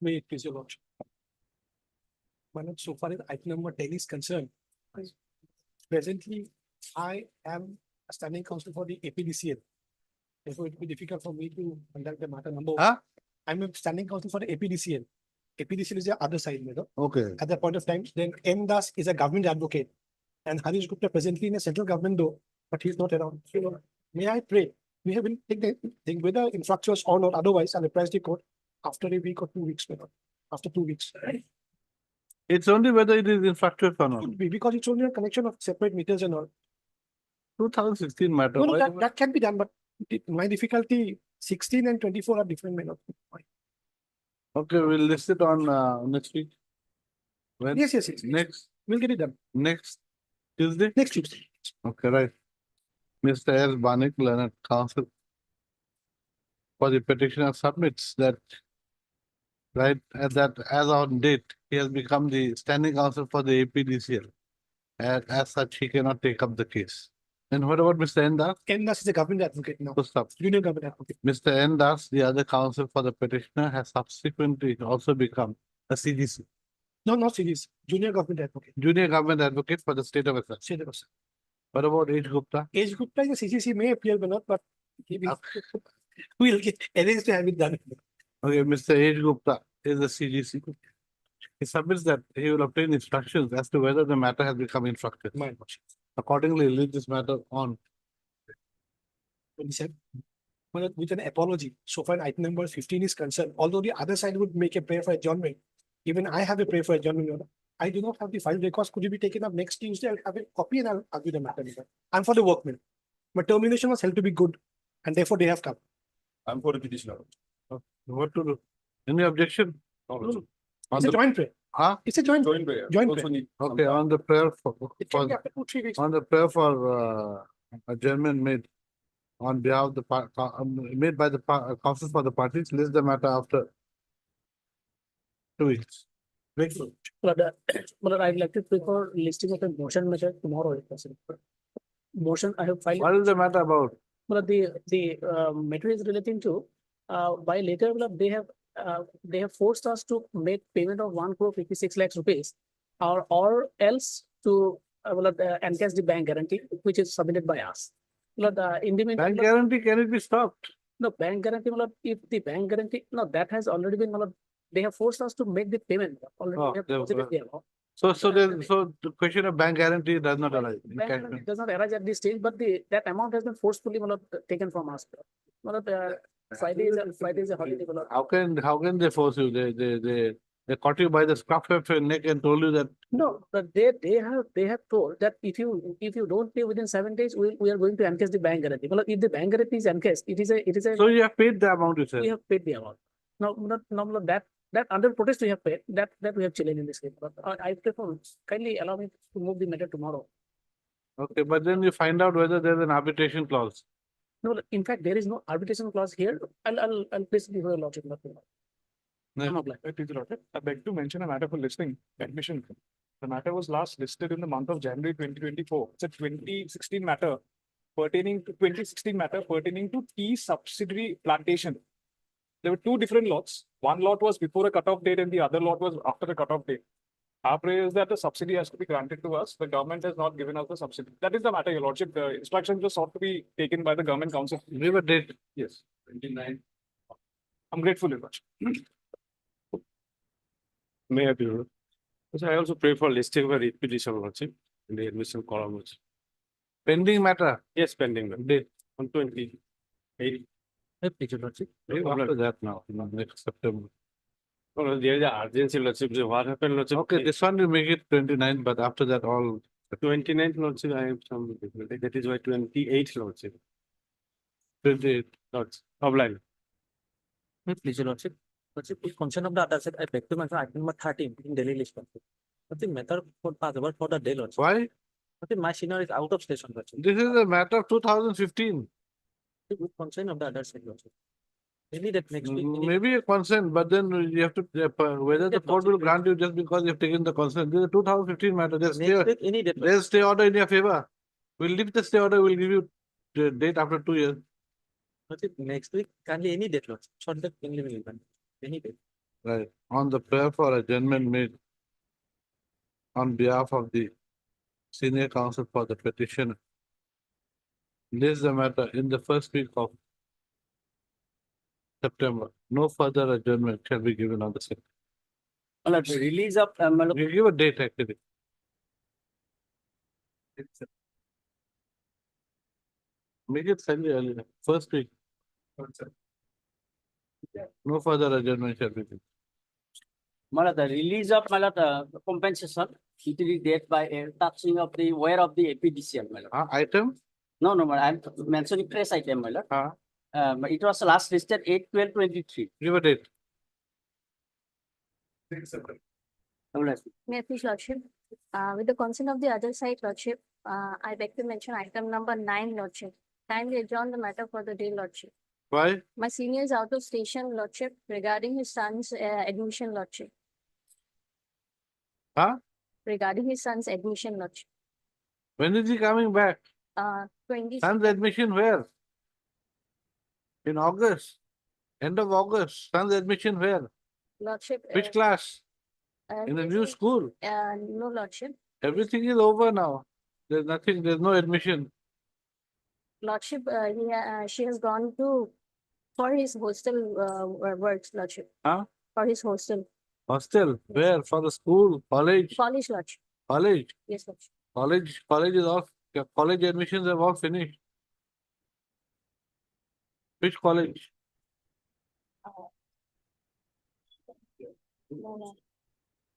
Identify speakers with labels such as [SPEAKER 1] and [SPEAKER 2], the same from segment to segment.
[SPEAKER 1] May it please your lordship. So far as item number 10 is concerned, presently I am a standing counsel for the APDCL. Therefore, it will be difficult for me to conduct the matter number.
[SPEAKER 2] Huh?
[SPEAKER 1] I'm a standing counsel for the APDCL. APDCL is the other side, madam.
[SPEAKER 2] Okay.
[SPEAKER 1] At that point of time, then M. Das is a government advocate, and Harish Gupta presently in a central government though, but he's not around. So, may I pray? We have been take the thing whether infractors or not. Otherwise, I'll apprise the court after a week or 2 weeks, madam. After 2 weeks.
[SPEAKER 2] It's only whether it is infracted or not.
[SPEAKER 1] Could be because it's only a connection of separate meters and all.
[SPEAKER 2] 2016 matter.
[SPEAKER 1] No, that can be done, but my difficulty 16 and 24 are different, madam.
[SPEAKER 2] Okay, we'll list it on next week. When?
[SPEAKER 1] Yes.
[SPEAKER 2] Next,
[SPEAKER 1] We'll get it done
[SPEAKER 2] next Tuesday?
[SPEAKER 1] next Tuesday.
[SPEAKER 2] Okay, right. Mr. S. Banik, Learned Counsel for the petitioner submits that, right, that as on date, he has become the standing counsel for the APDCL. As such, he cannot take up the case. And what about Mr. N. Das?
[SPEAKER 1] N. Das is a government advocate now.
[SPEAKER 2] So stop.
[SPEAKER 1] Junior government advocate.
[SPEAKER 2] Mr. N. Das, the other counsel for the petitioner, has subsequently also become a CGC,
[SPEAKER 1] No, not series. Junior government advocate.
[SPEAKER 2] junior government advocate for the state of Assam.
[SPEAKER 1] Say the person.
[SPEAKER 2] What about H. Gupta?
[SPEAKER 1] Age Gupta is a CCC may appear, but not, but we'll get arranged to have it done.
[SPEAKER 2] Okay, Mr. H. Gupta is the CGC. He submits that he will obtain instructions as to whether the matter has become infracted.
[SPEAKER 1] My lordship.
[SPEAKER 2] Accordingly, leave this matter on.
[SPEAKER 1] 27. Well, with an apology, so far item number 15 is concerned, although the other side would make a prayer for adjournment, even I have a prayer for adjournment. Your Honor. I do not have the file records. Could it be taken up next Tuesday? I'll have a copy and I'll argue the matter. I'm for the workmen. But termination was held to be good, and therefore they have come.
[SPEAKER 3] I'm for the petitioner.
[SPEAKER 2] What to do? Any objection?
[SPEAKER 3] No.
[SPEAKER 2] On
[SPEAKER 1] It's a
[SPEAKER 2] the,
[SPEAKER 1] joint prayer.
[SPEAKER 2] huh?
[SPEAKER 1] It's a joint.
[SPEAKER 3] Joint prayer.
[SPEAKER 1] Joint
[SPEAKER 3] Also
[SPEAKER 1] prayer.
[SPEAKER 3] need
[SPEAKER 2] Okay, on the prayer
[SPEAKER 1] It can be after 2-3 weeks.
[SPEAKER 2] on the prayer for adjournment made on behalf of the made by the counsel for the parties, list the matter after 2 weeks.
[SPEAKER 1] Grateful.
[SPEAKER 4] But I'd like to prefer listing of a motion matter tomorrow if possible. Motion I have filed,
[SPEAKER 2] What is the matter about?
[SPEAKER 4] but the matter is relating to, by later they have forced us to make payment of 1,56 lakhs rupees, or else to encash the bank guarantee which is submitted by us. In the meantime,
[SPEAKER 2] Bank guarantee, can it be stopped?
[SPEAKER 4] no bank guarantee, if the bank guarantee, no, that has already been, they have forced us to make the payment already.
[SPEAKER 2] Oh,
[SPEAKER 4] We have
[SPEAKER 2] they-
[SPEAKER 4] deposited the amount.
[SPEAKER 2] So the question of bank guarantee does not arise. in
[SPEAKER 4] Bank
[SPEAKER 2] cash
[SPEAKER 4] guarantee
[SPEAKER 2] payment.
[SPEAKER 4] does not arise at this stage, but that amount has been forcefully taken from us. Friday is a holiday.
[SPEAKER 2] How can they force you? They caught you by the scruff of your neck and told you that.
[SPEAKER 4] No, but they have told that if you don't pay within 7 days, we are going to encash the bank guarantee. If the bank guarantee is encashed, it is a
[SPEAKER 2] So you have paid the amount, you said.
[SPEAKER 4] we have paid the amount. No, that under protest we have paid, that we have challenged in this case. But I prefer, kindly allow me to move the matter tomorrow.
[SPEAKER 2] Okay, but then you find out whether there's an arbitration clause.
[SPEAKER 4] No, in fact, there is no arbitration clause here. I'll place it before your lordship.
[SPEAKER 2] Yeah.
[SPEAKER 4] I'm applying.
[SPEAKER 3] Please, Lord. I beg to mention a matter for listing, admission. The matter was last listed in the month of January 2024. It's a 2016 matter pertaining to tea subsidiary plantation. There were 2 different lots. One lot was before a cutoff date and the other lot was after the cutoff date. Our prayer is that the subsidy has to be granted to us. The government has not given us the subsidy. That is the matter, Your Lordship. The instructions just ought to be taken by the government council.
[SPEAKER 2] Give a date.
[SPEAKER 3] Yes, 29. I'm grateful, Your Lordship.
[SPEAKER 5] May I be heard? So I also pray for listing of a writ petition lordship in the admission column.
[SPEAKER 2] Pending matter.
[SPEAKER 5] Yes, pending ma'am.
[SPEAKER 2] Date.
[SPEAKER 5] On 28.
[SPEAKER 2] After that now, next September.
[SPEAKER 5] Oh, there is an urgency lordship. So what happened lordship?
[SPEAKER 2] Okay, this one you make it 29, but after that all
[SPEAKER 5] 29th lordship, I have some difficulty. That is why 28th lordship.
[SPEAKER 2] 28.
[SPEAKER 5] Lordship. Offline.
[SPEAKER 4] Please, your lordship. Lordship, with consent of the other side, I beg to mention item number 13 in Delhi list. But the method for possible for the day, lordship.
[SPEAKER 2] Why?
[SPEAKER 4] But my senior is out of station, lordship.
[SPEAKER 2] This is a matter of 2015.
[SPEAKER 4] With consent of the other side, lordship. Maybe that next week.
[SPEAKER 2] Maybe a consent, but then you have to, whether the court will grant you just because you've taken the consent. This is a 2015 matter. There's
[SPEAKER 4] Next week, any date.
[SPEAKER 2] there's stay order in your favor. We'll leave the stay order, we'll give you the date after 2 years.
[SPEAKER 4] Lordship, next week, kindly any date, lordship. Short date, kindly will be any date.
[SPEAKER 2] Right, on the prayer for adjournment made on behalf of the senior counsel for the petitioner. List the matter in the first week of September. No further adjournment shall be given on the second.
[SPEAKER 6] Release of,
[SPEAKER 2] We give a date actually. Make it slightly earlier, first week. No further adjournment shall be given.
[SPEAKER 6] the release of compensation, it is date by touching of the where of the APDCL,
[SPEAKER 2] Item?
[SPEAKER 6] No, I'm mentioning press item,
[SPEAKER 2] Ah.
[SPEAKER 6] It was last listed 8/12/23.
[SPEAKER 2] Give a date.
[SPEAKER 7] May I please, Lordship? With the consent of the other side, Lordship, I beg to mention item number 9, Lordship. Kindly adjourn the matter for the day, Lordship.
[SPEAKER 2] Why?
[SPEAKER 7] My senior is out of station, Lordship, regarding his son's admission, Lordship.
[SPEAKER 2] Huh?
[SPEAKER 7] Regarding his son's admission, Lordship.
[SPEAKER 2] When is he coming back?
[SPEAKER 7] 20.
[SPEAKER 2] Son's admission where? In August. End of August. Son's admission where?
[SPEAKER 7] Lordship.
[SPEAKER 2] Which class? In the
[SPEAKER 7] he's
[SPEAKER 2] new school.
[SPEAKER 7] No, Lordship.
[SPEAKER 2] Everything is over now. There's nothing, there's no admission.
[SPEAKER 7] Lordship, she has gone to for his hostel works, Lordship.
[SPEAKER 2] Huh?
[SPEAKER 7] For his hostel.
[SPEAKER 2] Hostel, where? For the school, college,
[SPEAKER 7] College, Lordship.
[SPEAKER 2] college,
[SPEAKER 7] Yes, Lordship.
[SPEAKER 2] college is all, college admissions have all finished. Which college?
[SPEAKER 7] No.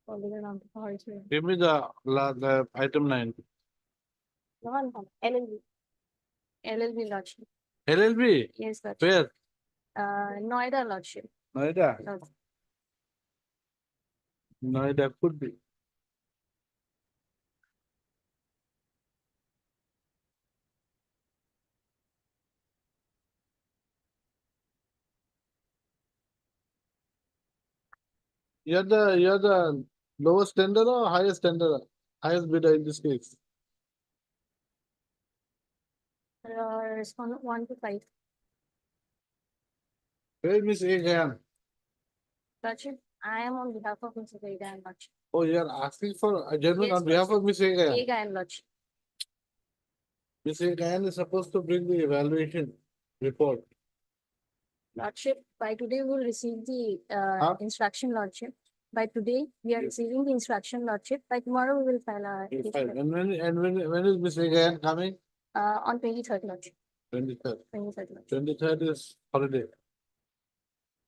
[SPEAKER 7] College on the college.
[SPEAKER 2] Give me the item 9.
[SPEAKER 7] No. LLB. LLB, Lordship.
[SPEAKER 2] LLB,
[SPEAKER 7] Yes, Lordship.
[SPEAKER 2] where?
[SPEAKER 7] Noida, Lordship.
[SPEAKER 2] Noida.
[SPEAKER 7] Lordship.
[SPEAKER 2] Noida could be. You're the lowest tender or highest tender? Highest bidder in this case.
[SPEAKER 7] Respondent 1 to 5.
[SPEAKER 2] Where is Miss A Gayan?
[SPEAKER 7] Lordship, I am on behalf of Mr. Vega and Lordship.
[SPEAKER 2] Oh, you're asking for adjournment
[SPEAKER 7] Yes,
[SPEAKER 2] on behalf of Miss A Gayan.
[SPEAKER 7] Vega and Lordship.
[SPEAKER 2] Miss A Gayan is supposed to bring the evaluation report.
[SPEAKER 7] Lordship, by today we will receive the
[SPEAKER 2] Huh?
[SPEAKER 7] instruction, Lordship. By today, we are receiving the instruction, Lordship. By tomorrow, we will file our case
[SPEAKER 2] Fine. And when is Miss A Gayan coming?
[SPEAKER 7] on 23rd, Lordship.
[SPEAKER 2] 23rd.
[SPEAKER 7] 23rd, Lordship.
[SPEAKER 2] 23rd is holiday.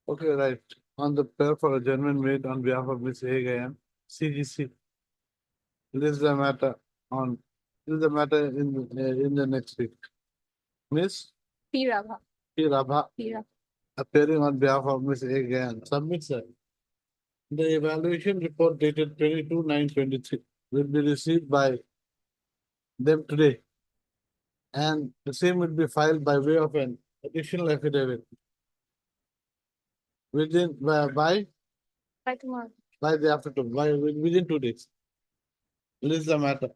[SPEAKER 2] Okay, right. On the prayer for adjournment made on behalf of Miss A Gayan, CGC. List the matter in the next week. Miss
[SPEAKER 7] P. Rabha.
[SPEAKER 2] P. Rabha
[SPEAKER 7] P. Rabha.
[SPEAKER 2] appearing on behalf of Miss A Gayan submits her. The evaluation report dated 22/9/23 will be received by them today. And the same will be filed by way of an additional affidavit. Within, by
[SPEAKER 7] Tomorrow.
[SPEAKER 2] the afternoon, within 2 days. List the matter.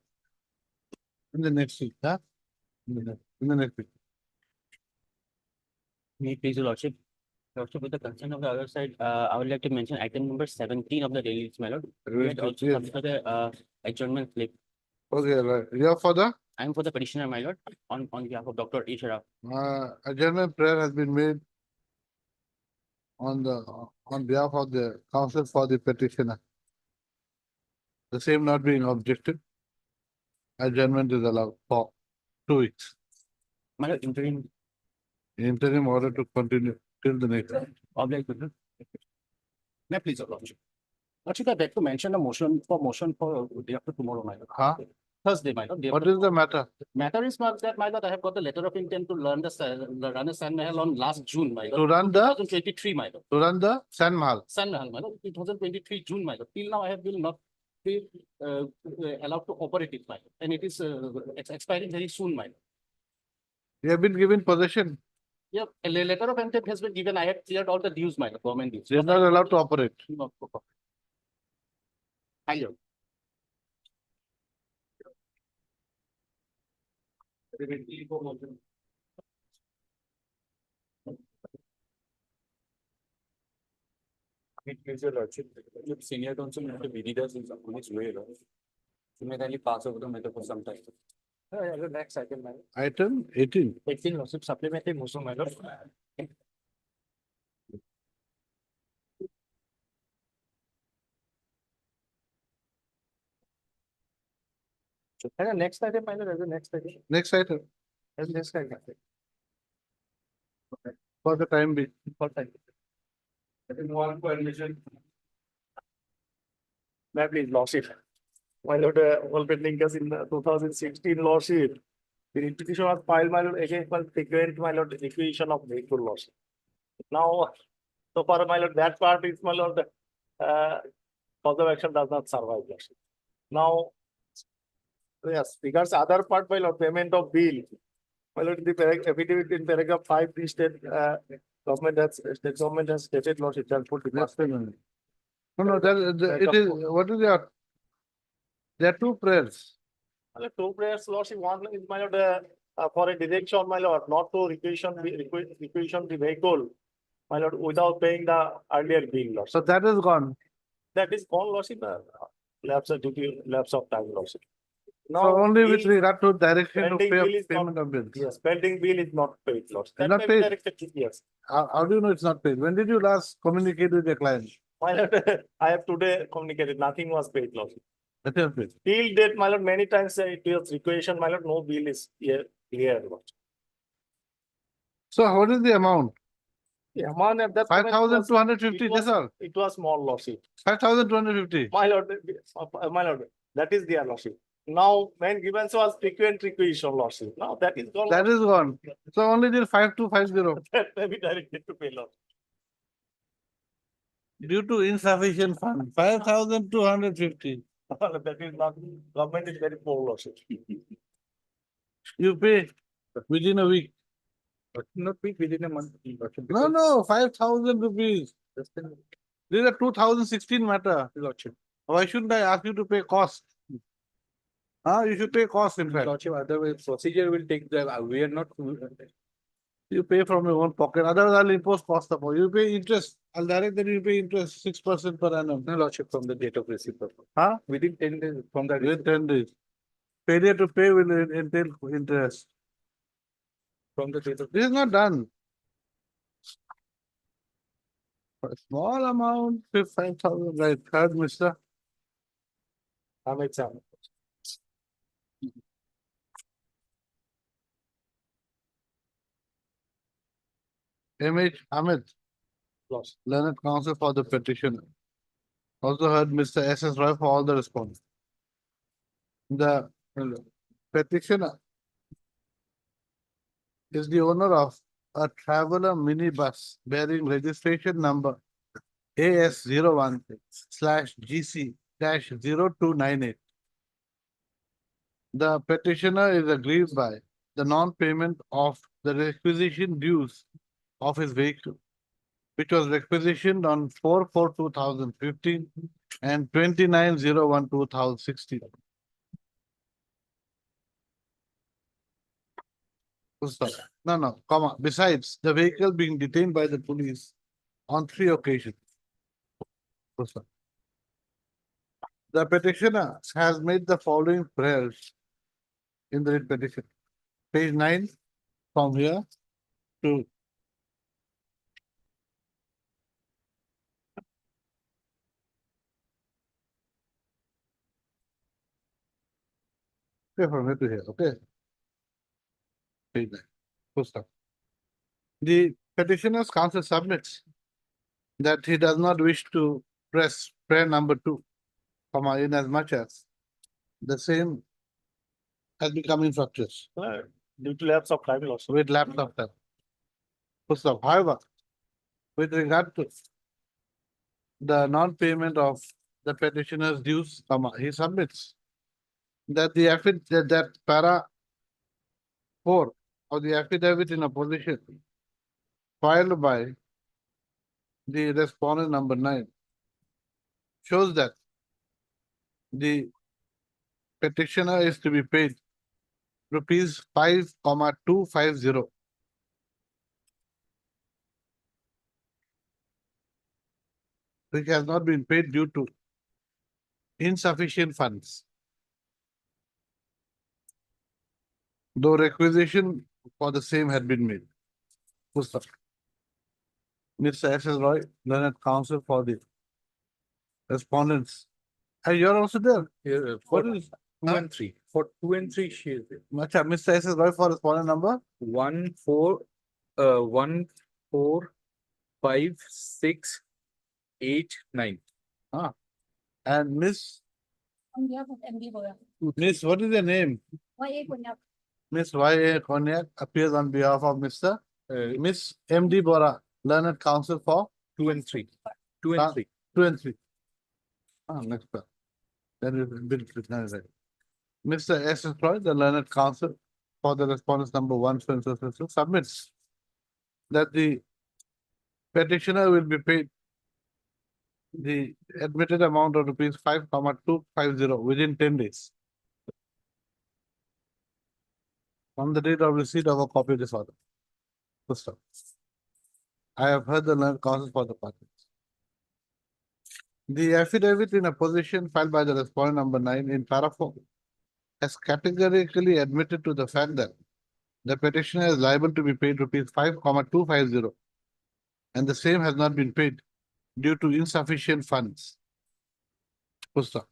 [SPEAKER 2] In the next week, huh? In the next week.
[SPEAKER 6] May it please, your Lordship. Lordship, with the consent of the other side, I would like to mention item number 17 of the daily list, my lord. We had also
[SPEAKER 2] Yes.
[SPEAKER 6] submitted a adjournment slip.
[SPEAKER 2] Okay, right. You're for the
[SPEAKER 6] I am for the petitioner, my lord, on behalf of Dr. A. Sharaf.
[SPEAKER 2] adjournment prayer has been made on behalf of the counsel for the petitioner. The same not being objected. Adjournment is allowed for 2 weeks.
[SPEAKER 6] My lord, interim
[SPEAKER 2] Interim order to continue till the next.
[SPEAKER 6] object. May I please, your Lordship. Lordship, I beg to mention a motion for day after tomorrow, my lord.
[SPEAKER 2] Huh?
[SPEAKER 6] Thursday, my lord. Day
[SPEAKER 2] What
[SPEAKER 6] after
[SPEAKER 2] is the matter?
[SPEAKER 6] Matter is not that, my lord, I have got the letter of intent to run a San Mahal on last June, my
[SPEAKER 2] To
[SPEAKER 6] lord.
[SPEAKER 2] run the
[SPEAKER 6] 2023, my lord.
[SPEAKER 2] San Mahal.
[SPEAKER 6] San Mahal, my lord, 2023 June, my lord. Till now, I have will not be allowed to operate it, my lord. And it is expiring very soon, my lord.
[SPEAKER 2] You have been given possession.
[SPEAKER 6] Yeah, a letter of intent has been given. I have cleared all the dues, my lord, government dues.
[SPEAKER 2] They are not allowed to operate.
[SPEAKER 6] Not to operate. Thank you.
[SPEAKER 5] It is your lordship. Your senior counsel, Mr. Vididas is on his way, Lord. You may kindly pass over the matter for some time.
[SPEAKER 3] The next item, my lord.
[SPEAKER 2] Item 18.
[SPEAKER 3] 18 lordship supplementary motion, my lord. And the next item, my lord, as the next item.
[SPEAKER 2] Next item
[SPEAKER 3] As next item.
[SPEAKER 2] for the time being.
[SPEAKER 5] One for admission.
[SPEAKER 3] May I please, lordship. My lord, all pending case in the 2016 lordship. The repetition was filed, my lord, against for frequent, my lord, requisition of vehicle lordship. Now, so far, my lord, that part is, my lord, cause of action does not survive, lordship. Now, yes, regards other part, my lord, payment of bill. My lord, the affidavit in paragraph 5, the state government has stated lordship, transport
[SPEAKER 2] Just
[SPEAKER 3] department.
[SPEAKER 2] a minute. No, it is, what is your? There are two prayers.
[SPEAKER 3] My lord, two prayers, lordship, one is, my lord, for a direction, my lord, not to requisition the vehicle. My lord, without paying the earlier bill, lordship.
[SPEAKER 2] So that is gone.
[SPEAKER 3] That is called, lordship, lapse of duty, lapse of time, lordship.
[SPEAKER 2] So
[SPEAKER 3] Now,
[SPEAKER 2] only with
[SPEAKER 3] bill-
[SPEAKER 2] regard to direction of
[SPEAKER 3] pending bill is not-
[SPEAKER 2] payment of bills.
[SPEAKER 3] Yes, pending bill is not paid, lordship.
[SPEAKER 2] It's
[SPEAKER 3] That
[SPEAKER 2] not
[SPEAKER 3] may be
[SPEAKER 2] paid?
[SPEAKER 3] directed to- Yes.
[SPEAKER 2] How do you know it's not paid? When did you last communicate with your client?
[SPEAKER 3] My lord, I have today communicated, nothing was paid, lordship.
[SPEAKER 2] That is paid.
[SPEAKER 3] Till date, my lord, many times it was requisition, my lord, no bill is here, lordship.
[SPEAKER 2] So what is the amount?
[SPEAKER 3] The amount at that moment was-
[SPEAKER 2] 5,250,
[SPEAKER 3] it
[SPEAKER 2] that's
[SPEAKER 3] was-
[SPEAKER 2] all.
[SPEAKER 3] It was small, lordship.
[SPEAKER 2] 5,250.
[SPEAKER 3] My lord, my lord, that is their lordship. Now, when given was frequent requisition, lordship. Now that is gone.
[SPEAKER 2] That is gone. So only the 5,250
[SPEAKER 3] That may be directed to pay, lord.
[SPEAKER 2] due to insufficient fund, 5,250.
[SPEAKER 3] That is not, government is very poor, lordship.
[SPEAKER 2] You pay within a week.
[SPEAKER 3] Not big within a month.
[SPEAKER 2] No, 5,000 rupees. This is a 2016 matter.
[SPEAKER 3] Lordship.
[SPEAKER 2] Why shouldn't I ask you to pay cost? You should pay cost in fact.
[SPEAKER 3] Lordship, otherwise procedure will take the, we are not.
[SPEAKER 2] You pay from your own pocket, otherwise I'll impose cost upon you. You pay interest. I'll direct that you pay interest 6% per annum.
[SPEAKER 3] No, lordship, from the date of receipt.
[SPEAKER 2] Huh?
[SPEAKER 3] Within 10 days from the.
[SPEAKER 2] Within 10 days. Failure to pay will entail interest.
[SPEAKER 3] From the date of.
[SPEAKER 2] This is not done. For a small amount, 5,000, right, third, mister.
[SPEAKER 3] Ahmed Sam.
[SPEAKER 2] M.H. Ahmed,
[SPEAKER 3] Lordship.
[SPEAKER 2] learned counsel for the petitioner. Also heard Mr. S.S. Roy for all the response. The petitioner is the owner of a traveler minibus bearing registration number AS01/GC-0298. The petitioner is aggrieved by the non-payment of the requisition dues of his vehicle, which was requisitioned on 4/4/2015 and 29/01/2016. Full stop. No, comma. Besides, the vehicle being detained by the police on 3 occasions. Full stop. The petitioner has made the following prayers in the writ petition. Page 9, from here to from here to here, okay? Page 9. Full stop. The petitioner's counsel submits that he does not wish to press prayer number 2, comma, in as much as the same has become infructuous
[SPEAKER 3] Due to lapse of time, lordship.
[SPEAKER 2] with lapse of time. Full stop. However, with regard to the non-payment of the petitioner's dues, comma, he submits that the that para 4 of the affidavit in opposition filed by the respondent number 9 shows that the petitioner is to be paid rupees 5,250. which has not been paid due to insufficient funds. Though requisition for the same had been made. Pusta. Mr. S.S. Roy, learned counsel for the respondents. And you're also there.
[SPEAKER 5] Yeah,
[SPEAKER 2] What
[SPEAKER 5] for
[SPEAKER 2] is,
[SPEAKER 5] 2 and 3. For 2 and 3, she is there.
[SPEAKER 2] Macha, Mr. S.S. Roy for respondent number?
[SPEAKER 5] 1, 4, 1, 4, 5, 6, 8, 9.
[SPEAKER 2] And Miss,
[SPEAKER 7] On behalf of MD Bora.
[SPEAKER 2] Miss, what is your name?
[SPEAKER 7] YA Punya.
[SPEAKER 2] Miss Y.A. Konyak appears on behalf of Mr. Miss M.D. Bora, learned counsel for
[SPEAKER 5] 2 and 3. 2 and
[SPEAKER 2] Ah.
[SPEAKER 5] 3.
[SPEAKER 2] 2 and 3. Next one. Then it will be written right. Mr. S. Roy, the learned counsel for the respondents number 1, submits that the petitioner will be paid the admitted amount of rupees 5,250 within 10 days from the date of receipt of a copy of this order. Full stop. I have heard the learned counsel for the parties. The affidavit in opposition filed by the respondent number 9 in para 4 has categorically admitted to the fact that the petitioner is liable to be paid rupees 5,250 and the same has not been paid due to insufficient funds. Full stop.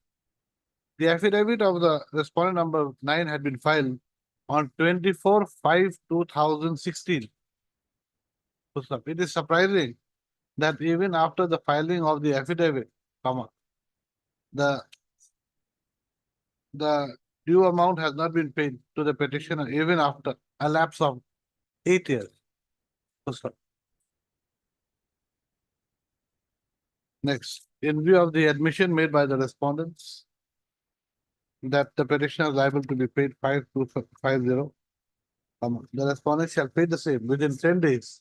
[SPEAKER 2] The affidavit of the respondent number 9 had been filed on 24/5/2016. Full stop. It is surprising that even after the filing of the affidavit, the due amount has not been paid to the petitioner even after a lapse of 8 years. Full stop. Next, in view of the admission made by the respondents that the petitioner is liable to be paid 5,250, the respondent shall pay the same within 10 days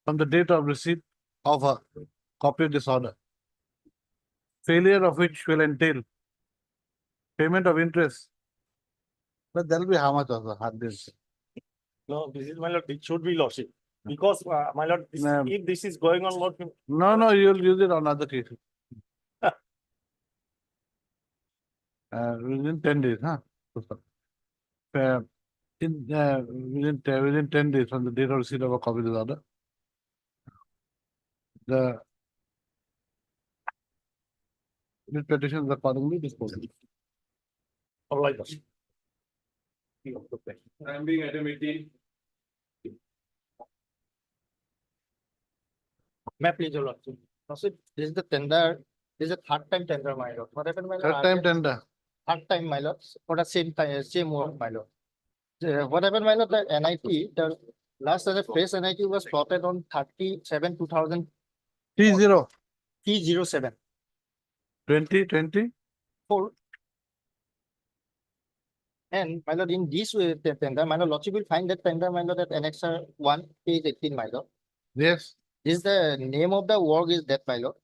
[SPEAKER 2] from the date of receipt of a copy of this order. Failure of which will entail payment of interest. But there will be how much also hard this.
[SPEAKER 6] No, this is my lord, it should be lordship. Because, my lord,
[SPEAKER 2] Ma'am.
[SPEAKER 6] if this is going on, lord,
[SPEAKER 2] No, you'll use it on other cases. Within 10 days, huh? Within 10 days from the date of receipt of a copy of this order. The this petition is accordingly disposed.
[SPEAKER 6] all like us.
[SPEAKER 5] I'm being at a meeting.
[SPEAKER 8] May I please, your lordship? No, sir, this is the tender, this is a third time tender, my lord. What happened, my lord?
[SPEAKER 2] Third time tender.
[SPEAKER 8] Third time, my lord, for the same time, same work, my lord. What happened, my lord, the NIT, the last fresh NIT was plotted on 37/2007.
[SPEAKER 2] T0 2020.
[SPEAKER 8] And my lord, in this way, the tender, my lord, lordship will find that tender, my lord, at annexer 1, page 18, my lord.
[SPEAKER 2] Yes,
[SPEAKER 8] This is the name of the work is that, my lord.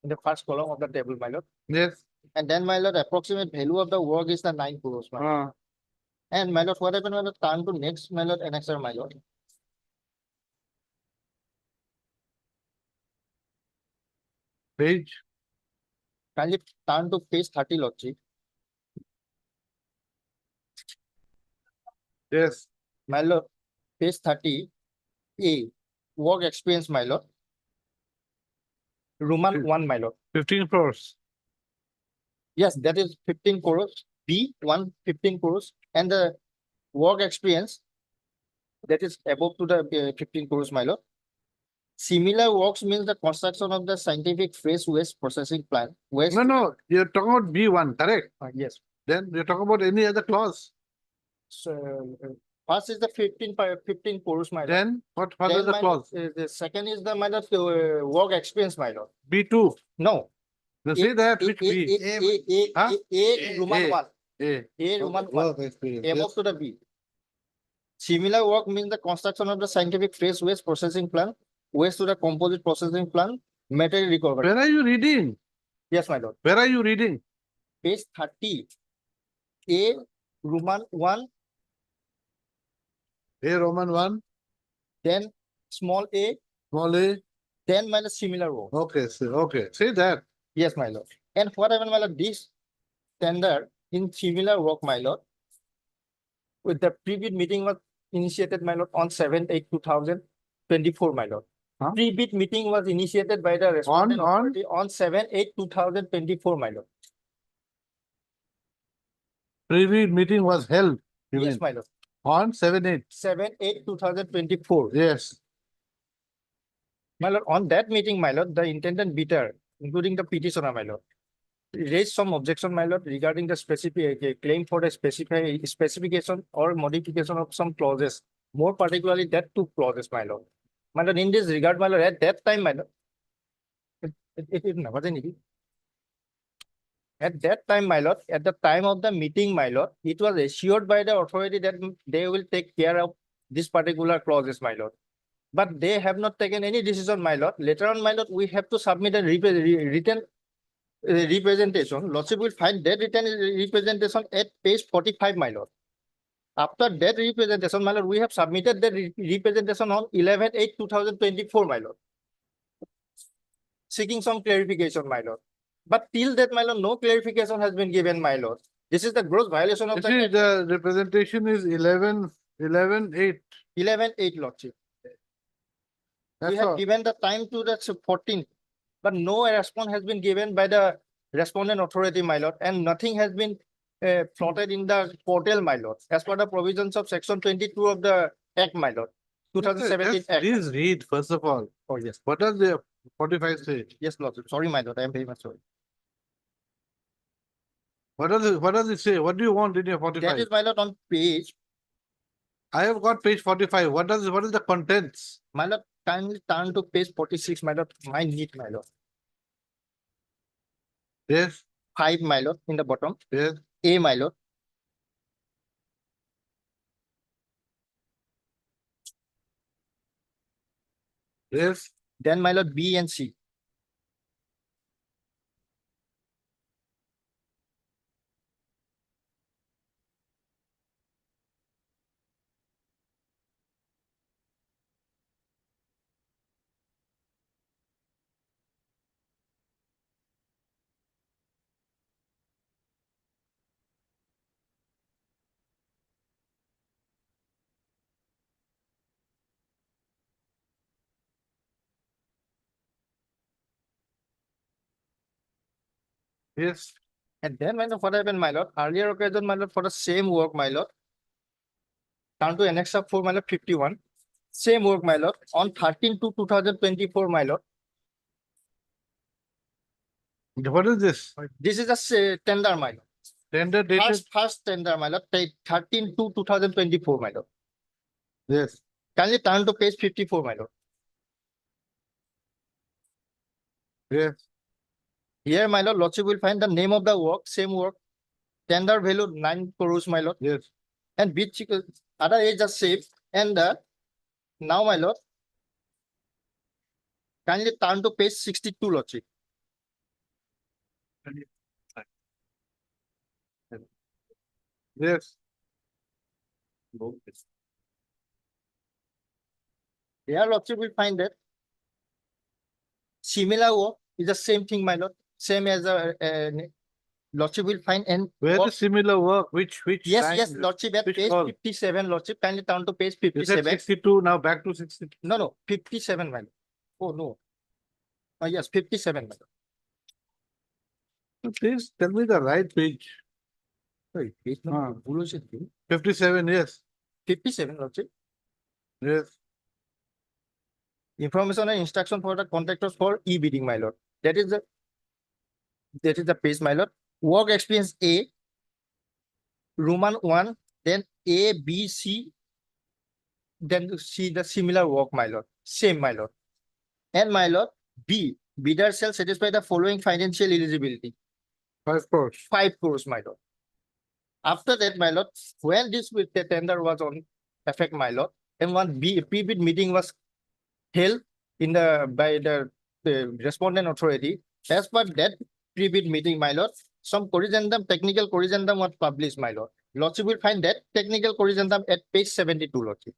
[SPEAKER 8] In the first column of the table, my lord.
[SPEAKER 2] yes.
[SPEAKER 8] And then, my lord, approximate value of the work is the 9 crores, my lord. And my lord, what happened, my lord, turn to next, my lord, annexer, my lord.
[SPEAKER 2] Page.
[SPEAKER 8] Kindly turn to page 30, lordship.
[SPEAKER 2] Yes,
[SPEAKER 8] My lord, page 30, A, work experience, my lord. Roman 1, my lord.
[SPEAKER 2] 15 crores.
[SPEAKER 8] Yes, that is 15 crores. B, 15 crores. And the work experience, that is above to the 15 crores, my lord. Similar works means the construction of the scientific fresh waste processing plant. Waste,
[SPEAKER 2] No, you're talking about B1, correct?
[SPEAKER 8] yes.
[SPEAKER 2] Then you're talking about any other clause.
[SPEAKER 8] So, first is the 15 crores, my lord.
[SPEAKER 2] Then what is
[SPEAKER 8] Then,
[SPEAKER 2] the
[SPEAKER 8] my lord,
[SPEAKER 2] clause?
[SPEAKER 8] the second is the, my lord, work experience, my lord.
[SPEAKER 2] B2.
[SPEAKER 8] No.
[SPEAKER 2] Then say that which B? Huh?
[SPEAKER 8] Roman
[SPEAKER 2] A.
[SPEAKER 8] 1.
[SPEAKER 2] A.
[SPEAKER 8] A, Roman 1.
[SPEAKER 2] Work experience.
[SPEAKER 8] Above to the B. Similar work means the construction of the scientific fresh waste processing plant, waste to the composite processing plant, material recovery.
[SPEAKER 2] Where are you reading?
[SPEAKER 8] Yes, my lord.
[SPEAKER 2] Where are you reading?
[SPEAKER 8] Page 30. A, Roman 1,
[SPEAKER 2] A Roman 1,
[SPEAKER 8] then small a,
[SPEAKER 2] small a,
[SPEAKER 8] then my lord, similar work.
[SPEAKER 2] Okay, so, okay, say that.
[SPEAKER 8] Yes, my lord. And what happened, my lord, this tender in similar work, my lord, with the pre-bid meeting was initiated, my lord, on 7/8/2024, my lord.
[SPEAKER 2] Huh?
[SPEAKER 8] Pre-bid meeting was initiated by the respondent
[SPEAKER 2] on?
[SPEAKER 8] authority on 7/8/2024, my lord.
[SPEAKER 2] Pre-bid meeting was held, you
[SPEAKER 8] Yes,
[SPEAKER 2] mean,
[SPEAKER 8] my lord.
[SPEAKER 2] on 7/8.
[SPEAKER 8] 7/8/2024.
[SPEAKER 2] Yes,
[SPEAKER 8] My lord, on that meeting, my lord, the intended bidder, including the petitioner, my lord, raised some objection, my lord, regarding the specific claim for the specification or modification of some clauses, more particularly that two clauses, my lord. My lord, in this regard, my lord, at that time, my lord, it never did. At that time, my lord, at the time of the meeting, my lord, it was assured by the authority that they will take care of this particular clauses, my lord. But they have not taken any decision, my lord. Later on, my lord, we have to submit a written representation. Lordship will find that written representation at page 45, my lord. After that representation, my lord, we have submitted the representation on 11/8/2024, my lord, seeking some clarification, my lord. But till that, my lord, no clarification has been given, my lord. This is the gross violation of
[SPEAKER 2] you see, the representation is 11/8.
[SPEAKER 8] 11/8, lordship. We
[SPEAKER 2] That's
[SPEAKER 8] have
[SPEAKER 2] all.
[SPEAKER 8] given the time to the 14th, but no response has been given by the respondent authority, my lord, and nothing has been plotted in the portal, my lord, as per the provisions of section 22 of the Act, my lord, 2017
[SPEAKER 2] Just
[SPEAKER 8] Act.
[SPEAKER 2] please read, first of all.
[SPEAKER 8] Oh, yes.
[SPEAKER 2] What does the 45 say?
[SPEAKER 8] Yes, lordship. Sorry, my lord. I am very much sorry.
[SPEAKER 2] What does it say? What do you want in your
[SPEAKER 8] That
[SPEAKER 2] 45?
[SPEAKER 8] is, my lord, on page,
[SPEAKER 2] I have got page 45. What is the contents?
[SPEAKER 8] my lord, kindly turn to page 46, my lord. My need, my lord.
[SPEAKER 2] Yes,
[SPEAKER 8] 5, my lord, in the bottom.
[SPEAKER 2] yes,
[SPEAKER 8] A, my lord.
[SPEAKER 2] yes.
[SPEAKER 8] Then, my lord, B and C.
[SPEAKER 2] Yes,
[SPEAKER 8] And then, my lord, what happened, my lord? Earlier occasion, my lord, for the same work, my lord. Down to annex of 4, my lord, 51. Same work, my lord, on 13/2/2024, my lord.
[SPEAKER 2] what is this?
[SPEAKER 8] This is a tender, my lord.
[SPEAKER 2] Tender dated?
[SPEAKER 8] First tender, my lord, 13/2/2024, my lord.
[SPEAKER 2] Yes,
[SPEAKER 8] Kindly turn to page 54, my lord.
[SPEAKER 2] yes,
[SPEAKER 8] Here, my lord, lordship will find the name of the work, same work. Tender value 9 crores, my lord.
[SPEAKER 2] yes.
[SPEAKER 8] And which other age are saved. And now, my lord, kindly turn to page 62, lordship.
[SPEAKER 2] Yes,
[SPEAKER 8] Here, lordship will find that similar work is the same thing, my lord. Same as lordship will find and
[SPEAKER 2] where
[SPEAKER 8] work.
[SPEAKER 2] is similar work? Which
[SPEAKER 8] Yes,
[SPEAKER 2] line?
[SPEAKER 8] yes, lordship at
[SPEAKER 2] Which
[SPEAKER 8] page
[SPEAKER 2] call?
[SPEAKER 8] 57, lordship. Kindly turn to page
[SPEAKER 2] You said
[SPEAKER 8] 57.
[SPEAKER 2] 62, now back to 62.
[SPEAKER 8] No, 57, my lord. Oh, no. Yes, 57, my lord.
[SPEAKER 2] Please tell me the right page.
[SPEAKER 8] Sorry, page number.
[SPEAKER 2] 57, yes,
[SPEAKER 8] 57, lordship.
[SPEAKER 2] yes.
[SPEAKER 8] Information and instruction for the contractors for e-bidding, my lord. That is the page, my lord. Work experience A, Roman 1, then A, B, C, then C, the similar work, my lord. Same, my lord. And my lord, B, bidder shall satisfy the following financial eligibility.
[SPEAKER 2] 5 crores.
[SPEAKER 8] 5 crores, my lord. After that, my lord, when this with the tender was on effect, my lord, and one pre-bid meeting was held in by the respondent authority. As per that pre-bid meeting, my lord, some corrigendum, technical corrigendum was published, my lord. Lordship will find that technical corrigendum at page 72, lordship.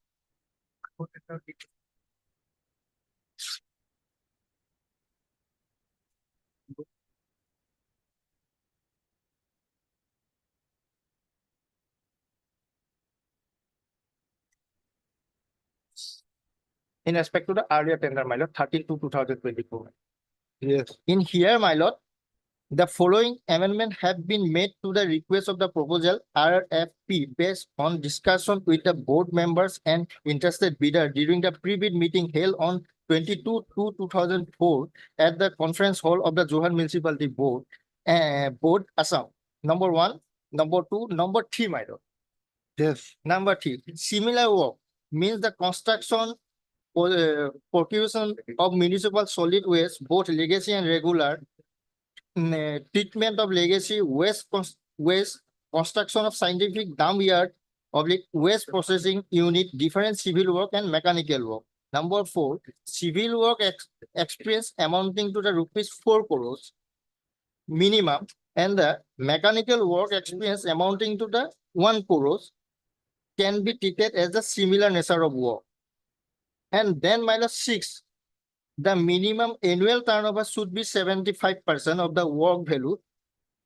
[SPEAKER 8] in respect to the earlier tender, my lord, 13/2/2024.
[SPEAKER 2] Yes.
[SPEAKER 8] In here, my lord, the following amendment have been made to the request of the proposal RFP based on discussion with the board members and interested bidder during the pre-bid meeting held on 22/2/2004 at the conference hall of the Johan Municipality Board, Board Assam. Number 1, number 2, number 3, my lord.
[SPEAKER 2] Yes.
[SPEAKER 8] Number 3, similar work means the construction or procuration of municipal solid waste, both legacy and regular, treatment of legacy waste, construction of scientific dump yard, waste processing unit, different civil work and mechanical work. Number 4, civil work experience amounting to the rupees 4 crores minimum, and the mechanical work experience amounting to the 1 crores can be treated as the similar nature of work. And then -6, the minimum annual turnover should be 75% of the work value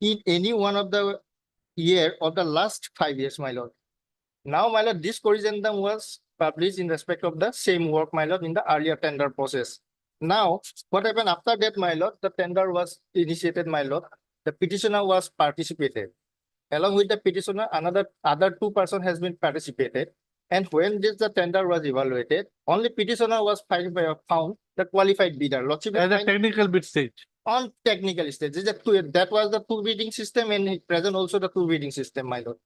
[SPEAKER 8] in any one of the year of the last 5 years, my lord. Now, my lord, this corrigendum was published in respect of the same work, my lord, in the earlier tender process. Now, what happened after that, my lord? The tender was initiated, my lord. The petitioner was participated. Along with the petitioner, other 2 persons has been participated. And when the tender was evaluated, only petitioner was found the qualified bidder. Lordship
[SPEAKER 2] At the
[SPEAKER 8] find
[SPEAKER 2] technical bid stage.
[SPEAKER 8] on technical stage. That was the 2 bidding system, and present also the 2 bidding system, my lord.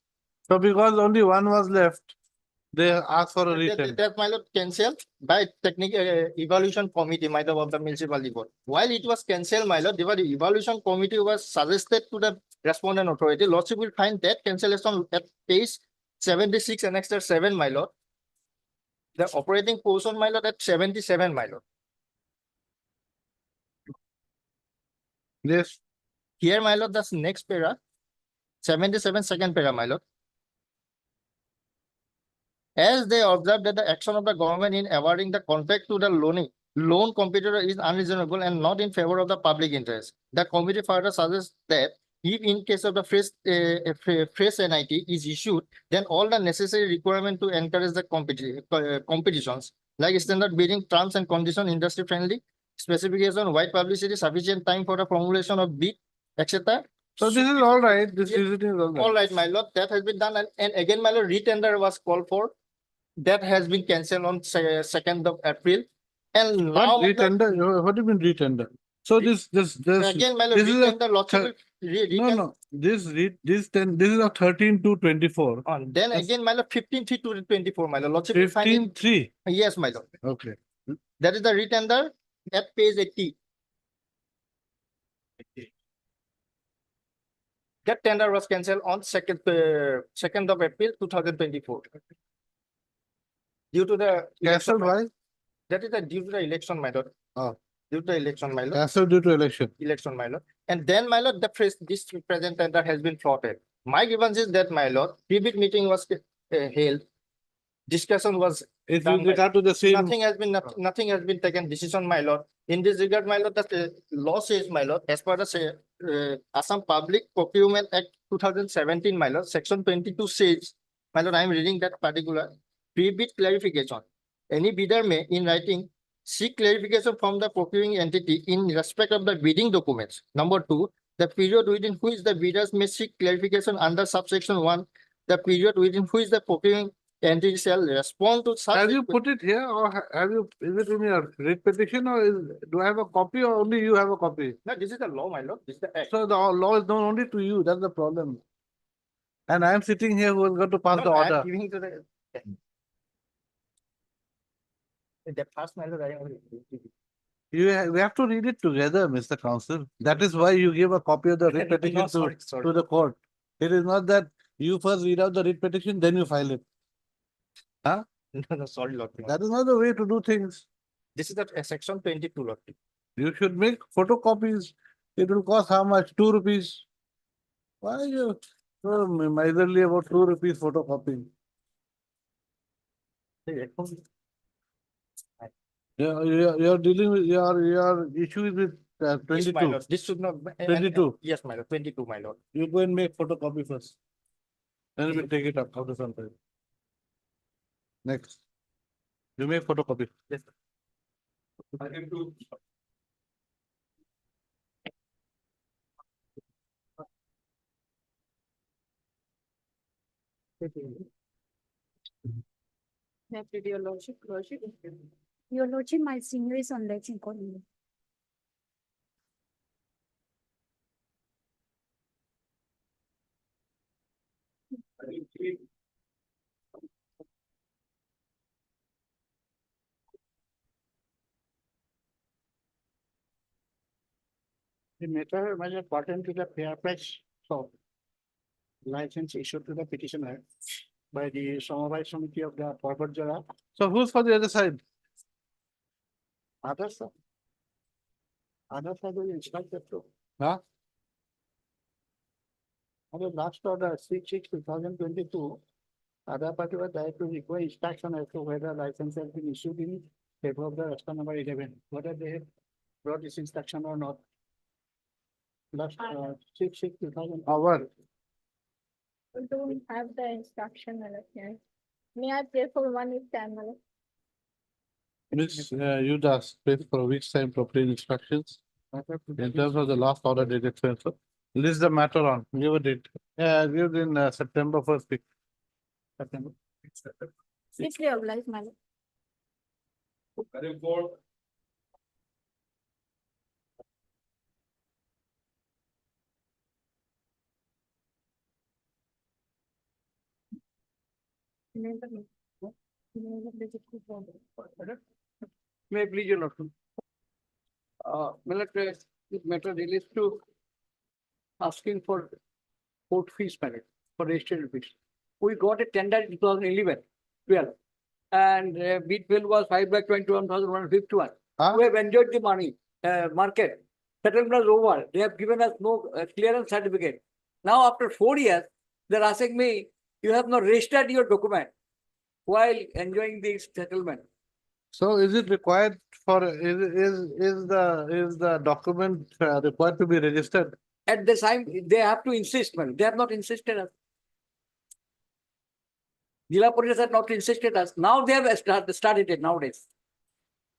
[SPEAKER 2] So because only one was left, they asked for a return.
[SPEAKER 8] That, my lord, cancelled by technical evaluation committee, my lord, of the municipality board. While it was cancelled, my lord, the evaluation committee was suggested to the respondent authority. Lordship will find that cancellation at page 76 annexure 7, my lord. The operating portion, my lord, at 77, my lord.
[SPEAKER 2] Yes.
[SPEAKER 8] Here, my lord, that's next para, 77 second para, my lord. As they observed that the action of the government in awarding the contract to the loan competitor is unreasonable and not in favor of the public interest. The committee further suggests that if in case of the fresh NIT is issued, then all the necessary requirement to encourage the competitions, like standard bidding, terms and condition, industry friendly, specification, wide publicity, sufficient time for the formulation of bid, etc.
[SPEAKER 2] So this is all right. This
[SPEAKER 8] Yeah.
[SPEAKER 2] reasoning is all right.
[SPEAKER 8] All right, my lord, that has been done. And again, my lord, retender was called for. That has been cancelled on 2nd of April. And now,
[SPEAKER 2] What
[SPEAKER 8] my lord,
[SPEAKER 2] retender? What do you mean retender? So this
[SPEAKER 8] again, my lord,
[SPEAKER 2] this is a
[SPEAKER 8] retender, lordship will
[SPEAKER 2] no. This is a 13/2/24.
[SPEAKER 8] on. Then
[SPEAKER 2] Yes.
[SPEAKER 8] again, my lord, 15/3/2024, my lord, lordship will find it.
[SPEAKER 2] 15/3.
[SPEAKER 8] Yes, my lord.
[SPEAKER 2] Okay.
[SPEAKER 8] That is the retender at page 80. That tender was cancelled on 2nd of April 2024. Due to the
[SPEAKER 2] Cancelled why?
[SPEAKER 8] that is due to the election, my lord.
[SPEAKER 2] Oh.
[SPEAKER 8] Due to the election, my lord.
[SPEAKER 2] Cancelled due to election.
[SPEAKER 8] Election, my lord. And then, my lord, this present tender has been floated. My grievance is that, my lord, pre-bid meeting was held. Discussion was
[SPEAKER 2] If
[SPEAKER 8] done,
[SPEAKER 2] you
[SPEAKER 8] my
[SPEAKER 2] get out to the same.
[SPEAKER 8] nothing has been taken decision, my lord. In this regard, my lord, the law says, my lord, as per the Assam Public Procurement Act 2017, my lord, section 22 says, my lord, I am reading that particular pre-bid clarification. Any bidder may, in writing, seek clarification from the procuring entity in respect of the bidding documents. Number 2, the period within which the bidders may seek clarification under subsection 1, the period within which the procuring entity shall respond to such.
[SPEAKER 2] Have you put it here or have you, is it in your writ petition or do I have a copy or only you have a copy?
[SPEAKER 8] No, this is the law, my lord. This is the act.
[SPEAKER 2] So the law is known only to you. That's the problem. And I am sitting here who is going to pass
[SPEAKER 8] No,
[SPEAKER 2] the
[SPEAKER 8] I am
[SPEAKER 2] order.
[SPEAKER 8] giving to the. The first, my lord, I am.
[SPEAKER 2] We have to read it together, Mr. Counsel. That is why you give a copy of the writ petition
[SPEAKER 8] No, sorry.
[SPEAKER 2] to the court. It is not that you first read out the writ petition, then you file it.
[SPEAKER 8] No, sorry, lord.
[SPEAKER 2] That is not the way to do things.
[SPEAKER 8] This is the section 22, lord.
[SPEAKER 2] You should make photocopies. It will cost how much? 2 rupees. Why are you so miserly about 2 rupees photocopying? You're dealing with your issue is with
[SPEAKER 8] Yes, my
[SPEAKER 2] 22.
[SPEAKER 8] lord. This should not.
[SPEAKER 2] 22.
[SPEAKER 8] Yes, my lord. 22, my lord.
[SPEAKER 2] You go and make photocopy first. Then we'll take it up after some time. Next. You make photocopy.
[SPEAKER 6] Yes, sir.
[SPEAKER 7] Your lordship, Your lordship, my senior is on election calling.
[SPEAKER 6] The matter was pertain to the fair price shop license issued to the petitioner by the Samavai Committee of the Forward Jara.
[SPEAKER 2] So who's for the other side?
[SPEAKER 6] Others, sir. Others are the instructed to.
[SPEAKER 2] Huh?
[SPEAKER 6] On the last order, 6/6/2022, other party was directed to require instruction as to whether license has been issued in favor of the restaurant number 11, whether they have brought this instruction or not. Last, 6/6/2000.
[SPEAKER 2] What?
[SPEAKER 7] I don't have the instruction, my lord, yes. May I pray for 1 week time, my lord?
[SPEAKER 2] Miss, you just wait for a week's time to obtain instructions. In terms of the last order dated transfer, list the matter on, give a date. Yeah, give in September first week.
[SPEAKER 6] September.
[SPEAKER 7] Strictly obliged, my lord.
[SPEAKER 6] May I please your lordship. My lord, this matter relates to asking for court fees, my lord, for registered fees. We got a tender in 2011, 12, and bid bill was 5,21,151.
[SPEAKER 2] Huh?
[SPEAKER 6] We have enjoyed the money, market. Settlement was over. They have given us no clearance certificate. Now, after 4 years, they're asking me, you have not registered your document while enjoying this settlement.
[SPEAKER 2] So is it required for, is the document required to be registered?
[SPEAKER 6] At the time, they have to insist, man. They have not insisted us. Jila Parishad have not insisted us. Now they have started it nowadays.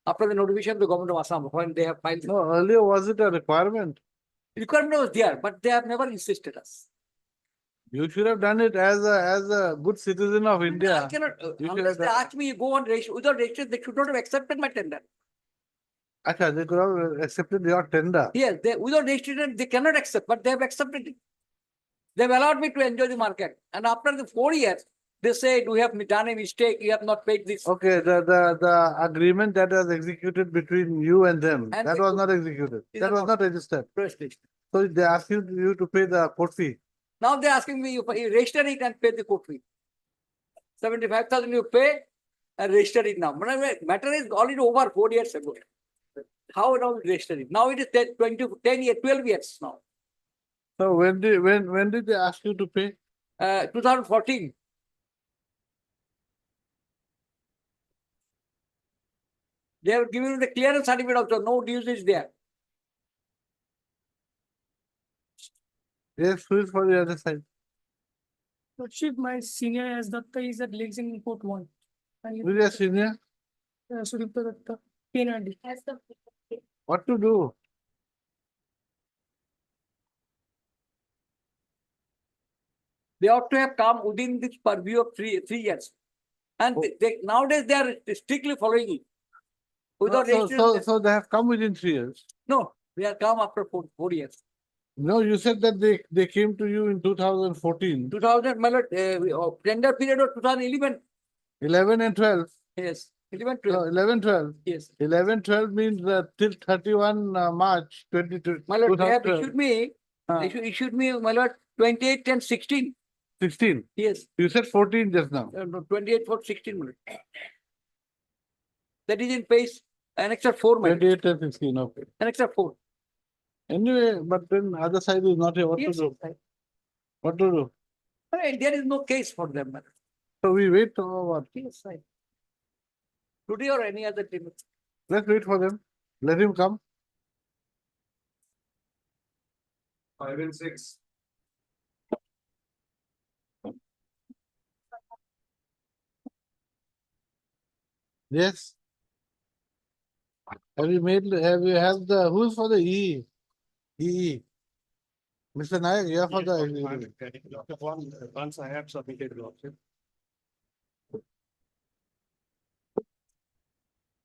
[SPEAKER 6] After the notification of the government of Assam, when they have filed.
[SPEAKER 2] No, earlier was it a requirement?
[SPEAKER 6] Requirement was there, but they have never insisted us.
[SPEAKER 2] You should have done it as a good citizen of
[SPEAKER 6] I
[SPEAKER 2] India.
[SPEAKER 6] cannot,
[SPEAKER 2] You should
[SPEAKER 6] unless
[SPEAKER 2] have
[SPEAKER 6] they
[SPEAKER 2] done-
[SPEAKER 6] ask me, you go on registration, without registration, they should not have accepted my tender.
[SPEAKER 2] Acha, they could have accepted your tender.
[SPEAKER 6] Yes, they, without registration, they cannot accept, but they have accepted it. They have allowed me to enjoy the market. And after the 4 years, they say, we have done a mistake, you have not paid this.
[SPEAKER 2] Okay, the agreement that was executed between you and them,
[SPEAKER 6] And
[SPEAKER 2] that
[SPEAKER 6] they
[SPEAKER 2] was
[SPEAKER 6] could-
[SPEAKER 2] not executed.
[SPEAKER 6] These
[SPEAKER 2] That
[SPEAKER 6] are
[SPEAKER 2] was
[SPEAKER 6] not-
[SPEAKER 2] not registered.
[SPEAKER 6] Press list.
[SPEAKER 2] So they asked you to pay the court fee.
[SPEAKER 6] Now they're asking me, you register it and pay the court fee. 75,000 you pay and register it now. But matter is already over 4 years ago. How now we register it? Now it is 10 years, 12 years now.
[SPEAKER 2] So when did they ask you to pay?
[SPEAKER 6] 2014. They have given the clearance certificate also, no dues is there.
[SPEAKER 2] Yes, who is for the other side?
[SPEAKER 4] Lordship, my senior as Datta is at Lexington Court 1.
[SPEAKER 2] Who is your senior?
[SPEAKER 4] Sudipta Datta, PNRD.
[SPEAKER 7] As the.
[SPEAKER 2] What to do?
[SPEAKER 6] They ought to have come within this purview of three years. And nowadays they are strictly following it. Without
[SPEAKER 2] So
[SPEAKER 6] registration,
[SPEAKER 2] so they have come within 3 years.
[SPEAKER 6] no, they are come after 4 years.
[SPEAKER 2] No, you said that they came to you in 2014,
[SPEAKER 6] 2000, my lord, tender period of 2011.
[SPEAKER 2] 11 and 12.
[SPEAKER 6] Yes, 11,
[SPEAKER 2] No,
[SPEAKER 6] 12.
[SPEAKER 2] 11, 12.
[SPEAKER 6] Yes.
[SPEAKER 2] 11, 12 means till 31 March 22.
[SPEAKER 6] My lord, they have
[SPEAKER 2] 2012.
[SPEAKER 6] issued me, issued me, my lord, 28 and 16.
[SPEAKER 2] 16.
[SPEAKER 6] Yes,
[SPEAKER 2] You said 14 just now.
[SPEAKER 6] no, 28 for 16. My lord. That is in page, annexure 4, my lord.
[SPEAKER 2] 28 and 16, okay.
[SPEAKER 6] Annexure 4.
[SPEAKER 2] Anyway, but then other side is not here. What to
[SPEAKER 6] Yes,
[SPEAKER 2] do?
[SPEAKER 6] right.
[SPEAKER 2] What to do?
[SPEAKER 6] Right, there is no case for them, my lord.
[SPEAKER 2] So we wait or what?
[SPEAKER 6] Yes, right. Today or any other day.
[SPEAKER 2] Let's wait for them. Let him come.
[SPEAKER 5] 5 and 6.
[SPEAKER 2] Yes. Have you have the, who's for the E? EE. Mr. Nayak, you are for the executive.
[SPEAKER 1] Once I have submitted, Lordship.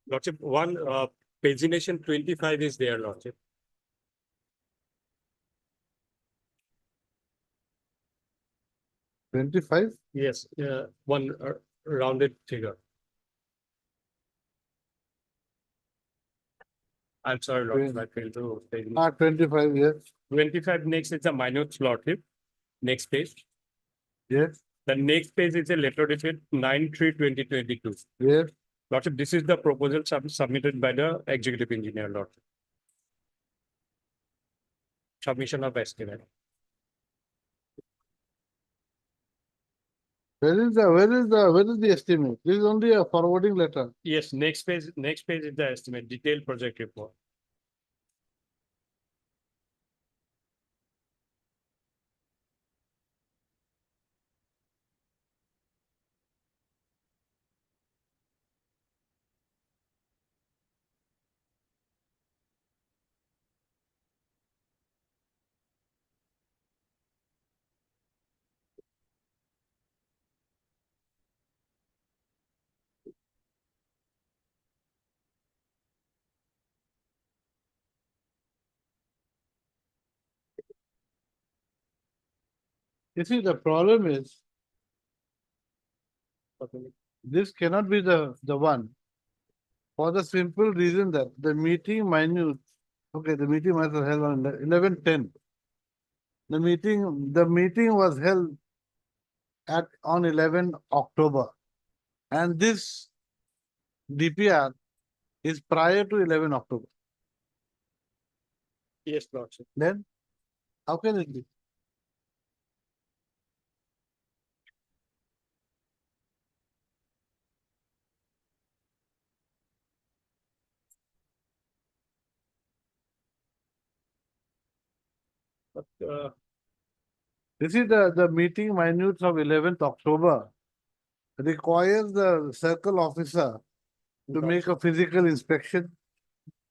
[SPEAKER 9] Lordship, one, pagination 25 is there, Lordship.
[SPEAKER 2] $25?
[SPEAKER 9] Yes, one rounded figure. I'm sorry, Lordship, I failed to.
[SPEAKER 2] Ah, 25, yes,
[SPEAKER 9] 25 next is a minute Lordship. Next page.
[SPEAKER 2] yes,
[SPEAKER 9] The next page is a letter dated 9/3/2022.
[SPEAKER 2] yes.
[SPEAKER 9] Lordship, this is the proposal submitted by the executive engineer, Lordship. Submission of estimate.
[SPEAKER 2] Where is the estimate? This is only a forwarding letter.
[SPEAKER 9] Yes, next page is the estimate, detailed project report.
[SPEAKER 2] You see, the problem is, this cannot be the one. For the simple reason that the meeting minute, okay, the meeting was held on 11/10. The meeting was held on 11 October. And this DPR is prior to 11 October.
[SPEAKER 9] Yes, Lordship.
[SPEAKER 2] Then how can it be?
[SPEAKER 9] But,
[SPEAKER 2] This is the meeting minutes of 11th October requires the circle officer to make a physical inspection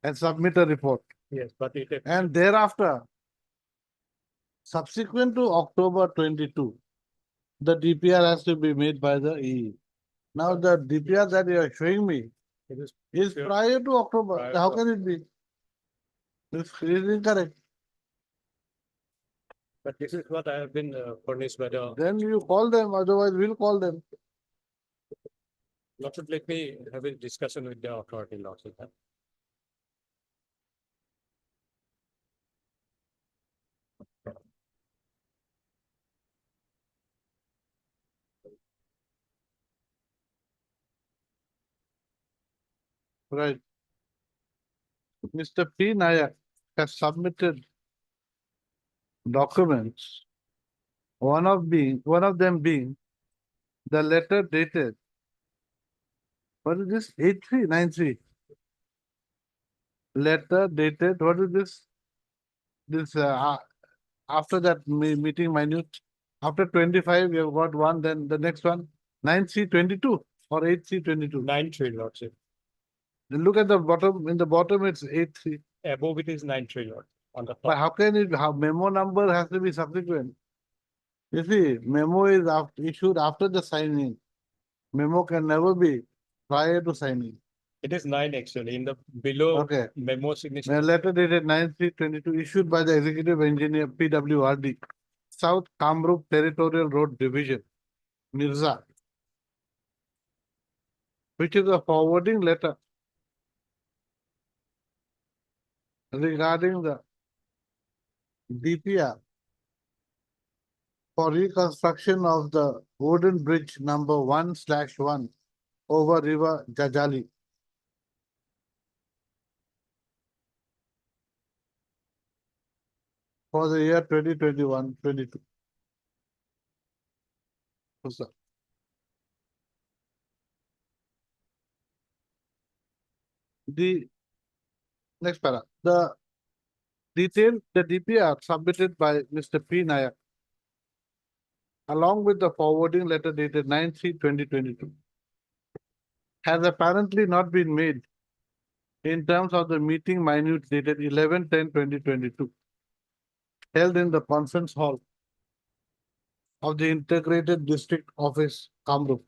[SPEAKER 2] and submit a report.
[SPEAKER 9] yes, but it.
[SPEAKER 2] And thereafter, subsequent to October 22, the DPR has to be made by the EE. Now, the DPR that you are showing me
[SPEAKER 9] It is
[SPEAKER 2] is
[SPEAKER 9] Sure.
[SPEAKER 2] prior to October.
[SPEAKER 9] Prior
[SPEAKER 2] How
[SPEAKER 9] to
[SPEAKER 2] can it be? This is incorrect.
[SPEAKER 9] But this is what I have been furnished by the,
[SPEAKER 2] Then you call them, otherwise we'll call them.
[SPEAKER 9] Lordship, let me have a discussion with the authority, Lordship.
[SPEAKER 2] Right. Mr. P. Nayak has submitted documents. One of them being the letter dated. What is this? 8393. Letter dated, what is this? This, after that meeting minute, after 25, we have got one, then the next one, 9/3/22 or 8/3/22.
[SPEAKER 9] 9/3, Lordship.
[SPEAKER 2] Then look at the bottom, in the bottom, it's 8/3.
[SPEAKER 9] Above it is 9/3, Lord, on the
[SPEAKER 2] But
[SPEAKER 9] top.
[SPEAKER 2] how can it, how memo number has to be subsequent? You see, memo is issued after the signing. Memo can never be prior to signing.
[SPEAKER 9] It is 9 actually, in the below
[SPEAKER 2] Okay.
[SPEAKER 9] memo
[SPEAKER 2] A
[SPEAKER 9] signature.
[SPEAKER 2] letter dated 9/3/22 issued by the executive engineer PWRD, South Kamrup Territorial Road Division, Mirza, which is a forwarding letter regarding the DPR for reconstruction of the wooden bridge number 1/1 over River Jajali. For the year 2021-22. Yes, sir. The next para, the DPR submitted by Mr. P. Nayak, along with the forwarding letter dated 9/3/2022, has apparently not been made in terms of the meeting minutes dated 11/10/2022, held in the conference hall of the Integrated District Office, Kamrup.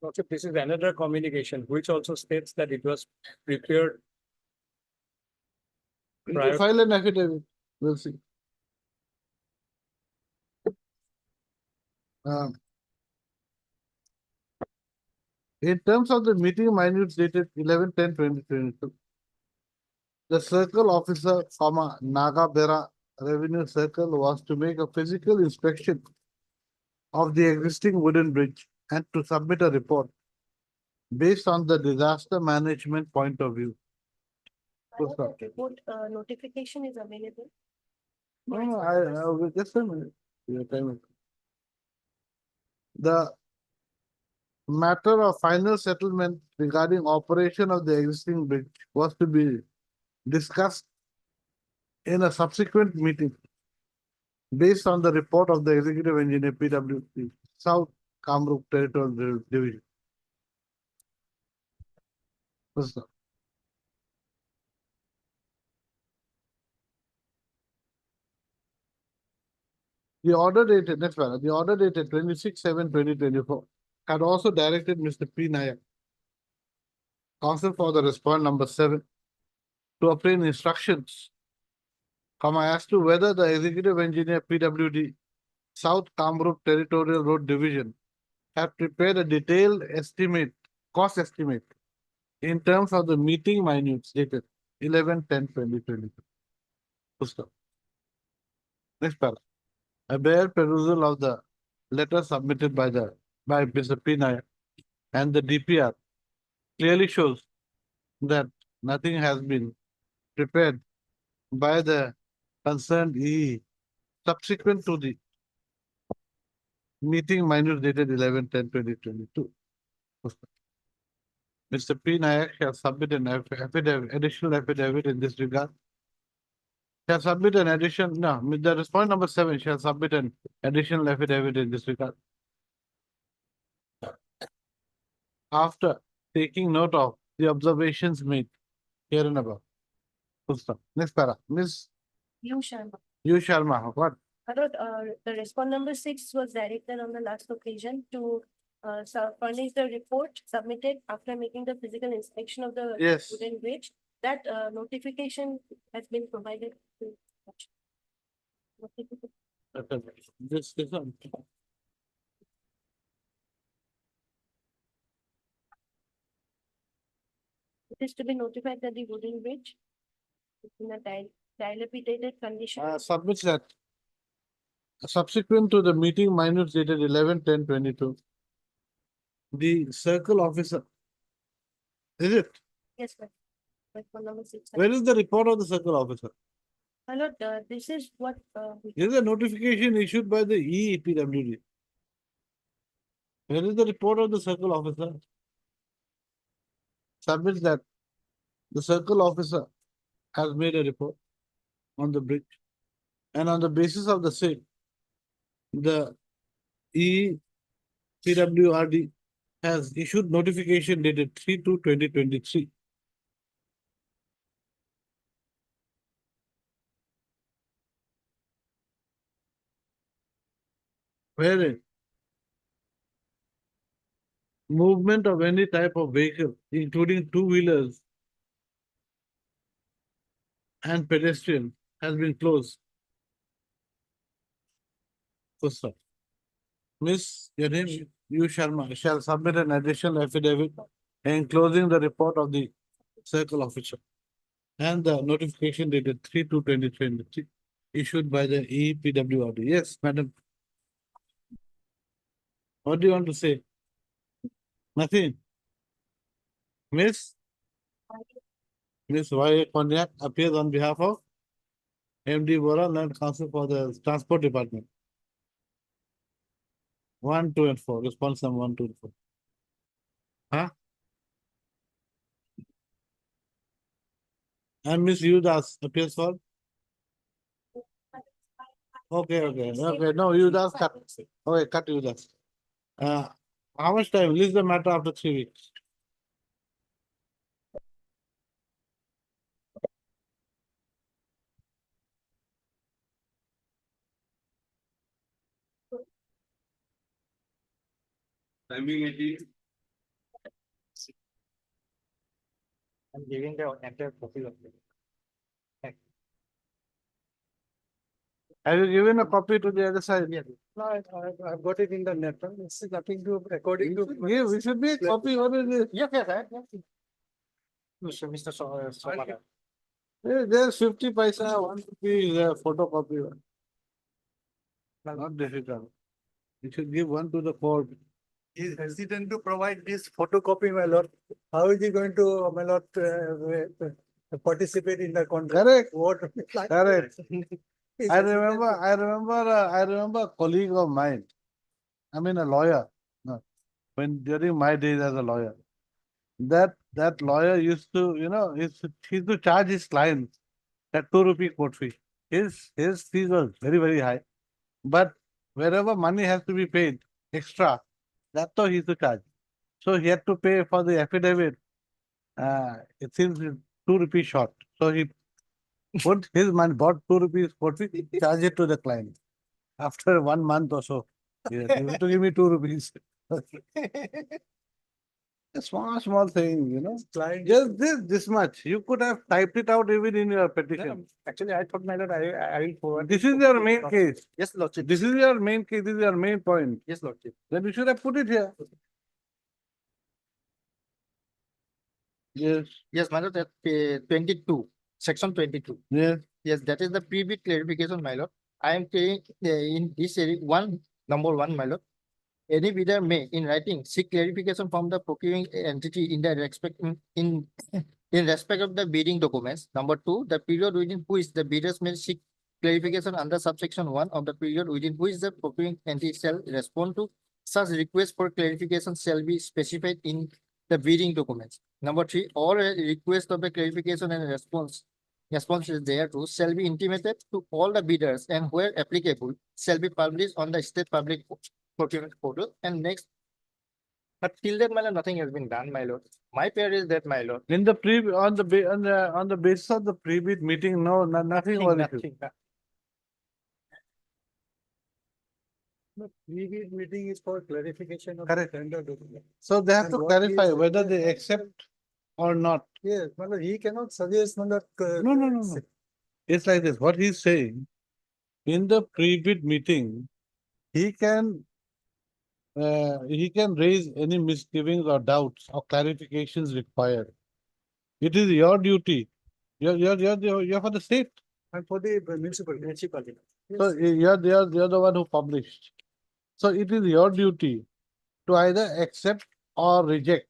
[SPEAKER 9] Lordship, this is another communication which also states that it was prepared
[SPEAKER 2] We
[SPEAKER 9] Prior-
[SPEAKER 2] file an affidavit, we'll see. In terms of the meeting minutes dated 11/10/2022, the circle officer, Nagabera Revenue Circle was to make a physical inspection of the existing wooden bridge and to submit a report based on the disaster management point of view. Yes, sir.
[SPEAKER 7] Report notification is available.
[SPEAKER 2] No, just a minute. Your time is- The matter of final settlement regarding operation of the existing bridge was to be discussed in a subsequent meeting based on the report of the executive engineer PWC South Kamrup Territorial Division. Yes, sir. The order dated, next one, the order dated 26/7/2024 had also directed Mr. P. Nayak, counsel for the respond number 7, to obtain instructions, as to whether the executive engineer PWD South Kamrup Territorial Road Division had prepared a detailed estimate, cost estimate in terms of the meeting minutes dated 11/10/2022. Full. Next paragraph. A bare perusal of the letter submitted by Mr. P. Nayak and the DPR clearly shows that nothing has been prepared by the concerned EE subsequent to the meeting minutes dated 11/10/2022. Mr. P. Nayak shall submit an affidavit, additional affidavit in this regard. Shall submit an addition, no, the response number 7 shall submit an additional affidavit in this regard. After taking note of the observations made here and above. Full stop. Next para. Miss
[SPEAKER 7] You Sharma.
[SPEAKER 2] U. Sharma, what?
[SPEAKER 7] The respond number 6 was directed on the last occasion to furnish the report submitted after making the physical inspection of the
[SPEAKER 2] Yes.
[SPEAKER 7] wooden bridge. That notification has been provided to.
[SPEAKER 2] This one.
[SPEAKER 7] It is to be notified that the wooden bridge is in a dilapidated condition.
[SPEAKER 2] Submits that. Subsequent to the meeting minutes dated 11/10/22. The circle officer. Is it?
[SPEAKER 7] Yes, sir. Respond number 6.
[SPEAKER 2] Where is the report of the circle officer?
[SPEAKER 7] My lord, this is what
[SPEAKER 2] Is a notification issued by the EPWD. Where is the report of the circle officer? Submits that the circle officer has made a report on the bridge. And on the basis of the same, the EPWRD has issued notification dated 3/2/2023. Wherein movement of any type of vehicle, including two-wheelers and pedestrian, has been closed. First stop. Miss, your name, U. Sharma, shall submit an additional affidavit enclosing the report of the circle officer and the notification dated 3/2/2023 issued by the EPWRD. Yes, madam. What do you want to say? Nothing. Miss? Miss Y. Konyak appears on behalf of MD Bora, Land Council for the Transport Department. 1, 2, and 4. Response number 1, 2, and 4. Huh? And Miss Yudas appears for? Okay. No, Yudas cut. Okay, cut Yudas. How much time? Release the matter after 3 weeks.
[SPEAKER 5] Timing 18.
[SPEAKER 9] I'm giving the entire copy of it.
[SPEAKER 2] Have you given a copy to the other side?
[SPEAKER 9] No, I've got it in the net. It's nothing to, according to.
[SPEAKER 2] We should be a copy. What is this?
[SPEAKER 8] Yes, yes, I have.
[SPEAKER 9] Mr. Somala.
[SPEAKER 2] There's 50 paisa, 1 rupee is a photocopy. Not difficult. You should give one to the court.
[SPEAKER 9] He is hesitant to provide this photocopy, my lord. How is he going to, my lord, participate in the contract?
[SPEAKER 2] Correct,
[SPEAKER 9] What?
[SPEAKER 2] correct.
[SPEAKER 9] He's
[SPEAKER 2] I
[SPEAKER 9] hesitant
[SPEAKER 2] remember a colleague of mine. I mean, a lawyer. No, when during my days as a lawyer, that lawyer used to, he used to charge his clients that 2 rupee court fee. His fees was very, very high. But wherever money has to be paid extra, that's how he used to charge. So he had to pay for the affidavit. It seems 2 rupees short. So he put his money, bought 2 rupees court fee, charge it to the client. After 1 month or so, he had to give me 2 rupees. A small thing.
[SPEAKER 9] client.
[SPEAKER 2] Just this much. You could have typed it out even in your petition.
[SPEAKER 9] Actually, I thought, my lord, I will forward.
[SPEAKER 2] This is your main case.
[SPEAKER 8] Yes, Lordship.
[SPEAKER 2] This is your main case. This is your main point.
[SPEAKER 8] Yes, Lordship.
[SPEAKER 2] Then you should have put it here. Yes,
[SPEAKER 8] Yes, my lord, that 22, section 22.
[SPEAKER 2] yes.
[SPEAKER 8] Yes, that is the pre-bid clarification, my lord. I am saying in this area, number one, my lord. Any bidder may, in writing, seek clarification from the procuring entity in the respect in respect of the bidding documents. Number 2, the period within which the bidders may seek clarification under subsection 1 of the period within which the procuring entity shall respond to such request for clarification shall be specified in the bidding documents. Number 3, all request of the clarification and responses thereto shall be intimated to all the bidders and where applicable shall be published on the state public procurement portal. And next, but till that, my lord, nothing has been done, my lord. My prayer is that, my lord.
[SPEAKER 2] On the basis of the pre-bid meeting, nothing was issued.
[SPEAKER 9] Nothing. The pre-bid meeting is for clarification of the
[SPEAKER 2] Correct.
[SPEAKER 9] tender document.
[SPEAKER 2] So they have
[SPEAKER 9] And
[SPEAKER 2] to
[SPEAKER 9] what he
[SPEAKER 2] clarify
[SPEAKER 9] is
[SPEAKER 2] whether they
[SPEAKER 9] suggesting-
[SPEAKER 2] accept or not.
[SPEAKER 9] Yes, my lord, he cannot suggest, my lord.
[SPEAKER 2] No. It's like this. What he's saying, in the pre-bid meeting, he can raise any misgivings or doubts or clarifications required. It is your duty. You're for the state.
[SPEAKER 9] And for the municipality.
[SPEAKER 2] So you're the one who published. So it is your duty to either accept or reject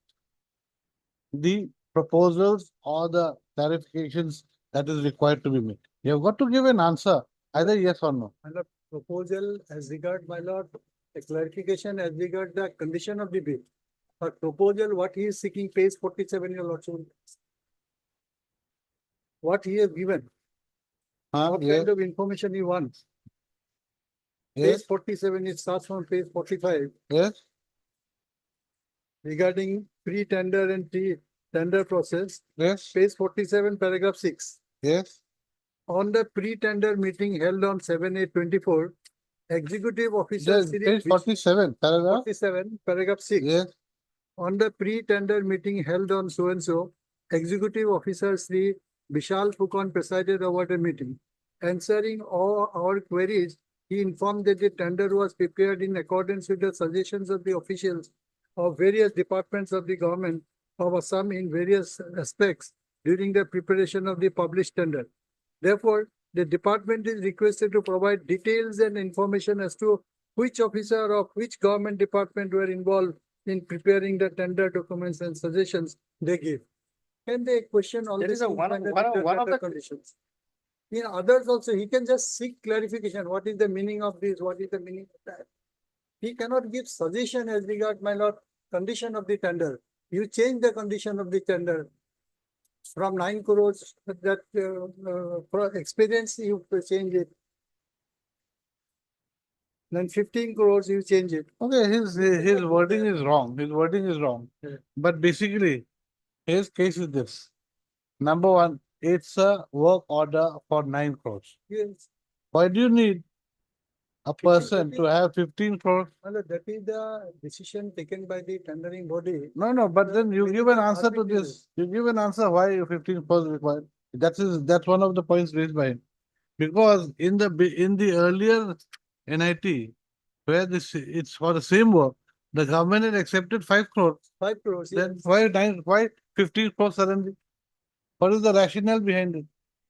[SPEAKER 2] the proposals or the clarifications that is required to be made. You have got to give an answer, either yes or no.
[SPEAKER 9] And the proposal as regard, my lord, the clarification as regard the condition of the bid. But proposal, what he is seeking, page 47, your lordship. What he has given, what
[SPEAKER 2] Yes,
[SPEAKER 9] kind of information he wants. Page
[SPEAKER 2] yes,
[SPEAKER 9] 47, it starts from page 45
[SPEAKER 2] yes,
[SPEAKER 9] regarding pre-tender and tender process.
[SPEAKER 2] yes,
[SPEAKER 9] Page 47, paragraph 6.
[SPEAKER 2] yes,
[SPEAKER 9] On the pre-tender meeting held on 7/8/24, executive officer
[SPEAKER 2] yes, page 47, paragraph,
[SPEAKER 9] 47, paragraph 6.
[SPEAKER 2] yes,
[SPEAKER 9] On the pre-tender meeting held on so and so, executive officer Sri Vishal Phukan presided over the meeting. Answering all our queries, he informed that the tender was prepared in accordance with the suggestions of the officials of various departments of the government of Assam in various aspects during the preparation of the published tender. Therefore, the department is requested to provide details and information as to which officer of which government department were involved in preparing the tender documents and suggestions they give. Can they question all
[SPEAKER 8] That
[SPEAKER 9] this?
[SPEAKER 8] is a
[SPEAKER 9] in
[SPEAKER 8] one
[SPEAKER 9] the
[SPEAKER 8] of
[SPEAKER 9] tender
[SPEAKER 8] the-
[SPEAKER 9] conditions? In others also, he can just seek clarification. What is the meaning of this? What is the meaning of that? He cannot give suggestion as regard, my lord, condition of the tender. You change the condition of the tender from 9 crores that for experience, you change it. then 15 crores, you change it.
[SPEAKER 2] Okay, his wording is wrong. His wording is wrong.
[SPEAKER 9] Yeah.
[SPEAKER 2] But basically, his case is this. Number one, it's a work order for 9 crores.
[SPEAKER 9] Yes.
[SPEAKER 2] Why do you need a person to have 15 crores?
[SPEAKER 9] Well, that is the decision taken by the tendering body.
[SPEAKER 2] No, but then you give an
[SPEAKER 9] Minimum
[SPEAKER 2] answer to
[SPEAKER 9] arbitrary.
[SPEAKER 2] this. You give an answer why 15 crores required. That's one of the points raised by him. Because in the earlier NIT, where it's for the same work, the government had accepted 5 crores.
[SPEAKER 9] 5 crores, yes.
[SPEAKER 2] Then why 15 crores suddenly? What is the rationale behind it?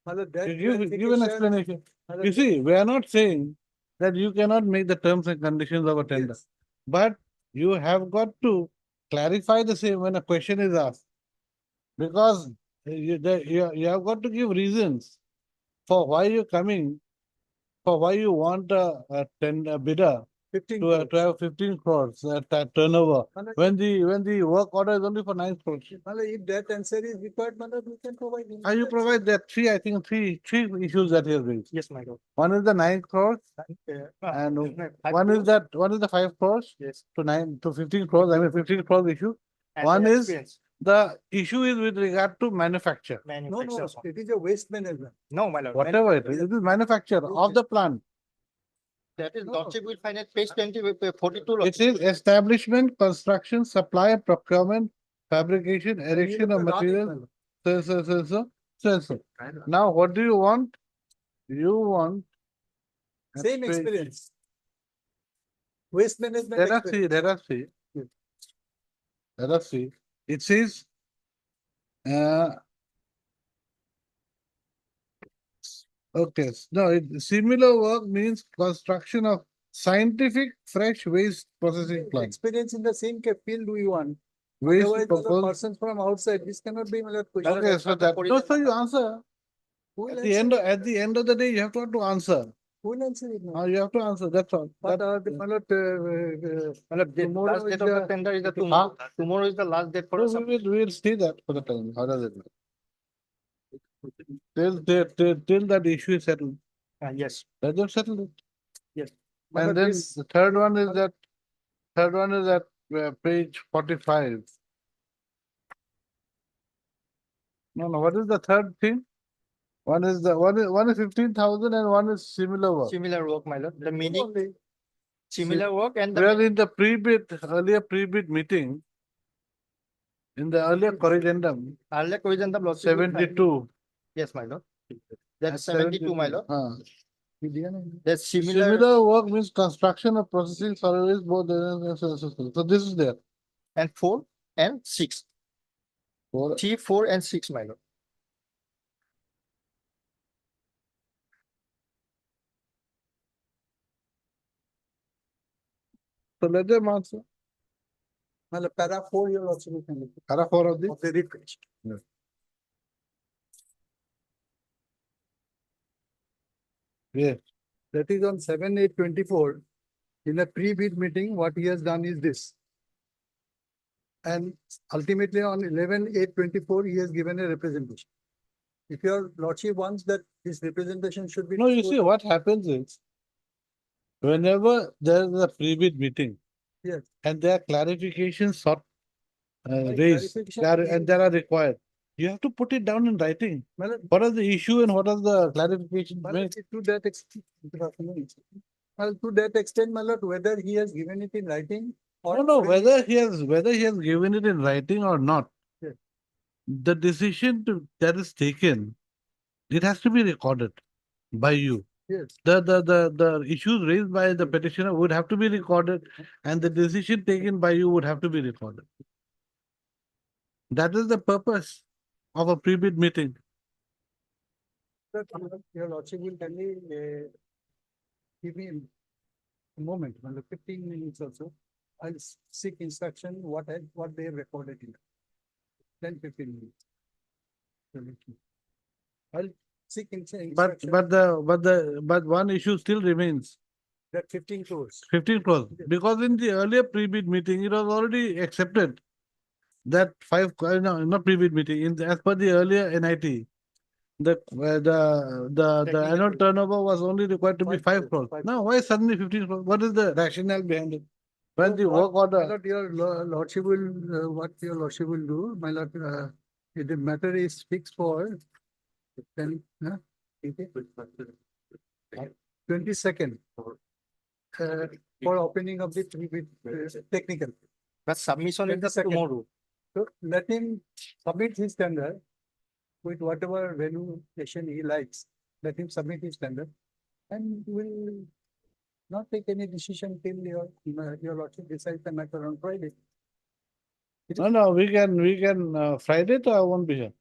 [SPEAKER 9] Well, that
[SPEAKER 2] Give an
[SPEAKER 9] clarification-
[SPEAKER 2] explanation.
[SPEAKER 9] well,
[SPEAKER 2] You see, we are not saying that you cannot make the terms and conditions of a tender.
[SPEAKER 9] yes.
[SPEAKER 2] But you have got to clarify the same when a question is asked. Because you have got to give reasons for why you're coming, for why you want a bidder
[SPEAKER 9] 15
[SPEAKER 2] to
[SPEAKER 9] crores.
[SPEAKER 2] have 15 crores at turnover,
[SPEAKER 9] Well,
[SPEAKER 2] when the work order is only for 9 crores.
[SPEAKER 9] well, if that answer is required, well, we can provide. him
[SPEAKER 2] How you
[SPEAKER 9] that.
[SPEAKER 2] provide that? I think three issues that he has raised.
[SPEAKER 1] Yes, my lord.
[SPEAKER 2] One is the 9 crores and one is the 5 crores
[SPEAKER 1] Yes.
[SPEAKER 2] to 15 crores, 15 crores issue. One is the issue is with regard to manufacture.
[SPEAKER 9] No, it is a waste management.
[SPEAKER 1] No, my lord.
[SPEAKER 2] Whatever it is manufacture of the plant.
[SPEAKER 8] That is
[SPEAKER 9] No.
[SPEAKER 8] lordship will find at page 20, 42.
[SPEAKER 2] It is establishment, construction, supply, procurement, fabrication,
[SPEAKER 9] And you
[SPEAKER 2] erection
[SPEAKER 9] have
[SPEAKER 2] of
[SPEAKER 9] to run it,
[SPEAKER 2] materials.
[SPEAKER 9] my lord.
[SPEAKER 2] So. Now, what do you want? You want. a
[SPEAKER 9] Same
[SPEAKER 2] page-
[SPEAKER 9] experience. Waste management.
[SPEAKER 2] Let us
[SPEAKER 9] experience.
[SPEAKER 2] see, let us see.
[SPEAKER 9] Yes.
[SPEAKER 2] Let us see. It says. Okay, no, similar work means construction of scientific fresh waste processing plant.
[SPEAKER 9] Experience in the same field we want.
[SPEAKER 2] Waste
[SPEAKER 9] Otherwise, the
[SPEAKER 2] proposed.
[SPEAKER 9] persons from outside, this cannot be my lord, question.
[SPEAKER 2] Okay, so that, no, so you answer.
[SPEAKER 9] Who will
[SPEAKER 2] At the end,
[SPEAKER 9] answer it?
[SPEAKER 2] at the end of the day, you have to answer.
[SPEAKER 9] Who will answer it now?
[SPEAKER 2] You have to answer, that's all.
[SPEAKER 9] But,
[SPEAKER 2] That-
[SPEAKER 9] my lord, tomorrow
[SPEAKER 8] Last
[SPEAKER 9] is
[SPEAKER 8] date of the
[SPEAKER 9] the-
[SPEAKER 8] tender is the
[SPEAKER 2] Huh?
[SPEAKER 8] tomorrow. Tomorrow is the last date for
[SPEAKER 2] No,
[SPEAKER 8] us.
[SPEAKER 2] we will see that for the time. How does it look? Till that issue is settled,
[SPEAKER 1] Yes.
[SPEAKER 2] let them settle it.
[SPEAKER 9] my
[SPEAKER 2] And
[SPEAKER 9] lord,
[SPEAKER 2] then
[SPEAKER 9] this-
[SPEAKER 2] the third one is at page 45. No, what is the third thing? One is 15,000 and one is similar work.
[SPEAKER 8] Similar work, my lord. The meaning,
[SPEAKER 9] only.
[SPEAKER 8] similar work and
[SPEAKER 2] Well,
[SPEAKER 8] the
[SPEAKER 2] in the earlier pre-bid meeting, in the earlier corrigendum,
[SPEAKER 8] earlier provision the lordship will find-
[SPEAKER 2] 72.
[SPEAKER 8] Yes, my lord. That's 72, my lord. That's similar,
[SPEAKER 2] Similar work means construction of processing salaries both. So this is there.
[SPEAKER 8] and 4 and 6.
[SPEAKER 2] For
[SPEAKER 8] 3, 4 and 6, my lord.
[SPEAKER 2] So let them answer.
[SPEAKER 9] My lord, para 4 you also we can look
[SPEAKER 2] Para 4 of the.
[SPEAKER 9] of the request.
[SPEAKER 2] Yeah.
[SPEAKER 9] That is on 7/8/24. In a pre-bid meeting, what he has done is this. And ultimately on 11/8/24, he has given a representation. If your lordship wants that this representation should be.
[SPEAKER 2] No, you see, what happens is, whenever there is a pre-bid meeting.
[SPEAKER 9] Yes.
[SPEAKER 2] And there are clarifications sought,
[SPEAKER 9] Right,
[SPEAKER 2] raised,
[SPEAKER 9] clarification
[SPEAKER 2] and that are required. You have to put it down in writing.
[SPEAKER 9] My lord,
[SPEAKER 2] What are the issue and what are the clarifications
[SPEAKER 9] my
[SPEAKER 2] made?
[SPEAKER 9] lord, to that extent. Well, to that extent, my lord, whether he has given it in writing. or
[SPEAKER 2] No, whether he has given it in writing or not.
[SPEAKER 9] Yes.
[SPEAKER 2] The decision that is taken, it has to be recorded by you.
[SPEAKER 9] Yes.
[SPEAKER 2] The issues raised by the petitioner would have to be recorded and the decision taken by you would have to be recorded. That is the purpose of a pre-bid meeting.
[SPEAKER 9] Sir, your lordship will tell me, give me a moment, well, 15 minutes or so. I'll seek instruction, what they have recorded in. 10-15 minutes. I'll seek instruction.
[SPEAKER 2] But one issue still remains,
[SPEAKER 9] That 15 crores.
[SPEAKER 2] 15 crores, because in the earlier pre-bid meeting, it was already accepted that no, not pre-bid meeting, as per the earlier NIT, the annual
[SPEAKER 8] Technical.
[SPEAKER 2] turnover was only required to be
[SPEAKER 9] 5
[SPEAKER 2] 5
[SPEAKER 9] crores,
[SPEAKER 2] crores.
[SPEAKER 9] 5
[SPEAKER 2] Now, why suddenly 15 crores? What is the rationale behind it? When the
[SPEAKER 9] So
[SPEAKER 2] work
[SPEAKER 9] what, my
[SPEAKER 2] order,
[SPEAKER 9] lord, your lordship will, what your lordship will do, my lord, if the matter is fixed for then, 22nd. For opening of the technical.
[SPEAKER 8] But submission is the
[SPEAKER 9] 22nd.
[SPEAKER 8] tomorrow.
[SPEAKER 9] So let him submit his tender with whatever valuation he likes. Let him submit his tender and will not take any decision till your lordship decides the matter on Friday.
[SPEAKER 2] no, we can, Friday, I won't be here.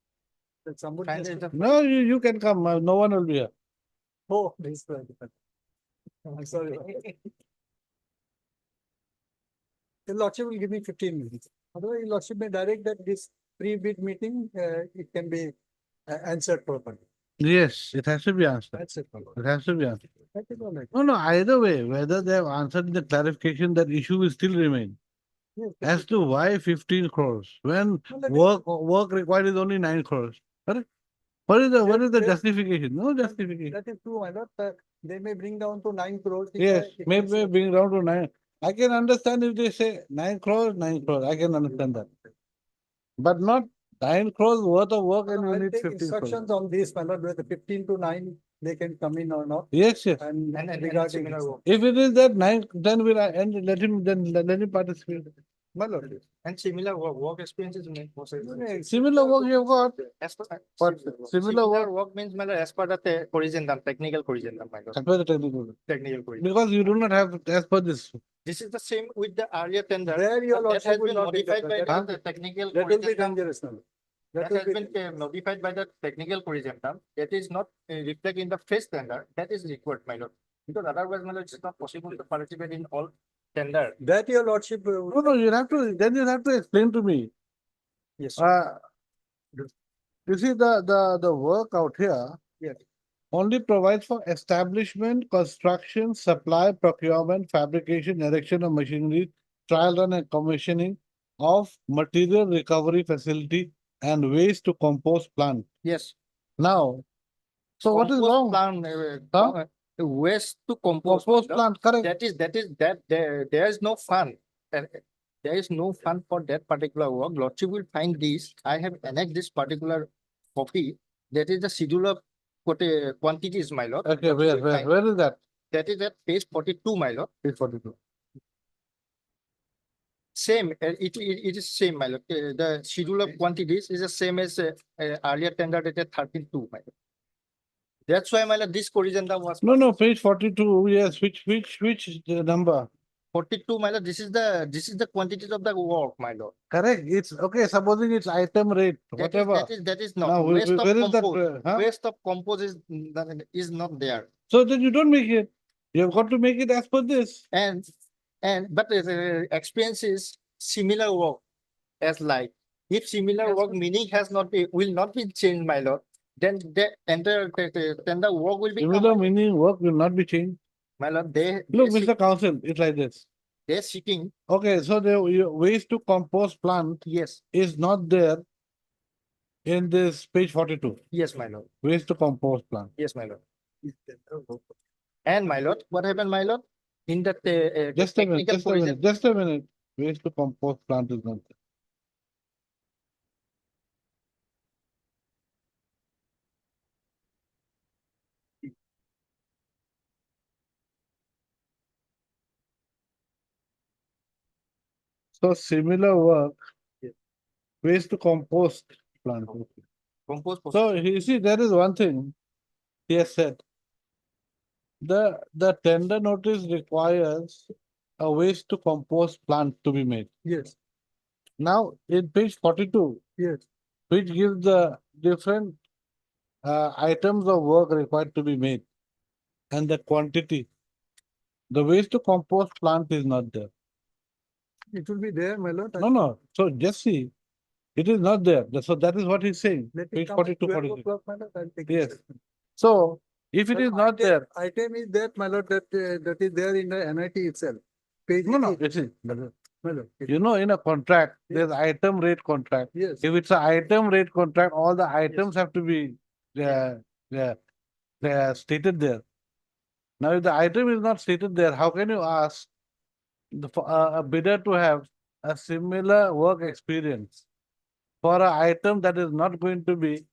[SPEAKER 9] That somebody
[SPEAKER 8] Friday
[SPEAKER 9] has
[SPEAKER 8] is
[SPEAKER 9] to.
[SPEAKER 8] the
[SPEAKER 2] No, you can come, no one will be here.
[SPEAKER 9] Oh, this is I'm sorry. The lordship will give me 15 minutes. Otherwise, your lordship may direct that this pre-bid meeting, it can be answered properly.
[SPEAKER 2] Yes, it has to be answered.
[SPEAKER 9] That's it.
[SPEAKER 2] It has to be answered.
[SPEAKER 9] That is all right.
[SPEAKER 2] No, either way, whether they have answered the clarification, that issue will still remain.
[SPEAKER 9] Yes,
[SPEAKER 2] As to why 15 crores, when
[SPEAKER 9] No, that is-
[SPEAKER 2] work required is only 9 crores. Correct? What is the
[SPEAKER 9] That-
[SPEAKER 2] justification? No justification.
[SPEAKER 9] That is true, my lord. They may bring down to 9 crores. if
[SPEAKER 2] Yes,
[SPEAKER 9] if
[SPEAKER 2] maybe
[SPEAKER 9] they say-
[SPEAKER 2] bring down to 9. I can understand if they say 9 crores, 9 crores. I can understand that. But not 9 crores worth of work and you
[SPEAKER 9] I'll
[SPEAKER 2] need
[SPEAKER 9] take
[SPEAKER 2] 15 crores.
[SPEAKER 9] instructions on this, my lord, whether 15 to 9, they can come in or not.
[SPEAKER 2] Yes, yes.
[SPEAKER 9] And
[SPEAKER 8] And
[SPEAKER 9] regarding.
[SPEAKER 8] similar work.
[SPEAKER 2] If it is that 9, then we'll and let him participate.
[SPEAKER 9] My lord.
[SPEAKER 8] And similar work experience is made.
[SPEAKER 2] Similar work you have got.
[SPEAKER 8] As per,
[SPEAKER 2] But similar work
[SPEAKER 8] work means my lord, as per the corrigendum, technical corrigendum, my lord.
[SPEAKER 2] as per the technical.
[SPEAKER 8] Technical corrigendum.
[SPEAKER 2] Because you do not have as per this.
[SPEAKER 8] This is the same with the earlier tender.
[SPEAKER 9] There your
[SPEAKER 8] but that
[SPEAKER 9] lordship
[SPEAKER 8] has
[SPEAKER 9] will
[SPEAKER 8] been
[SPEAKER 9] not
[SPEAKER 8] modified by
[SPEAKER 9] interpret.
[SPEAKER 8] the technical.
[SPEAKER 9] That will be
[SPEAKER 8] corrigendum.
[SPEAKER 9] dangerous now.
[SPEAKER 8] That
[SPEAKER 9] will
[SPEAKER 8] has
[SPEAKER 9] be
[SPEAKER 8] been modified by the technical corrigendum. That is not reflected in the face tender. That is required, my lord. Because otherwise, my lord, it's not possible to participate in all tender.
[SPEAKER 9] That your lordship.
[SPEAKER 2] No, you have to explain to me.
[SPEAKER 9] Yes.
[SPEAKER 2] You see the work out here.
[SPEAKER 9] Yes.
[SPEAKER 2] Only provides for establishment, construction, supply, procurement, fabrication, erection of machinery, trial run and commissioning of material recovery facility and waste to compost plant.
[SPEAKER 8] Yes.
[SPEAKER 2] Now, so what is
[SPEAKER 8] Compost
[SPEAKER 2] wrong?
[SPEAKER 8] Plant,
[SPEAKER 2] Huh?
[SPEAKER 8] waste to compost.
[SPEAKER 2] Compost
[SPEAKER 8] my lord.
[SPEAKER 2] plant, correct?
[SPEAKER 8] There is no fund. There is no fund for that particular work. Lordship will find this. I have annexed this particular copy. That is the schedule of quantities, my lord.
[SPEAKER 2] Okay,
[SPEAKER 8] Lordship will find-
[SPEAKER 2] where is that?
[SPEAKER 8] That is at page 42, my lord.
[SPEAKER 2] Page 42.
[SPEAKER 8] Same, it is same, my lord. The schedule of quantities is the same as earlier tender dated 13/2, my lord. That's why, my lord, this corrigendum was.
[SPEAKER 2] No, page 42, yes, which number?
[SPEAKER 8] 42, my lord, this is the quantities of the work, my lord.
[SPEAKER 2] Correct, it's, okay, supposing it's item rate, whatever.
[SPEAKER 8] That is
[SPEAKER 2] Now,
[SPEAKER 8] not, waste of
[SPEAKER 2] where is that,
[SPEAKER 8] compost,
[SPEAKER 2] huh?
[SPEAKER 8] waste of compost is not there.
[SPEAKER 2] So then you don't make it. You have got to make it as per this.
[SPEAKER 8] But experience is similar work as like, if similar work meaning will not be changed, my lord, then the entire tender work will be.
[SPEAKER 2] Similar meaning work will not be changed.
[SPEAKER 8] My lord,
[SPEAKER 2] Look, Mr. Council, it's like this.
[SPEAKER 8] they're seeking,
[SPEAKER 2] Okay, so the waste to compost plant
[SPEAKER 8] yes,
[SPEAKER 2] is not there in this page 42.
[SPEAKER 8] yes, my lord,
[SPEAKER 2] Waste to compost plant.
[SPEAKER 8] yes, my lord. And my lord, what happened, my lord? In that
[SPEAKER 2] Just a minute,
[SPEAKER 8] technical
[SPEAKER 2] just a minute. Waste to compost plant is not there. So similar work, waste to compost plant. Okay.
[SPEAKER 8] compost.
[SPEAKER 2] So you see, there is one thing he has said. The tender notice requires a waste to compost plant to be made.
[SPEAKER 9] Yes,
[SPEAKER 2] Now, in page 42,
[SPEAKER 9] yes.
[SPEAKER 2] which gives the different items of work required to be made and the quantity, the waste to compost plant is not there.
[SPEAKER 9] It will be there, my lord.
[SPEAKER 2] No. So just see, it is not there. So that is what he's saying.
[SPEAKER 9] Let it
[SPEAKER 2] Page
[SPEAKER 9] come at
[SPEAKER 2] 42,
[SPEAKER 9] 12
[SPEAKER 2] 43.
[SPEAKER 9] o'clock, my lord, I'll take it.
[SPEAKER 2] Yes. So if it
[SPEAKER 9] But
[SPEAKER 2] is not there,
[SPEAKER 9] Item is that, my lord, that is there in the NIT itself. Page.
[SPEAKER 2] no,
[SPEAKER 9] 18,
[SPEAKER 2] you see,
[SPEAKER 9] my lord.
[SPEAKER 2] you know, in a contract, there's item rate contract.
[SPEAKER 9] Yes,
[SPEAKER 2] If it's an item rate contract, all the items have to be they are stated there. Now, if the item is not stated there, how can you ask a bidder to have a similar work experience for an item that is not going to be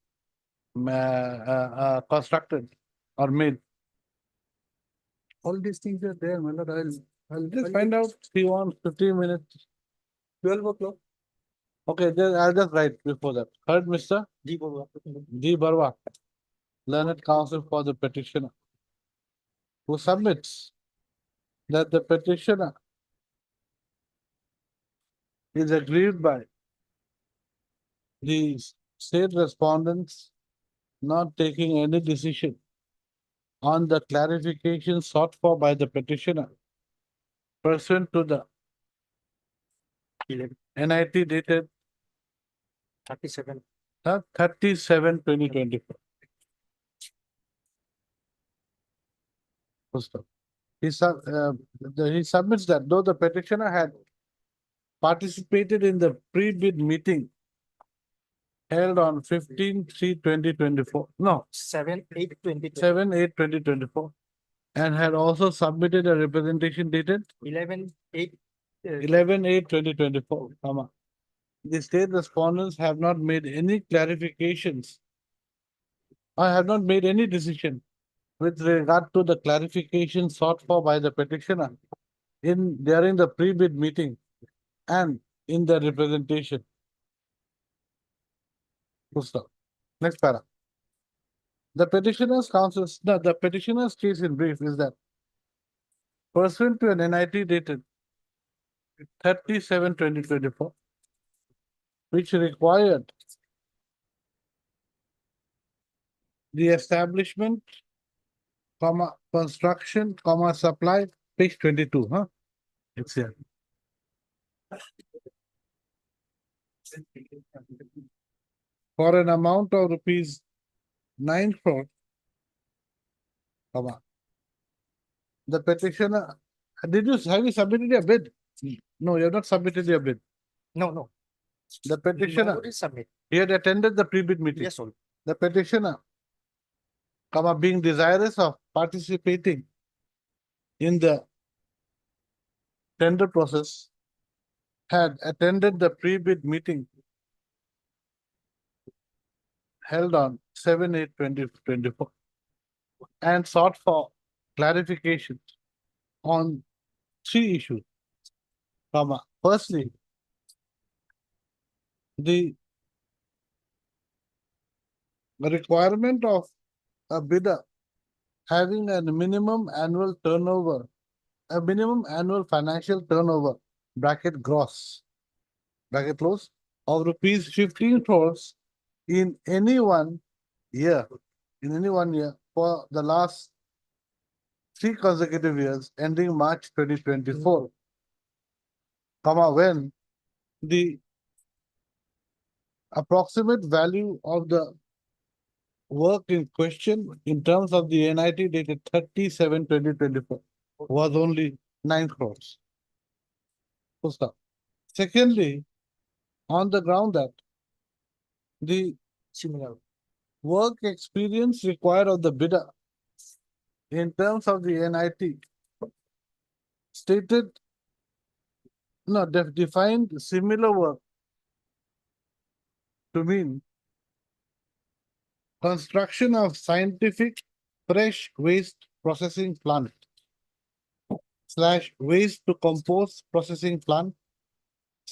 [SPEAKER 2] constructed or made?
[SPEAKER 9] All these things are there, my lord. I'll
[SPEAKER 2] Just find out. He wants 15 minutes.
[SPEAKER 9] 12 o'clock.
[SPEAKER 2] Okay, I'll just write before that. Heard, Mr.
[SPEAKER 8] D. Barwa.
[SPEAKER 2] D. Barwa, learned counsel for the petitioner, who submits that the petitioner is aggrieved by the state respondents not taking any decision on the clarification sought for by the petitioner pursuant to the NIT dated
[SPEAKER 8] 37.
[SPEAKER 2] 37/2024. Full stop. He submits that though the petitioner had participated in the pre-bid meeting held on 15/3/2024, no,
[SPEAKER 8] 7/8/2020.
[SPEAKER 2] 7/8/2024, and had also submitted a representation dated
[SPEAKER 8] 11/8.
[SPEAKER 2] 11/8/2024, comma. The state respondents have not made any clarifications or have not made any decision with regard to the clarification sought for by the petitioner during the pre-bid meeting and in the representation. Full stop. Next para. The petitioner's case in brief is that pursuant to an NIT dated 37/2024, which required the establishment, construction, supply, page 22, huh? It's here. For an amount of rupees 9 crore, the petitioner, have you submitted your bid? No, you have not submitted your bid.
[SPEAKER 8] No.
[SPEAKER 2] The petitioner,
[SPEAKER 8] Nobody submit.
[SPEAKER 2] he had attended the pre-bid meeting.
[SPEAKER 8] Yes, all.
[SPEAKER 2] The petitioner, being desirous of participating in the tender process, had attended the pre-bid meeting held on 7/8/2024 and sought for clarification on 3 issues. Firstly, the requirement of a bidder having a minimum annual turnover, a minimum annual financial turnover, bracket gross, bracket close, of rupees 15 crores in any one year, for the last 3 consecutive years ending March 2024, when the approximate value of the work in question in terms of the NIT dated 37/2024 was only 9 crores. Full stop. Secondly, on the ground that the
[SPEAKER 8] Similar.
[SPEAKER 2] work experience required of the bidder in terms of the NIT stated, defined similar work to mean construction of scientific fresh waste processing plant / waste to compost processing plant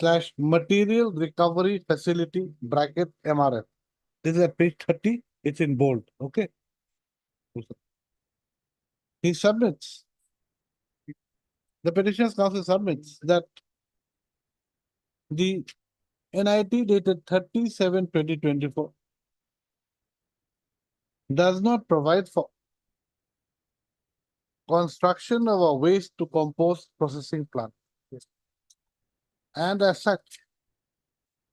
[SPEAKER 2] / material recovery facility, bracket MRF. This is at page 30, it's in bold, okay? He submits, the petitioner's counsel submits that the NIT dated 37/2024 does not provide for construction of a waste to compost processing plant. And as such,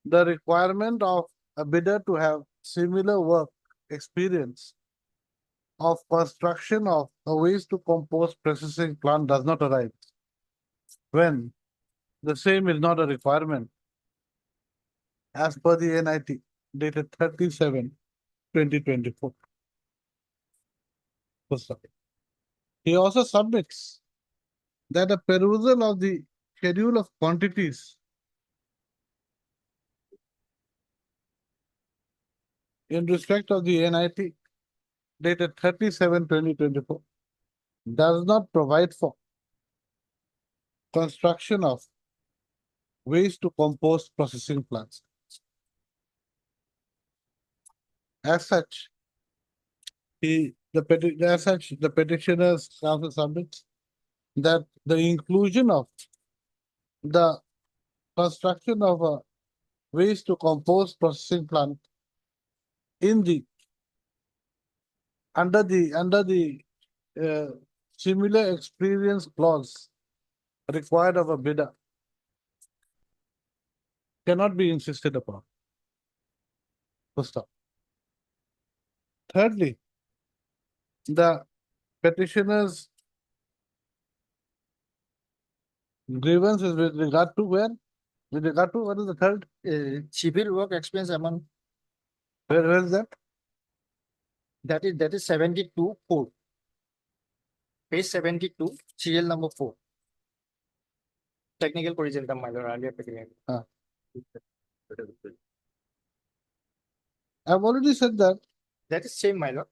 [SPEAKER 2] the requirement of a bidder to have similar work experience of construction of a waste to compost processing plant does not arise when the same is not a requirement as per the NIT dated 37/2024. Full stop. He also submits that a perusal of the schedule of quantities in respect of the NIT dated 37/2024 does not provide for construction of waste to compost processing plants. As such, the petitioner's counsel submits that the inclusion of the construction of a waste to compost processing plant in the under the similar experience clause required of a bidder cannot be insisted upon. Full stop. Thirdly, the petitioner's grievance is with regard to where? With regard to what is the third?
[SPEAKER 8] Civil work experience among,
[SPEAKER 2] Where is that?
[SPEAKER 8] that is 72-4. Page 72, serial number 4. Technical correction, my lord, earlier petition.
[SPEAKER 2] I've already said that,
[SPEAKER 8] That is same, my lord.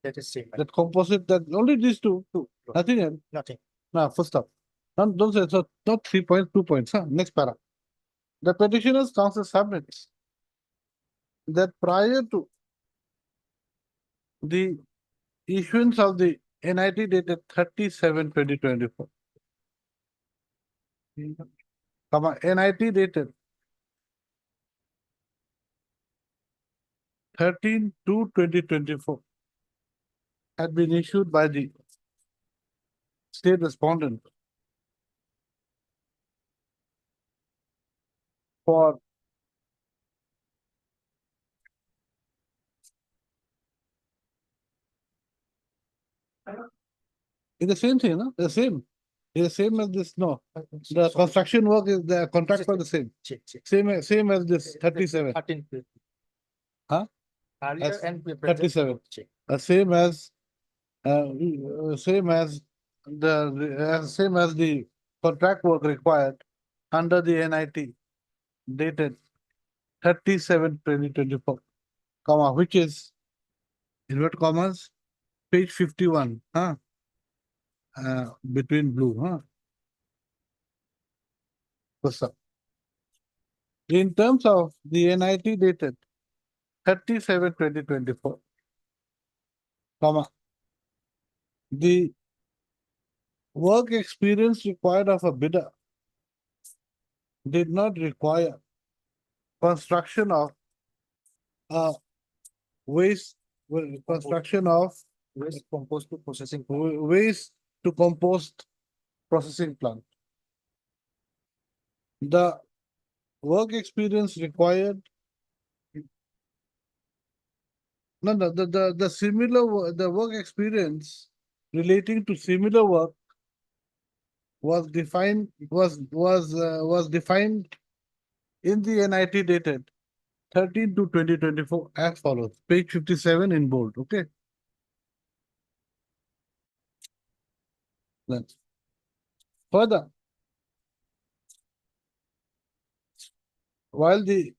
[SPEAKER 8] That is same, my lord.
[SPEAKER 2] that composite, that only these two, nothing else.
[SPEAKER 8] Nothing.
[SPEAKER 2] Now, full stop. Don't say so, not 3 points, 2 points, huh? Next para. The petitioner's counsel submits that prior to the issuance of the NIT dated 37/2024, comma, NIT dated 13/2/2024 had been issued by the state respondent for it's the same thing, no? The same. It's the same as this, no. The construction work is, the contract for the same.
[SPEAKER 8] Check.
[SPEAKER 2] Same as this 37.
[SPEAKER 8] 13.
[SPEAKER 2] Huh?
[SPEAKER 8] Earlier
[SPEAKER 2] That's
[SPEAKER 8] and.
[SPEAKER 2] 37.
[SPEAKER 8] Check.
[SPEAKER 2] Same as same as the contract work required under the NIT dated 37/2024, comma, which is inverted commas, page 51, huh? Between blue, huh? What's up? In terms of the NIT dated 37/2024, comma, the work experience required of a bidder did not require construction of waste, construction of
[SPEAKER 8] Waste compost to processing.
[SPEAKER 2] waste to compost processing plant. The work experience required. No, the similar, the work experience relating to similar work was defined in the NIT dated 13/2/2024 as follows, page 57 in bold, okay? Then further, while the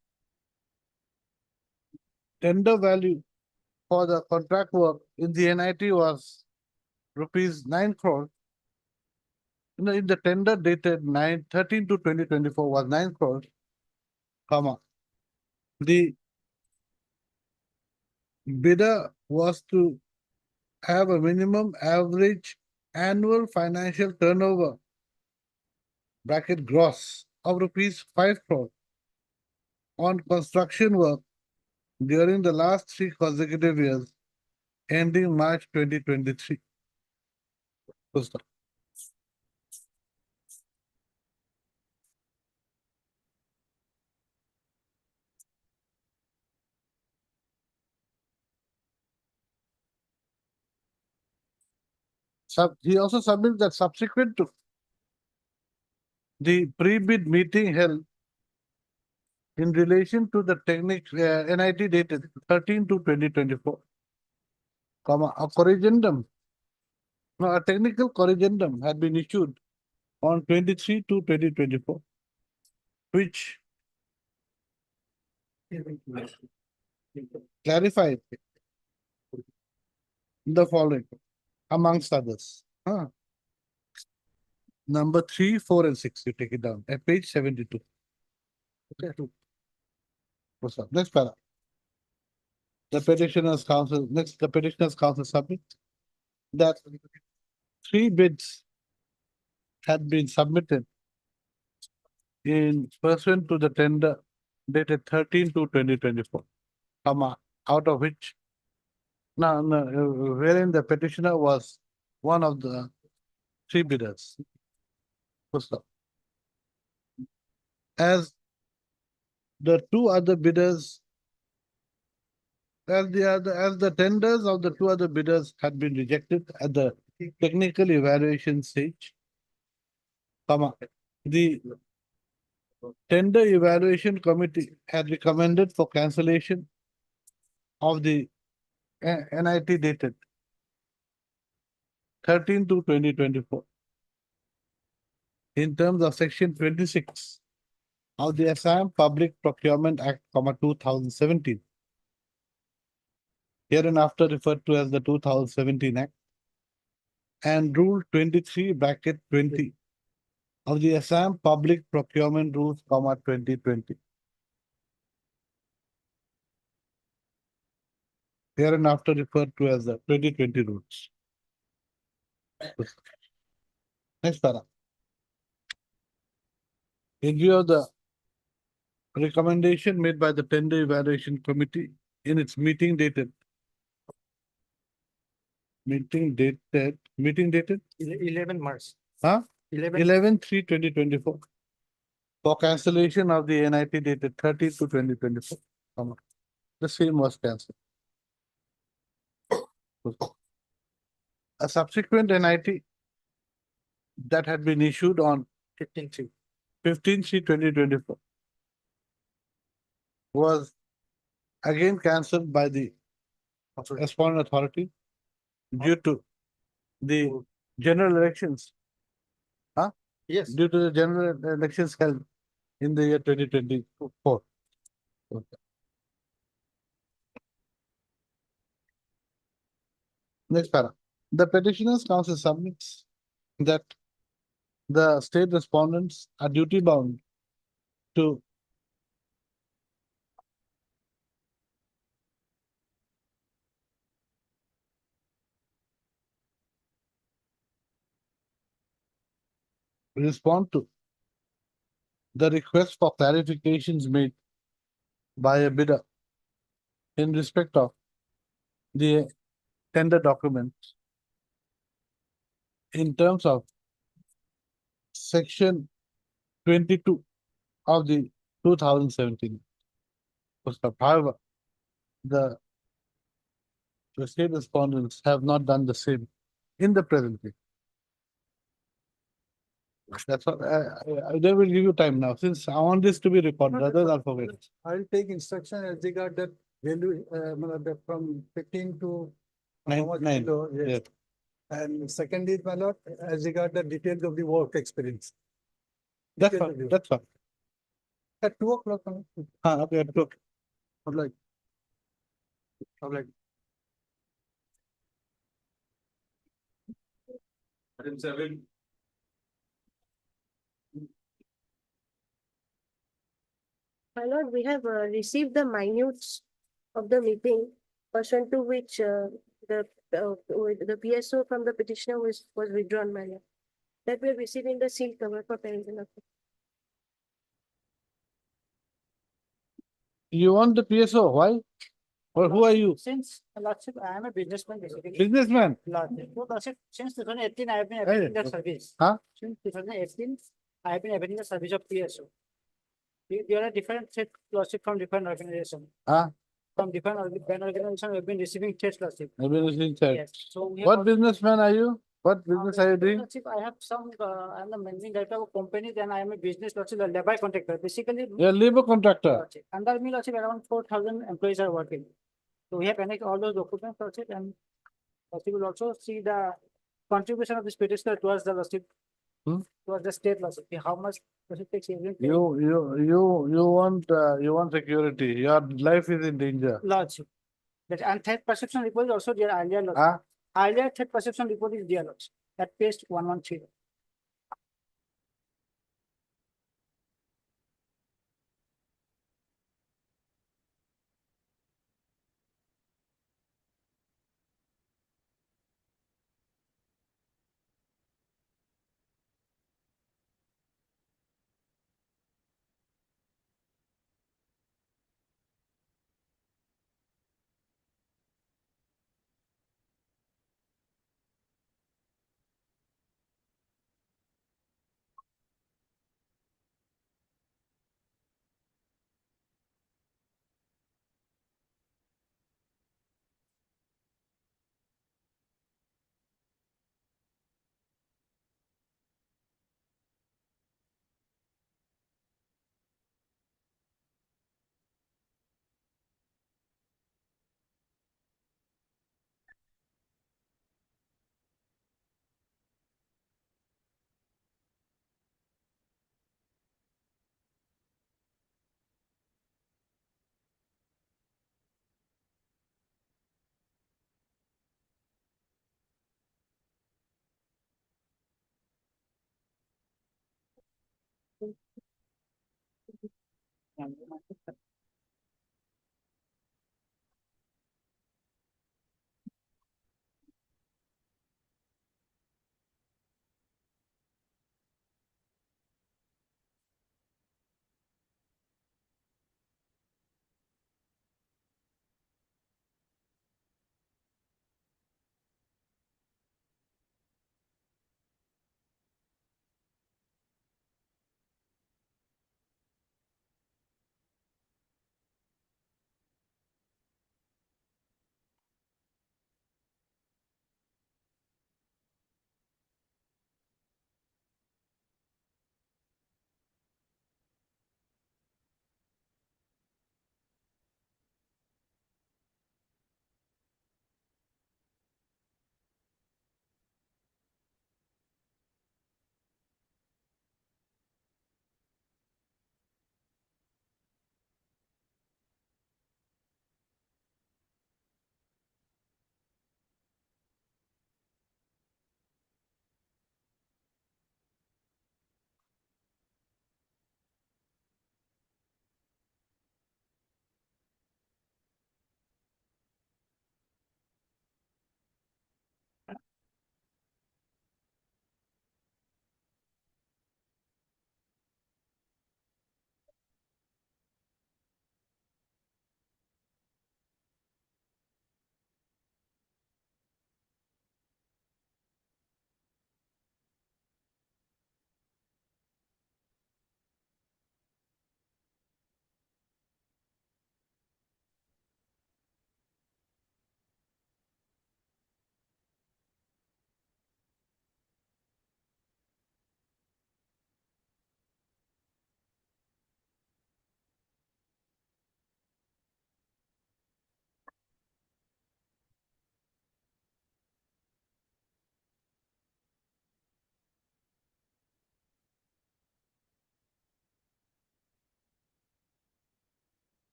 [SPEAKER 2] tender value for the contract work in the NIT was rupees 9 crore, in the tender dated 13/2/2024 was 9 crore, comma, the bidder was to have a minimum average annual financial turnover bracket gross of rupees 5 crore on construction work during the last 3 consecutive years ending March 2023. Full stop. He also submits that subsequent to the pre-bid meeting held in relation to the NIT dated 13/2/2024, comma, a corrigendum No, a technical corrigendum had been issued on 23/2/2024, which clarified the following, amongst others. Number 3, 4, and 6, you take it down at page 72. Okay. What's up? Next para. The petitioner's counsel submits that 3 bids had been submitted in pursuant to the tender dated 13/2/2024, out of which wherein the petitioner was one of the 3 bidders. First up. As the 2 other bidders, as the tenders of the 2 other bidders had been rejected at the technical evaluation stage, the tender evaluation committee had recommended for cancellation of the NIT dated 13/2/2024 in terms of section 26 of the Assam Public Procurement Act, 2017, hereinafter referred to as the 2017 Act, and Rule 23(20) of the Assam Public Procurement Rules, 2020. Hereinafter referred to as the 2020 rules. Next para. In view of the recommendation made by the Tender Evaluation Committee in its meeting dated
[SPEAKER 1] 11 March.
[SPEAKER 2] 11/3/2024 for cancellation of the NIT dated 30/2/2024. The same was cancelled. A subsequent NIT that had been issued on 15/3/2024 was again cancelled by the respondent authority due to the general elections.
[SPEAKER 8] Yes.
[SPEAKER 2] Due to the general elections held in the year 2024. Okay. Next para. The petitioner's counsel submits that the state respondents are duty bound to respond to the request for clarifications made by a bidder in respect of the tender documents in terms of section 22 of the 2017. However, the state respondents have not done the same in the present case. That's what they will give you time now, since I want this to be recorded, others are forgetting.
[SPEAKER 9] I'll take instruction as regard that value, from 15 to. how
[SPEAKER 2] Nine,
[SPEAKER 9] much
[SPEAKER 2] nine,
[SPEAKER 9] below, yes.
[SPEAKER 2] yes.
[SPEAKER 9] And second is, my lord, as regard the details of the work experience.
[SPEAKER 2] That's
[SPEAKER 9] Details of
[SPEAKER 2] fine,
[SPEAKER 9] the-
[SPEAKER 2] that's fine.
[SPEAKER 9] At 2 o'clock.
[SPEAKER 2] Okay, look.
[SPEAKER 9] I'm like.
[SPEAKER 5] Item 7.
[SPEAKER 7] My lord, we have received the minutes of the meeting pursuant to which the PSO from the petitioner was withdrawn, my lord. That we are receiving the sealed cover for perusal.
[SPEAKER 2] You want the PSO, why? Or who are you?
[SPEAKER 6] Since, Lordship, I am a businessman basically.
[SPEAKER 2] Businessman?
[SPEAKER 6] Lordship, so Lordship, since 2018, I have been
[SPEAKER 2] Hey,
[SPEAKER 6] availing the
[SPEAKER 2] okay.
[SPEAKER 6] service.
[SPEAKER 2] Huh?
[SPEAKER 6] Since 2018, I have been availing the service of PSO. There are different threats, Lordship, from different organizations. From different organizations, we have been receiving threats, Lordship.
[SPEAKER 2] I've been listening to it.
[SPEAKER 6] Yes, so we have.
[SPEAKER 2] What
[SPEAKER 6] also-
[SPEAKER 2] businessman are you? What business are you doing?
[SPEAKER 6] Lordship, I have some, I am the managing director of a company, then I am a business, Lordship, a labor contractor. Basically,
[SPEAKER 2] You're a labor contractor.
[SPEAKER 6] Lordship, under me, Lordship, around 4,000 employees are working. So we have annexed all those documents, Lordship, and Lordship will also see the
[SPEAKER 4] contribution of this petitioner towards the lawsuit?
[SPEAKER 2] Hmm?
[SPEAKER 4] Towards the state lawsuit, how much percentage he will pay?
[SPEAKER 2] You want security. Your life is in danger.
[SPEAKER 4] Lodge. That and third perception report is also there earlier. Lodge.
[SPEAKER 2] Huh?
[SPEAKER 4] Earlier third perception report is there. Lodge. At page 113.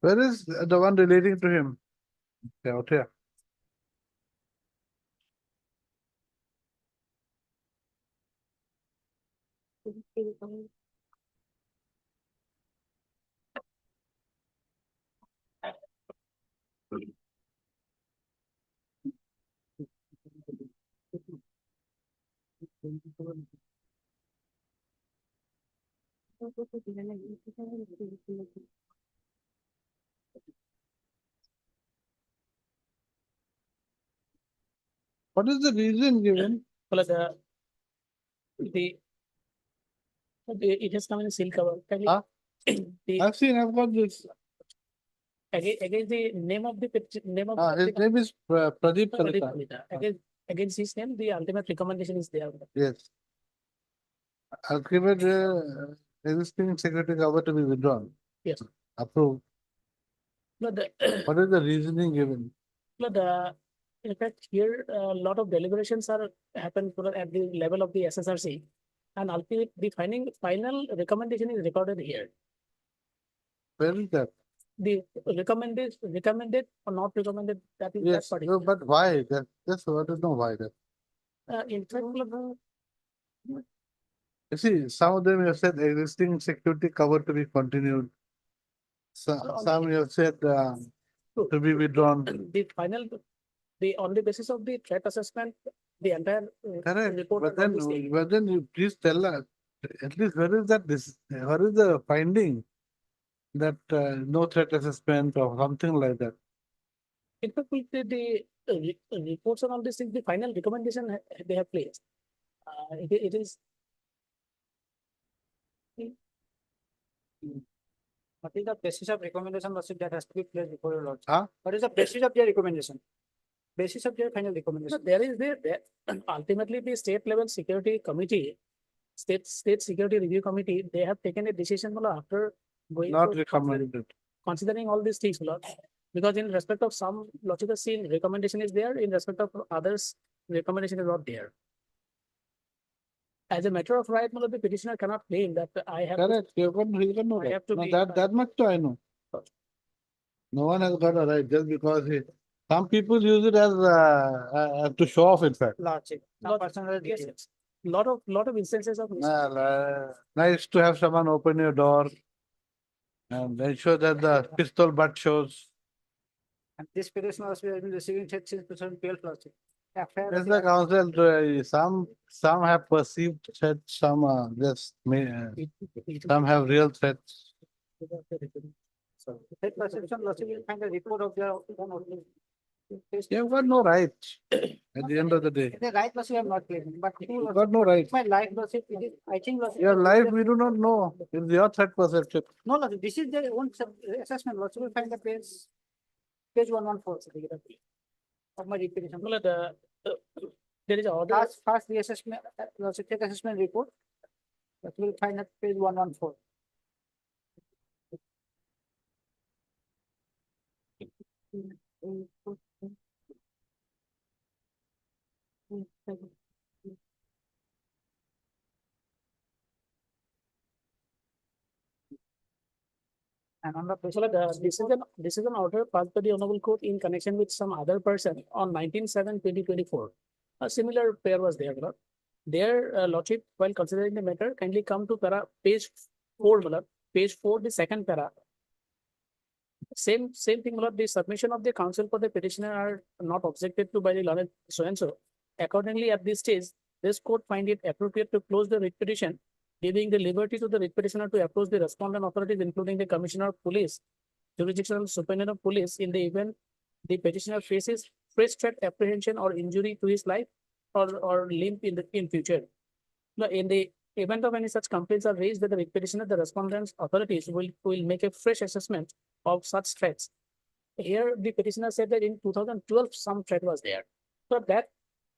[SPEAKER 2] Where is the one relating to him? Okay, out here. What is the reason given?
[SPEAKER 4] Well, the, it has come in a seal cover. Can you-
[SPEAKER 2] Huh?
[SPEAKER 4] The,
[SPEAKER 2] I've got this.
[SPEAKER 4] against the name of the, name of.
[SPEAKER 2] His name is Pradeep
[SPEAKER 4] Pradeep
[SPEAKER 2] Kalita.
[SPEAKER 4] Kalita. Against his name, the ultimate recommendation is there.
[SPEAKER 2] Yes. Ultimate existing security cover to be withdrawn.
[SPEAKER 4] Yes.
[SPEAKER 2] Approved.
[SPEAKER 4] No, the,
[SPEAKER 2] What is the reasoning given?
[SPEAKER 4] no, in fact, here, a lot of deliberations are happen at the level of the SSRC. And ultimately, the final recommendation is recorded here.
[SPEAKER 2] Where is that?
[SPEAKER 4] The recommended or not recommended, that is that
[SPEAKER 2] Yes,
[SPEAKER 4] part.
[SPEAKER 2] no, but why? That's what to know why that.
[SPEAKER 4] In fact,
[SPEAKER 2] You see, some of them have said existing security cover to be continued. Some have said to be withdrawn.
[SPEAKER 4] on the basis of the threat assessment, the entire
[SPEAKER 2] Correct,
[SPEAKER 4] report.
[SPEAKER 2] but
[SPEAKER 4] and all
[SPEAKER 2] then,
[SPEAKER 4] these things.
[SPEAKER 2] but then you please tell us, at least where is where is the finding? That no threat assessment or something like that.
[SPEAKER 4] In fact, with the reports and all these things, the final recommendation they have placed. It is.
[SPEAKER 10] What is the basis of recommendation lawsuit that has to be placed before your lordship?
[SPEAKER 2] Huh?
[SPEAKER 10] What is the basis of their recommendation? Basis of their final
[SPEAKER 4] So
[SPEAKER 10] recommendation?
[SPEAKER 4] there is there ultimately the state level security committee, state security review committee, they have taken a decision after going
[SPEAKER 2] Not
[SPEAKER 4] through
[SPEAKER 2] recommended.
[SPEAKER 4] considering all these things, Lord. Because in respect of some logical scene, recommendation is there, in respect of others, recommendation is not there. As a matter of right, the petitioner cannot claim that I have.
[SPEAKER 2] Correct, you got no
[SPEAKER 4] I
[SPEAKER 2] right.
[SPEAKER 4] have to
[SPEAKER 2] No,
[SPEAKER 4] be-
[SPEAKER 2] that much too I know. No one has got a right just because some people use it as to show off, in fact.
[SPEAKER 10] Lordship. Some
[SPEAKER 4] Lot-
[SPEAKER 10] personal
[SPEAKER 4] Yes,
[SPEAKER 10] details.
[SPEAKER 4] yes. Lot of instances of.
[SPEAKER 2] Nice to have someone open your door and ensure that the pistol butt shows.
[SPEAKER 10] And this petition was been receiving threats since 2012 lordship. FIR
[SPEAKER 2] As the council, some have perceived threats, some some have real threats.
[SPEAKER 10] Threat perception lordship will find a report of their own opinion.
[SPEAKER 2] You've got no right at the end of the day.
[SPEAKER 10] The right lordship I am not claiming, but
[SPEAKER 2] You've got no right.
[SPEAKER 10] my life lordship, it is, I think lordship.
[SPEAKER 2] Your life, we do not know. It's your threat perception.
[SPEAKER 10] No, lordship, this is their own assessment. Lordship will find the page 114 of my repetition.
[SPEAKER 4] There is a order.
[SPEAKER 10] First the assessment, lordship take assessment report. That will find at page 114. And on the
[SPEAKER 4] So this is an order passed by the honorable court in connection with some other person on 19/7/2024. A similar pair was there, Lord. Their lordship, while considering the matter, kindly come to page 4, Lord. Page 4, the second para. Same thing, Lord. The submission of the counsel for the petitioner are not objected to by the learned so and so. Accordingly, at this stage, this court find it appropriate to close the writ petition, giving the liberty to the writ petitioner to approach the respondent authorities, including the Commissioner of Police, jurisdictional superintendent of police, in the event the petitioner faces fresh threat, apprehension, or injury to his life or limb in future. No, in the event of any such complaints are raised by the writ petitioner, the respondent's authorities will make a fresh assessment of such threats. Here, the petitioner said that in 2012, some threat was there. So that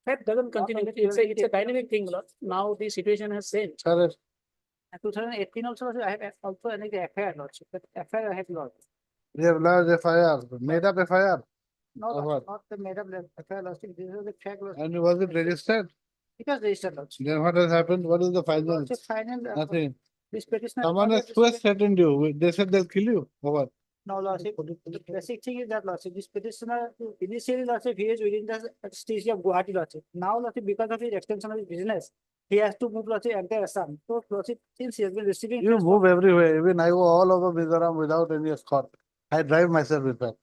[SPEAKER 4] threat doesn't continue. It's a dynamic thing, Lord. Now the situation has changed.
[SPEAKER 2] Correct.
[SPEAKER 10] 2018 also, I have also an FIR lordship, but FIR I have lodged.
[SPEAKER 2] We have lodged FIR, made up FIR.
[SPEAKER 10] No,
[SPEAKER 2] Of what?
[SPEAKER 10] not the made up FIR lordship, this is the track lordship.
[SPEAKER 2] And was it registered?
[SPEAKER 10] It was registered lordship.
[SPEAKER 2] Then what has happened? What is the final?
[SPEAKER 10] Lordship final,
[SPEAKER 2] Nothing.
[SPEAKER 10] this petitioner.
[SPEAKER 2] Someone has first threatened you. They said they'll kill you. Or what?
[SPEAKER 10] No, Lordship, the basic thing is that, Lordship, this petitioner initially, Lordship, he is within the stage of Guwahati, Lordship. Now, Lordship, because of his extension of his business, he has to move, Lordship, entire Assam. So, Lordship, since he has been receiving.
[SPEAKER 2] You
[SPEAKER 10] funds
[SPEAKER 2] move everywhere. Even I go all over Mizoram without any escort. I drive myself in fact.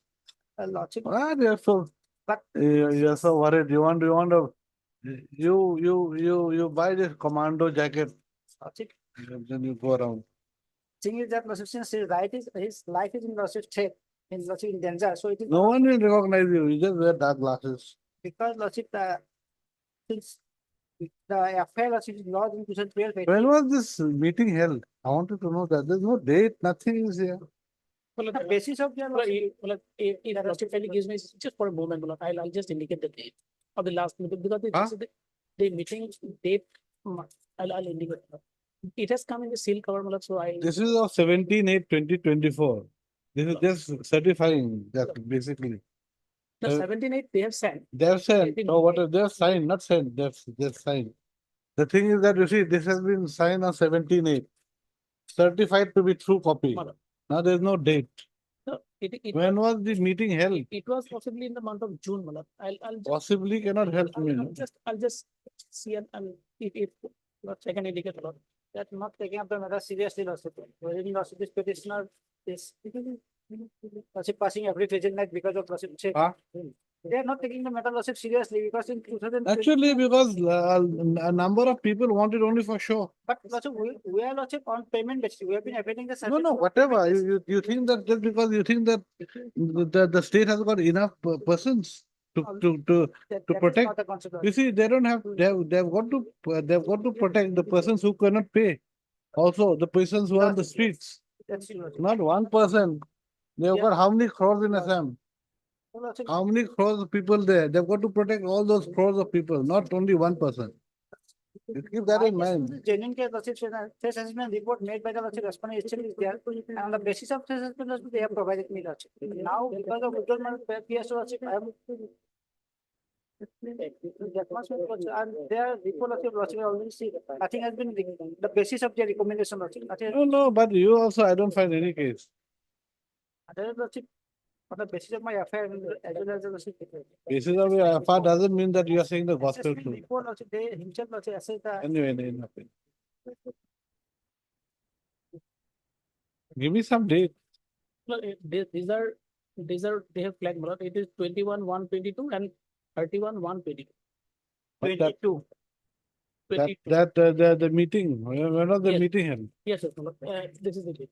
[SPEAKER 10] from, Lordship,
[SPEAKER 2] What you're so,
[SPEAKER 10] but
[SPEAKER 2] you're so worried. You want to, you buy this commando jacket,
[SPEAKER 10] Lordship,
[SPEAKER 2] then you go around.
[SPEAKER 10] thing is that, Lordship, since his life is in Lordship's threat, in Lordship in danger, so it is.
[SPEAKER 2] No one will recognize you. You just wear dark glasses.
[SPEAKER 10] Because, Lordship, since the affair, Lordship, is lodged in 2012.
[SPEAKER 2] When was this meeting held? I wanted to know that. There's no date, nothing is here.
[SPEAKER 4] Well,
[SPEAKER 10] The basis of their.
[SPEAKER 4] if Lordship kindly gives me just for a moment, I'll just indicate the date of the last meeting because
[SPEAKER 2] Huh?
[SPEAKER 4] the meeting date, I'll indicate. It has come in the seal cover, so I.
[SPEAKER 2] This is of 17/8/2024. This is just certifying that basically.
[SPEAKER 4] The
[SPEAKER 2] uh,
[SPEAKER 4] 17/8 they have sent.
[SPEAKER 2] They've sent,
[SPEAKER 4] been
[SPEAKER 2] or what,
[SPEAKER 4] moved.
[SPEAKER 2] they've signed, not sent, they've signed. The thing is that you see, this has been signed on 17/8, certified to be true copy.
[SPEAKER 4] Mother.
[SPEAKER 2] Now there's no date.
[SPEAKER 4] No,
[SPEAKER 2] When was the meeting held?
[SPEAKER 4] it was possibly in the month of June, Malak. I'll just.
[SPEAKER 2] Possibly cannot help me.
[SPEAKER 4] I'll just see and if I can indicate a lot.
[SPEAKER 10] That not taking up the matter seriously, Lordship. Wherein, Lordship, this petitioner is Lordship passing every visit night because of Lordship check.
[SPEAKER 2] Huh?
[SPEAKER 10] They are not taking the matter, Lordship, seriously because in 2000.
[SPEAKER 2] Actually, because a number of people want it only for show.
[SPEAKER 10] But Lordship, we are, Lordship, on payment basis. We have been awaiting the.
[SPEAKER 2] No,
[SPEAKER 10] certificate
[SPEAKER 2] no,
[SPEAKER 10] of
[SPEAKER 2] whatever.
[SPEAKER 10] payment basis.
[SPEAKER 2] You think that just because you think that the state has got enough persons to
[SPEAKER 10] That
[SPEAKER 2] to
[SPEAKER 10] is
[SPEAKER 2] protect.
[SPEAKER 10] not the concept,
[SPEAKER 2] You
[SPEAKER 10] Lordship.
[SPEAKER 2] see, they don't have, they've got to protect the persons who cannot pay. Also, the persons who are on the streets,
[SPEAKER 10] That's it, Lordship.
[SPEAKER 2] not one person. They've
[SPEAKER 10] Yeah.
[SPEAKER 2] got how many crores in Assam?
[SPEAKER 10] So, Lordship,
[SPEAKER 2] How many crores of people there? They've got to protect all those crores of people, not only one person. You keep that in
[SPEAKER 10] my case
[SPEAKER 2] mind.
[SPEAKER 10] is genuine case, Lordship, face assessment report made by the Lordship respondent itself is there. And on the basis of face assessment, Lordship, they have provided me, Lordship. Now, because of withdrawal, PSO, Lordship, I am. That much, Lordship, and their report, Lordship, I already see, nothing has been, the basis of their recommendation, Lordship, nothing.
[SPEAKER 2] No, but you also, I don't find any case.
[SPEAKER 10] Other Lordship, on the basis of my affair, as well as the Lordship.
[SPEAKER 2] Basis of your FR doesn't mean that you are saying the gospel
[SPEAKER 10] Assessment
[SPEAKER 2] truth.
[SPEAKER 10] report, Lordship, they himself, Lordship, assess the.
[SPEAKER 2] Anyway, nothing. Give me some date.
[SPEAKER 4] Well, these are they have flagged, Malak. It is 21/1/22 and 31/1/22.
[SPEAKER 2] But that-
[SPEAKER 10] 22.
[SPEAKER 4] 22.
[SPEAKER 2] The meeting, when was the
[SPEAKER 4] Yes.
[SPEAKER 2] meeting held?
[SPEAKER 4] Yes, yes, Malak. This is the date.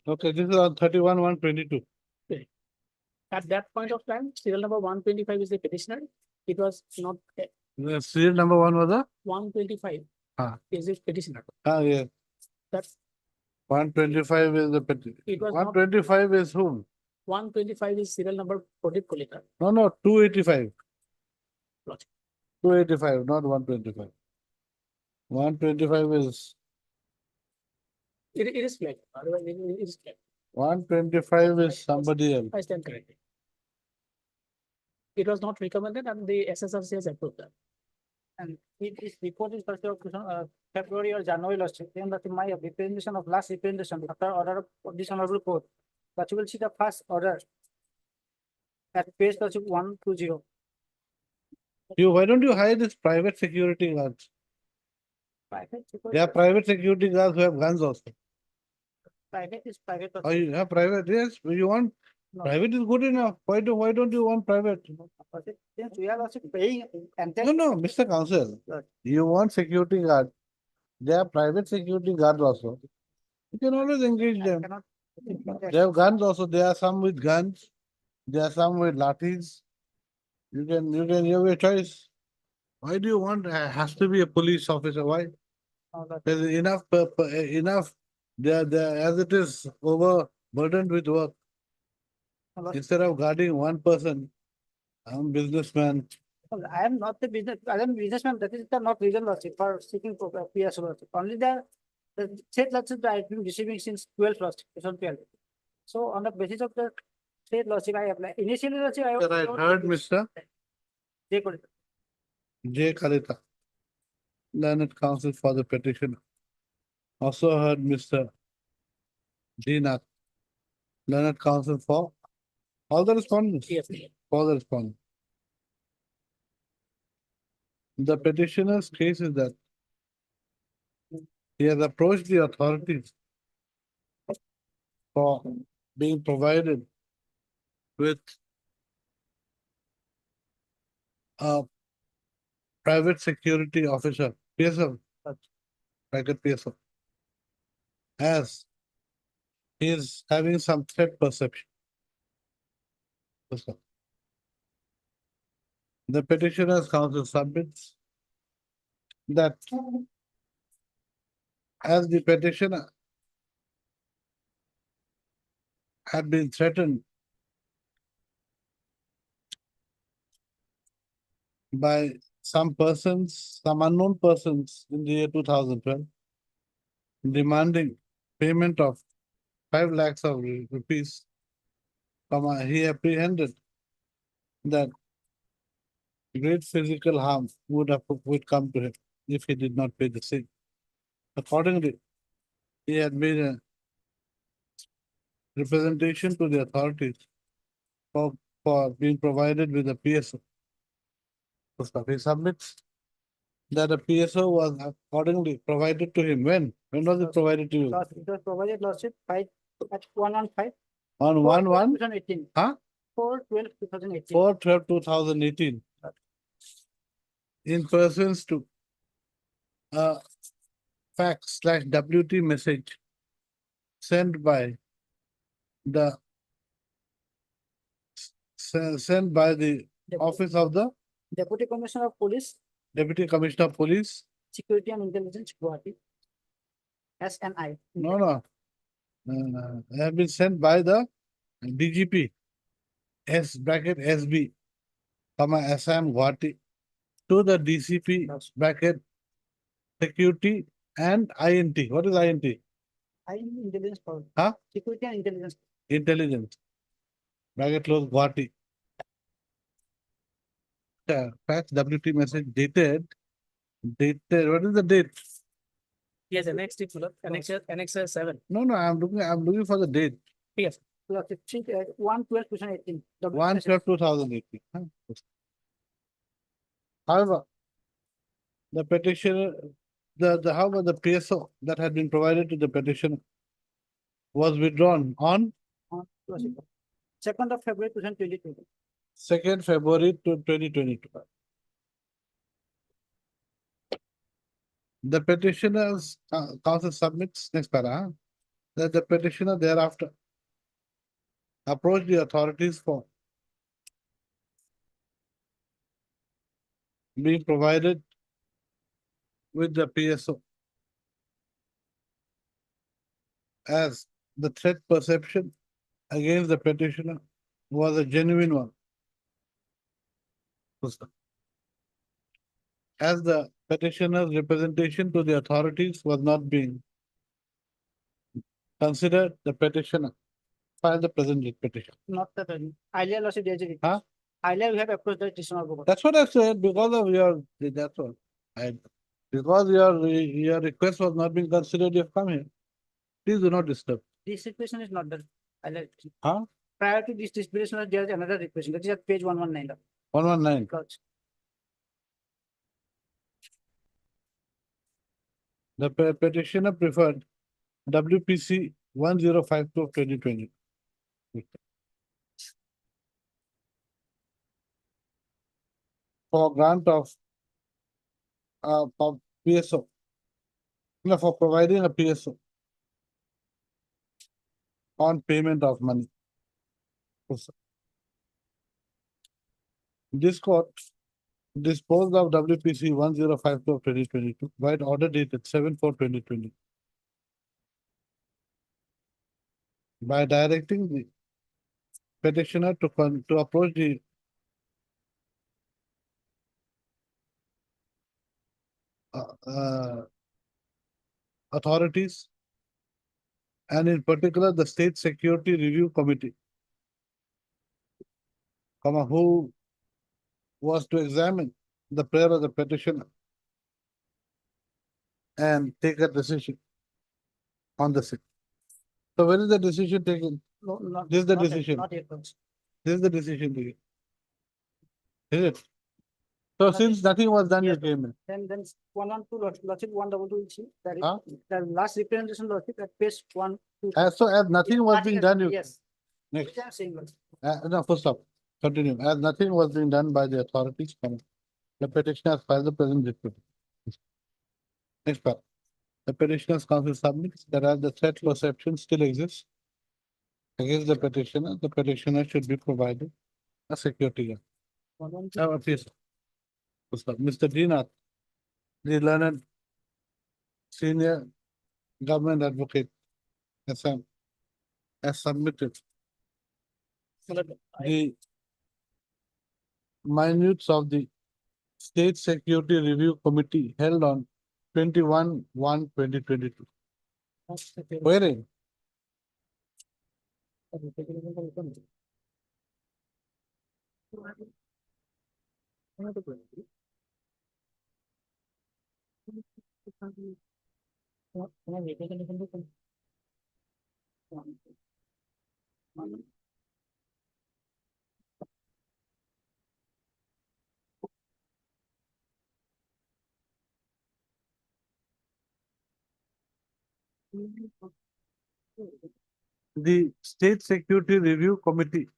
[SPEAKER 2] Okay, this is on 31/1/22.
[SPEAKER 4] At that point of time, serial number 125 is the petitioner. It was not
[SPEAKER 2] The serial number one was a?
[SPEAKER 4] 125
[SPEAKER 2] Ah.
[SPEAKER 4] is the petitioner.
[SPEAKER 2] Yeah,
[SPEAKER 4] That's
[SPEAKER 2] 125 is the
[SPEAKER 4] it was not
[SPEAKER 2] 125 is whom?
[SPEAKER 4] 125 is serial number Pradeep Kolekar.
[SPEAKER 2] No, 285.
[SPEAKER 4] Logic.
[SPEAKER 2] 285, not 125. 125 is,
[SPEAKER 4] It is flagged. Otherwise, it is flagged.
[SPEAKER 2] 125 is somebody else.
[SPEAKER 4] I stand corrected. It was not recommended and the SSRC has approved that.
[SPEAKER 10] And if this report is first of February or January last year, then that my representation of last representation after order of this honorable court, that you will see the first order at page 120.
[SPEAKER 2] Why don't you hire this private security guards?
[SPEAKER 10] Private,
[SPEAKER 2] There are private security guards who have guns also.
[SPEAKER 10] private is private.
[SPEAKER 2] Oh, you have private, yes, you want,
[SPEAKER 10] No.
[SPEAKER 2] private is good enough. Why don't you want private?
[SPEAKER 10] Since we are also paying and then.
[SPEAKER 2] No, Mr. Council,
[SPEAKER 10] Right.
[SPEAKER 2] you want security guard. There are private security guards also. You can always engage them. They have guns also. There are some with guns. There are some with lathis. You have your choice. Why do you want, has to be a police officer? Why? There's enough. They're, as it is overburdened with work. Instead of guarding one person, I'm a businessman.
[SPEAKER 10] I am not the business, I am businessman, that is the not reason lordship for seeking for PSO lordship. Only the state lordship I have been receiving since 12 lordship, 2012. So on the basis of the state lordship, I apply. Initially lordship, I.
[SPEAKER 2] Sir, I heard Mr.
[SPEAKER 10] They could.
[SPEAKER 2] J. Kalita, learned counsel for the petitioner. Also heard Mr. D. Nath, learned counsel for all the respondents.
[SPEAKER 4] Yes.
[SPEAKER 2] For the respondent. The petitioner's case is that he has approached the authorities for being provided with a private security officer, PSO, private PSO, as he is having some threat perception. The petitioner's counsel submits that as the petitioner had been threatened by some persons, some unknown persons in the year 2012, demanding payment of 5 lakhs of rupees, he apprehended that great physical harm would come to him if he did not pay the same. Accordingly, he had made a representation to the authorities for being provided with a PSO. So he submits that a PSO was accordingly provided to him. When? When was it provided to you?
[SPEAKER 10] It was provided lordship by at 115.
[SPEAKER 2] On 1/1,
[SPEAKER 10] 2018.
[SPEAKER 2] huh?
[SPEAKER 10] 4/12/2018.
[SPEAKER 2] 4/12/2018. In pursuance to a fax/WT message sent by the office of the
[SPEAKER 10] Deputy Commissioner of Police,
[SPEAKER 2] Deputy Commissioner of Police.
[SPEAKER 10] Security and Intelligence, Guwahati. SNI.
[SPEAKER 2] No. Have been sent by the DGP (SB), Assam Guwahati to the DCP Security and INT. What is INT?
[SPEAKER 10] Intelligence Power.
[SPEAKER 2] Huh?
[SPEAKER 10] Security and Intelligence.
[SPEAKER 2] Intelligence. Close Guwahati. Fax WT message dated. What is the date?
[SPEAKER 4] Yes, Annexure 7.
[SPEAKER 2] No, I'm looking for the date.
[SPEAKER 4] Yes.
[SPEAKER 10] 1/12/2018.
[SPEAKER 2] 1/12/2018. However, the petitioner, however, the PSO that had been provided to the petitioner was withdrawn on
[SPEAKER 10] 2nd of February 2022.
[SPEAKER 2] 2nd February 2022. The petitioner's counsel submits, next para, that the petitioner thereafter approached the authorities for being provided with the PSO as the threat perception against the petitioner was a genuine one. As the petitioner's representation to the authorities was not being considered, the petitioner filed the present petition.
[SPEAKER 10] Not the earlier lordship.
[SPEAKER 2] Huh?
[SPEAKER 10] Earlier we have approached the decision of.
[SPEAKER 2] That's what I said, because of your, that's all. Because your request was not being considered, you have come here. Please do not disturb.
[SPEAKER 10] This request is not there.
[SPEAKER 2] Huh?
[SPEAKER 10] Prior to this disposition, there is another request. That is at page 119.
[SPEAKER 2] 119. The petitioner preferred WPC 1052 of 2020. For grant of PSO. No, for providing a PSO on payment of money. This court disposed of WPC 1052 of 2022 by order dated 7/4/2020 by directing the petitioner to approach the authorities and in particular the State Security Review Committee, who was to examine the prayer of the petitioner and take a decision on the same. So when is the decision taken?
[SPEAKER 10] No, not.
[SPEAKER 2] This is the
[SPEAKER 10] not yet-
[SPEAKER 2] decision.
[SPEAKER 10] Not yet, Lordship.
[SPEAKER 2] This is the decision taken. Is it? So
[SPEAKER 10] Nothing.
[SPEAKER 2] since nothing was done, you
[SPEAKER 10] Yes,
[SPEAKER 2] came in.
[SPEAKER 10] Then 112, Lordship, 122 issue, that is,
[SPEAKER 2] Huh?
[SPEAKER 10] the last representation, Lordship, at page 1, 2.
[SPEAKER 2] So as nothing was being done, you.
[SPEAKER 10] Yes.
[SPEAKER 2] Next.
[SPEAKER 10] Which I am saying, Lordship.
[SPEAKER 2] No, first stop. Continue. As nothing was being done by the authorities, the petitioner has filed the present report. Next part. The petitioner's counsel submits that as the threat perception still exists against the petitioner should be provided a security guard. Please. First stop. Mr. Dinath, the learned senior government advocate, has submitted the minutes of the State Security Review Committee held on 21/1/2022. Wherein the State Security Review Committee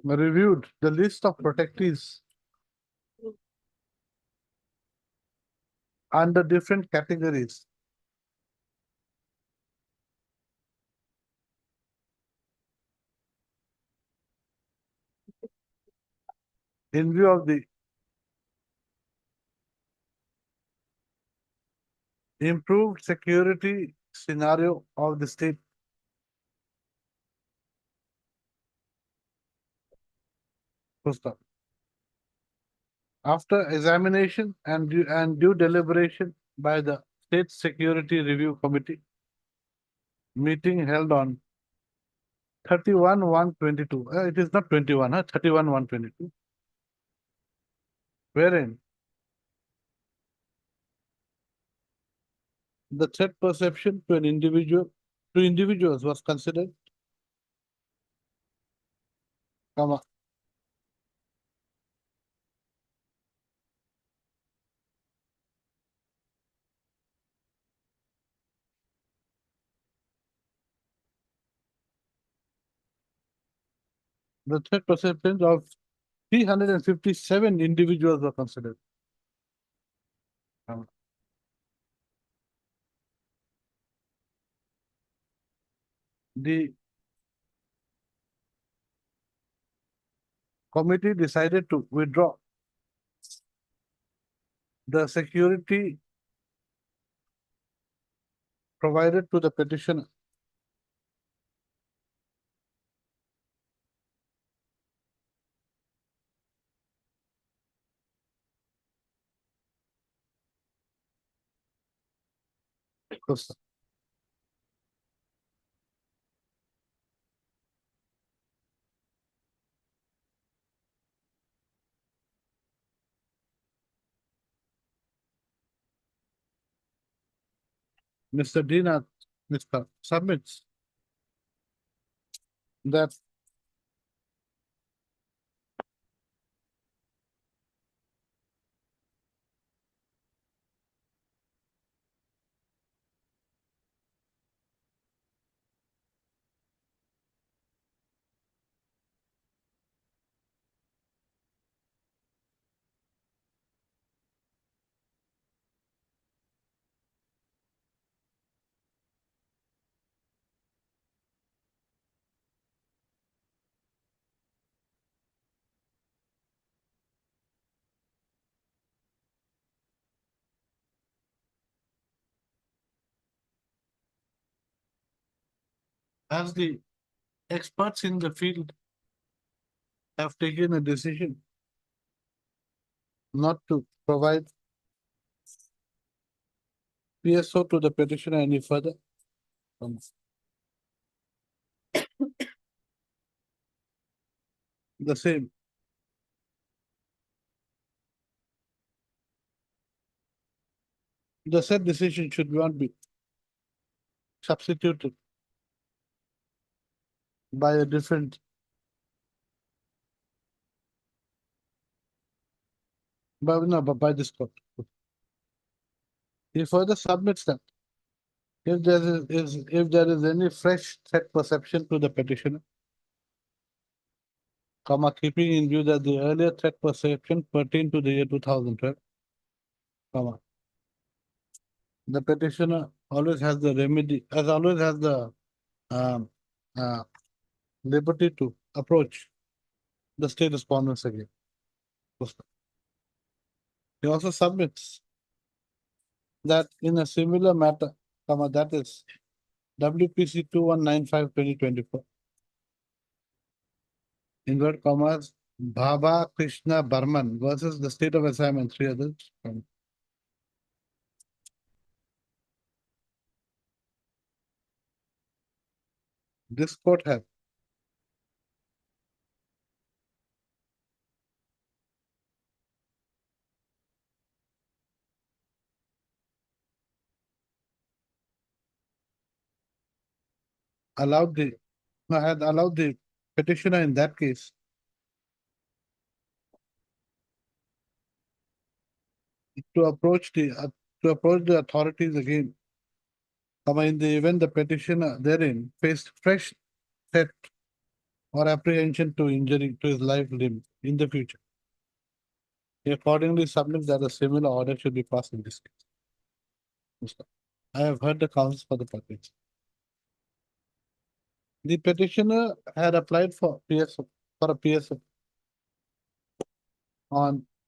[SPEAKER 2] reviewed the list of protectees under different categories. In view of the improved security scenario of the state. First up. After examination and due deliberation by the State Security Review Committee, meeting held on 31/1/22. It is not 21, 31/1/22. Wherein the threat perception to individuals was considered, comma, the threat perception of 357 individuals were considered. The committee decided to withdraw the security provided to the petitioner. Yes. Mr. Dina, Mr. submits that as the experts in the field have taken a decision not to provide PSO to the petitioner any further. The same. The said decision should not be substituted by a different. But by this court. He further submits that if there is any fresh threat perception to the petitioner, keeping in view that the earlier threat perception pertained to the year 2012, the petitioner always has the remedy, always has the um, uh, liberty to approach the state respondents again. He also submits that in a similar matter, that is WPC 2195/2024, invert commas, Baba Krishna Burman versus the state of Assam and 3 others. This court has allowed the petitioner in that case to approach the authorities again. In the event the petitioner therein faced fresh threat or apprehension to injury to his life limb in the future. He accordingly submits that a similar order should be passed in this case. I have heard the counsel for the parties. The petitioner had applied for a PSO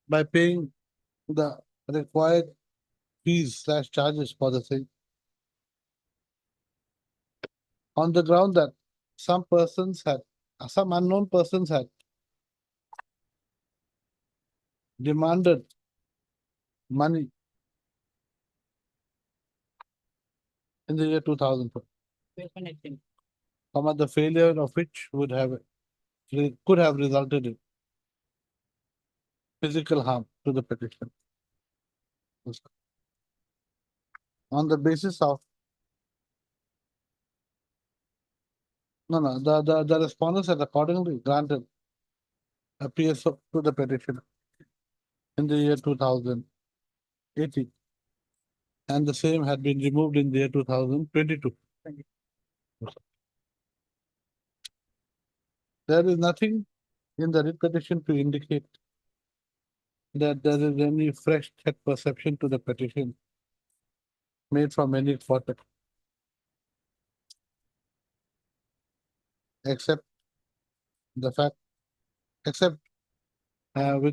[SPEAKER 2] by paying the required fees/charges for the same, on the ground that some unknown persons had demanded money in the year 2004, the failure of which could have resulted in physical harm to the petitioner. On the basis of the respondents had accordingly granted a PSO to the petitioner in the year 2018, and the same had been removed in the year 2022. There is nothing in the writ petition to indicate that there is any fresh threat perception to the petition made from any quarter, except with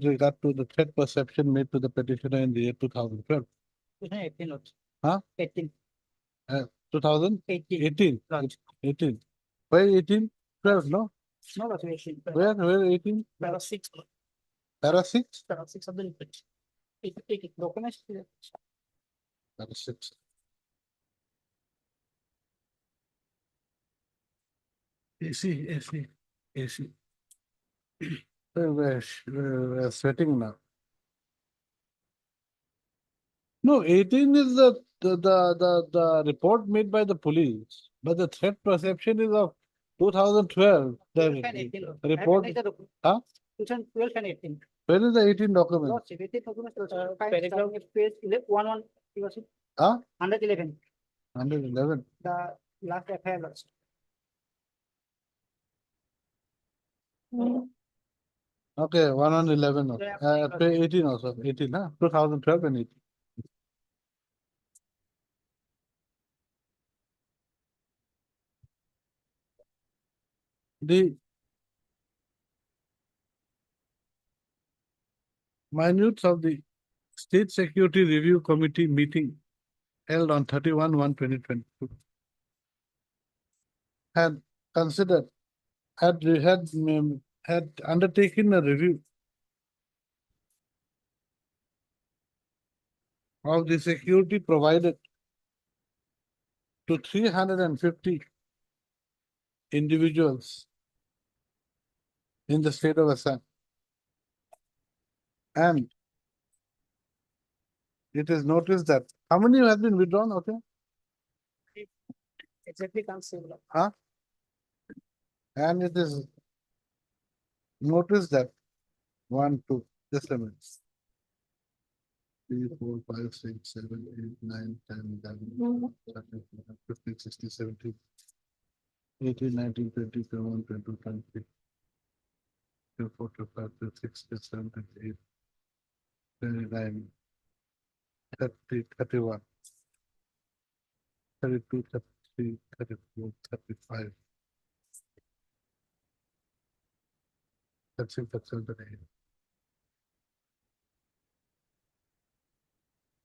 [SPEAKER 2] regard to the threat perception made to the petitioner in the year 2012.
[SPEAKER 10] 18 also.
[SPEAKER 2] Huh?
[SPEAKER 10] 18.
[SPEAKER 2] 2018.
[SPEAKER 10] 18.
[SPEAKER 2] 18. Why 18? 12, no?
[SPEAKER 10] No, that's 18.
[SPEAKER 2] Where 18?
[SPEAKER 10] Para 6.
[SPEAKER 2] Para 6?
[SPEAKER 10] Para 6 of the report. Take documents.
[SPEAKER 2] Para 6. AC. We're sweating now. No, 18 is the report made by the police, but the threat perception is of 2012. The report. Huh?
[SPEAKER 10] 2012 and 18.
[SPEAKER 2] Where is the 18 document?
[SPEAKER 10] Lots of 18 documents. Paragraph page 11.
[SPEAKER 2] Huh?
[SPEAKER 10] 111.
[SPEAKER 2] 111.
[SPEAKER 10] The last FIR lots.
[SPEAKER 2] Okay, 111. Also.
[SPEAKER 10] Yeah.
[SPEAKER 2] 18 also. 18, huh? 2012 and 18. The minutes of the State Security Review Committee meeting held on 31/1/2022 had considered, had undertaken a review of the security provided to 350 individuals in the state of Assam. And it is noticed that, how many have been withdrawn, okay?
[SPEAKER 4] Exactly can't say.
[SPEAKER 2] And it is noticed that, 1, 2, just a minute. 3, 4, 5, 6, 7, 8, 9, 10, 11, 13, 14, 15, 16, 17, 18, 19, 20, 21, 22, 23, 24, 25, 26, 27, 28, 29, 30, 31, 32, 33, 34, 35, 36, 37, 38,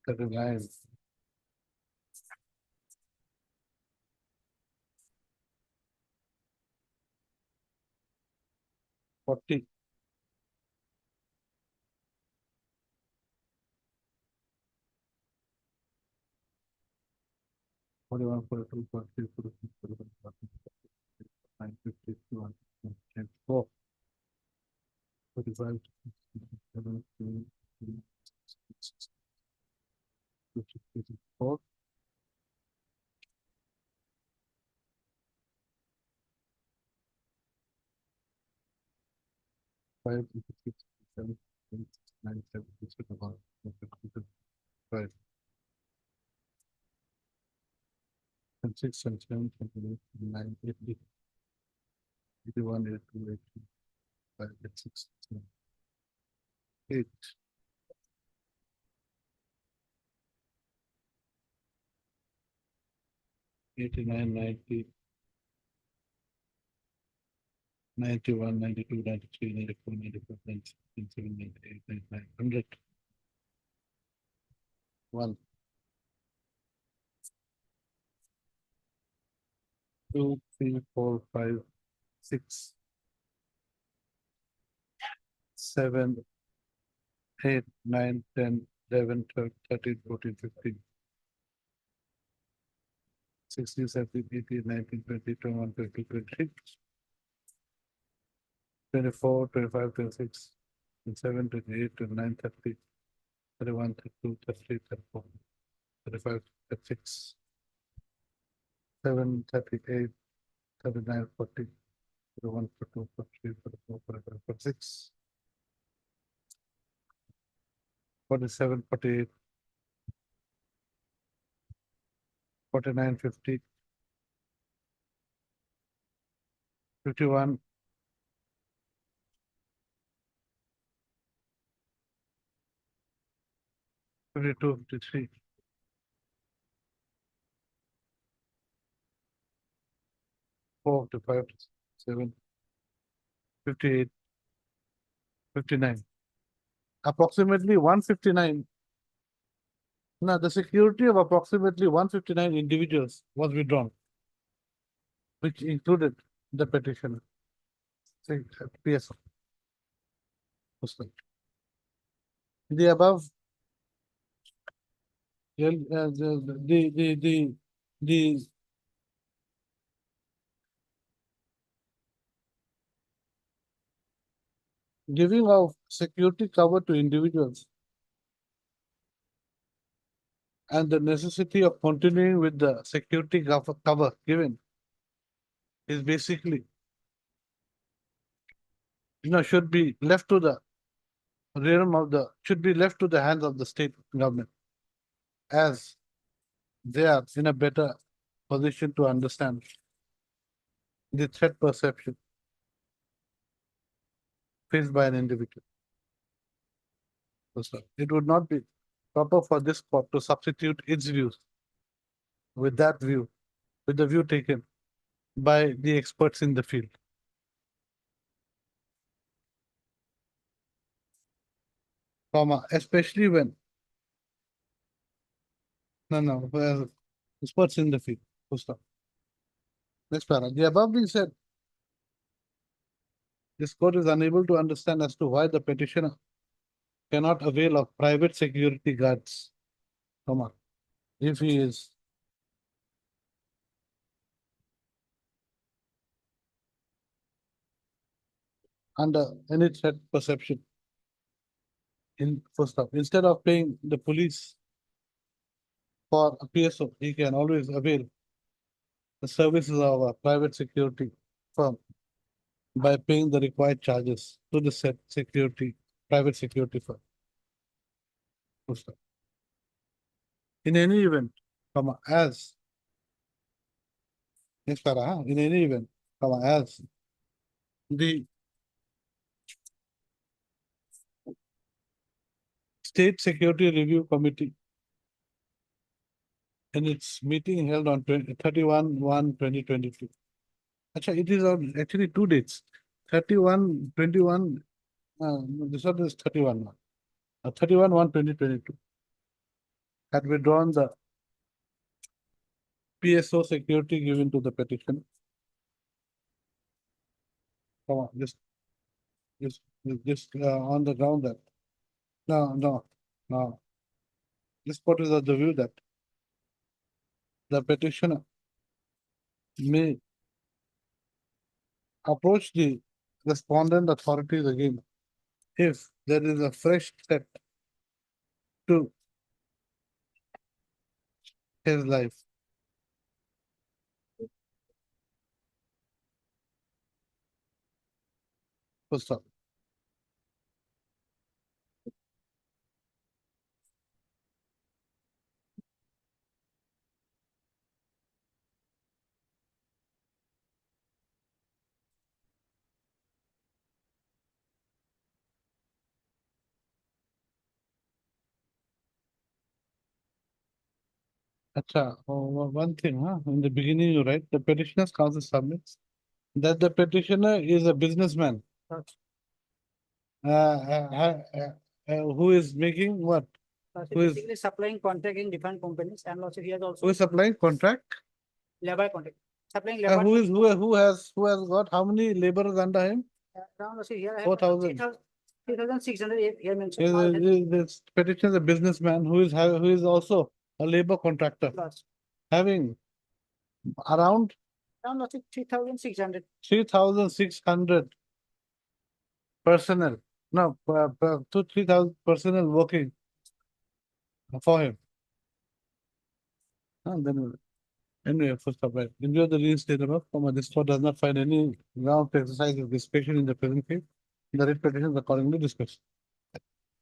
[SPEAKER 2] 39, 40, 41, 42, 43, 44, 45, 46, 49, 50, 51, 54, 45, 47, 54, 5, 56, 7, 8, 9, 7, 6, 7, 5, and 6, and 7, 8, 9, 80, 81, 82, 83, 5, 86, 7, 8, 89, 90, 91, 92, 93, 94, 95, 96, 97, 98, 99, 100. 1, 2, 3, 4, 5, 6, 7, 8, 9, 10, 11, 12, 13, 14, 15, 16, 17, 18, 19, 20, 21, 22, 23, 24, 25, 26, 27, 28, 29, 30, 31, 32, 33, 34, 35, 36, 7, 38, 39, 40, 41, 42, 43, 44, 45, 46, 47, 48, 49, 50, 51, 52, 53, 4, 55, 7, 58, 59. Approximately 159. Now, the security of approximately 159 individuals was withdrawn, which included the petitioner. Say, PSO. Muslim. The above, the giving of security cover to individuals and the necessity of continuing with the security cover given is basically, should be left to the realm of should be left to the hands of the state government, as they are in a better position to understand the threat perception faced by an individual. So it would not be proper for this court to substitute its views with that view, with the view taken by the experts in the field. Especially when experts in the field. Full stop. Next para. The above being said, this court is unable to understand as to why the petitioner cannot avail of private security guards. Comma. If he is under any threat perception. First off, instead of paying the police for a PSO, he can always avail the services of a private security firm by paying the required charges to the said private security firm. Full stop. In any event, comma, as next para, in any event, comma, as the State Security Review Committee in its meeting held on 31/1/2022. Actually, it is on actually 2 dates, 31/21, this one is 31, 31/1/2022. Had withdrawn the PSO security given to the petition. Come on, just on the ground that. No. This court is of the view that the petitioner may approach the respondent authorities again if there is a fresh threat to his life. Full stop. Acha, one thing, in the beginning you write, the petitioner's counsel submits that the petitioner is a businessman. Who is making what? Who is-
[SPEAKER 10] Basically supplying contract in different companies and also he has also
[SPEAKER 2] Who is supplying contract?
[SPEAKER 10] labor contract. Supplying labor.
[SPEAKER 2] Who has got how many laborers under him?
[SPEAKER 10] Around also here I have
[SPEAKER 2] 4,000.
[SPEAKER 10] 3,600 here mentioned.
[SPEAKER 2] This petitioner is a businessman who is also a labor contractor,
[SPEAKER 10] Plus,
[SPEAKER 2] having around
[SPEAKER 10] around also 3,600.
[SPEAKER 2] 3,600 personnel. No, 3,000 personnel working for him. And then, anyway, first of all, in view of the reinstated above, this court does not find any ground to exercise its discretion in the present case. The writ petition is accordingly discussed.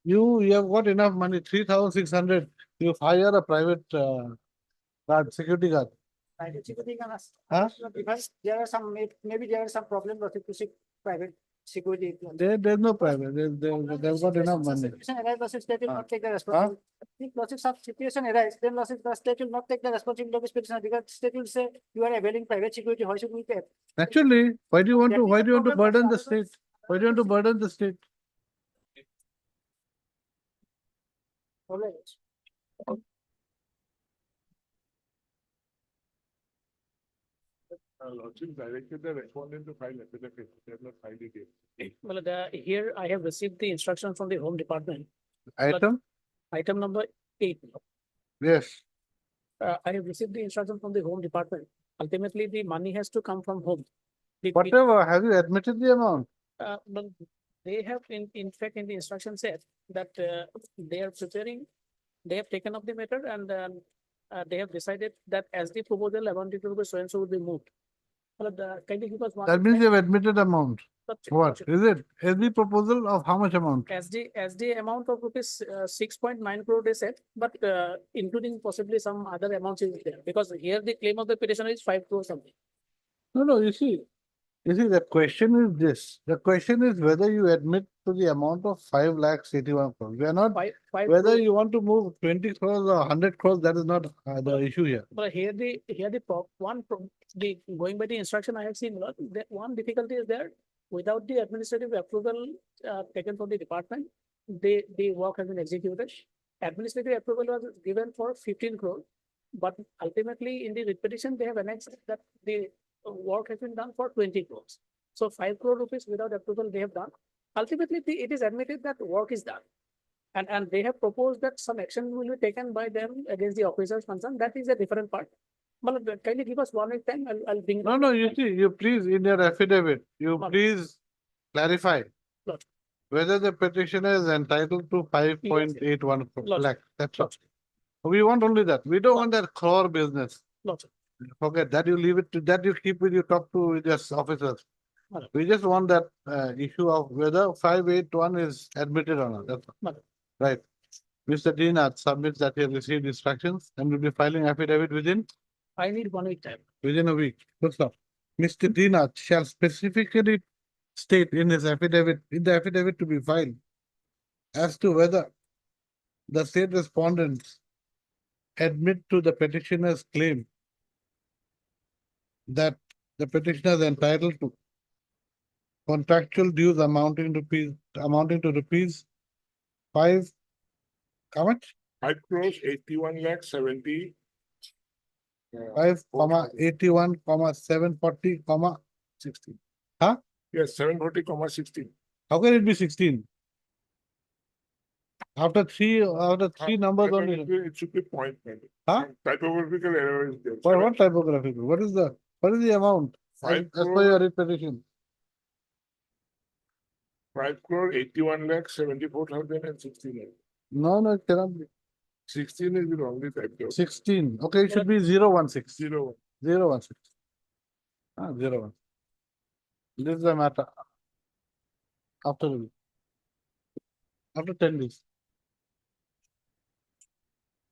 [SPEAKER 2] You have got enough money, 3,600. You hire a private guard, security guard.
[SPEAKER 10] Private security can
[SPEAKER 2] Huh?
[SPEAKER 10] because there are some maybe there are some problems related to private security.
[SPEAKER 2] There's no private. They've got enough money.
[SPEAKER 10] Situation arises, losses state will
[SPEAKER 2] Ah.
[SPEAKER 10] not take the responsibility. If losses of situation arise, then losses the state will not take the responsibility of this petitioner because state will say you are availing private security. Why should we pay?
[SPEAKER 2] Actually, why do you want
[SPEAKER 10] That
[SPEAKER 2] to
[SPEAKER 10] is the
[SPEAKER 2] burden the
[SPEAKER 10] problem of
[SPEAKER 2] state? Why do you want to burden the state?
[SPEAKER 10] Alright.
[SPEAKER 3] Lordship directed the respondent to file affidavit, they have not filed it yet.
[SPEAKER 4] Well, here I have received the instruction from the Home Department,
[SPEAKER 2] Item?
[SPEAKER 4] item number 8.
[SPEAKER 2] Yes.
[SPEAKER 4] I have received the instruction from the Home Department. Ultimately, the money has to come from home.
[SPEAKER 2] Whatever, have you admitted the amount?
[SPEAKER 4] But they have in fact in the instruction said that they are preparing, they have taken up the matter and they have decided that as the proposal amount to be so and so will be moved. Well, kindly give us one.
[SPEAKER 2] That means you have admitted amount.
[SPEAKER 4] But
[SPEAKER 2] What? Is it? Every proposal of how much amount?
[SPEAKER 4] As the amount of rupees 6.9 crore they said, but including possibly some other amounts is there because here the claim of the petitioner is 5 crore something.
[SPEAKER 2] No, you see, the question is this. The question is whether you admit to the amount of 5,81,000 crores. We are not,
[SPEAKER 4] Five
[SPEAKER 2] whether
[SPEAKER 4] crore.
[SPEAKER 2] you want to move 20 crores or 100 crores, that is not the issue here.
[SPEAKER 4] But here the going by the instruction I have seen, that one difficulty is there. Without the administrative approval taken from the department, the work has been executed. Administrative approval was given for 15 crore, but ultimately in the writ petition they have annexed that the work has been done for 20 crores. So 5 crore rupees without approval they have done. Ultimately, it is admitted that work is done. And they have proposed that some action will be taken by them against the officers concerned. That is a different part. But can you give us 1 week time? I'll bring.
[SPEAKER 2] No, you see, you please, in your affidavit, you
[SPEAKER 4] Lord.
[SPEAKER 2] please clarify
[SPEAKER 4] Lord.
[SPEAKER 2] whether the petitioner is entitled to 5.81
[SPEAKER 4] Lord.
[SPEAKER 2] lakh. That's all. We want only that. We don't want that crore business.
[SPEAKER 4] Lord.
[SPEAKER 2] Forget that, you leave it to that, you keep with you, talk to with your officers.
[SPEAKER 4] Lord.
[SPEAKER 2] We just want that issue of whether 581 is admitted or not. That's all.
[SPEAKER 4] Lord.
[SPEAKER 2] Right. Mr. Dinath submits that he has received instructions and will be filing affidavit within
[SPEAKER 4] I need 1 week time.
[SPEAKER 2] within a week. Good stuff. Mr. Dinath shall specifically state in his affidavit, in the affidavit to be filed, as to whether the state respondents admit to the petitioner's claim that the petitioner is entitled to contractual dues amounting to rupees 5, how much?
[SPEAKER 11] 5 crores 81 lakh 70.
[SPEAKER 2] 5,81, 740,
[SPEAKER 11] 16.
[SPEAKER 2] Huh?
[SPEAKER 11] Yes, 740, 16.
[SPEAKER 2] How can it be 16? After three numbers
[SPEAKER 11] I thought
[SPEAKER 2] only.
[SPEAKER 11] it should be point. Maybe.
[SPEAKER 2] Huh?
[SPEAKER 11] Typographical error is there.
[SPEAKER 2] What typographical? What is the amount? As
[SPEAKER 11] 5
[SPEAKER 2] per
[SPEAKER 11] crore,
[SPEAKER 2] your repetition.
[SPEAKER 11] 5 crore 81 lakh 74,000 and 16.
[SPEAKER 2] No, it cannot be.
[SPEAKER 11] 16 is wrongly typed out.
[SPEAKER 2] 16. Okay, it should be 016.
[SPEAKER 11] 0.
[SPEAKER 2] 016. 016. This is the matter. After 10 days.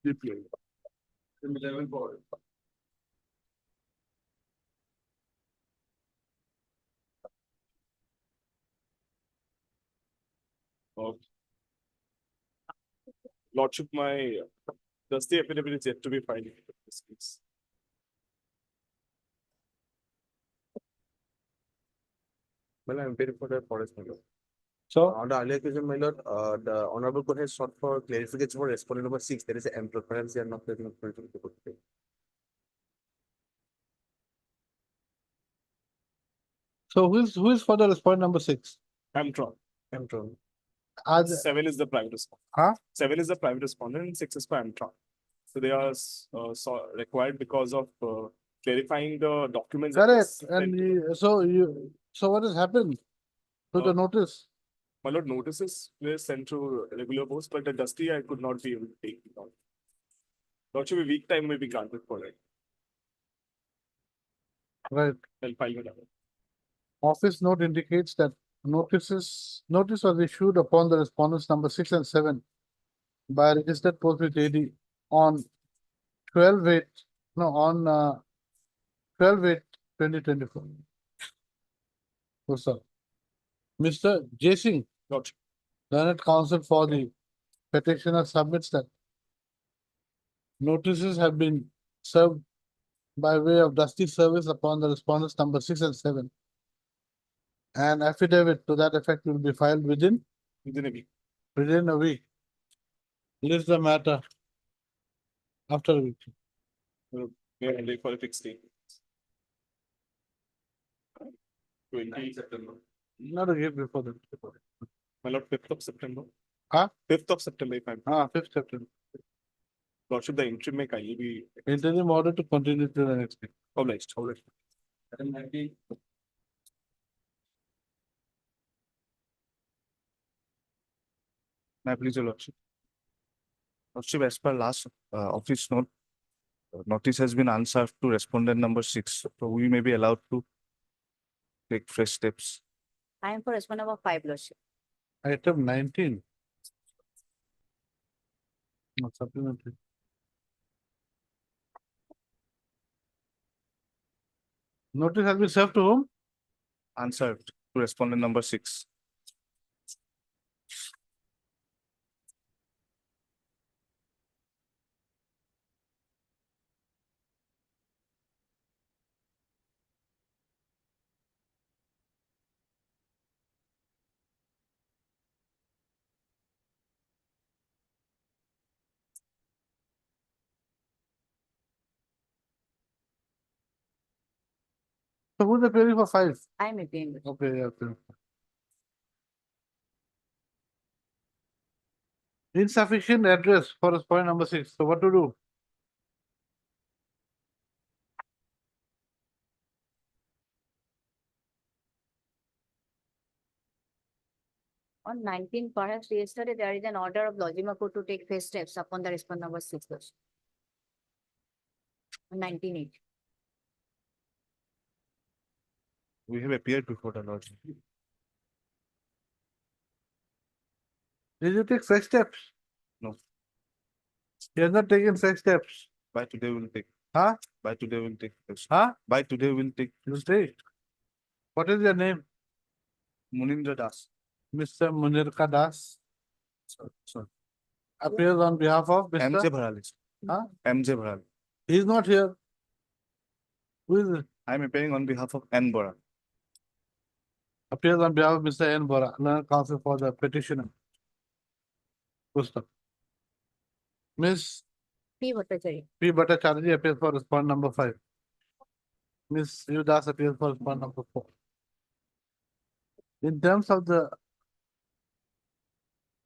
[SPEAKER 11] Deeply. 11 for it.
[SPEAKER 3] Lordship, my dusty affidavit is yet to be filed in this case.
[SPEAKER 5] Well, I'm waiting for the forest matter.
[SPEAKER 2] So,
[SPEAKER 5] On the earlier question, my lord, the honorable court has sought for clarification for respondent number 6. There is an employer, perhaps they are not taking up the court.
[SPEAKER 2] so who is for the respondent number 6?
[SPEAKER 3] Amtron.
[SPEAKER 5] Employer.
[SPEAKER 2] As
[SPEAKER 3] 7 is the private respondent.
[SPEAKER 2] Huh?
[SPEAKER 3] 7 is the private respondent and 6 is for Amtron. So they are required because of clarifying the documents. that
[SPEAKER 2] correct.
[SPEAKER 3] was sent
[SPEAKER 2] And
[SPEAKER 3] to
[SPEAKER 2] so what has happened to the notice?
[SPEAKER 3] My lord, notices were sent to regular post, but the dusty I could not be able to take it on. Lordship, a week time may be granted for it.
[SPEAKER 2] Right.
[SPEAKER 3] I'll file it out.
[SPEAKER 2] Office note indicates that notice was issued upon the respondents number 6 and 7 by registered post with AD on 12/8, no, on 12/8/2024. Oh, sir. Mr. J. Singh,
[SPEAKER 3] Lordship.
[SPEAKER 2] learned counsel for the petitioner submits that notices have been served by way of dusty service upon the respondents number 6 and 7. An affidavit to that effect will be filed within
[SPEAKER 3] Within a week.
[SPEAKER 2] a week. List the matter after a week.
[SPEAKER 3] We are only for a fixed date. 20 September.
[SPEAKER 2] Not a year before that.
[SPEAKER 3] My lord, 5th of September.
[SPEAKER 2] Huh?
[SPEAKER 3] 5th of September, if I'm.
[SPEAKER 2] 5th September.
[SPEAKER 3] Lordship, the interim may kindly be
[SPEAKER 2] Interim order to continue to the next day.
[SPEAKER 3] obliged.
[SPEAKER 12] May I please, your lordship? Lordship, as per last office note, notice has been unserved to respondent number 6, so we may be allowed to take fresh steps.
[SPEAKER 13] I am for respondent number 5, lordship.
[SPEAKER 2] Item 19. Not supplementary. Notice has been served to whom?
[SPEAKER 12] Unserved to respondent number 6.
[SPEAKER 2] So who's appearing for 5?
[SPEAKER 13] I am appearing.
[SPEAKER 2] Okay, okay. Insufficient address for point number 6. So what to do?
[SPEAKER 13] On 19, perhaps yesterday, there is an order of Lojima Court to take first steps upon the respondent number 6. On 19.8.
[SPEAKER 12] We have appeared before the Lord.
[SPEAKER 2] Did you take fresh steps?
[SPEAKER 12] No.
[SPEAKER 2] He has not taken fresh steps.
[SPEAKER 12] By today we'll take.
[SPEAKER 2] Huh?
[SPEAKER 12] By today we'll take. this.
[SPEAKER 2] Huh?
[SPEAKER 12] By today we'll take.
[SPEAKER 2] You take. What is your name?
[SPEAKER 12] Munindra Das.
[SPEAKER 2] Mr. Munirka Das
[SPEAKER 12] Sorry.
[SPEAKER 2] appears on behalf of
[SPEAKER 12] MJ
[SPEAKER 2] Mr.
[SPEAKER 12] Bharali.
[SPEAKER 2] Huh?
[SPEAKER 12] MJ Bharali.
[SPEAKER 2] He is not here. Who is it?
[SPEAKER 12] I'm appearing on behalf of N Bora.
[SPEAKER 2] Appears on behalf of Mr. N. Bora, learned counsel for the petitioner. Pusta. Miss
[SPEAKER 13] P. Bhattacharya.
[SPEAKER 2] P. Bhattacharya appears for respondent number 5. Miss Yudas appears for respondent number 4. In terms of the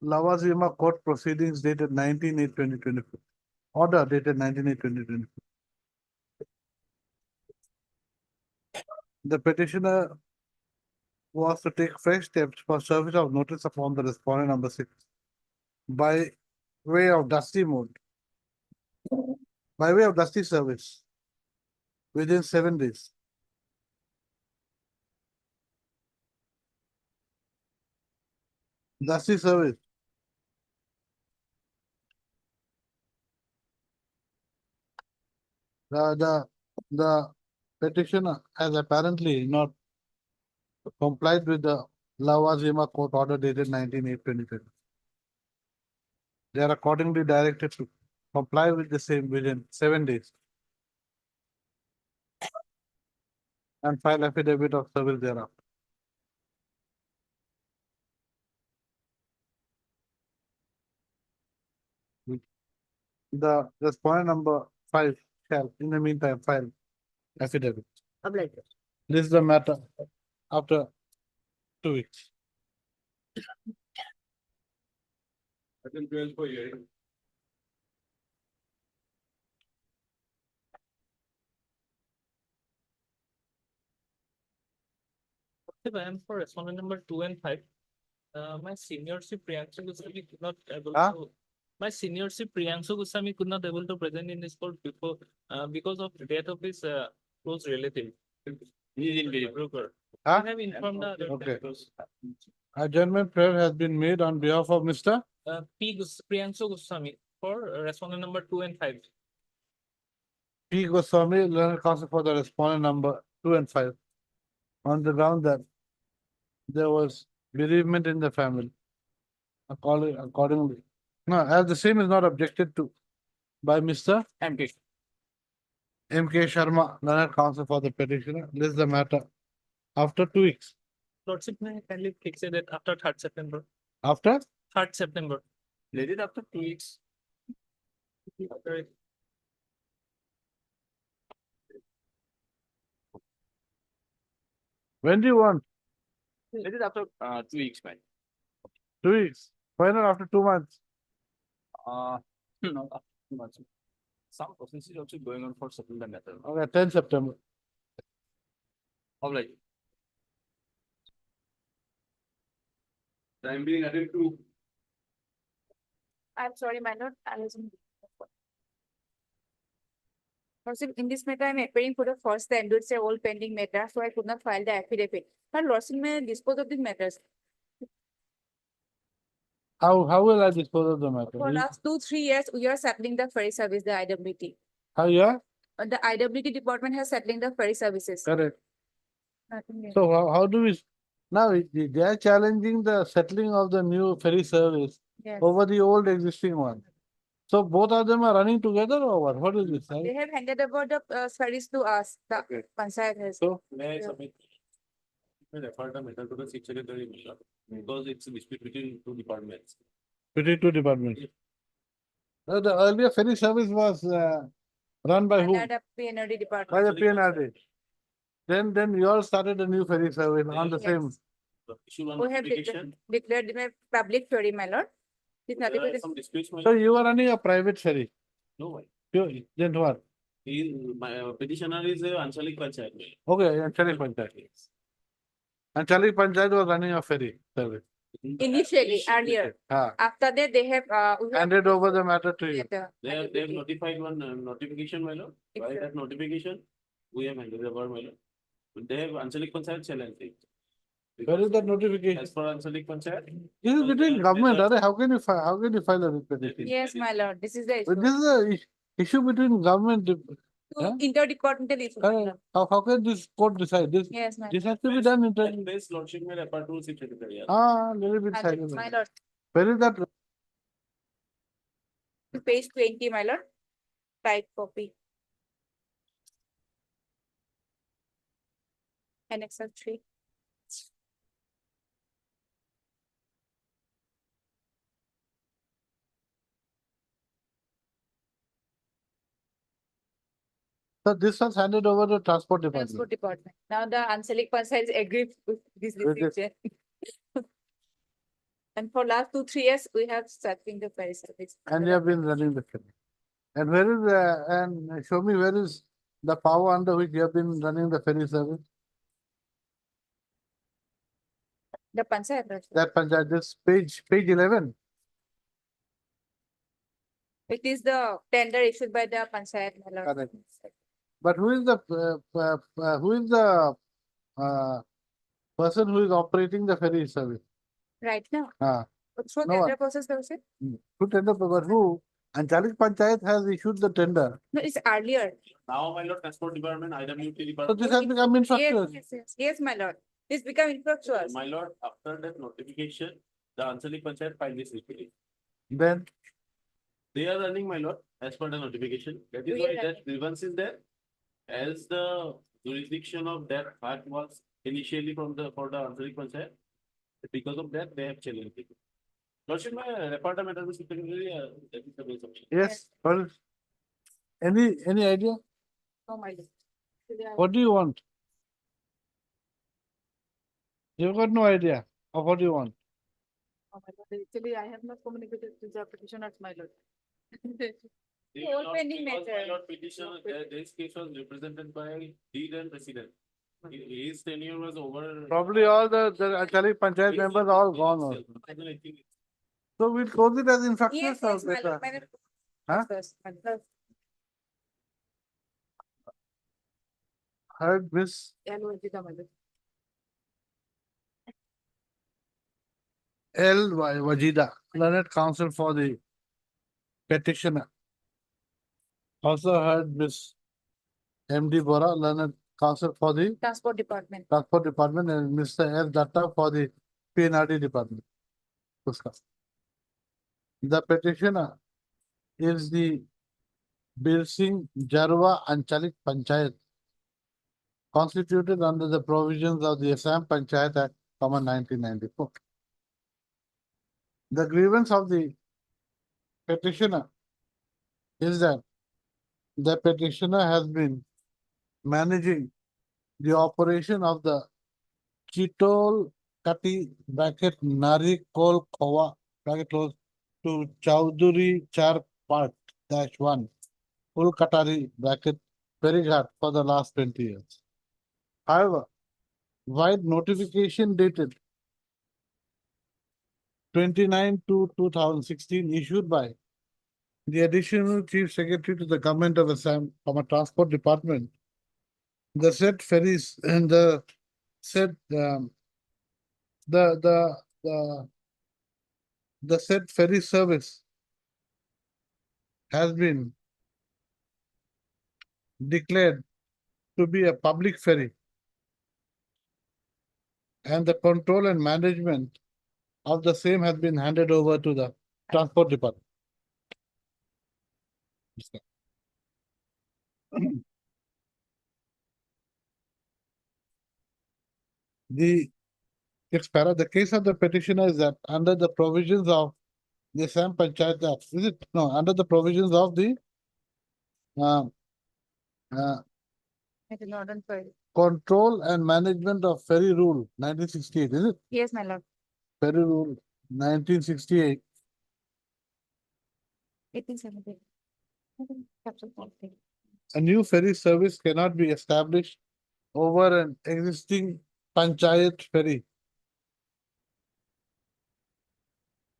[SPEAKER 2] Lavazima court proceedings dated 19/8/2024, order dated 19/8/2024. The petitioner was to take fresh steps for service of notice upon the respondent number 6 by way of dusty mode, by way of dusty service within 7 days. Dusty service. The petitioner has apparently not complied with the Lavazima court order dated 19/8/2020. They are accordingly directed to comply with the same within 7 days and file affidavit of service thereafter. The respondent number 5 shall, in the meantime, file affidavit.
[SPEAKER 13] Obliged.
[SPEAKER 2] This is the matter after 2 weeks.
[SPEAKER 11] I think 12 for hearing.
[SPEAKER 14] If I am for respondent number 2 and 5, my seniorship Priyanshu Goswami could not able
[SPEAKER 2] Huh?
[SPEAKER 14] to. My seniorship Priyanshu Goswami could not able to present in this court before because of the death of his close relative. He is in the broker.
[SPEAKER 2] Huh?
[SPEAKER 14] I have informed the
[SPEAKER 2] Okay. Adjournment prayer has been made on behalf of Mr.
[SPEAKER 14] Priyanshu Goswami for respondent number 2 and 5.
[SPEAKER 2] P. Goswami, learned counsel for the respondent number 2 and 5, on the ground that there was bereavement in the family. Accordingly. No, as the same is not objected to by Mr.
[SPEAKER 14] MK.
[SPEAKER 2] M.K. Sharma, learned counsel for the petitioner, lists the matter after 2 weeks.
[SPEAKER 14] Lordship, may I kindly fix it that after 3rd September.
[SPEAKER 2] After
[SPEAKER 14] 3rd September.
[SPEAKER 5] Let it after 2 weeks.
[SPEAKER 14] After
[SPEAKER 2] when do you want?
[SPEAKER 5] Let it after 2 weeks, man.
[SPEAKER 2] 2 weeks. Why not after 2 months?
[SPEAKER 5] No, after 2 months. Some process is also going on for settling the matter.
[SPEAKER 2] Okay, 10 September.
[SPEAKER 5] Obliged. Time being added to.
[SPEAKER 13] I'm sorry, my lord. Lordship, in this matter, I'm appearing for the first time. It's a old pending matter, so I could not file the affidavit. But Lordship may dispose of these matters.
[SPEAKER 2] How will I dispose of the matter?
[SPEAKER 13] For last 2-3 years, we are settling the ferry service, the IWT.
[SPEAKER 2] How you are?
[SPEAKER 13] The IWT department has settling the ferry services.
[SPEAKER 2] Correct.
[SPEAKER 13] Nothing else.
[SPEAKER 2] So how do we, now they are challenging the settling of the new ferry service
[SPEAKER 13] Yes.
[SPEAKER 2] over the old existing one. So both of them are running together or what? What is this?
[SPEAKER 13] They have handed over the ferries to us, the
[SPEAKER 2] Okay.
[SPEAKER 13] Panchayat has.
[SPEAKER 2] So
[SPEAKER 5] May I
[SPEAKER 13] Yeah.
[SPEAKER 5] submit? May refer the matter to the chief secretary because it's a dispute between two departments.
[SPEAKER 2] between 2 departments. The earlier ferry service was run by who?
[SPEAKER 13] Under the PNRD department.
[SPEAKER 2] By the PNRD. then you all started a new ferry service on the
[SPEAKER 13] Yes.
[SPEAKER 2] same.
[SPEAKER 5] Issue one
[SPEAKER 13] We have
[SPEAKER 5] notification.
[SPEAKER 13] declared in a public ferry, my lord. This
[SPEAKER 5] There are
[SPEAKER 13] notification,
[SPEAKER 5] some disputes, my
[SPEAKER 2] So
[SPEAKER 5] lord.
[SPEAKER 2] you are running a private ferry.
[SPEAKER 5] No, why?
[SPEAKER 2] Then what?
[SPEAKER 5] My petitioner is Anshalik Panchayat.
[SPEAKER 2] Okay, Anchalik Panchayat. Anchalik Panchayat was running a ferry service.
[SPEAKER 13] initially, earlier.
[SPEAKER 2] Ah,
[SPEAKER 13] After that, they have, we have
[SPEAKER 2] handed over the matter to you.
[SPEAKER 13] the-
[SPEAKER 5] They have notified one notification, my lord. By
[SPEAKER 13] It's,
[SPEAKER 5] that notification, we have handed over, my lord. They have Anshalik Panchayat challenge it.
[SPEAKER 2] Where is that notification?
[SPEAKER 5] As per Anshalik Panchayat.
[SPEAKER 2] This is
[SPEAKER 5] So
[SPEAKER 2] between
[SPEAKER 5] they are-
[SPEAKER 2] government,
[SPEAKER 5] they are-
[SPEAKER 2] Arey, how can you file a petition?
[SPEAKER 13] Yes, my lord, this is the
[SPEAKER 2] But
[SPEAKER 13] issue.
[SPEAKER 2] this is a issue between government. huh?
[SPEAKER 13] Interdepartmental issue. my
[SPEAKER 2] Correct.
[SPEAKER 13] lord.
[SPEAKER 2] How can this court decide this?
[SPEAKER 13] Yes, my.
[SPEAKER 2] This has to be done inter.
[SPEAKER 5] That base lordship may refer to chief secretary. yeah.
[SPEAKER 2] Little bit
[SPEAKER 13] And
[SPEAKER 2] silent.
[SPEAKER 13] my lord,
[SPEAKER 2] Where is that?
[SPEAKER 13] page 20, my lord. Type copy. Annex 3.
[SPEAKER 2] So this was handed over to transport
[SPEAKER 13] Transport
[SPEAKER 2] department.
[SPEAKER 13] Department. Now the Anshalik Panchayat agreed with this
[SPEAKER 2] With this.
[SPEAKER 13] decision. And for last 2-3 years, we have starting the ferry service.
[SPEAKER 2] And you have been running the ferry. And where is, and show me where is the power under which you have been running the ferry service?
[SPEAKER 13] The Panchayat. Raj.
[SPEAKER 2] That Panchayat, this page 11.
[SPEAKER 13] It is the tender issued by the Panchayat. my lord.
[SPEAKER 2] Correct. But who is the person who is operating the ferry service?
[SPEAKER 13] Right now.
[SPEAKER 2] Ah,
[SPEAKER 13] But through
[SPEAKER 2] No,
[SPEAKER 13] tender process, they will say?
[SPEAKER 2] who tender, but who? And Anchalik Panchayat has issued the tender.
[SPEAKER 13] No, it's earlier.
[SPEAKER 5] Now, my lord, transport department, IWT
[SPEAKER 2] So
[SPEAKER 5] department.
[SPEAKER 2] this has become
[SPEAKER 13] Yes,
[SPEAKER 2] infructuous.
[SPEAKER 13] yes, my lord. It's become infructuous.
[SPEAKER 5] My lord, after that notification, the Anshalik Panchayat filed this report.
[SPEAKER 2] Then,
[SPEAKER 5] They are running, my lord, as per the notification. That is
[SPEAKER 13] We
[SPEAKER 5] why
[SPEAKER 13] are
[SPEAKER 5] that grievance is there. As the jurisdiction of that part was initially for the Anshalik Panchayat. Because of that, they have challenged it. Lordship, my report of matter secretary, that is the base option.
[SPEAKER 2] yes, well, any idea?
[SPEAKER 13] Oh, my lord.
[SPEAKER 2] What do you want? You've got no idea of what you want.
[SPEAKER 13] Oh, my lord. Actually, I have not communicated with the petitioners, my lord.
[SPEAKER 5] They
[SPEAKER 13] All
[SPEAKER 5] cannot-
[SPEAKER 13] pending
[SPEAKER 5] because my
[SPEAKER 13] matter.
[SPEAKER 5] lord petition, this case was represented by deed and president. His tenure was over.
[SPEAKER 2] Probably all the Anchalik Panchayat members are all gone. Also.
[SPEAKER 5] I think
[SPEAKER 2] So we'll close it as infructuous
[SPEAKER 13] Yes,
[SPEAKER 2] or
[SPEAKER 13] yes, my
[SPEAKER 2] better?
[SPEAKER 13] lord. my lord.
[SPEAKER 2] Huh?
[SPEAKER 13] Yes, my lord.
[SPEAKER 2] Heard Miss
[SPEAKER 13] Yeah, Lord, Jita, my lord.
[SPEAKER 2] L. Wajida, learned counsel for the petitioner. Also heard Miss M.D. Bora, learned counsel for the
[SPEAKER 13] Transport Department.
[SPEAKER 2] transport department, and Mr. S. Datta for the PNRD department. Uska. The petitioner is the Bir Singh Jarwa Anchalik Panchayat, constituted under the provisions of the Assam Panchayat Act, 1994. The grievance of the petitioner is that the petitioner has been managing the operation of the Chitol Kati bracket Nari Kol Kova bracket close to Chowdhury Char Part -1 Full Katari bracket Ferighat for the last 20 years. However, while notification dated 29/2/2016 issued by the additional chief secretary to the government of Assam from a transport department, the said ferries and the said the said ferry service has been declared to be a public ferry, and the control and management of the same has been handed over to the transport department. The the case of the petitioner is that under the provisions of the Assam Panchayat Act, is it? No, under the provisions of the
[SPEAKER 13] It is not on file.
[SPEAKER 2] Control and Management of Ferry Rule, 1968, is it?
[SPEAKER 13] Yes, my lord.
[SPEAKER 2] Ferry Rule, 1968.
[SPEAKER 13] 1870. Capsule policy.
[SPEAKER 2] A new ferry service cannot be established over an existing panchayat ferry,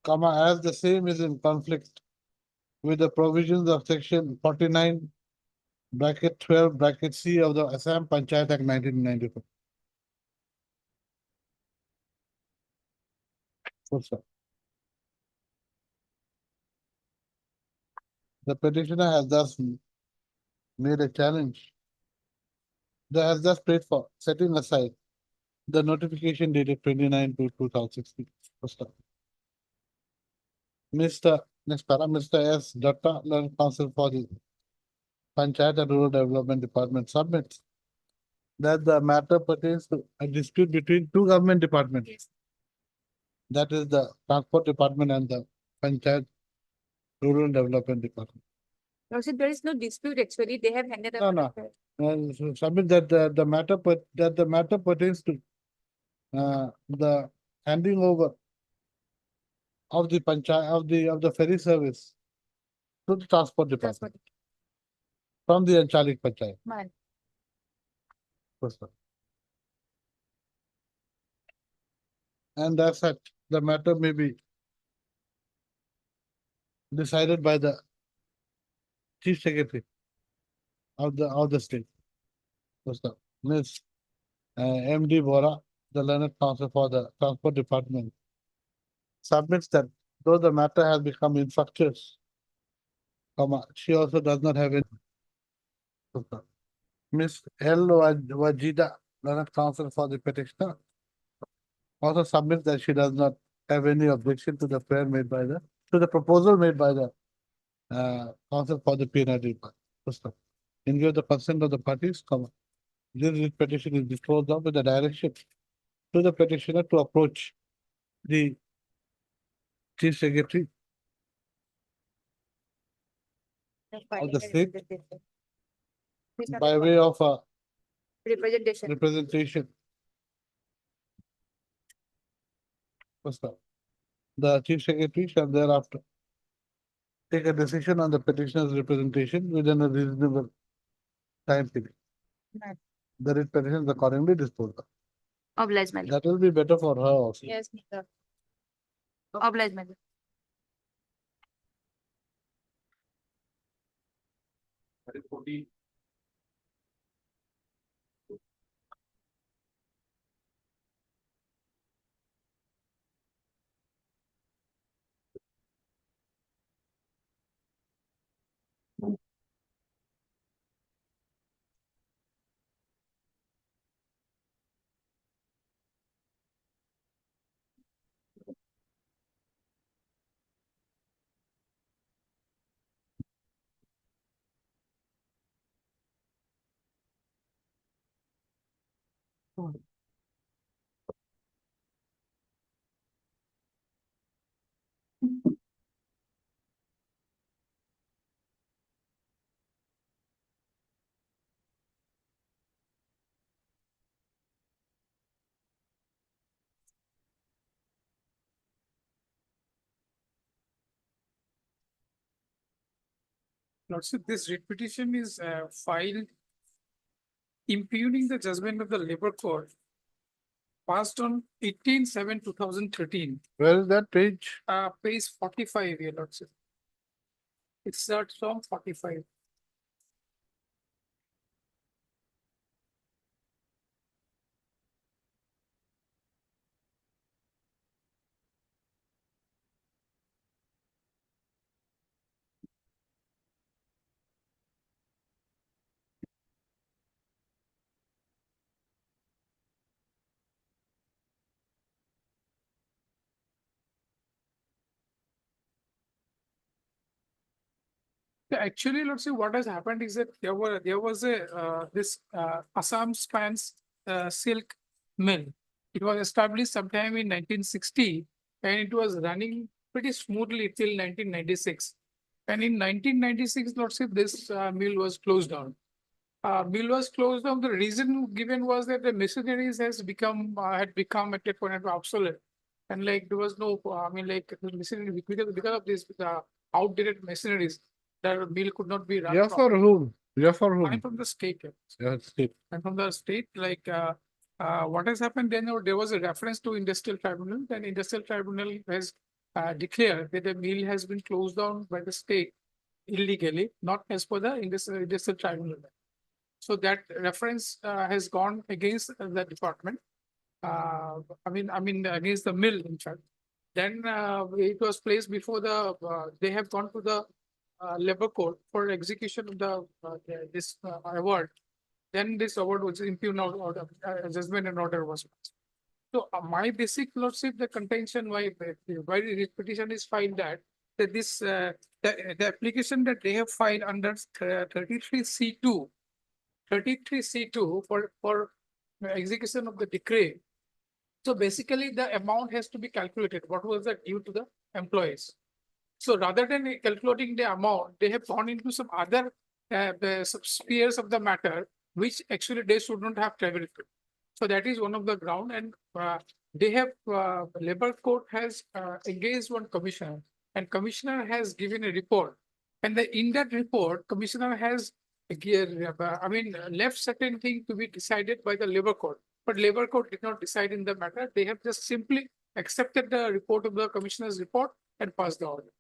[SPEAKER 2] as the same is in conflict with the provisions of section 49 bracket 12 bracket C of the Assam Panchayat Act 1994. Full stop. The petitioner has thus made a challenge. Has thus prayed for setting aside the notification dated 29 to 2016. Full stop. Next para, Mr. S. Datta, Learned Counsel for the Panchayat and Rural Development Department submits that the matter pertains to a dispute between two government departments.
[SPEAKER 13] Yes.
[SPEAKER 2] That is the Transport Department and the Panchayat Rural Development Department.
[SPEAKER 13] Lordship, there is no dispute actually. They have handed
[SPEAKER 2] No,
[SPEAKER 13] over.
[SPEAKER 2] no.
[SPEAKER 13] the-
[SPEAKER 2] So submit that the matter pertains to the handing over of the panchayat of the ferry service to the Transport Department
[SPEAKER 13] Transport.
[SPEAKER 2] from the Anchalik Panchayat.
[SPEAKER 13] Man.
[SPEAKER 2] First one. And as such, the matter may be decided by the Chief Secretary of the state. First one. Ms. M.D. Bora, the Learned Counsel for the Transport Department, submits that though the matter has become infructuous, she also does not have any. Ms. L. Wajida, Learned Counsel for the petitioner, also submits that she does not have any objection to the prayer made by to the proposal made by the counsel for the PNID. In view of the consent of the parties, this petition is disposed of with the direction to the petitioner to approach the Chief Secretary of the state by way of a
[SPEAKER 13] Representation.
[SPEAKER 2] representation. The Chief Secretary shall thereafter take a decision on the petitioner's representation within a reasonable time period.
[SPEAKER 13] Right.
[SPEAKER 2] The writ petition is accordingly disposed of.
[SPEAKER 13] Obliged, my lord.
[SPEAKER 2] That will be better for her also.
[SPEAKER 13] Yes, my lord. Obliged, my lord.
[SPEAKER 15] Lordship, this writ petition is filed impugning the judgment of the Labour Court passed on 18/7/2013,
[SPEAKER 2] Where is that page?
[SPEAKER 15] page 45 here, Lordship. It starts from 45. Actually, let's see what has happened is that there was a this Assam spans silk mill. It was established sometime in 1960 and it was running pretty smoothly till 1996. And in 1996, let's say this mill was closed down. mill was closed down. The reason given was that the machineries had become at that point obsolete. And like there was no, the machinery because of this outdated machineries, the mill could not be run.
[SPEAKER 2] Yeah, for whom? Yeah, for
[SPEAKER 15] I'm
[SPEAKER 2] whom?
[SPEAKER 15] from the state.
[SPEAKER 2] Yeah, state.
[SPEAKER 15] And from the state, what has happened then, there was a reference to industrial tribunal, then industrial tribunal has declared that the mill has been closed down by the state illegally, not as per the industrial tribunal. So that reference has gone against the department. Against the mill, in fact. Then it was placed before they have gone to the labor court for execution of this award. Then this award was impugned order, judgment and order was passed. So my basic lordship, the contention why this petition is filed that this the application that they have filed under 33C2 for execution of the decree. So basically the amount has to be calculated. What was the due to the employees? So rather than calculating the amount, they have gone into some other spheres of the matter, which actually they should not have traveled to. So that is one of the ground, and they have labor court has engaged one commissioner, and commissioner has given a report, and in that report, commissioner has left certain thing to be decided by the labor court, but labor court did not decide in the matter. They have just simply accepted the report of the commissioner's report and passed the order.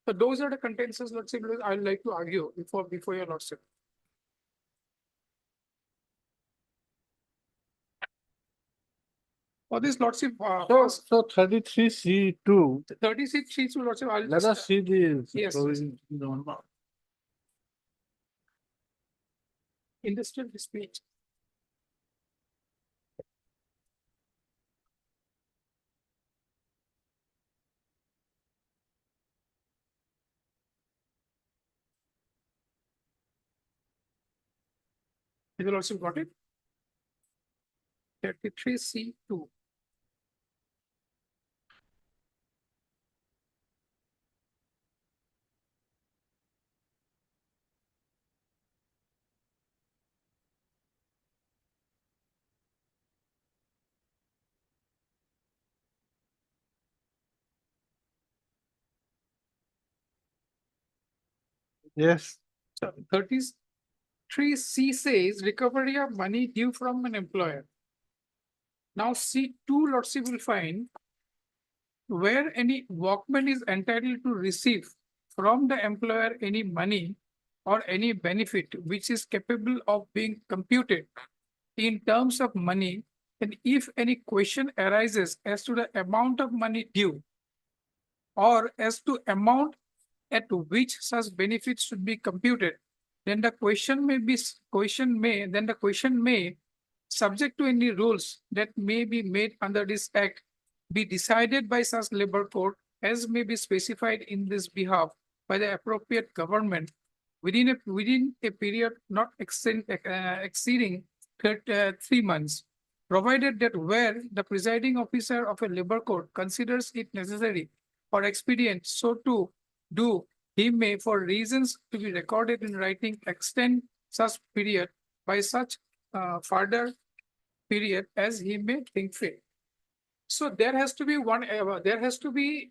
[SPEAKER 15] So those are the contentions, let's say, I would like to argue before your lordship. For this lordship,
[SPEAKER 2] So 33C2,
[SPEAKER 15] 36 sheets, lordship, I'll
[SPEAKER 2] let
[SPEAKER 15] just,
[SPEAKER 2] us see the.
[SPEAKER 15] Yes.
[SPEAKER 2] provision in the one now.
[SPEAKER 15] industrial dispute. You also got it? 33C2.
[SPEAKER 2] Yes.
[SPEAKER 15] So 33C says recovery of money due from an employer. Now C2 lordship will find where any workman is entitled to receive from the employer any money or any benefit which is capable of being computed in terms of money, and if any question arises as to the amount of money due or as to amount at which such benefits should be computed, then the question may, subject to any rules that may be made under this act, be decided by such labor court as may be specified in this behalf by the appropriate government within a period not exceeding 3 months, provided that where the presiding officer of a labor court considers it necessary or expedient so to do, he may, for reasons to be recorded in writing, extend such period by such further period as he may think fit. So there has to be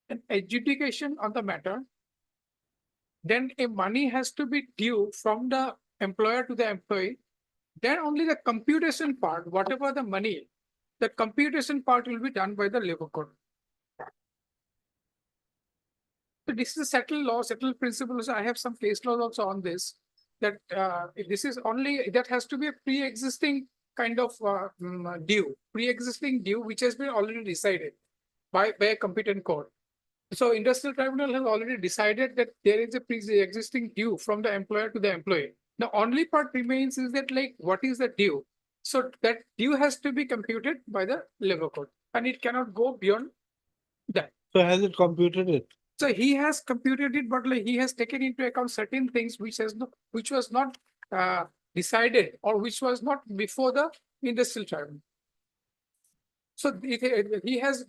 [SPEAKER 15] an adjudication on the matter. Then a money has to be due from the employer to the employee. Then only the computation part, whatever the money, the computation part will be done by the labor court. So this is a settled law, settled principles. I have some case laws also on this, that this is only, that has to be a pre-existing kind of due, which has been already decided by a competent court. So industrial tribunal has already decided that there is a pre-existing due from the employer to the employee. The only part remains is that, like, what is the due? So that due has to be computed by the labor court, and it cannot go beyond that.
[SPEAKER 2] So has it computed it?
[SPEAKER 15] So he has computed it, but like he has taken into account certain things which was not decided, or which was not before the industrial tribunal. So he has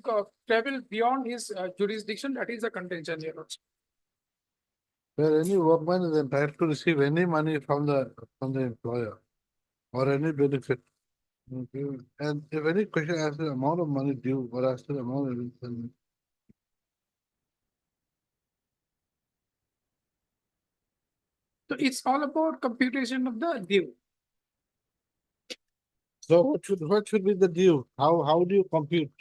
[SPEAKER 15] traveled beyond his jurisdiction. That is the contention here also.
[SPEAKER 2] where any workman is entitled to receive any money from the employer or any benefit. Okay. And if any question as to the amount of money due or as to the amount of refund,
[SPEAKER 15] So it's all about computation of the due.
[SPEAKER 2] so what should be the due? How do you compute?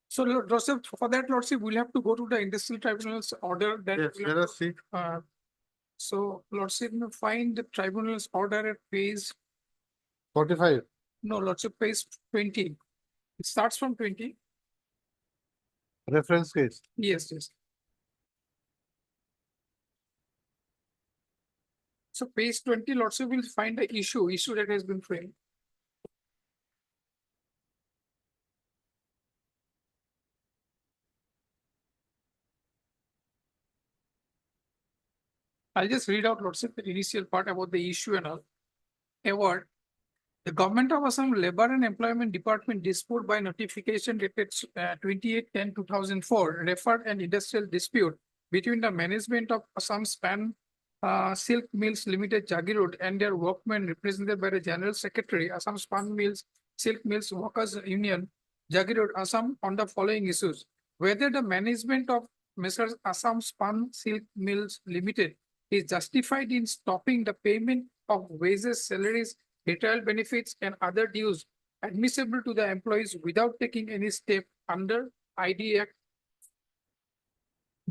[SPEAKER 15] So Lordship, for that Lordship, we'll have to go to the industrial tribunal's order that.
[SPEAKER 2] Yes,
[SPEAKER 15] we'll
[SPEAKER 2] let
[SPEAKER 15] have
[SPEAKER 2] us see.
[SPEAKER 15] to, So Lordship, you find the tribunal's order at page,
[SPEAKER 2] 45.
[SPEAKER 15] no, Lordship, page 20. It starts from 20.
[SPEAKER 2] Reference case.
[SPEAKER 15] Yes, yes. So page 20, Lordship will find the issue that has been framed. I'll just read out Lordship, the initial part about the issue and all. Award. The Government of Assam Labour and Employment Department disposed by notification dated 28/10/2004 referred an industrial dispute between the management of Assam Span Silk Mills Limited Jagi Road and their workmen represented by the General Secretary Assam Span Mills Silk Mills Workers Union Jagi Road Assam on the following issues: whether the management of Messrs. Assam Span Silk Mills Limited is justified in stopping the payment of wages, salaries, retirement benefits, and other dues admissible to the employees without taking any step under ID Act.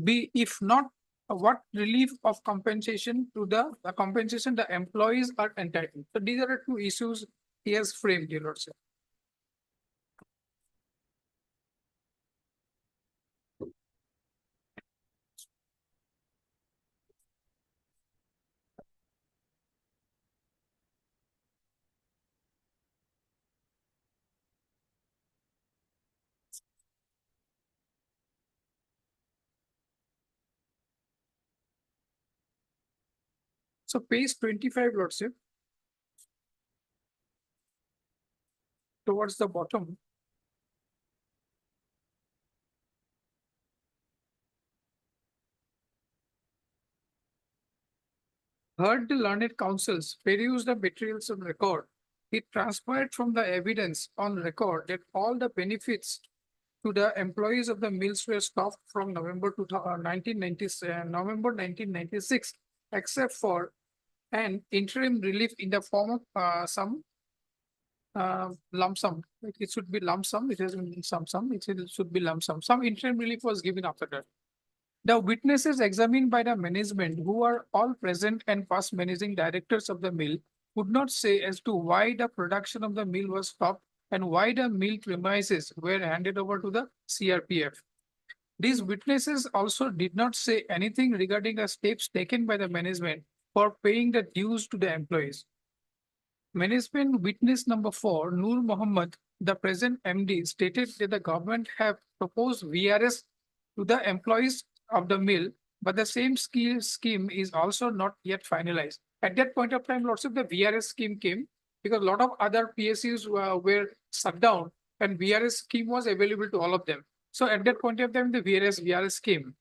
[SPEAKER 15] B, if not, what relief of compensation to the compensation the employees are entitled. So these are the two issues he has framed, your lordship. So page 25, lordship. Towards the bottom. Heard the learned counsels peruse the materials on record. It transpired from the evidence on record that all the benefits to the employees of the mills were stopped from November 1996, except for an interim relief in the form of some lump sum. It should be lump sum. It has been some sum. It should be lump sum. Some interim relief was given after that. The witnesses examined by the management, who are all present and past managing directors of the mill, could not say as to why the production of the mill was stopped and why the mill premises were handed over to the CRPF. These witnesses also did not say anything regarding the steps taken by the management for paying the dues to the employees. Management witness number 4, Noor Mohammed, the present MD, stated that the government have proposed VRS to the employees of the mill, but the same scheme is also not yet finalized. At that point of time, lots of the VRS scheme came because a lot of other PSUs were shut down and VRS scheme was available to all of them. So at that point of time, the VRS scheme.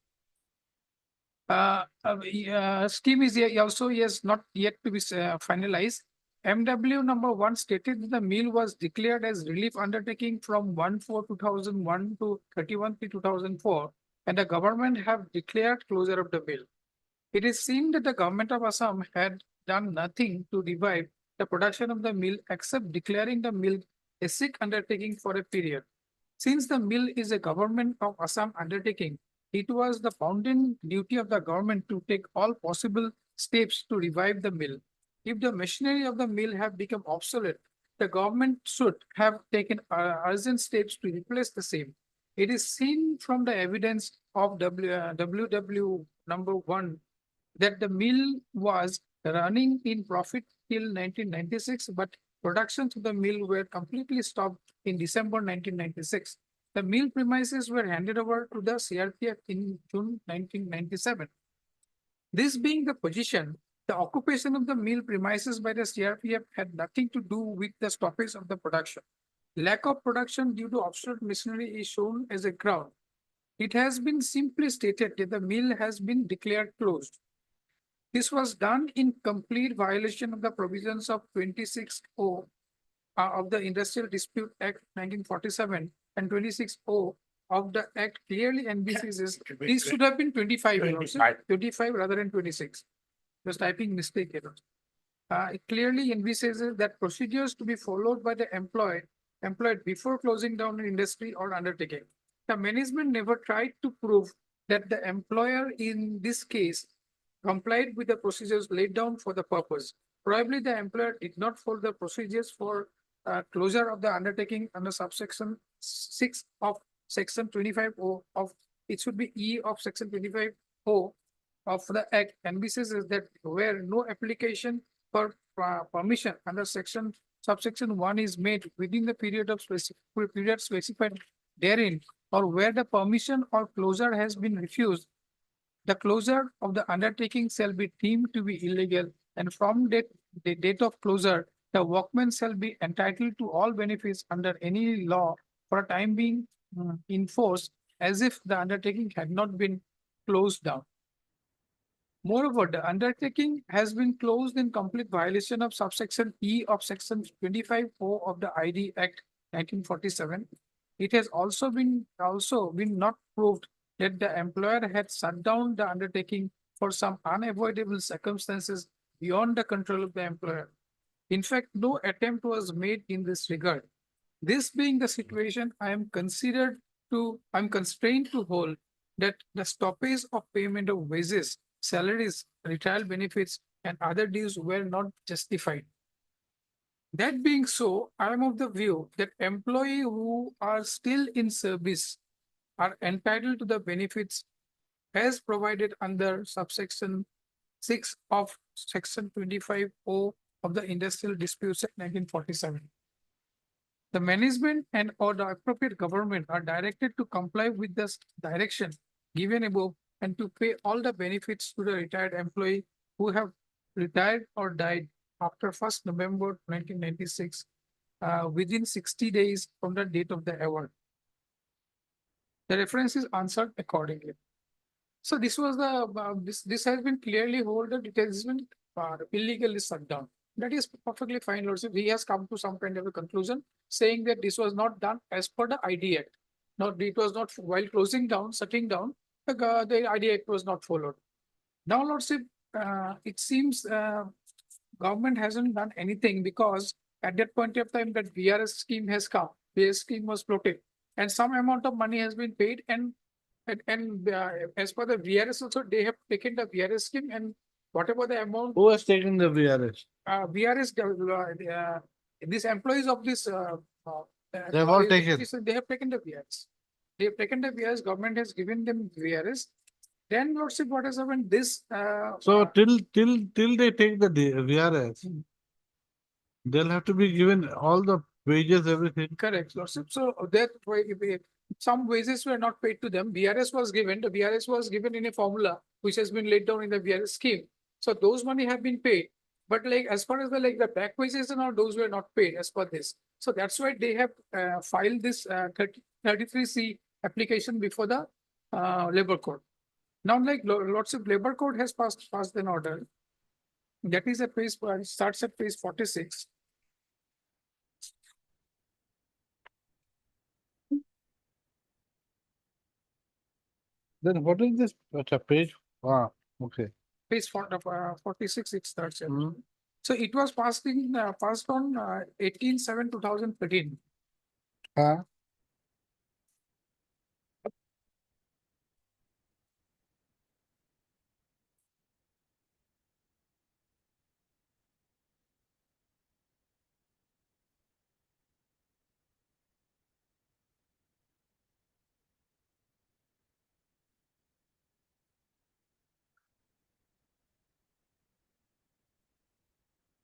[SPEAKER 15] Scheme is also not yet to be finalized. MW number 1 stated that the mill was declared as relief undertaking from 1/4/2001 to 31/3/2004, and the government have declared closure of the mill. It is seen that the government of Assam had done nothing to revive the production of the mill except declaring the mill a sick undertaking for a period. Since the mill is a government of Assam undertaking, it was the bounden duty of the government to take all possible steps to revive the mill. If the machinery of the mill have become obsolete, the government should have taken urgent steps to replace the same. It is seen from the evidence of WW number 1 that the mill was running in profit till 1996, but production to the mill were completely stopped in December 1996. The mill premises were handed over to the CRPF in June 1997. This being the position, the occupation of the mill premises by the CRPF had nothing to do with the stoppage of the production. Lack of production due to obsolete machinery is shown as a ground. It has been simply stated that the mill has been declared closed. This was done in complete violation of the provisions of 26O of the Industrial Dispute Act 1947 and 26O of the Act clearly envisages, this should have been 25, you know, sir. 25 rather than 26. Just typing mistake here. It clearly envisages that procedures to be followed by the employed before closing down an industry or undertaking. The management never tried to prove that the employer in this case complied with the procedures laid down for the purpose. Probably the employer did not follow the procedures for closure of the undertaking under subsection 6 of section 25O of, it should be E of section 25O of the Act, envisages that where no application for permission under subsection 1 is made within the period specified therein, or where the permission or closure has been refused, the closure of the undertaking shall be deemed to be illegal, and from the date of closure, the workman shall be entitled to all benefits under any law for a time being in force, as if the undertaking had not been closed down. Moreover, the undertaking has been closed in complete violation of subsection E of section 25O of the ID Act 1947. It has also been not proved that the employer had shut down the undertaking for some unavoidable circumstances beyond the control of the employer. In fact, no attempt was made in this regard. This being the situation, I am constrained to hold that the stoppage of payment of wages, salaries, retirement benefits, and other dues were not justified. That being so, I am of the view that employees who are still in service are entitled to the benefits as provided under subsection 6 of section 25O of the Industrial Disputes Act 1947. The management and or the appropriate government are directed to comply with this direction given above and to pay all the benefits to the retired employee who have retired or died after 1st November 1996 within 60 days from the date of the award. The reference is answered accordingly. So this was the this has been clearly hold that it has been illegally shut down. That is perfectly fine, Lordship. He has come to some kind of a conclusion saying that this was not done as per the ID Act. Not it was not while closing down, shutting down, the ID Act was not followed. Now, Lordship, it seems government hasn't done anything because at that point of time that VRS scheme has come, VRS scheme was floated, and some amount of money has been paid, and as per the VRS also, they have taken the VRS scheme and whatever the amount.
[SPEAKER 2] Who has taken the VRS?
[SPEAKER 15] VRS, these employees of this.
[SPEAKER 2] They have all taken.
[SPEAKER 15] They have taken the VRS. They have taken the VRS. Government has given them VRS. Then Lordship, what has happened? This.
[SPEAKER 2] So till they take the VRS, they'll have to be given all the wages, everything.
[SPEAKER 15] Correct, Lordship. So that way, some wages were not paid to them. VRS was given. The VRS was given in a formula which has been laid down in the VRS scheme. So those money have been paid. But like as far as the back wages and all, those were not paid as per this. So that's why they have filed this 33C application before the Labor Court. Now, like Lordship, Labor Court has passed an order. That is a page starts at page 46.
[SPEAKER 2] Then what is this? What's a page? Ah, okay.
[SPEAKER 15] Page 46, it starts at. So it was passed on 18/7/2013.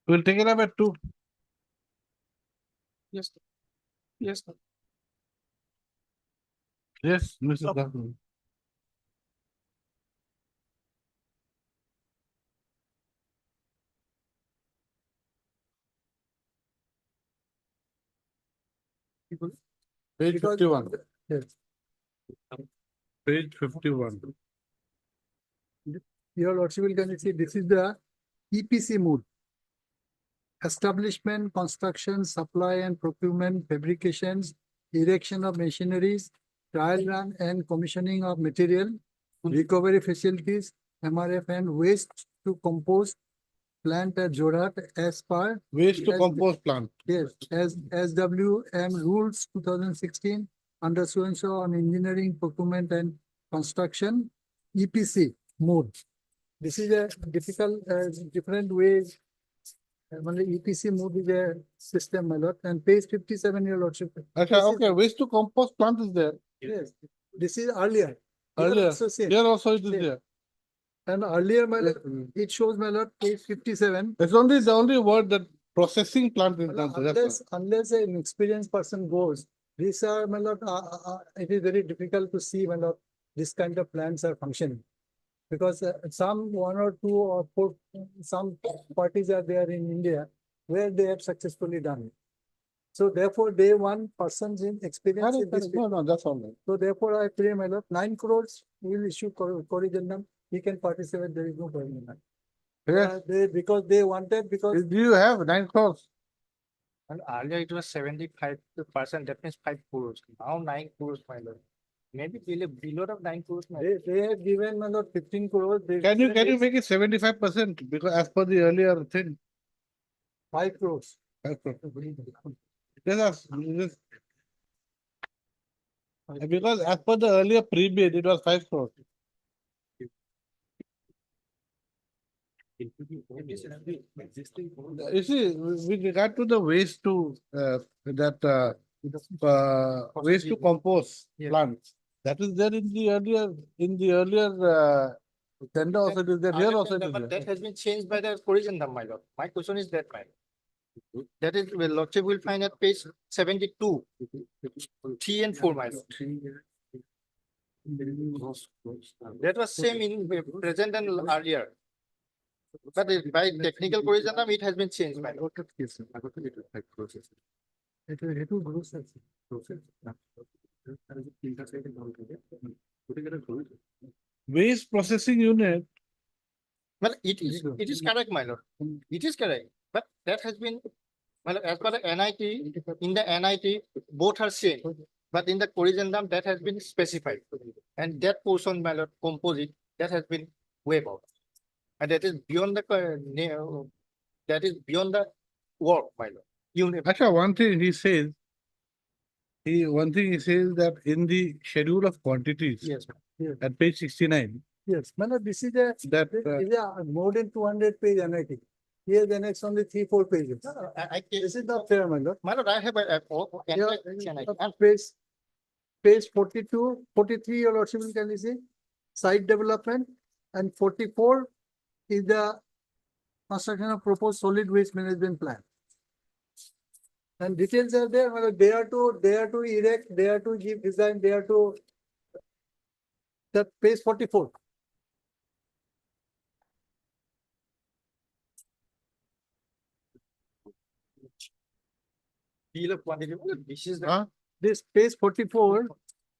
[SPEAKER 2] We'll take it up at 2.
[SPEAKER 15] Yes, sir. Yes, sir.
[SPEAKER 2] Yes, Mr. Dawson. Page 51.
[SPEAKER 9] Yes.
[SPEAKER 2] Page 51.
[SPEAKER 9] Your lordship will see this is the EPC mode. Establishment, construction, supply and procurement, fabrications, erection of machineries, trial run and commissioning of material, recovery facilities, MRF and waste to compost plant at Jorhat as per.
[SPEAKER 2] Waste to
[SPEAKER 9] as-
[SPEAKER 2] compost plant.
[SPEAKER 9] Yes, as SWM rules 2016 under so and so on engineering, procurement and construction, EPC mode. This is a difficult, different ways. Only EPC mode is a system, my lord, and page 57, your lordship.
[SPEAKER 2] Okay,
[SPEAKER 9] This is-
[SPEAKER 2] okay, waste to compost plant is there.
[SPEAKER 9] Yes, this is earlier. Here
[SPEAKER 2] Earlier,
[SPEAKER 9] also same.
[SPEAKER 2] here also it is
[SPEAKER 9] Same.
[SPEAKER 2] there.
[SPEAKER 9] And earlier, my lord, it shows, my lord, page 57.
[SPEAKER 2] It's only the only word that processing plant is not there. That's
[SPEAKER 9] Unless an experienced person goes, these are, my lord, it is very difficult to see, my lord, this kind of plants are functioning. Because some one or two or four, some parties are there in India where they have successfully done it. So therefore, they want persons in experience in this.
[SPEAKER 2] No, no, that's all right.
[SPEAKER 9] So therefore, I pray, my lord, 9 crores will issue corrigendum. He can participate, there is no problem in that.
[SPEAKER 2] Yes.
[SPEAKER 9] Because they wanted, because.
[SPEAKER 2] Do you have 9 crores?
[SPEAKER 8] And earlier it was 75%, that means 5 crores. Now 9 crores, my lord. Maybe below of 9 crores. my lord.
[SPEAKER 9] They have given, my lord, 15 crores.
[SPEAKER 2] Can you make it 75%? Because as per the earlier thing.
[SPEAKER 9] 5 crores.
[SPEAKER 2] 5 crores. Because as per the earlier pre-bid, it was 5 crores. You see, with regard to the waste to waste to compost plants, that is there in the earlier tender also it is there, here also it is
[SPEAKER 8] But
[SPEAKER 2] there.
[SPEAKER 8] that has been changed by the corrigendum, my lord. My question is that, my lord. That is, well, lordship will find at page 72, 3 and 4, my lord. That was same in present and earlier. But by technical corrigendum, it has been changed, my lord.
[SPEAKER 9] It will grow, sir.
[SPEAKER 2] Waste processing unit,
[SPEAKER 8] Well, it is correct, my lord. It is correct. But that has been, well, as per the NIT, in the NIT, both are same. But in the corrigendum, that has been specified. And that portion, my lord, composite, that has been waived out. And that is beyond the, that is beyond the work, my lord. Unit.
[SPEAKER 2] actually, one thing he says that in the schedule of quantities.
[SPEAKER 8] Yes,
[SPEAKER 9] Yes.
[SPEAKER 2] At page 69,
[SPEAKER 9] Yes, my lord, this is a,
[SPEAKER 2] that
[SPEAKER 9] this is a more than 200 page NIT. Here the next only 3-4 pages. This is not fair, my lord.
[SPEAKER 8] My lord, I have a
[SPEAKER 9] Yeah,
[SPEAKER 8] and
[SPEAKER 9] page 42, 43, your lordship can see, site development, and 44 is the construction of proposed solid waste management plan. And details are there, my lord. They are to erect, they are to give design, they are to. That page 44.
[SPEAKER 8] deal of quantity, this is the.
[SPEAKER 2] Huh?
[SPEAKER 9] This page 44,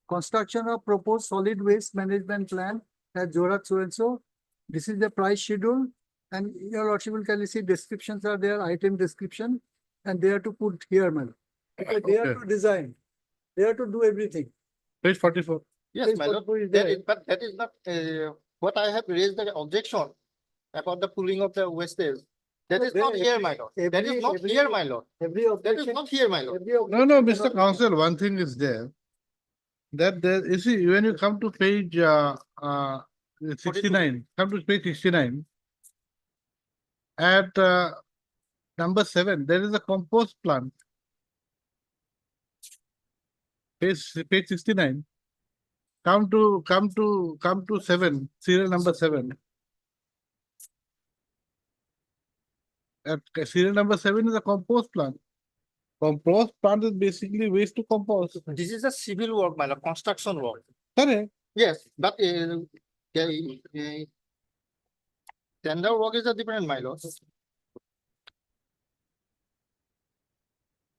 [SPEAKER 9] construction of proposed solid waste management plan at Jorhat so and so. This is the price schedule, and your lordship will see descriptions are there, item description, and they are to put here, man. Because they are
[SPEAKER 2] Okay.
[SPEAKER 9] to design, they are to do everything.
[SPEAKER 2] page 44.
[SPEAKER 8] Yes,
[SPEAKER 9] Page
[SPEAKER 8] my lord,
[SPEAKER 9] 44 is
[SPEAKER 8] that
[SPEAKER 9] there.
[SPEAKER 8] is, but that is not, what I have raised the objection about the pooling of the wastage. That
[SPEAKER 9] No,
[SPEAKER 8] is
[SPEAKER 9] there
[SPEAKER 8] not here, my
[SPEAKER 9] every-
[SPEAKER 8] lord. That is
[SPEAKER 9] every-
[SPEAKER 8] not
[SPEAKER 9] every-
[SPEAKER 8] here, my lord.
[SPEAKER 9] Every
[SPEAKER 8] That is
[SPEAKER 9] objection.
[SPEAKER 8] not here, my lord.
[SPEAKER 9] every
[SPEAKER 2] No,
[SPEAKER 9] objection
[SPEAKER 2] no,
[SPEAKER 9] cannot
[SPEAKER 2] Mr.
[SPEAKER 9] be-
[SPEAKER 2] Council, one thing is there. That there, you see, when you come to page 69, come to page 69. At number 7, there is a compost plant. Page 69. Come to 7, serial number 7. At serial number 7 is a compost plant. Compost plant is basically waste to compost.
[SPEAKER 8] This is a civil work, my lord, construction work.
[SPEAKER 2] Correct.
[SPEAKER 8] Yes, but tender work is a different, my lord.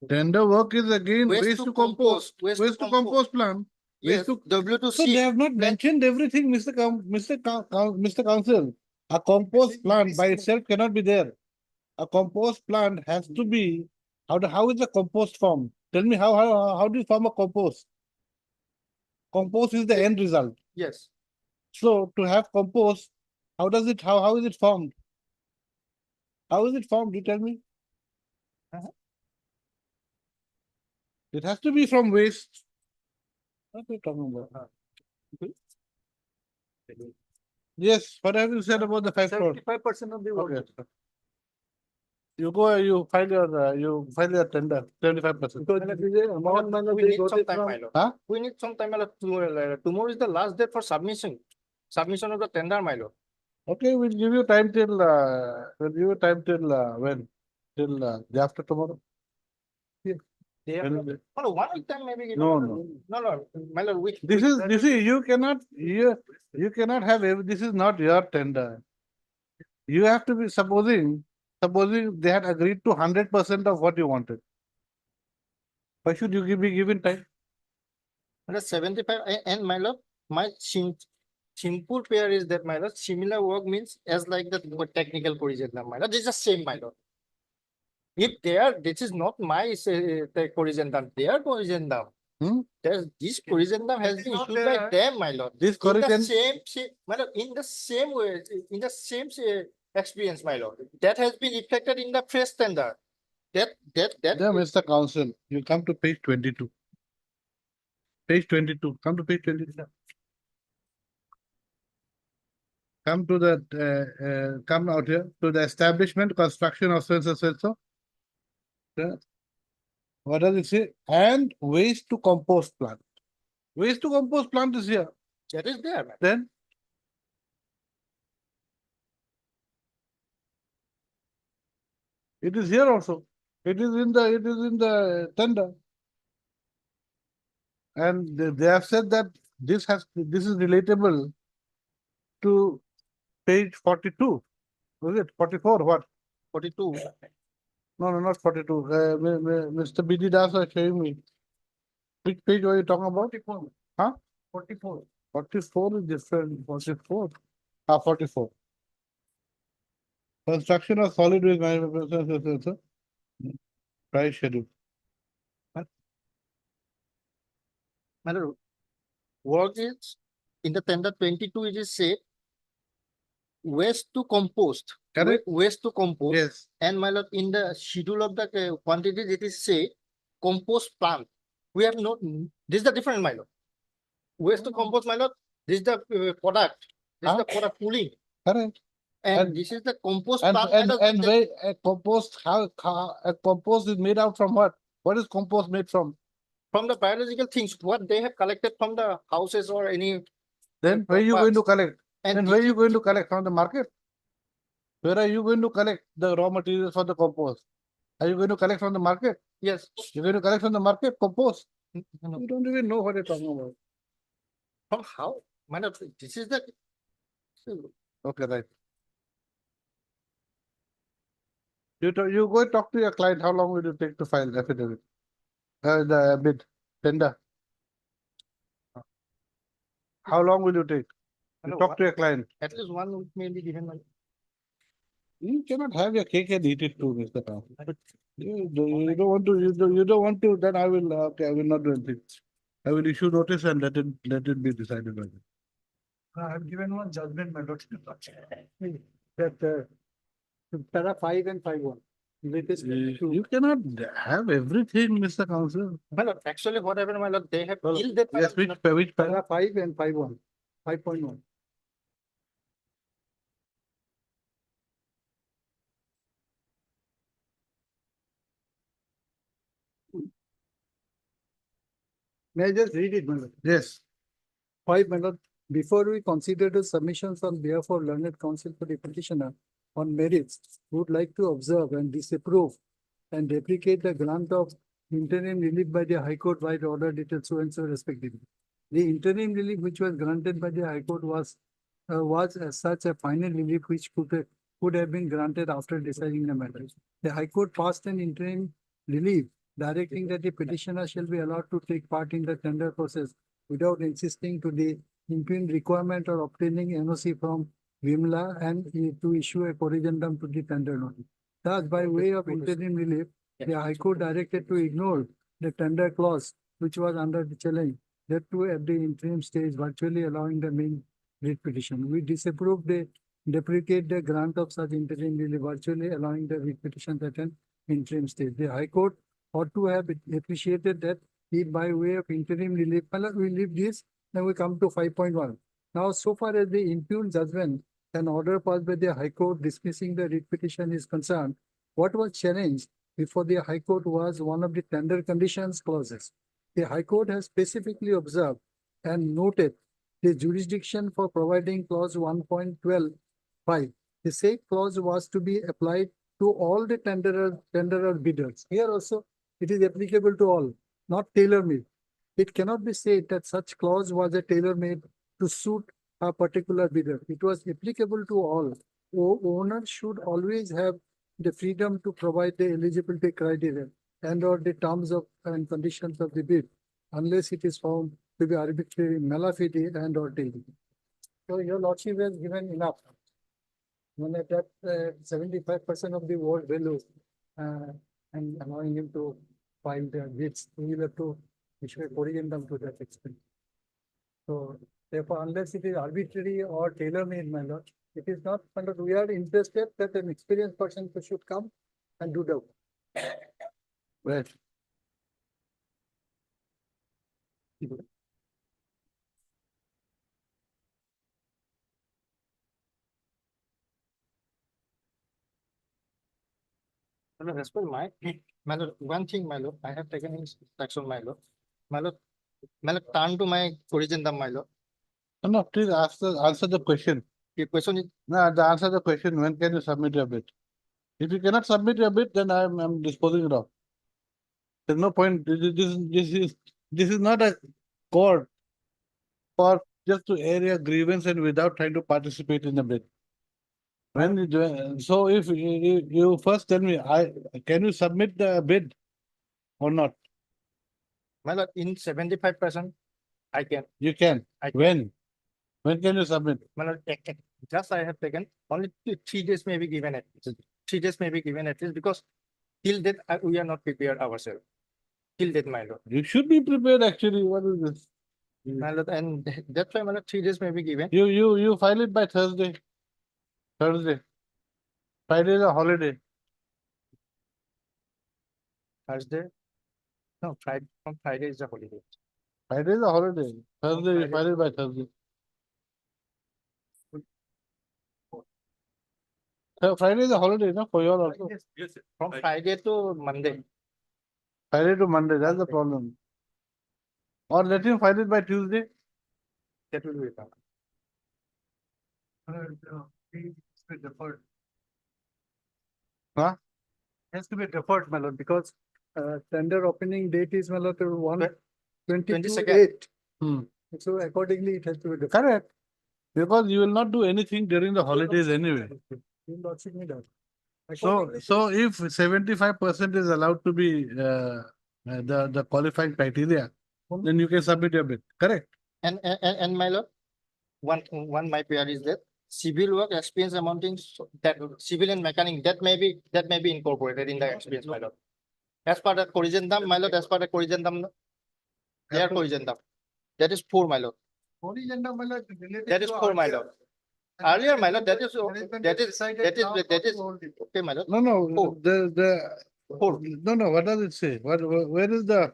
[SPEAKER 2] Tender work is again waste to compost.
[SPEAKER 8] Waste
[SPEAKER 2] Waste to compost plant.
[SPEAKER 8] Yes,
[SPEAKER 2] waste to-
[SPEAKER 8] W2C.
[SPEAKER 2] So they have not mentioned everything, Mr. Council. A compost plant by itself cannot be there. A compost plant has to be, how is the compost formed? Tell me how do you form a compost? Compost is the end result.
[SPEAKER 8] Yes.
[SPEAKER 2] So to have compost, how is it formed? How is it formed? You tell me. It has to be from waste. What are you talking about? Yes, what have you said about the 5 crore?
[SPEAKER 9] 75% of the work.
[SPEAKER 2] Okay. You file your tender, 75%.
[SPEAKER 9] Because this is amount,
[SPEAKER 8] We
[SPEAKER 9] they
[SPEAKER 8] need
[SPEAKER 9] got
[SPEAKER 8] some
[SPEAKER 9] it
[SPEAKER 8] time,
[SPEAKER 9] from.
[SPEAKER 8] my lord.
[SPEAKER 2] Huh?
[SPEAKER 8] We need some time, my lord. Tomorrow is the last date for submission. Submission of the tender, my lord.
[SPEAKER 2] Okay, we'll give you time till, when? Till, day after tomorrow?
[SPEAKER 8] They have,
[SPEAKER 2] When-
[SPEAKER 8] no, 1 week time maybe. you
[SPEAKER 2] No,
[SPEAKER 8] know, No, my lord,
[SPEAKER 2] This is, you see, you cannot have, this is not your tender. You have to be supposing they had agreed to 100% of what you wanted. Why should you be given time?
[SPEAKER 8] My lord, 75, and my lord, my simple prayer is that, my lord, similar work means as like the technical corrigenda, my lord, this is the same, my lord. If this is not my the corrigenda, their corrigenda.
[SPEAKER 2] Hmm?
[SPEAKER 8] This corrigenda has been issued by them, my lord.
[SPEAKER 2] This
[SPEAKER 8] In the
[SPEAKER 2] corrigen-
[SPEAKER 8] my lord, in the same way, in the same experience, my lord, that has been reflected in the fresh tender. That.
[SPEAKER 2] Yeah, Mr. Council, you come to page 22. Page 22, come to page 22. Come to the, come out here to the establishment, construction of so. Yeah. What does it say? And waste to compost plant. Waste to compost plant is here.
[SPEAKER 8] That is there, man.
[SPEAKER 2] Then it is here also. It is in the tender. And they have said that this is relatable to page 42. Was it 44? What?
[SPEAKER 8] 42.
[SPEAKER 2] No, not 42. Mr. B.D. Das was showing me. Which page were you talking about?
[SPEAKER 9] 44.
[SPEAKER 2] Huh?
[SPEAKER 9] 44.
[SPEAKER 2] 44 is different. 44. 44. Construction of solid waste management price schedule.
[SPEAKER 8] My lord, work is in the tender 22, it is say waste to compost.
[SPEAKER 2] Correct.
[SPEAKER 8] Waste to compost.
[SPEAKER 2] Yes.
[SPEAKER 8] And my lord, in the schedule of the quantities, it is say compost plant. We have not, this is the different, my lord. Waste to compost, my lord, this is the product. This is the product pooling.
[SPEAKER 2] Correct.
[SPEAKER 8] And this is the compost
[SPEAKER 2] And
[SPEAKER 8] plant.
[SPEAKER 2] where a compost, how a compost is made out from what? What is compost made from?
[SPEAKER 8] From the biological things, what they have collected from the houses or any.
[SPEAKER 2] Then where are you going to collect?
[SPEAKER 8] And
[SPEAKER 2] Then where are you going to collect from the market? Where are you going to collect the raw materials for the compost? Are you going to collect from the market?
[SPEAKER 8] Yes.
[SPEAKER 2] You're going to collect from the market compost?
[SPEAKER 8] No.
[SPEAKER 2] You don't even know what you're talking about.
[SPEAKER 8] From how? My lord, this is the.
[SPEAKER 2] Okay, right. You go talk to your client. How long will you take to file affidavit? The bid tender. How long will you take? You talk to your client.
[SPEAKER 8] At least 1 week may be given.
[SPEAKER 2] You cannot have your cake and eat it too, Mr. Ram. You don't want to, then I will, okay, I will not do anything. I will issue notice and let it be decided by them.
[SPEAKER 9] I have given one judgment, my lord. That para 5 and 5.1.
[SPEAKER 2] You cannot have everything, Mr. Council.
[SPEAKER 8] My lord, actually, whatever, my lord, they have killed that.
[SPEAKER 2] Yes, which
[SPEAKER 9] Para 5 and 5.1. 5.1. May I just read it, my lord?
[SPEAKER 2] Yes.
[SPEAKER 9] 5, my lord, before we consider the submissions on behalf of learned counsel for the petitioner on merits, we would like to observe and disapprove and deprecate the grant of interim relief by the High Court by the order dated so and so respectively. The interim relief which was granted by the High Court was as such a final relief which could have been granted after deciding the matter. The High Court passed an interim relief directing that the petitioner shall be allowed to take part in the tender process without insisting to the impugn requirement or obtaining NOC from Vimla and to issue a corrigendum to the tender notice. Thus, by way of interim relief, the High Court directed to ignore the tender clause which was under the challenge, that too at the interim stage, virtually allowing the main writ petition. We disapprove the deprecate the grant of such interim relief, virtually allowing the writ petition at an interim stage. The High Court ought to have appreciated that if by way of interim relief, well, we leave this, then we come to 5.1. Now, so far as the impugned judgment, an order passed by the High Court dismissing the writ petition is concerned, what was challenged before the High Court was one of the tender conditions clauses. The High Court has specifically observed and noted the jurisdiction for providing clause 1.12.5. The said clause was to be applied to all the tenderer bidders. Here also, it is applicable to all, not tailor-made. It cannot be said that such clause was a tailor-made to suit a particular bidder. It was applicable to all. Owners should always have the freedom to provide the eligibility criteria and or the terms of and conditions of the bid, unless it is found to be arbitrary, malafide and or tailored. So your lordship has given enough. When at that 75% of the vote value and allowing him to file their bids, we will have to issue a corrigendum to that extent. So therefore, unless it is arbitrary or tailor-made, my lord, it is not, but we are interested that an experienced person should come and do the work.
[SPEAKER 2] Right.
[SPEAKER 8] As per my lord, one thing, my lord, I have taken instruction, my lord. My lord, turn to my corrigendum, my lord.
[SPEAKER 2] No, please answer the question.
[SPEAKER 8] The question is,
[SPEAKER 2] No, the answer the question, when can you submit your bid? If you cannot submit your bid, then I'm disposing it off. There's no point. This is not a court for just to air your grievance and without trying to participate in the bid. So if you first tell me, can you submit the bid or not?
[SPEAKER 8] my lord, in 75%, I can.
[SPEAKER 2] You can.
[SPEAKER 8] I can.
[SPEAKER 2] When? When can you submit?
[SPEAKER 8] My lord, just I have taken only 3 days may be given at least. 3 days may be given at least because till that we are not prepared ourselves. Till that, my lord.
[SPEAKER 2] You should be prepared actually. What is this?
[SPEAKER 8] My lord, and that's why my lord, 3 days may be given.
[SPEAKER 2] You file it by Thursday. Friday is a holiday.
[SPEAKER 8] Thursday. No, Friday. From Friday is a holiday.
[SPEAKER 2] Friday is a holiday. Thursday, you file it by Thursday. So Friday is a holiday, no, for you all also.
[SPEAKER 5] Yes,
[SPEAKER 8] From Friday to Monday.
[SPEAKER 2] Friday to Monday, that's the problem. Or let him file it by Tuesday.
[SPEAKER 8] That will be fine.
[SPEAKER 9] Deferred.
[SPEAKER 2] Huh?
[SPEAKER 9] Has to be deferred, my lord, because tender opening date is, my lord, 1/22/8.
[SPEAKER 2] Hmm.
[SPEAKER 9] So accordingly, it has to be deferred.
[SPEAKER 2] Correct. Because you will not do anything during the holidays anyway.
[SPEAKER 9] Your lordship may doubt.
[SPEAKER 2] So if 75% is allowed to be the qualifying criteria, then you can submit your bid. Correct.
[SPEAKER 8] And my lord, one my prayer is that civil work experience amounting that civil and mechanic that may be incorporated in the experience, my lord. As per the corrigendum, my lord, as per the corrigendum, their corrigendum. That is 4, my lord.
[SPEAKER 9] Corrigendum, my lord, related
[SPEAKER 8] That is
[SPEAKER 9] to
[SPEAKER 8] 4, my
[SPEAKER 9] earlier.
[SPEAKER 8] lord. Earlier, my lord, that is
[SPEAKER 9] Management
[SPEAKER 8] that
[SPEAKER 9] has
[SPEAKER 8] is
[SPEAKER 9] decided now
[SPEAKER 8] that is
[SPEAKER 9] to hold it.
[SPEAKER 8] okay, my lord.
[SPEAKER 2] No,
[SPEAKER 8] Four.
[SPEAKER 2] the
[SPEAKER 8] 4.
[SPEAKER 2] no, what does it say? What is the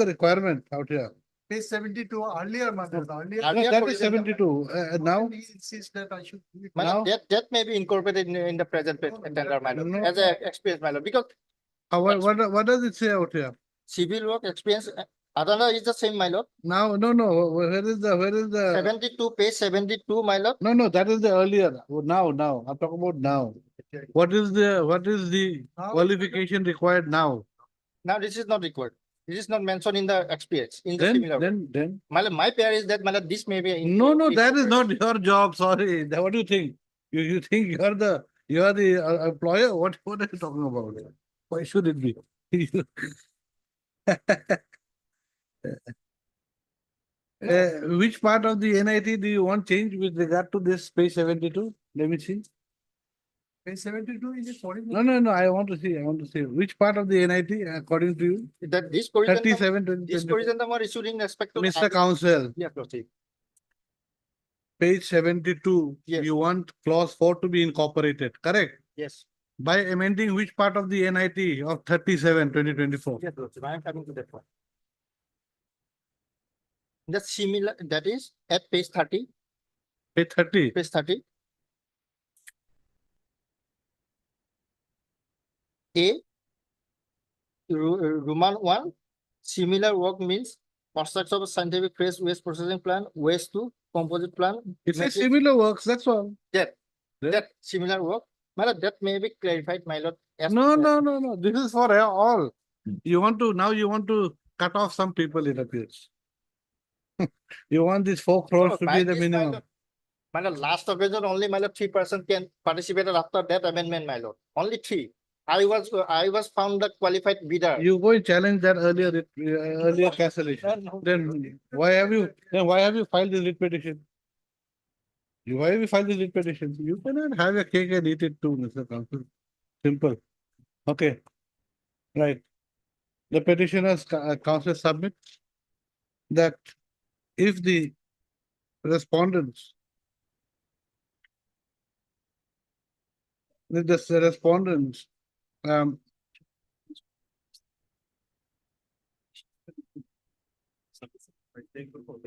[SPEAKER 2] requirement out here?
[SPEAKER 9] Page 72, earlier, my lord, earlier.
[SPEAKER 2] No,
[SPEAKER 8] Earlier
[SPEAKER 2] that
[SPEAKER 8] corrigendum.
[SPEAKER 2] is 72. Now,
[SPEAKER 9] He insists that I should. give it.
[SPEAKER 8] My
[SPEAKER 2] Now-
[SPEAKER 8] lord, that may be incorporated in the present tender, my lord,
[SPEAKER 2] No.
[SPEAKER 8] as a experience, my lord, because
[SPEAKER 2] what does it say out here?
[SPEAKER 8] civil work experience, Adana is the same, my lord.
[SPEAKER 2] Now, no, where is the
[SPEAKER 8] 72, page 72, my lord.
[SPEAKER 2] No, that is the earlier. Now, I'm talking about now. What is the
[SPEAKER 9] Now-
[SPEAKER 2] qualification required now?
[SPEAKER 8] Now, this is not required. This is not mentioned in the experience, in the similar.
[SPEAKER 2] Then.
[SPEAKER 8] My pair is that, my lord, this may be.
[SPEAKER 2] No, that is not your job. Sorry. What do you think? You think you are the employer? What are you talking about? Why should it be? Which part of the NIT do you want change with regard to this page 72? Let me see.
[SPEAKER 9] Page 72 is a foreign.
[SPEAKER 2] No, I want to see which part of the NIT according to you?
[SPEAKER 8] That this corrigendum,
[SPEAKER 2] 37,
[SPEAKER 8] this
[SPEAKER 2] 2024.
[SPEAKER 8] corrigendum are issued in respect to.
[SPEAKER 2] Mr. Counsel,
[SPEAKER 8] Yeah, Lordship.
[SPEAKER 2] page 72,
[SPEAKER 8] Yes.
[SPEAKER 2] you want clause 4 to be incorporated, correct?
[SPEAKER 8] Yes,
[SPEAKER 2] By amending which part of the NIT of 37, 2024?
[SPEAKER 8] yes, Lordship, I am coming to that one. That's similar, that is at page 30,
[SPEAKER 2] Page 30.
[SPEAKER 8] page 30. A, Roman 1, similar work means construction of scientific phase waste processing plant, waste to composite plant.
[SPEAKER 2] It says
[SPEAKER 8] material-
[SPEAKER 2] similar works, that's all.
[SPEAKER 8] That,
[SPEAKER 2] Yeah.
[SPEAKER 8] that similar work, my lord, that may be clarified, my lord. as-
[SPEAKER 2] No. This is for all. You want to, now you want to cut off some people, it appears. You want these 4 crores to
[SPEAKER 8] by
[SPEAKER 2] be the
[SPEAKER 8] this, my
[SPEAKER 2] minimum.
[SPEAKER 8] lord. My lord, last occasion only, my lord, 3% can participate after that amendment, my lord, only 3. I was found the qualified bidder.
[SPEAKER 2] You go and challenge that earlier cancellation. Then why have you filed this writ petition? Why have you filed this writ petition? You cannot have your cake and eat it too, Mr. Counsel. Simple. Okay. Right. The petitioner's counsel submits that if the respondents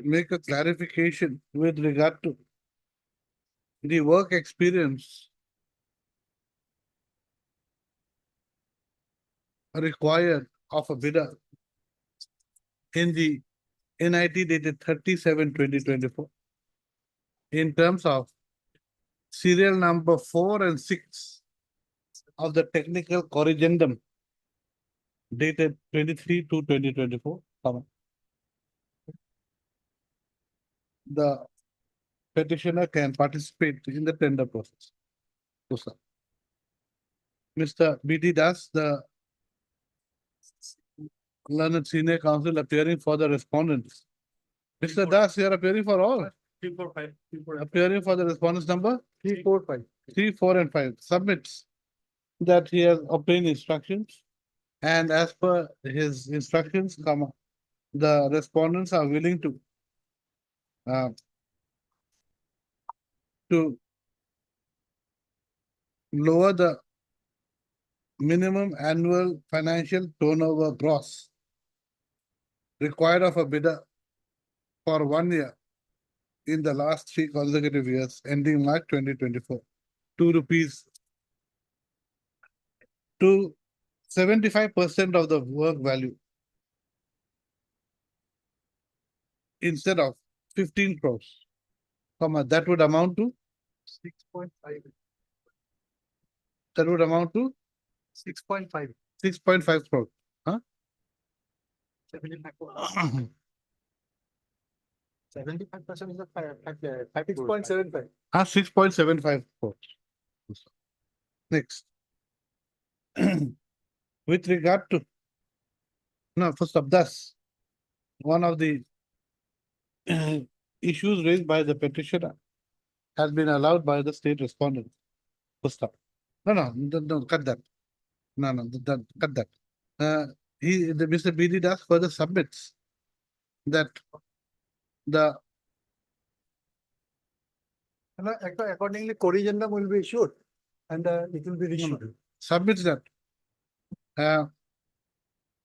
[SPEAKER 2] make a clarification with regard to the work experience required of a bidder in the NIT dated 37/2024 in terms of serial number 4 and 6 of the technical corrigendum dated 23/2/2024. The petitioner can participate in the tender process. So, sir. Mr. B.D. Das, the learned senior counsel appearing for the respondents. Mr. Das, you are appearing for all.
[SPEAKER 3] 3, 4, 5.
[SPEAKER 2] Appearing for the respondents number
[SPEAKER 9] 3, 4, 5.
[SPEAKER 2] 3, 4, and 5. Submits that he has obtained instructions, and as per his instructions, the respondents are willing to lower the minimum annual financial turnover gross required of a bidder for 1 year in the last 3 consecutive years ending March 2024, ₹2 to 75% of the work value instead of 15 crores, that would amount to
[SPEAKER 9] 6.5.
[SPEAKER 2] that would amount to
[SPEAKER 9] 6.5.
[SPEAKER 2] 6.5 crores.
[SPEAKER 8] 75% is the
[SPEAKER 9] 6.75.
[SPEAKER 2] 6.75 crores. Next. With regard to, no, first of thus, one of the issues raised by the petitioner has been allowed by the state respondent. First up. No, cut that. Cut that. Mr. B.D. Das further submits that the
[SPEAKER 9] Accordingly, corrigendum will be issued and it will be reissued.
[SPEAKER 2] submits that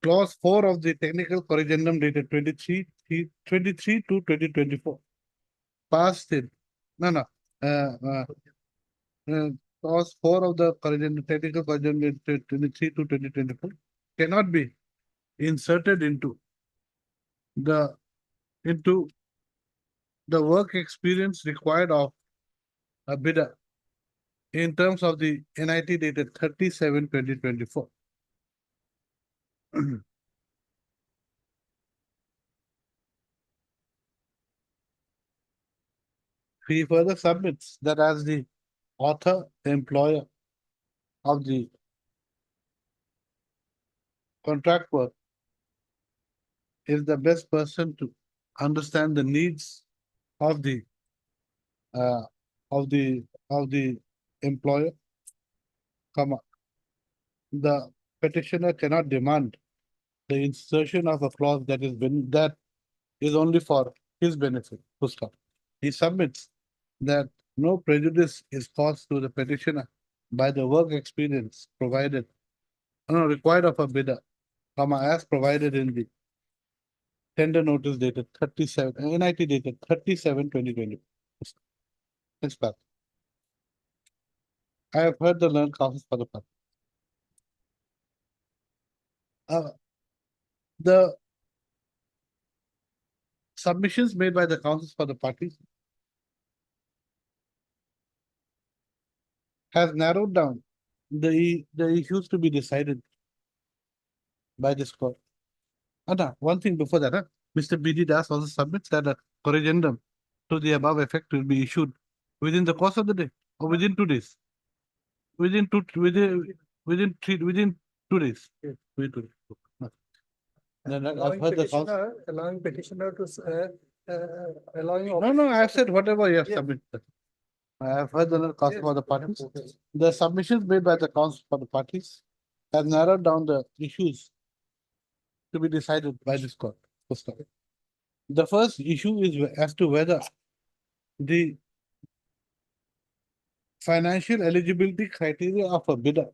[SPEAKER 2] clause 4 of the technical corrigendum dated 23/2/2024 passed in clause 4 of the technical corrigendum dated 23/2/2024 cannot be inserted into the work experience required of a bidder in terms of the NIT dated 37/2024. He further submits that as the author, employer of the contract work is the best person to understand the needs of the uh, of the employer, comma. The petitioner cannot demand the insertion of a clause that is only for his benefit. Full stop. He submits that no prejudice is caused to the petitioner by the work experience required of a bidder, comma, as provided in the tender notice dated 37, NIT dated 37/2020. Next part. I have heard the learned counsel for the part. The submissions made by the counsels for the parties has narrowed down the issues to be decided by this court. One thing before that, Mr. B.D. Das also submits that a corrigendum to the above effect will be issued within the course of the day or within 2 days. Within 2 days. Within 2 days. Within 2 days. Then I've heard the counsel.
[SPEAKER 9] Allowing petitioner to, allowing.
[SPEAKER 2] No, I have said whatever you have submitted. I have heard the counsel for the parties. The submissions made by the counsel for the parties have narrowed down the issues to be decided by this court. The first issue is as to whether the financial eligibility criteria of a bidder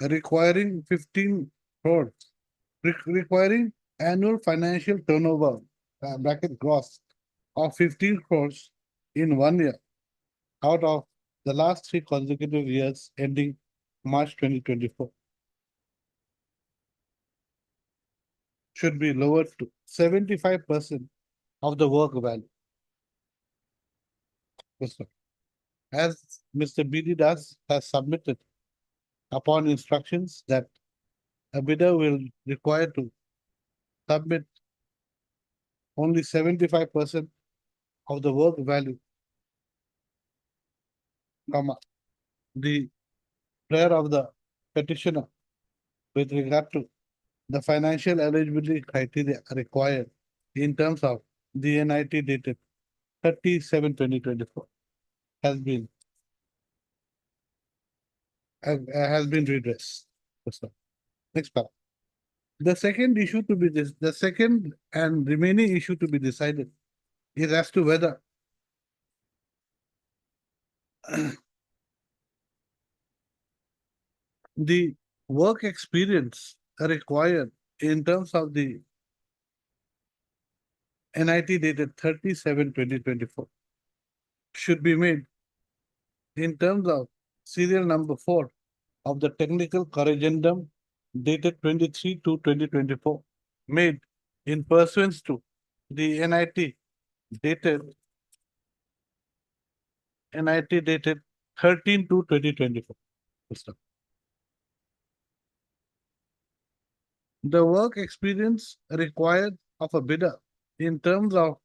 [SPEAKER 2] requiring 15 crores, requiring annual financial turnover, bracket gross, of 15 crores in 1 year out of the last 3 consecutive years ending March 2024 should be lowered to 75% of the work value. As Mr. B.D. Das has submitted upon instructions that a bidder will require to submit only 75% of the work value, comma, the prayer of the petitioner with regard to the financial eligibility criteria required in terms of the NIT dated 37/2024 has been redressed. Next part. The second issue to be the second and remaining issue to be decided is as to whether the work experience required in terms of the NIT dated 37/2024 should be made in terms of serial number 4 of the technical corrigendum dated 23/2/2024 made in pursuance to the NIT dated 13/2/2024. The work experience required of a bidder in terms of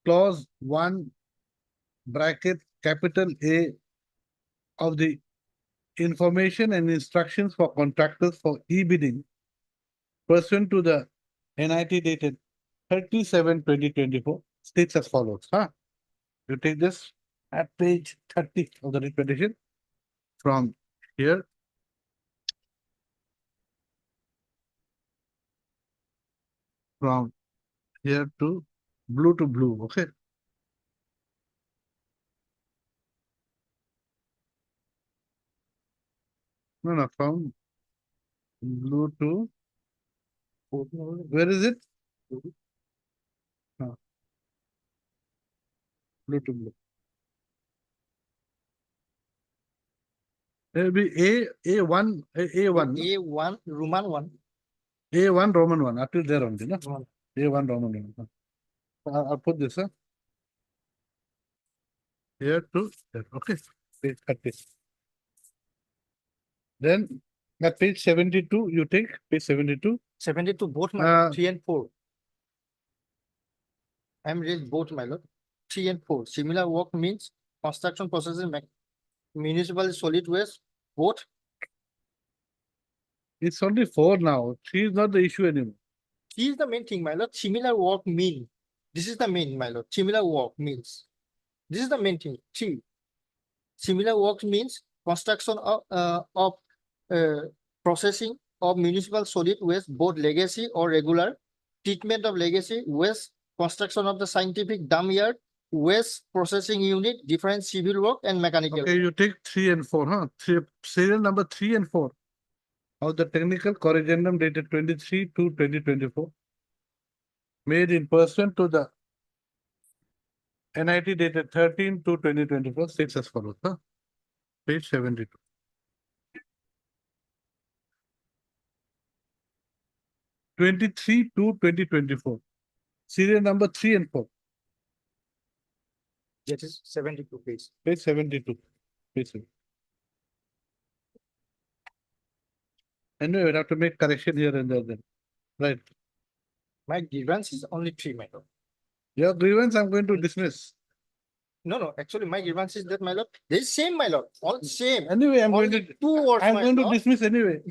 [SPEAKER 2] clause 1 bracket capital A of the information and instructions for contractors for e-bidding pursuant to the NIT dated 37/2024 states as follows. You take this at page 30 of the petition from here. From here to blue, okay? No, from blue to, where is it? Blue to blue. It will be A1, A1.
[SPEAKER 8] A1, Roman 1.
[SPEAKER 2] A1 Roman 1, up till there only, no? A1 Roman 1. I'll put this, here to there, okay? Page 30. Then at page 72, you take page 72.
[SPEAKER 8] 72, both my 3 and 4. I'm read both, my lord. 3 and 4. Similar work means construction processes, municipal solid waste, both.
[SPEAKER 2] It's only 4 now. 3 is not the issue anymore.
[SPEAKER 8] T is the main thing, my lord. Similar work mean. This is the main, my lord. Similar work means. This is the main thing. T. Similar work means construction of processing of municipal solid waste, both legacy or regular, treatment of legacy waste, construction of the scientific dump yard, waste processing unit, different civil work and mechanical.
[SPEAKER 2] Okay, you take 3 and 4, huh? Serial number 3 and 4 of the technical corrigendum dated 23/2/2024, made in person to the NIT dated 13/2/2024, states as follows, huh? Page 72. (23/2/2024), serial number 3 and 4,
[SPEAKER 8] That is 72 page.
[SPEAKER 2] page 72. Page 72. Anyway, we have to make correction here and there then. Right.
[SPEAKER 8] My grievance is only 3, my lord.
[SPEAKER 2] Your grievance I'm going to dismiss.
[SPEAKER 8] No, actually my grievance is that, my lord. They same, my lord. All same.
[SPEAKER 2] Anyway, I'm going
[SPEAKER 8] Only
[SPEAKER 2] to
[SPEAKER 8] 2 words,
[SPEAKER 2] I'm
[SPEAKER 8] my
[SPEAKER 2] going to
[SPEAKER 8] lord.
[SPEAKER 2] dismiss anyway.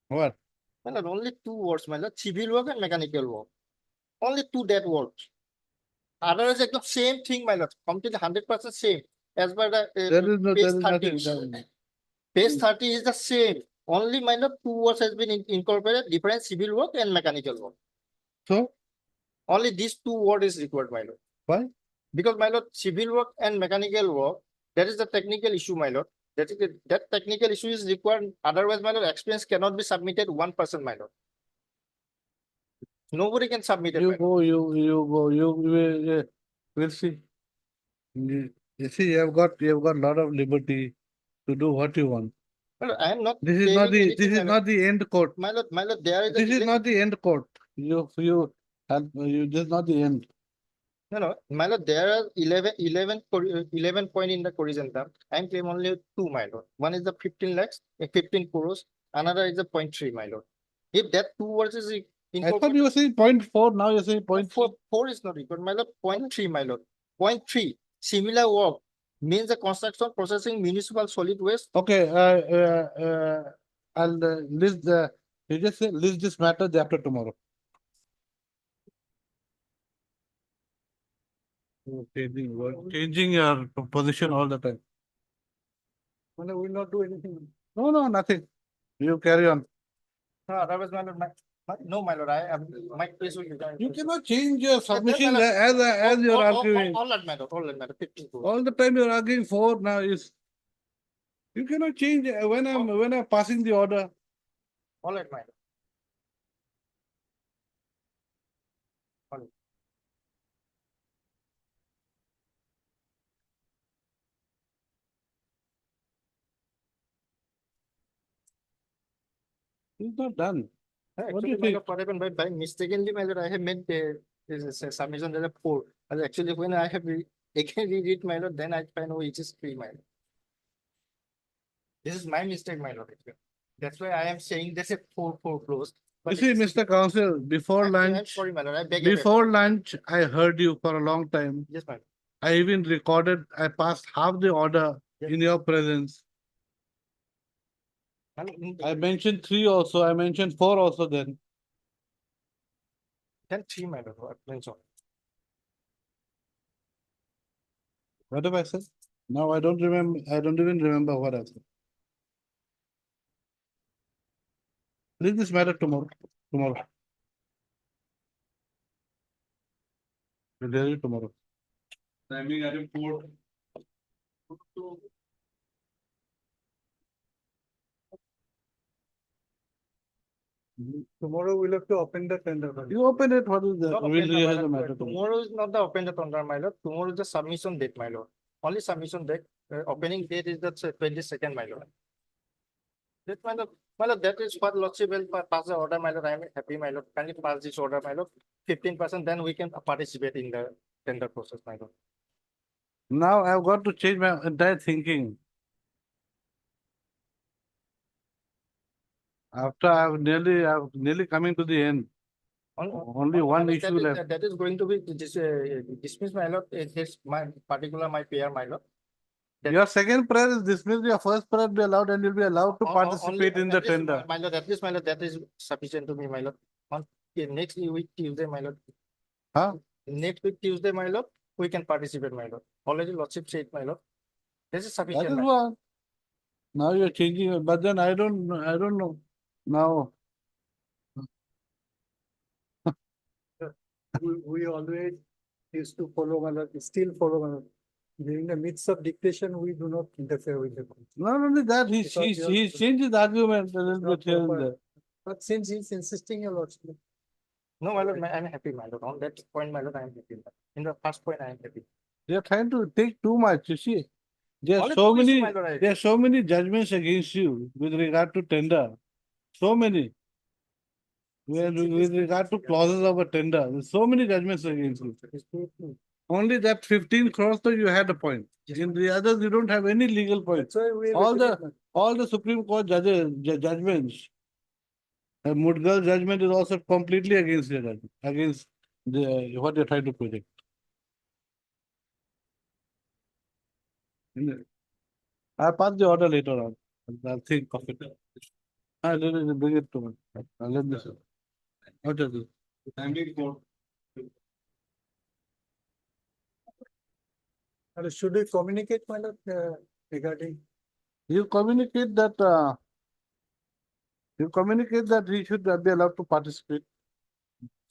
[SPEAKER 2] What?
[SPEAKER 8] My lord, only 2 words, my lord. Civil work and mechanical work. Only 2 that words. Otherwise, the same thing, my lord. Completely 100% same. As per the
[SPEAKER 2] There is
[SPEAKER 8] page
[SPEAKER 2] nothing.
[SPEAKER 8] 30. Page 30 is the same. Only, my lord, 2 words has been incorporated, different civil work and mechanical work.
[SPEAKER 2] So,
[SPEAKER 8] Only these 2 words is required, my lord.
[SPEAKER 2] why?
[SPEAKER 8] Because, my lord, civil work and mechanical work, that is the technical issue, my lord. That technical issue is required. Otherwise, my lord, experience cannot be submitted 1%, my lord. Nobody can submit it.
[SPEAKER 2] You
[SPEAKER 8] my lord.
[SPEAKER 2] go, you go, we'll see. You see, you have got a lot of liberty to do what you want.
[SPEAKER 8] My lord, I am not.
[SPEAKER 2] This is not
[SPEAKER 8] claiming
[SPEAKER 2] the
[SPEAKER 8] anything, my lord.
[SPEAKER 2] not the end court.
[SPEAKER 8] My lord, there is.
[SPEAKER 2] This is
[SPEAKER 8] delay.
[SPEAKER 2] not the end court. This is not the end.
[SPEAKER 8] No, my lord, there are 11 point in the corrigendum. I am claiming only 2, my lord. One is the 15 lakhs, 15 crores. Another is the 0.3, my lord. If that 2 words is
[SPEAKER 2] I thought you were saying 0.4, now you're saying 0.4.
[SPEAKER 8] 4 is not required, my lord. 0.3, my lord. 0.3. Similar work means the construction, processing municipal solid waste.
[SPEAKER 2] Okay, I'll list you just say list this matter day after tomorrow. Changing your position all the time.
[SPEAKER 9] We will not do anything.
[SPEAKER 2] No, nothing. You carry on.
[SPEAKER 8] No, otherwise, my lord, no, my lord, I am, my case will be done.
[SPEAKER 2] You cannot change your
[SPEAKER 8] my
[SPEAKER 2] submission
[SPEAKER 8] lord.
[SPEAKER 2] as you're arguing.
[SPEAKER 8] All that matter, 15 crores.
[SPEAKER 2] All the time you're arguing for now is. You cannot change when I'm passing the order.
[SPEAKER 8] All that matter.
[SPEAKER 2] It's not done. What do
[SPEAKER 8] Actually,
[SPEAKER 2] you
[SPEAKER 8] my
[SPEAKER 2] think?
[SPEAKER 8] lord, what happened by mistakenly, my lord, I have made this submission as a 4. And actually, when I have again read it, my lord, then I find, oh, it is 3, my lord. This is my mistake, my lord. That's why I am saying this is 4 closed.
[SPEAKER 2] You see, Mr. Counsel, before
[SPEAKER 8] I'm
[SPEAKER 2] lunch,
[SPEAKER 8] sorry, my lord. I beg your
[SPEAKER 2] before lunch, I heard you for a long time.
[SPEAKER 8] Yes, my lord.
[SPEAKER 2] I even recorded, I passed half the order
[SPEAKER 8] Yes.
[SPEAKER 2] in your presence. I mentioned 3 also, I mentioned 4 also then.
[SPEAKER 8] Then 3, my lord. I'm sorry.
[SPEAKER 2] What have I said? Now I don't even remember what I said. Leave this matter tomorrow. We'll hear you tomorrow.
[SPEAKER 5] Timing at report.
[SPEAKER 9] Tomorrow we'll have to open the tender.
[SPEAKER 2] You open it, what is that?
[SPEAKER 8] Not
[SPEAKER 2] We'll
[SPEAKER 8] open,
[SPEAKER 2] hear
[SPEAKER 8] my
[SPEAKER 2] the
[SPEAKER 8] lord.
[SPEAKER 2] matter tomorrow.
[SPEAKER 8] Tomorrow is not the open date on my lord. Tomorrow is the submission date, my lord. Only submission date. Opening date is the 22nd, my lord. That, my lord, that is what lordship will pass the order, my lord. I am happy, my lord. Can you pass this order, my lord? 15%, then we can participate in the tender process, my lord.
[SPEAKER 2] Now I've got to change my entire thinking. After I've nearly coming to the end. Only one
[SPEAKER 8] my lord,
[SPEAKER 2] issue left.
[SPEAKER 8] that is going to be dismissed, my lord. It is my particular, my pair, my lord.
[SPEAKER 2] Your second prayer is dismissed, your first prayer be allowed and you'll be allowed to
[SPEAKER 8] Only-
[SPEAKER 2] participate in the
[SPEAKER 8] at least,
[SPEAKER 2] tender.
[SPEAKER 8] My lord, at least, my lord, that is sufficient to me, my lord. On next week Tuesday, my lord.
[SPEAKER 2] Huh?
[SPEAKER 8] Next week Tuesday, my lord, we can participate, my lord. Already lordship said, my lord. This is
[SPEAKER 2] That
[SPEAKER 8] sufficient.
[SPEAKER 2] is
[SPEAKER 8] my-
[SPEAKER 2] what. Now you're changing, it, but then I don't know. Now,
[SPEAKER 9] We always used to follow, my lord, still follow, my lord. During the midst of dictation, we do not interfere with the court.
[SPEAKER 2] not only that,
[SPEAKER 9] Because you are-
[SPEAKER 2] he's changed his argument a little
[SPEAKER 9] not
[SPEAKER 2] bit here and
[SPEAKER 9] proper.
[SPEAKER 2] there.
[SPEAKER 9] But since he's insisting a lot,
[SPEAKER 8] No, my lord, I'm happy, my lord. On that point, my lord, I am happy. In the first point, I am happy.
[SPEAKER 2] They're trying to take too much, you see. There are
[SPEAKER 8] Only
[SPEAKER 2] so
[SPEAKER 8] two issue,
[SPEAKER 2] many,
[SPEAKER 8] my lord, I-
[SPEAKER 2] there are so many judgments against you with regard to tender. So many. With regard to clauses of a tender, there's so many judgments against you. Only that 15 crores that you had a point. In the others, you don't have any legal points.
[SPEAKER 9] that's why we.
[SPEAKER 2] All the Supreme Court judgments. Mudgal judgment is also completely against your judgment, against what you're trying to project. I'll pass the order later on. I'll think of it. I'll bring it to me. Let me see. What is it?
[SPEAKER 9] Should we communicate, my lord, regarding?
[SPEAKER 2] You communicate that he should be allowed to participate.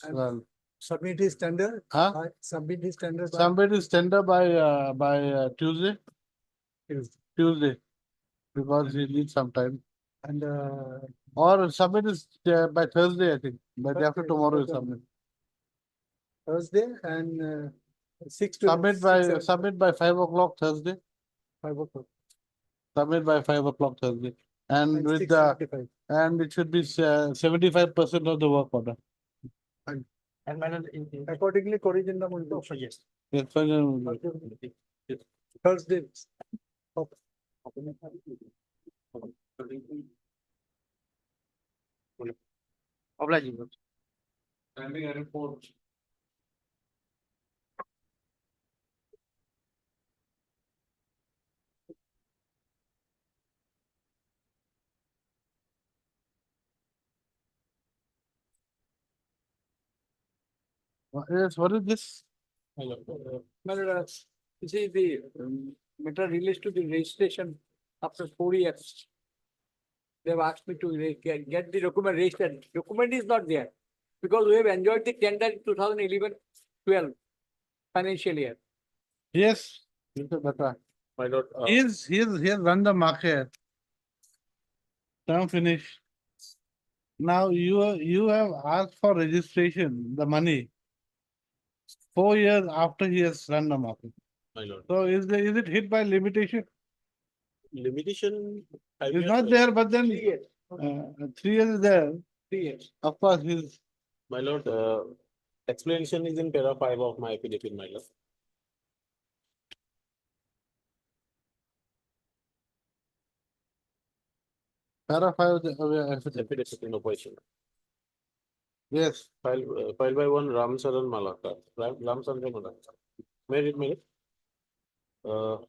[SPEAKER 2] Well,
[SPEAKER 9] Submit his tender?
[SPEAKER 2] Huh?
[SPEAKER 9] Submit his tender.
[SPEAKER 2] somebody is tender by Tuesday. Tuesday, because he needs some time.
[SPEAKER 9] And,
[SPEAKER 2] Or submit is by Thursday, I think. By day after tomorrow is submit.
[SPEAKER 9] Thursday and, 6 to.
[SPEAKER 2] Submit by 5 o'clock Thursday.
[SPEAKER 9] 5 o'clock.
[SPEAKER 2] Submit by 5 o'clock Thursday. And with
[SPEAKER 9] 6:55.
[SPEAKER 2] and it should be 75% of the work order.
[SPEAKER 8] And my lord,
[SPEAKER 9] Accordingly, corrigendum will be.
[SPEAKER 8] so yes.
[SPEAKER 2] Yes, fine.
[SPEAKER 9] Thursday.
[SPEAKER 8] Obliging, lord.
[SPEAKER 5] Standing a report.
[SPEAKER 2] Yes, what is this?
[SPEAKER 6] My lord, you see the matter relates to the registration after 4 years. They've asked me to get the document registered. Document is not there because we have enjoyed the tender in 2011-12 financial year.
[SPEAKER 2] Yes, Mr. Batra.
[SPEAKER 5] My lord,
[SPEAKER 2] He has run the market. Term finish. Now you have asked for registration, the money. 4 years after he has run the market.
[SPEAKER 5] my lord.
[SPEAKER 2] So is it hit by limitation?
[SPEAKER 5] Limitation.
[SPEAKER 2] It's not there, but then
[SPEAKER 6] 3 years.
[SPEAKER 2] 3 years is there.
[SPEAKER 6] 3 years.
[SPEAKER 2] Of course, his
[SPEAKER 5] My lord, explanation is in para 5 of my affidavit, my lord.
[SPEAKER 2] para 5 of the affidavit.
[SPEAKER 5] Affidavit in opposition.
[SPEAKER 2] Yes.
[SPEAKER 5] Filed by one Ram Saran Malakar. Ram Saran Malakar. May I read, my lord?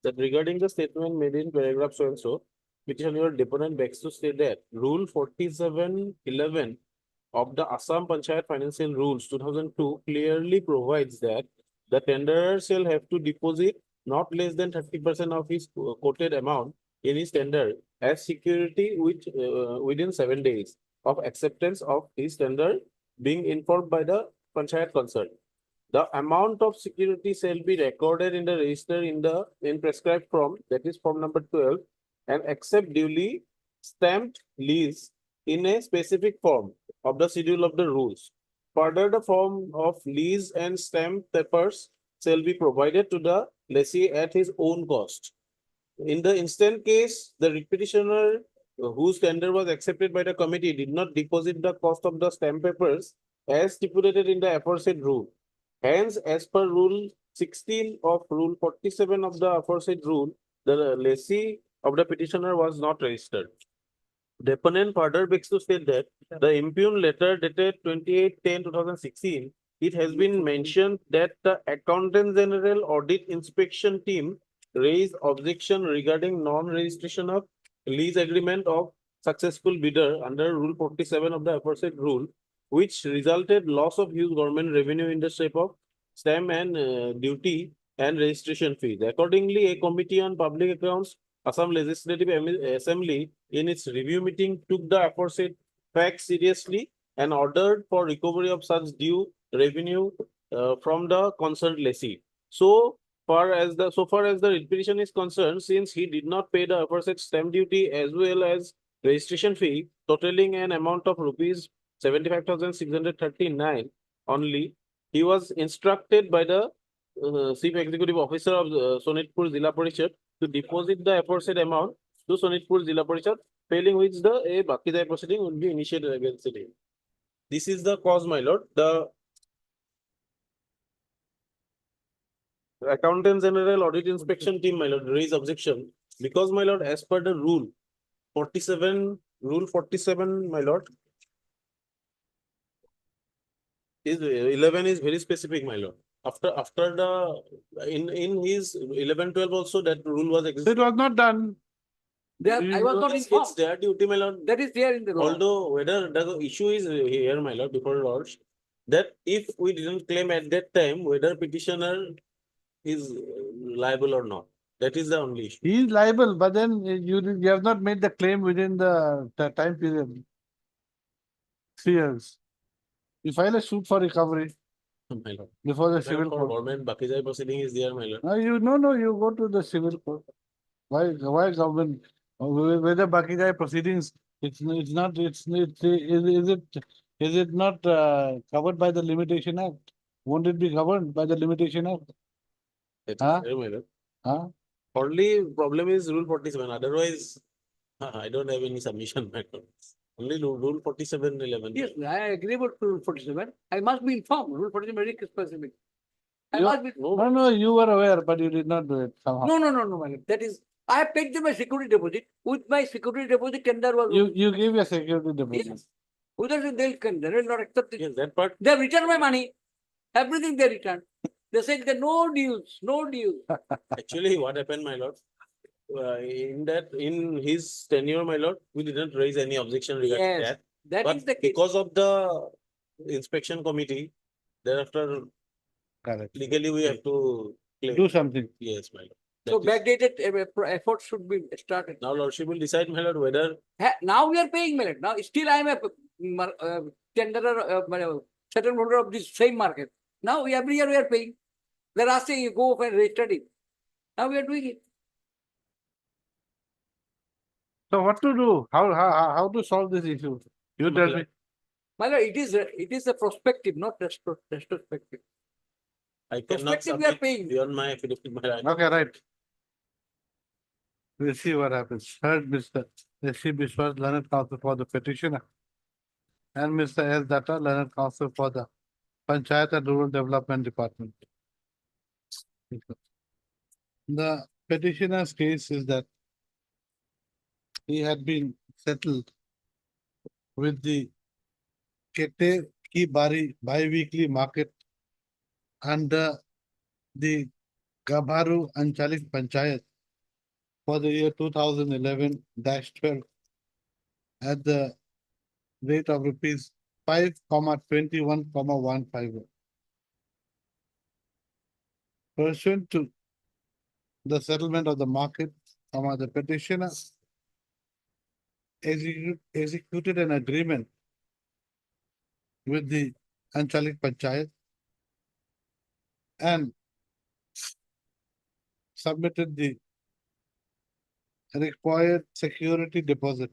[SPEAKER 5] That regarding the statement made in paragraph so and so, petitioner deponent begs to state that Rule 4711 of the Assam Panchayat Financial Rules 2002 clearly provides that the tenderer shall have to deposit not less than 30% of his quoted amount in his tender as security within 7 days of acceptance of his tender being informed by the Panchayat concerned. The amount of security shall be recorded in the register in prescribed form, that is form number 12, and accept duly stamped lease in a specific form of the schedule of the rules. Further, the form of lease and stamp papers shall be provided to the lessee at his own cost. In the instant case, the petitioner whose tender was accepted by the committee did not deposit the cost of the stamp papers as stipulated in the aforesaid rule. Hence, as per Rule 16 of Rule 47 of the aforesaid rule, the lessee of the petitioner was not registered. Deponent further begs to state that the impugned letter dated 28/10/2016, it has been mentioned that the Accountant General Audit Inspection Team raise objection regarding non-registration of lease agreement of successful bidder under Rule 47 of the aforesaid rule, which resulted loss of huge government revenue in the shape of stamp and duty and registration fees. Accordingly, a committee on public accounts, Assam Legislative Assembly, in its review meeting, took the aforesaid facts seriously and ordered for recovery of such due revenue from the concerned lessee. So far as the writ petition is concerned, since he did not pay the aforesaid stamp duty as well as registration fee totaling an amount of rupees 75,639 only, he was instructed by the Chief Executive Officer of Sonitpur Zilla Parishad to deposit the aforesaid amount to Sonitpur Zilla Parishad, failing which a Bakidai proceeding will be initiated against him. This is the cause, my lord. The Accountant General Audit Inspection Team, my lord, raise objection because, my lord, as per the rule 47, my lord, is 11 is very specific, my lord. After the in his 11-12 also that rule was
[SPEAKER 2] It was not done.
[SPEAKER 6] I was not
[SPEAKER 5] It's
[SPEAKER 6] informed.
[SPEAKER 5] their duty, my lord.
[SPEAKER 6] That is there in the law.
[SPEAKER 5] Although whether the issue is here, my lord, before lords, that if we didn't claim at that time whether petitioner is liable or not, that is the only issue.
[SPEAKER 2] He is liable, but then you have not made the claim within the time period. 3 years. You file a suit for recovery
[SPEAKER 5] My lord.
[SPEAKER 2] before the
[SPEAKER 5] Even
[SPEAKER 2] civil
[SPEAKER 5] for
[SPEAKER 2] court.
[SPEAKER 5] government Bakizai proceeding is there, my lord.
[SPEAKER 2] No, you go to the civil court. Why government, whether Bakidai proceedings, is it not covered by the Limitation Act? Won't it be governed by the Limitation Act?
[SPEAKER 5] That is
[SPEAKER 2] Huh?
[SPEAKER 5] there, my lord.
[SPEAKER 2] Huh?
[SPEAKER 5] Only problem is rule 47. Otherwise, I don't have any submission, my lord. Only rule 47, 11.
[SPEAKER 6] Yes, I agree with Rule 47. I must be informed. Rule 47 very specific. I
[SPEAKER 2] You-
[SPEAKER 6] must be.
[SPEAKER 2] No, you were aware, but you did not do it somehow.
[SPEAKER 6] No, my lord. That is, I have paid them my security deposit. With my security deposit, tender was.
[SPEAKER 2] You gave a security deposit.
[SPEAKER 6] Yes. Without it, they will not accept it.
[SPEAKER 5] Yes, that part.
[SPEAKER 6] They have returned my money. Everything they returned. They said that no dues, no dues.
[SPEAKER 5] Actually, what happened, my lord? In his tenure, my lord, we didn't raise any objection regarding
[SPEAKER 6] Yes,
[SPEAKER 5] that.
[SPEAKER 6] that
[SPEAKER 5] But
[SPEAKER 6] is the case.
[SPEAKER 5] because of the inspection committee, thereafter
[SPEAKER 2] Correct.
[SPEAKER 5] legally we have to claim.
[SPEAKER 2] Do something.
[SPEAKER 5] Yes, my lord.
[SPEAKER 6] So
[SPEAKER 5] That is-
[SPEAKER 6] backdated efforts should be started.
[SPEAKER 5] Now lordship will decide, my lord, whether
[SPEAKER 6] Now we are paying, my lord. Now still I am a tenderer, settlement holder of this same market. Now every year we are paying. They're asking you go and register it. Now we are doing it.
[SPEAKER 2] So what to do? How to solve this issue? You tell me.
[SPEAKER 6] My lord, it is a prospective, not retrospective.
[SPEAKER 5] I cannot
[SPEAKER 6] Prospective we are
[SPEAKER 5] submit
[SPEAKER 6] paying.
[SPEAKER 5] beyond my affidavit, my lord.
[SPEAKER 2] Okay, right. We'll see what happens. Third, Mr. S.C. Biswas, learned counsel for the petitioner. And Mr. S. Datta, learned counsel for the Panchayat and Rural Development Department. The petitioner's case is that he had been settled with the Kete Ki Bari bi-weekly market under the Gabharu Anchalik Panchayat for the year 2011-12 at the rate of rupees 5,21,150. Pursuant to the settlement of the market, the petitioner executed an agreement with the Anchalik Panchayat and submitted the required security deposit.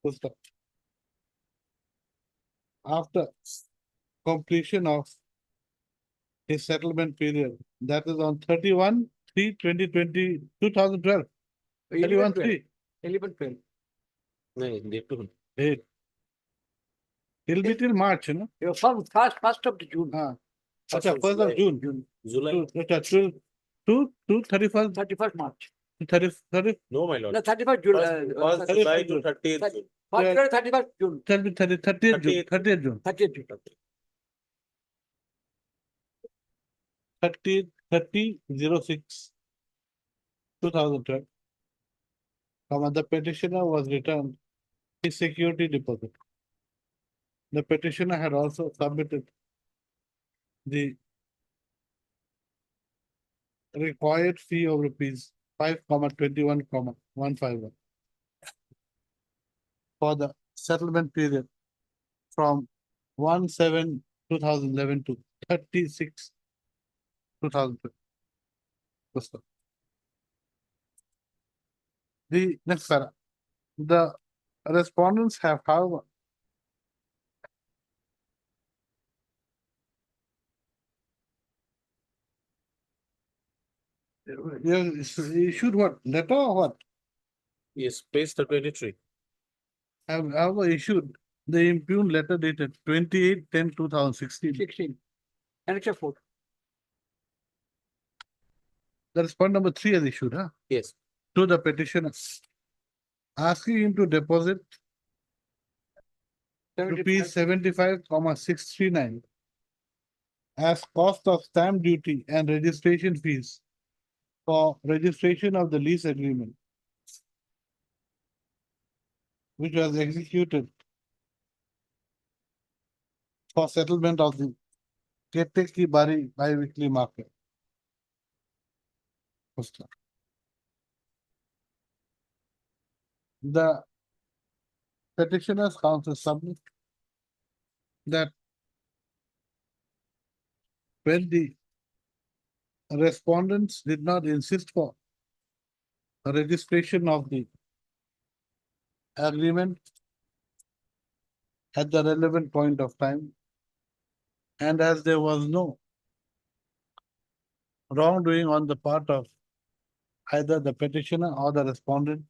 [SPEAKER 2] Full stop. After completion of his settlement period, that is on 31/3/2020, 2012. 31/3.
[SPEAKER 6] 11-12.
[SPEAKER 5] No, date to-
[SPEAKER 2] Hey. It'll be till March, you know?
[SPEAKER 6] Your first of the June.
[SPEAKER 2] Acha, 1st of June.
[SPEAKER 5] July.
[SPEAKER 2] To 31st.
[SPEAKER 6] 31st March.
[SPEAKER 2] 30.
[SPEAKER 5] No, my lord.
[SPEAKER 6] No, 31st July.
[SPEAKER 5] First July to 30th June.
[SPEAKER 6] 31st June.
[SPEAKER 2] 30th June. 30th June.
[SPEAKER 6] 30th June.
[SPEAKER 2] 30th 30/06/2012. The petitioner was returned his security deposit. The petitioner had also submitted the required fee of rupees 5,21,151 for the settlement period from 1/7/2011 to 36/2012. The next para. The respondents have, however, issued what, letter or what?
[SPEAKER 5] Yes, page 23.
[SPEAKER 2] Have, however, issued the impugned letter dated 28/10/2016.
[SPEAKER 6] 16. Annexure 4.
[SPEAKER 2] The respondent number 3 has issued, huh?
[SPEAKER 5] Yes.
[SPEAKER 2] To the petitioner, asking him to deposit rupees 75,639 as cost of stamp duty and registration fees for registration of the lease agreement, which was executed for settlement of the Keteki Bari bi-weekly market. The petitioner's counsel submit that when the respondents did not insist for a registration of the agreement at the relevant point of time, and as there was no wrongdoing on the part of either the petitioner or the respondent,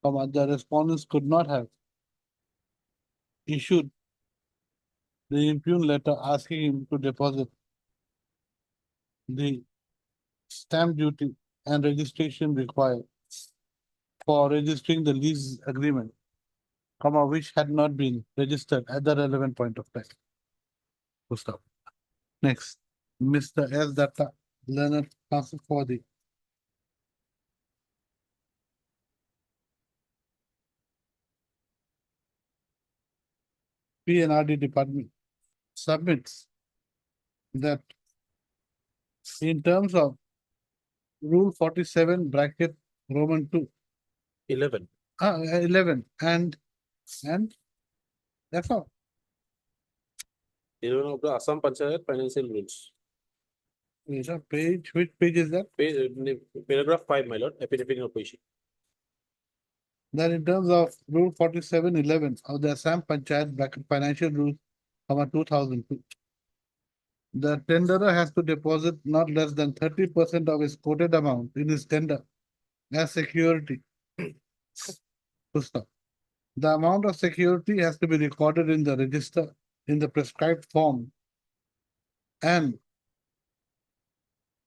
[SPEAKER 2] the respondents could not have issued the impugned letter asking him to deposit the stamp duty and registration required for registering the lease agreement, which had not been registered at the relevant point of time. Full stop. Next, Mr. S. Datta, Learned Counsel for the PNRD department submits that in terms of Rule 47 bracket Roman 2,
[SPEAKER 5] 11.
[SPEAKER 2] 11 and that's all.
[SPEAKER 5] 11 of the Assam Panchayat Financial Rules.
[SPEAKER 2] Is a page, which page is that?
[SPEAKER 5] Paragraph 5, my lord, affidavit in opposition.
[SPEAKER 2] That in terms of Rule 47(11) of the Assam Panchayat bracket Financial Rules, 2002. The tenderer has to deposit not less than 30% of his quoted amount in his tender as security. Full stop. The amount of security has to be recorded in the register in the prescribed form, and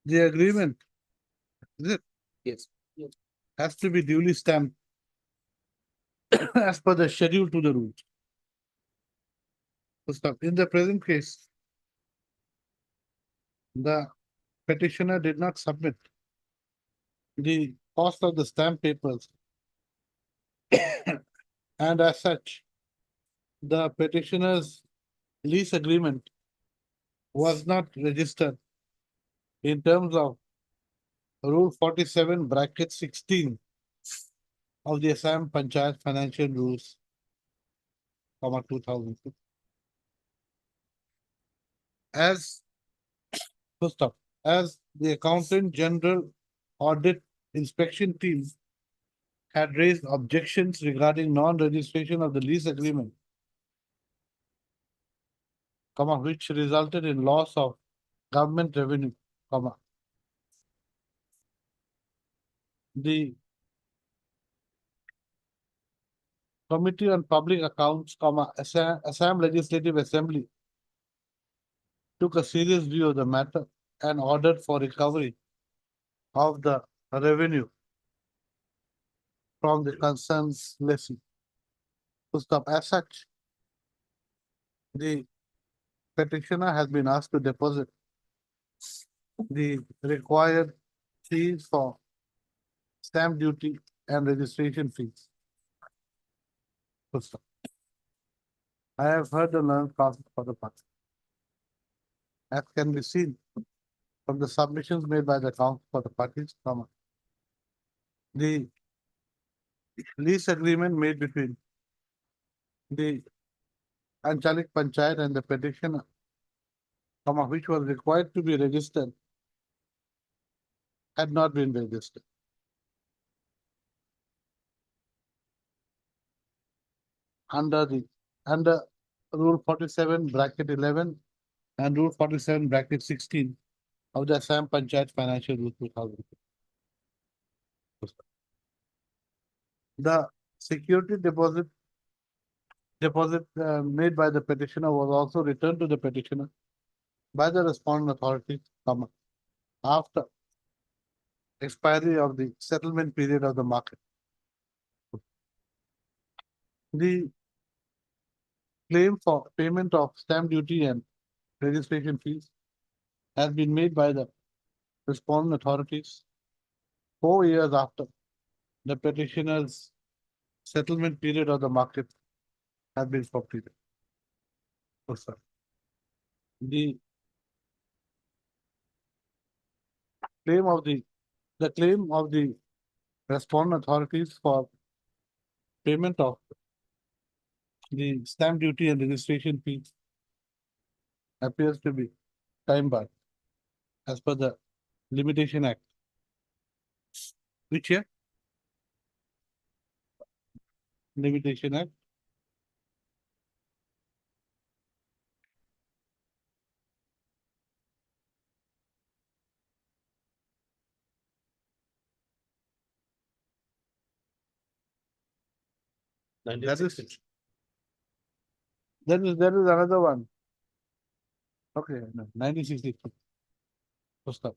[SPEAKER 2] the agreement, is it?
[SPEAKER 5] Yes.
[SPEAKER 2] Has to be duly stamped as per the schedule to the rules. Full stop. In the present case, the petitioner did not submit the cost of the stamp papers, and as such, the petitioner's lease agreement was not registered in terms of Rule 47 bracket 16 of the Assam Panchayat Financial Rules, 2002. As the Accountant General Audit Inspection Team had raised objections regarding non-registration of the lease agreement, which resulted in loss of government revenue, the Committee on Public Accounts, Assam Legislative Assembly took a serious view of the matter and ordered for recovery of the revenue from the concerned lessee. As such, the petitioner has been asked to deposit the required fees for stamp duty and registration fees. Full stop. I have heard the learned counsel for the party. As can be seen from the submissions made by the council for the parties, the lease agreement made between the Anchalik Panchayat and the petitioner, which was required to be registered, had not been registered. Under Rule 47 bracket 11 and Rule 47 bracket 16 of the Assam Panchayat Financial Rule 2000. The security deposit made by the petitioner was also returned to the petitioner by the respondent authority, after expiry of the settlement period of the market. The claim for payment of stamp duty and registration fees has been made by the respondent authorities 4 years after the petitioner's settlement period of the market has been completed. Oh, sir. The claim of the respondent authorities for payment of the stamp duty and registration fees appears to be time barred as per the Limitation Act. Which year? Limitation Act. That is another one. Okay, no, 1963. So stop.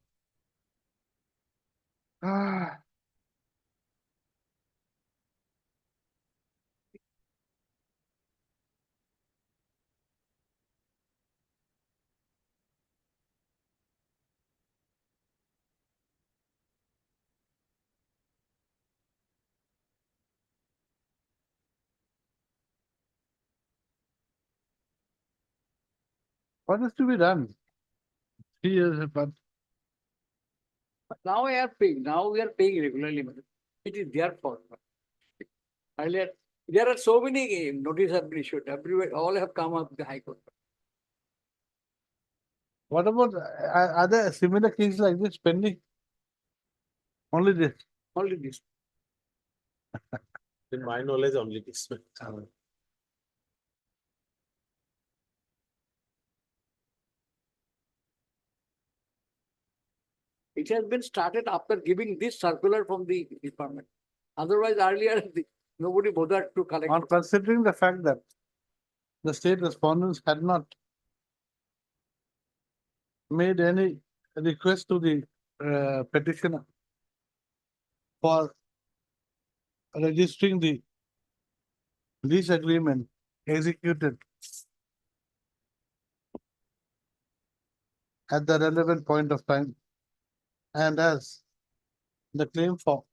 [SPEAKER 2] What is to be done? 3 years, but
[SPEAKER 6] Now we are paying regularly, madam. It is their fault. Earlier, there are so many notices have been issued, everywhere, all have come up with the High Court.
[SPEAKER 2] what about are there similar cases like this pending? Only this.
[SPEAKER 6] Only this.
[SPEAKER 5] In my knowledge, only this.
[SPEAKER 6] It has been started after giving this circular from the department. Otherwise, earlier, nobody bothered to collect.
[SPEAKER 2] On considering the fact that the state respondents had not made any request to the petitioner for registering the lease agreement executed at the relevant point of time, and as the claim for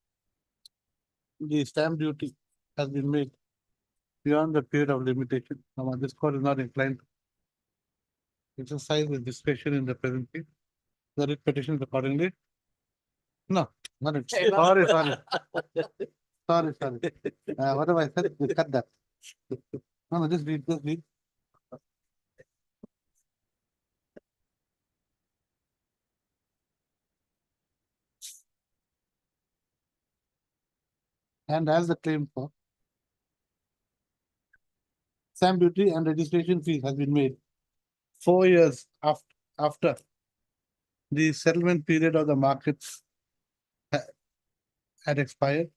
[SPEAKER 2] the stamp duty has been made beyond the period of limitation, this court is not inclined to exercise the discretion in the present case. The writ petition accordingly. No, not it. Sorry. Sorry. What have I said? We cut that. No, just read. And as the claim for stamp duty and registration fees has been made 4 years after the settlement period of the markets had expired,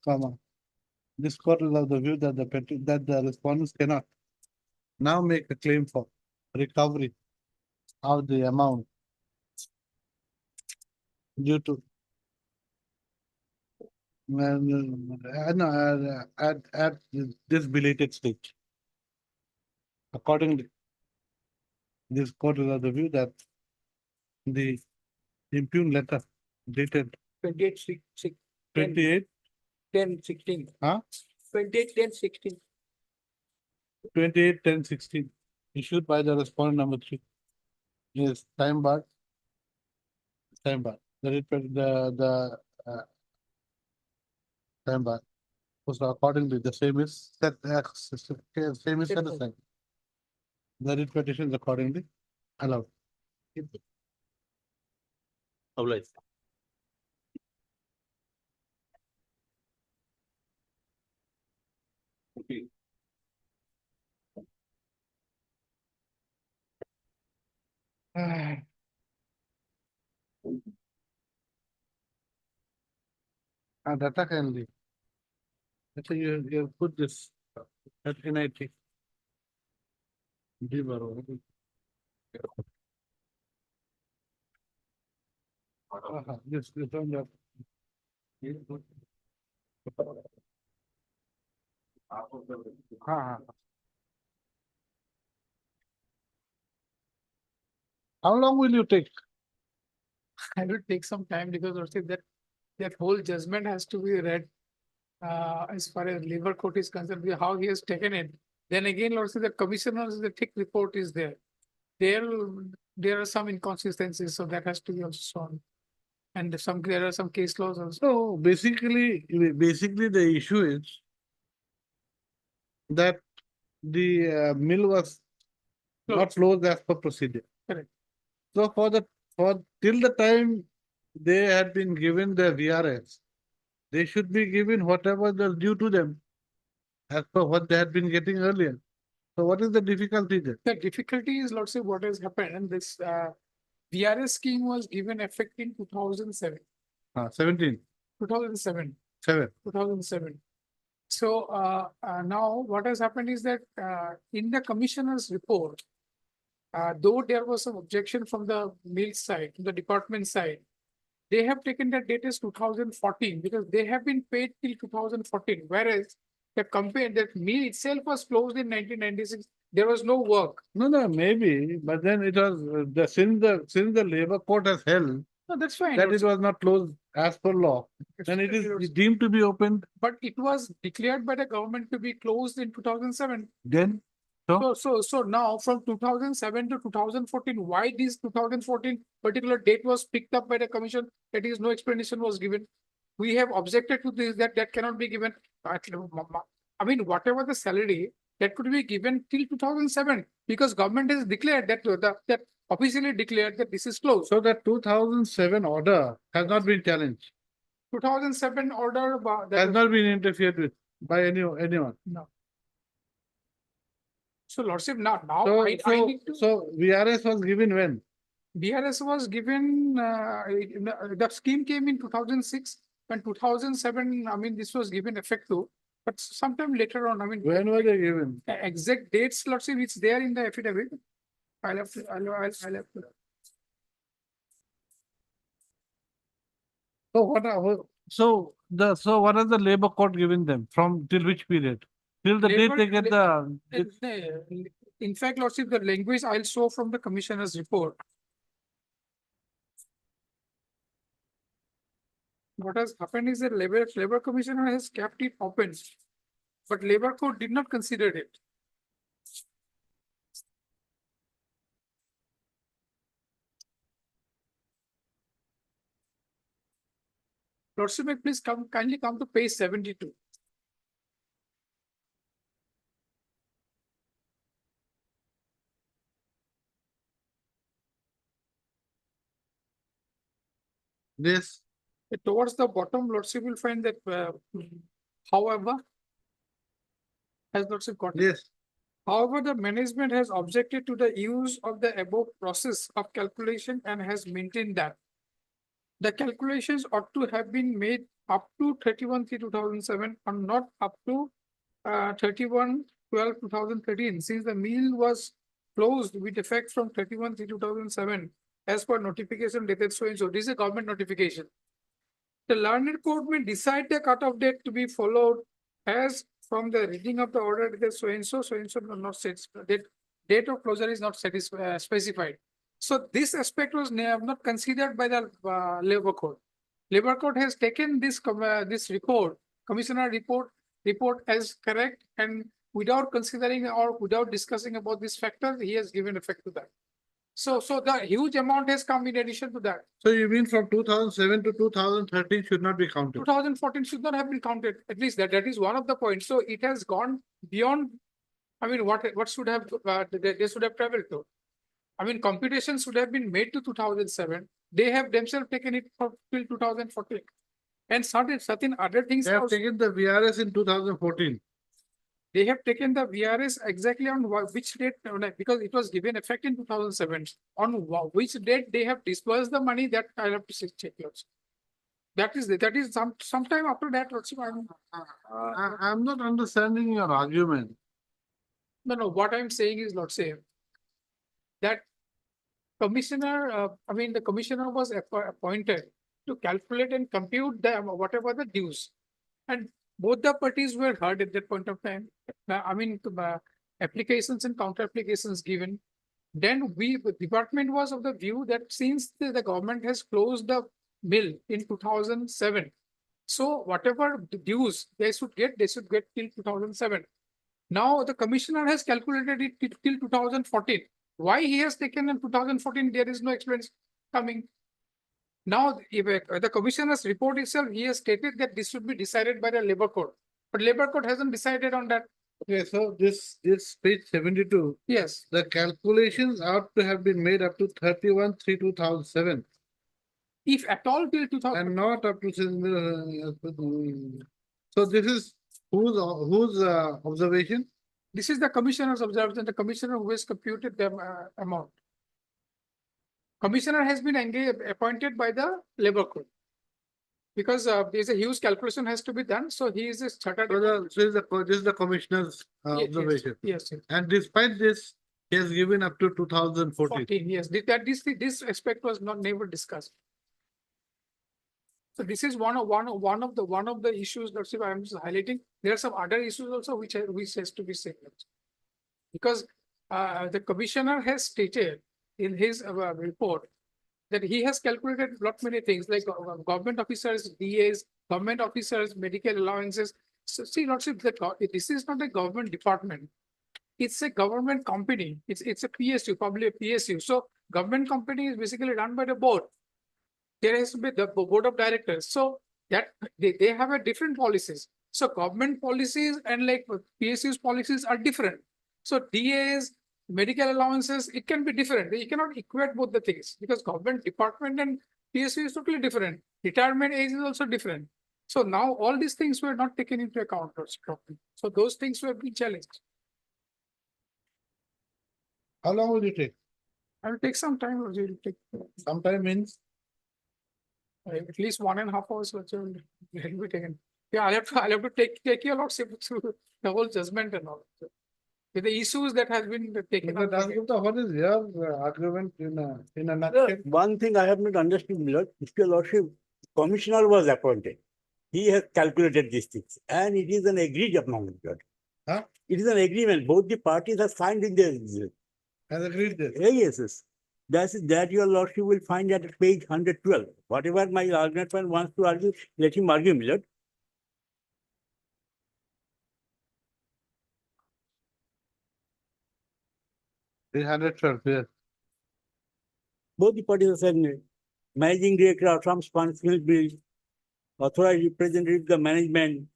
[SPEAKER 2] this court is of the view that the respondents cannot now make a claim for recovery of the amount due to at this belated stage. Accordingly, this court is of the view that the Impugn letter dated 28,
[SPEAKER 6] 10/16.
[SPEAKER 2] huh?
[SPEAKER 6] 28/10/16.
[SPEAKER 2] 28/10/16, issued by the respondent number 3. Is time bar. Time bar. Time bar. So accordingly, the same is set, same is set aside. The writ petition is accordingly allowed.
[SPEAKER 5] Obliged. Okay.
[SPEAKER 2] Data can be. Let's say you put this at NIT. Yes, you turn that. How long will you take?
[SPEAKER 15] I will take some time because also that whole judgment has to be read. As far as labor court is concerned, how he has taken it. Then again, also the commissioner's the thick report is there. There are some inconsistencies, so that has to be also shown. And there are some case laws also.
[SPEAKER 2] So basically the issue is that the mill was not closed as per procedure.
[SPEAKER 15] Correct.
[SPEAKER 2] So till the time they had been given the VRS, they should be given whatever is due to them as per what they had been getting earlier. So what is the difficulty there?
[SPEAKER 15] The difficulty is, let's say, what has happened, and this VRS scheme was given effect in 2007.
[SPEAKER 2] 17,
[SPEAKER 15] 2007.
[SPEAKER 2] 7.
[SPEAKER 15] 2007. So now what has happened is that in the commissioner's report, though there was some objection from the mill side, the department side, they have taken that date as 2014 because they have been paid till 2014, whereas the company, that mill itself was closed in 1996. There was no work.
[SPEAKER 2] No, maybe, but then it was since the labor court has held
[SPEAKER 15] No, that's fine.
[SPEAKER 2] that it was not closed as per law, then it is deemed to be opened.
[SPEAKER 15] But it was declared by the government to be closed in 2007.
[SPEAKER 2] Then
[SPEAKER 15] So now from 2007 to 2014, why this 2014 particular date was picked up by the commission? That is, no explanation was given. We have objected to this, that cannot be given. I mean, whatever the salary that could be given till 2007, because government has declared that officially declared that this is closed.
[SPEAKER 2] So that 2007 order has not been challenged,
[SPEAKER 15] 2007 order
[SPEAKER 2] has not been interfered with by anyone.
[SPEAKER 15] No. So Lordship, now
[SPEAKER 2] So,
[SPEAKER 15] I need to.
[SPEAKER 2] so VRS was given when?
[SPEAKER 15] BRS was given, the scheme came in 2006 and 2007, I mean, this was given effect to, but sometime later on, I mean.
[SPEAKER 2] When were they given?
[SPEAKER 15] Exact dates, let's see, it's there in the affidavit. I'll have to.
[SPEAKER 2] So what has the labor court given them from till which period? Till the date they get the.
[SPEAKER 15] In fact, Lordship, the language I'll show from the commissioner's report. What has happened is that labor commissioner has kept it open, but labor court did not consider it. Lordship, may please kindly come to page 72.
[SPEAKER 2] This.
[SPEAKER 15] Towards the bottom, Lordship will find that, however, has Lordship got it?
[SPEAKER 2] Yes.
[SPEAKER 15] However, the management has objected to the use of the above process of calculation and has maintained that the calculations ought to have been made up to 31/3/2007 and not up to 31/12/2013, since the mill was closed with effect from 31/3/2007 as per notification dated so and so. This is a government notification. The learned court may decide the cutoff date to be followed as from the reading of the order dated so and so not satisfied. Date of closure is not specified. So this aspect was not considered by the labor code. Labor code has taken this this report, commissioner report as correct, and without considering or without discussing about this factor, he has given effect to that. So the huge amount has come in addition to that.
[SPEAKER 2] So you mean from 2007 to 2013 should not be counted?
[SPEAKER 15] 2014 should not have been counted. At least that is one of the points. So it has gone beyond. I mean, what should have they should have traveled to? I mean, computations should have been made to 2007. They have themselves taken it for till 2014, and certain other things.
[SPEAKER 2] They have
[SPEAKER 15] also-
[SPEAKER 2] taken the VRS in 2014.
[SPEAKER 15] They have taken the VRS exactly on which date, because it was given effect in 2007. On which date they have disbursed the money, that I'll have to check also. That is sometime after that also.
[SPEAKER 2] I'm not understanding your argument.
[SPEAKER 15] No, what I'm saying is, Lord say, that commissioner, the commissioner was appointed to calculate and compute the whatever the dues. And both the parties were heard at that point of time. Applications and counter applications given. Then the department was of the view that since the government has closed the mill in 2007, so whatever the dues they should get till 2007. Now the commissioner has calculated it till 2014. Why he has taken in 2014, there is no explanation coming. Now, if the commissioner's report itself, he has stated that this should be decided by the labor code, but labor code hasn't decided on that.
[SPEAKER 2] Okay, so this page 72.
[SPEAKER 15] Yes.
[SPEAKER 2] The calculations ought to have been made up to 31/3/2007
[SPEAKER 15] If at all till 2000.
[SPEAKER 2] and not up to. So this is whose observation?
[SPEAKER 15] This is the commissioner's observation, the commissioner who has computed the amount. Commissioner has been appointed by the labor code. Because there's a huge calculation has to be done, so he is a chartered.
[SPEAKER 2] So this is the commissioner's
[SPEAKER 15] Yes,
[SPEAKER 2] observation.
[SPEAKER 15] Yes.
[SPEAKER 2] And despite this, he has given up to 2014.
[SPEAKER 15] 14, yes, this aspect was never discussed. So this is one of the issues that I'm just highlighting. There are some other issues also which has to be said. Because the commissioner has stated in his report that he has calculated lot many things like government officers, DAs, government officers, medical allowances. So see, Lordship, this is not a government department. It's a government company. It's a PSU, probably a PSU. So government company is basically run by the board. There has to be the board of directors. So that they have a different policies. So government policies and like PSU's policies are different. So DAs, medical allowances, it can be different. You cannot equate both the things because government department and PSU is totally different. Retirement age is also different. So now all these things were not taken into account. So those things were being challenged.
[SPEAKER 2] How long will it take?
[SPEAKER 15] I will take some time. It will take
[SPEAKER 2] Some time means
[SPEAKER 15] at least 1.5 hours. Will be taken. Yeah, I'll have to take you a lot through the whole judgment and all. With the issues that has been taken.
[SPEAKER 2] what is your argument in a nutshell?
[SPEAKER 16] One thing I have not understood, Lord, Mr. Lordship, commissioner was appointed. He has calculated these things and it is an agreed amount.
[SPEAKER 2] Huh?
[SPEAKER 16] It is an agreement. Both the parties have signed in the.
[SPEAKER 2] Has agreed this.
[SPEAKER 16] Yes. That your Lordship will find at page 112. Whatever my argument wants to argue, let him argue, my lord.
[SPEAKER 2] Page 112, yes.
[SPEAKER 16] Both the parties have said managing director of some funds will be authorized representative of the management.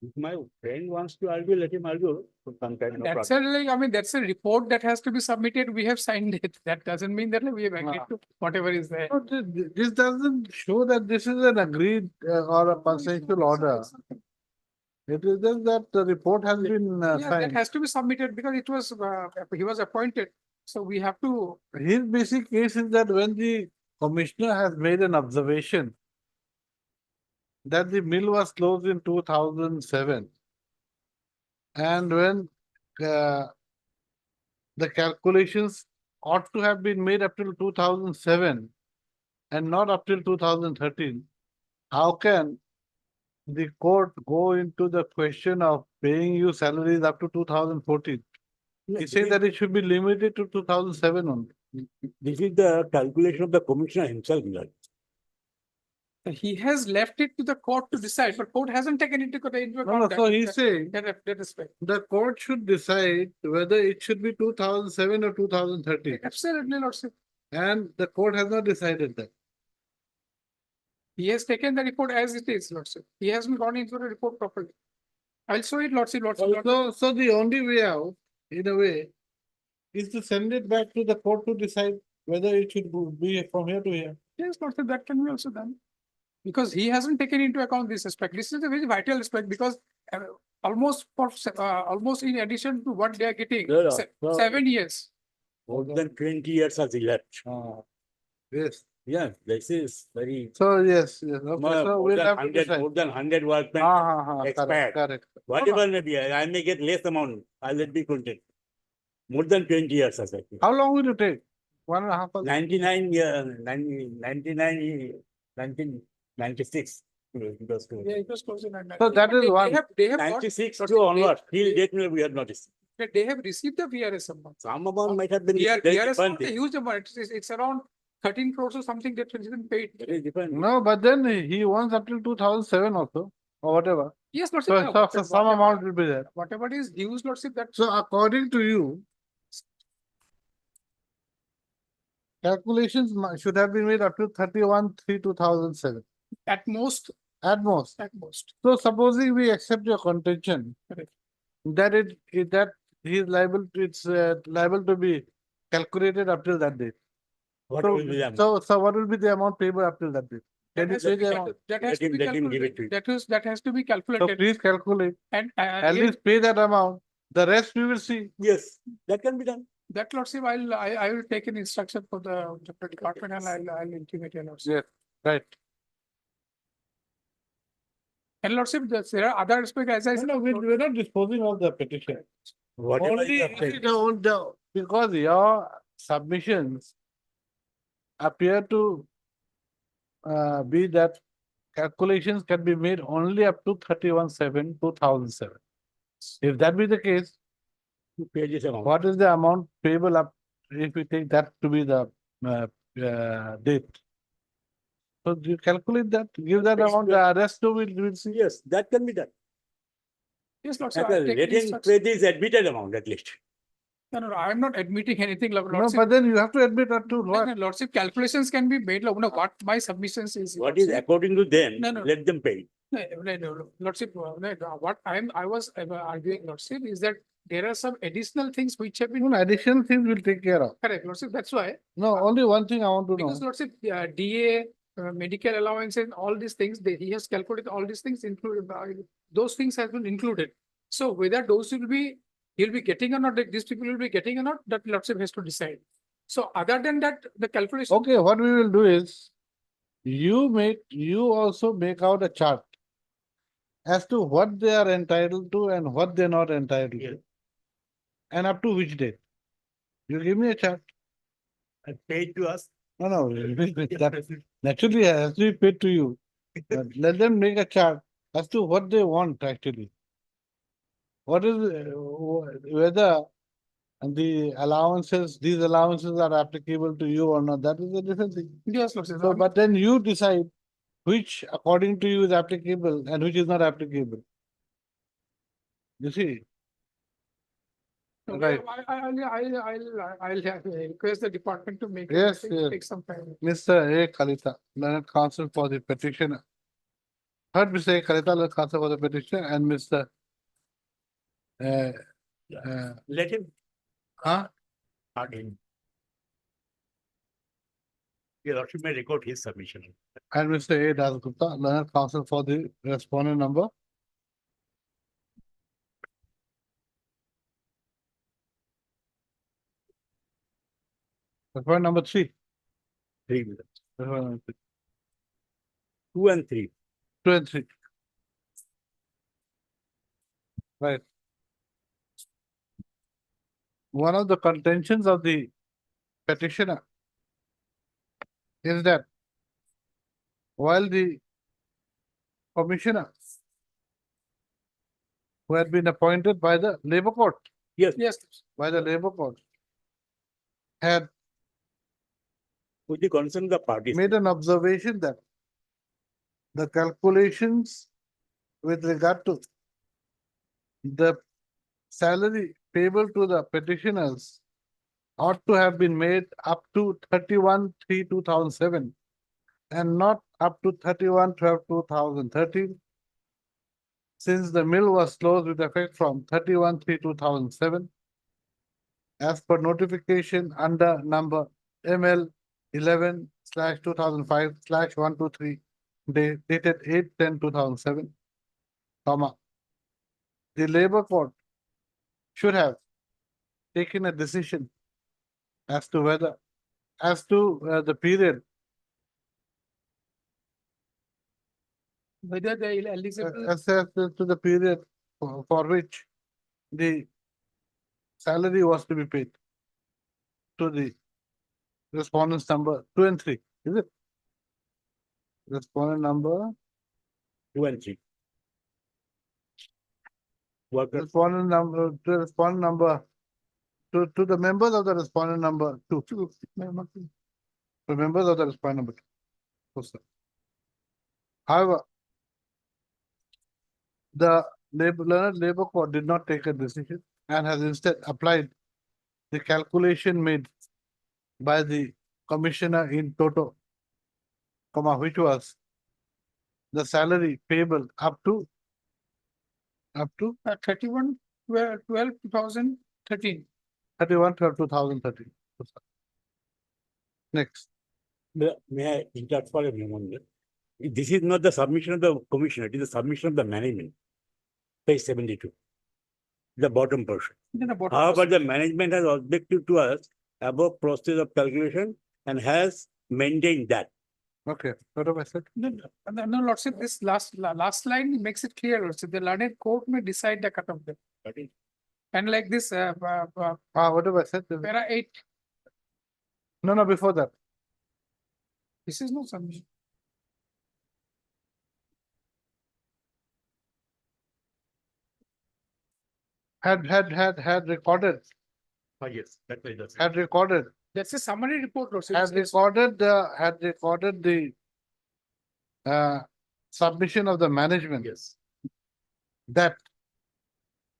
[SPEAKER 16] If my friend wants to argue, let him argue. For some time, no
[SPEAKER 15] That's
[SPEAKER 16] problem.
[SPEAKER 15] that's a report that has to be submitted. We have signed it. That doesn't mean that we have agreed to whatever is there.
[SPEAKER 2] No, this doesn't show that this is an agreed or a consensual order. It is just that the report has been
[SPEAKER 15] Yeah, that
[SPEAKER 2] signed.
[SPEAKER 15] has to be submitted because it was, he was appointed. So we have to,
[SPEAKER 2] His basic case is that when the commissioner has made an observation that the mill was closed in 2007 and when the calculations ought to have been made up till 2007 and not up till 2013, how can the court go into the question of paying you salaries up to 2014? He says that it should be limited to 2007 only.
[SPEAKER 16] This is the calculation of the commissioner himself, my lord.
[SPEAKER 15] He has left it to the court to decide, but court hasn't taken into
[SPEAKER 2] No,
[SPEAKER 15] account that.
[SPEAKER 2] so he's saying
[SPEAKER 15] That respect.
[SPEAKER 2] the court should decide whether it should be 2007 or 2013.
[SPEAKER 15] Absolutely, Lordship.
[SPEAKER 2] And the court has not decided that.
[SPEAKER 15] He has taken the report as it is, Lordship. He hasn't gone into the report properly. I'll show it, Lordship, Lordship.
[SPEAKER 2] So the only way out, in a way, is to send it back to the court to decide whether it should be from here to here.
[SPEAKER 15] Yes, Lordship, that can be also done. Because he hasn't taken into account this aspect. This is a very vital aspect because almost in addition to what they are getting,
[SPEAKER 16] No, no,
[SPEAKER 15] 7 years.
[SPEAKER 16] More than 20 years has elapsed.
[SPEAKER 2] Yes.
[SPEAKER 16] Yeah, this is very.
[SPEAKER 2] So yes, yes. Okay,
[SPEAKER 16] More
[SPEAKER 2] so we'll
[SPEAKER 16] than
[SPEAKER 2] have to
[SPEAKER 16] 100
[SPEAKER 2] decide.
[SPEAKER 16] more than 100 workmen
[SPEAKER 2] Correct,
[SPEAKER 16] expired.
[SPEAKER 2] correct.
[SPEAKER 16] Whatever may be, I may get less amount, I'll let be content. More than 20 years has happened.
[SPEAKER 2] How long will it take? 1.5 hours?
[SPEAKER 16] 1996. It was closed.
[SPEAKER 15] Yeah, it was close in.
[SPEAKER 2] So that is one.
[SPEAKER 15] They have got,
[SPEAKER 16] 96 to onward, till date we have noticed.
[SPEAKER 15] they have received the VRS amount.
[SPEAKER 16] Some amount might have been.
[SPEAKER 15] VRS
[SPEAKER 16] very
[SPEAKER 15] is not
[SPEAKER 16] different.
[SPEAKER 15] a huge amount. It's around 13 crores or something that has been paid.
[SPEAKER 16] Very different.
[SPEAKER 2] No, but then he wants up till 2007 also, or whatever.
[SPEAKER 15] Yes, Lordship.
[SPEAKER 2] So some amount will be there.
[SPEAKER 15] Whatever is dues, Lordship, that
[SPEAKER 2] So according to you, calculations should have been made up to 31/3/2007
[SPEAKER 15] at most,
[SPEAKER 2] at most.
[SPEAKER 15] at most.
[SPEAKER 2] So supposing we accept your contention
[SPEAKER 15] Correct.
[SPEAKER 2] that that he is liable, it's liable to be calculated up till that date.
[SPEAKER 16] What
[SPEAKER 2] So,
[SPEAKER 16] will be the amount?
[SPEAKER 2] so what will be the amount payable up till that date? Can you
[SPEAKER 15] That has
[SPEAKER 2] say
[SPEAKER 15] to be
[SPEAKER 2] the
[SPEAKER 15] cal-
[SPEAKER 2] amount?
[SPEAKER 15] that has
[SPEAKER 16] Let
[SPEAKER 15] to
[SPEAKER 16] him-
[SPEAKER 15] be
[SPEAKER 16] let him give it
[SPEAKER 15] calculated. That has to be
[SPEAKER 2] So
[SPEAKER 15] calculated.
[SPEAKER 2] please calculate,
[SPEAKER 15] And
[SPEAKER 2] at
[SPEAKER 15] again,
[SPEAKER 2] least pay that amount. The rest we will see.
[SPEAKER 16] Yes, that can be done.
[SPEAKER 15] that Lordship, I will take an instruction for the department and I'll intimate your Lordship.
[SPEAKER 2] Yes, right.
[SPEAKER 15] And Lordship, there are other aspects, as I said.
[SPEAKER 2] No, we're not disposing of the petition.
[SPEAKER 16] Whatever
[SPEAKER 2] Only,
[SPEAKER 16] is
[SPEAKER 2] you
[SPEAKER 16] obtained.
[SPEAKER 2] see, because your submissions appear to be that calculations can be made only up to 31/7/2007. If that be the case,
[SPEAKER 16] To pay this amount.
[SPEAKER 2] what is the amount payable up if we take that to be the date? So you calculate that, give that amount, the rest too we'll see.
[SPEAKER 16] Yes, that can be done.
[SPEAKER 15] Yes, Lordship, I'll take
[SPEAKER 16] Let
[SPEAKER 15] the
[SPEAKER 16] him
[SPEAKER 15] instruction.
[SPEAKER 16] pay this admitted amount at least.
[SPEAKER 15] No, I'm not admitting anything,
[SPEAKER 2] No,
[SPEAKER 15] Lordship.
[SPEAKER 2] but then you have to admit that to
[SPEAKER 15] No,
[SPEAKER 2] what?
[SPEAKER 15] no, Lordship, calculations can be made, no, what my submissions is.
[SPEAKER 16] What is
[SPEAKER 15] Lordship.
[SPEAKER 16] according to them,
[SPEAKER 15] No, no.
[SPEAKER 16] let them pay.
[SPEAKER 15] No, Lordship, what I was arguing, Lordship, is that there are some additional things which have been,
[SPEAKER 2] No, additional things we'll take care of.
[SPEAKER 15] correct, Lordship, that's why.
[SPEAKER 2] No, only one thing I want to know.
[SPEAKER 15] Because Lordship, DA, medical allowance and all these things, he has calculated all these things included, those things have been included. So whether those will be, he'll be getting or not, that these people will be getting or not, that Lordship has to decide. So other than that, the calculation.
[SPEAKER 2] Okay, what we will do is, you also make out a chart as to what they are entitled to and what they're not entitled to. And up to which date. You give me a chart.
[SPEAKER 16] And paid to us.
[SPEAKER 2] No, that naturally has to be paid to you. But let them make a chart as to what they want actually. What is, whether the allowances, these allowances are applicable to you or not, that is a different thing.
[SPEAKER 15] Yes, Lordship.
[SPEAKER 2] So, but then you decide which according to you is applicable and which is not applicable. You see?
[SPEAKER 15] Okay,
[SPEAKER 2] Right.
[SPEAKER 15] I'll request the department to make. it.
[SPEAKER 2] Yes,
[SPEAKER 15] I think
[SPEAKER 2] yes.
[SPEAKER 15] Take some time.
[SPEAKER 2] Mr. A. Kalita, learned counsel for the petitioner. Third, Mr. A. Kalita, learned counsel for the petitioner, and Mr.
[SPEAKER 16] Let him.
[SPEAKER 2] Huh?
[SPEAKER 16] Again. Your Lordship may record his submission.
[SPEAKER 2] And Mr. A. Dasgupta, learned counsel for the respondent number. Respondent number 3.
[SPEAKER 16] 3 minutes.
[SPEAKER 2] Respondent number 3.
[SPEAKER 16] 2 and 3.
[SPEAKER 2] 2 and 3. Right. One of the contentions of the petitioner is that while the commissioner who had been appointed by the labor court,
[SPEAKER 16] Yes,
[SPEAKER 15] Yes,
[SPEAKER 2] by the labor court, had
[SPEAKER 16] with the consent of the parties.
[SPEAKER 2] made an observation that the calculations with regard to the salary payable to the petitioners ought to have been made up to 31/3/2007 and not up to 31/12/2013, since the mill was closed with effect from 31/3/2007 as per notification under number ML 11/2005/123 dated 8/10/2007, comma. The labor court should have taken a decision as to whether, as to the period,
[SPEAKER 15] whether the eligible,
[SPEAKER 2] as to the period for which the salary was to be paid to the respondents number 2 and 3, is it? Respondent number,
[SPEAKER 16] 2 and 3. Workers,
[SPEAKER 2] respondent number, to respondent number, to the members of the respondent number 2. To members of the respondent number 2. Oh, sir. However, the learned labor court did not take a decision and has instead applied the calculation made by the commissioner in toto, comma, which was the salary payable up to
[SPEAKER 15] 31, 2013.
[SPEAKER 2] 31/12/2013. Next,
[SPEAKER 16] may I interrupt for a moment? This is not the submission of the commissioner, it is the submission of the management. Page 72. The bottom portion.
[SPEAKER 15] Then the bottom
[SPEAKER 16] However, the management has objected to us above process of calculation and has maintained that.
[SPEAKER 2] okay, what have I said?
[SPEAKER 15] No, Lordship, this last line makes it clear, Lordship, the learned court may decide the cut of them. And like this,
[SPEAKER 2] What have I said?
[SPEAKER 15] para 8,
[SPEAKER 2] No, before that.
[SPEAKER 15] this is no submission.
[SPEAKER 2] Had recorded,
[SPEAKER 16] Yes, that way does.
[SPEAKER 2] had recorded,
[SPEAKER 15] That's a summary report, Lordship.
[SPEAKER 2] had recorded the submission of the management.
[SPEAKER 16] Yes.
[SPEAKER 2] That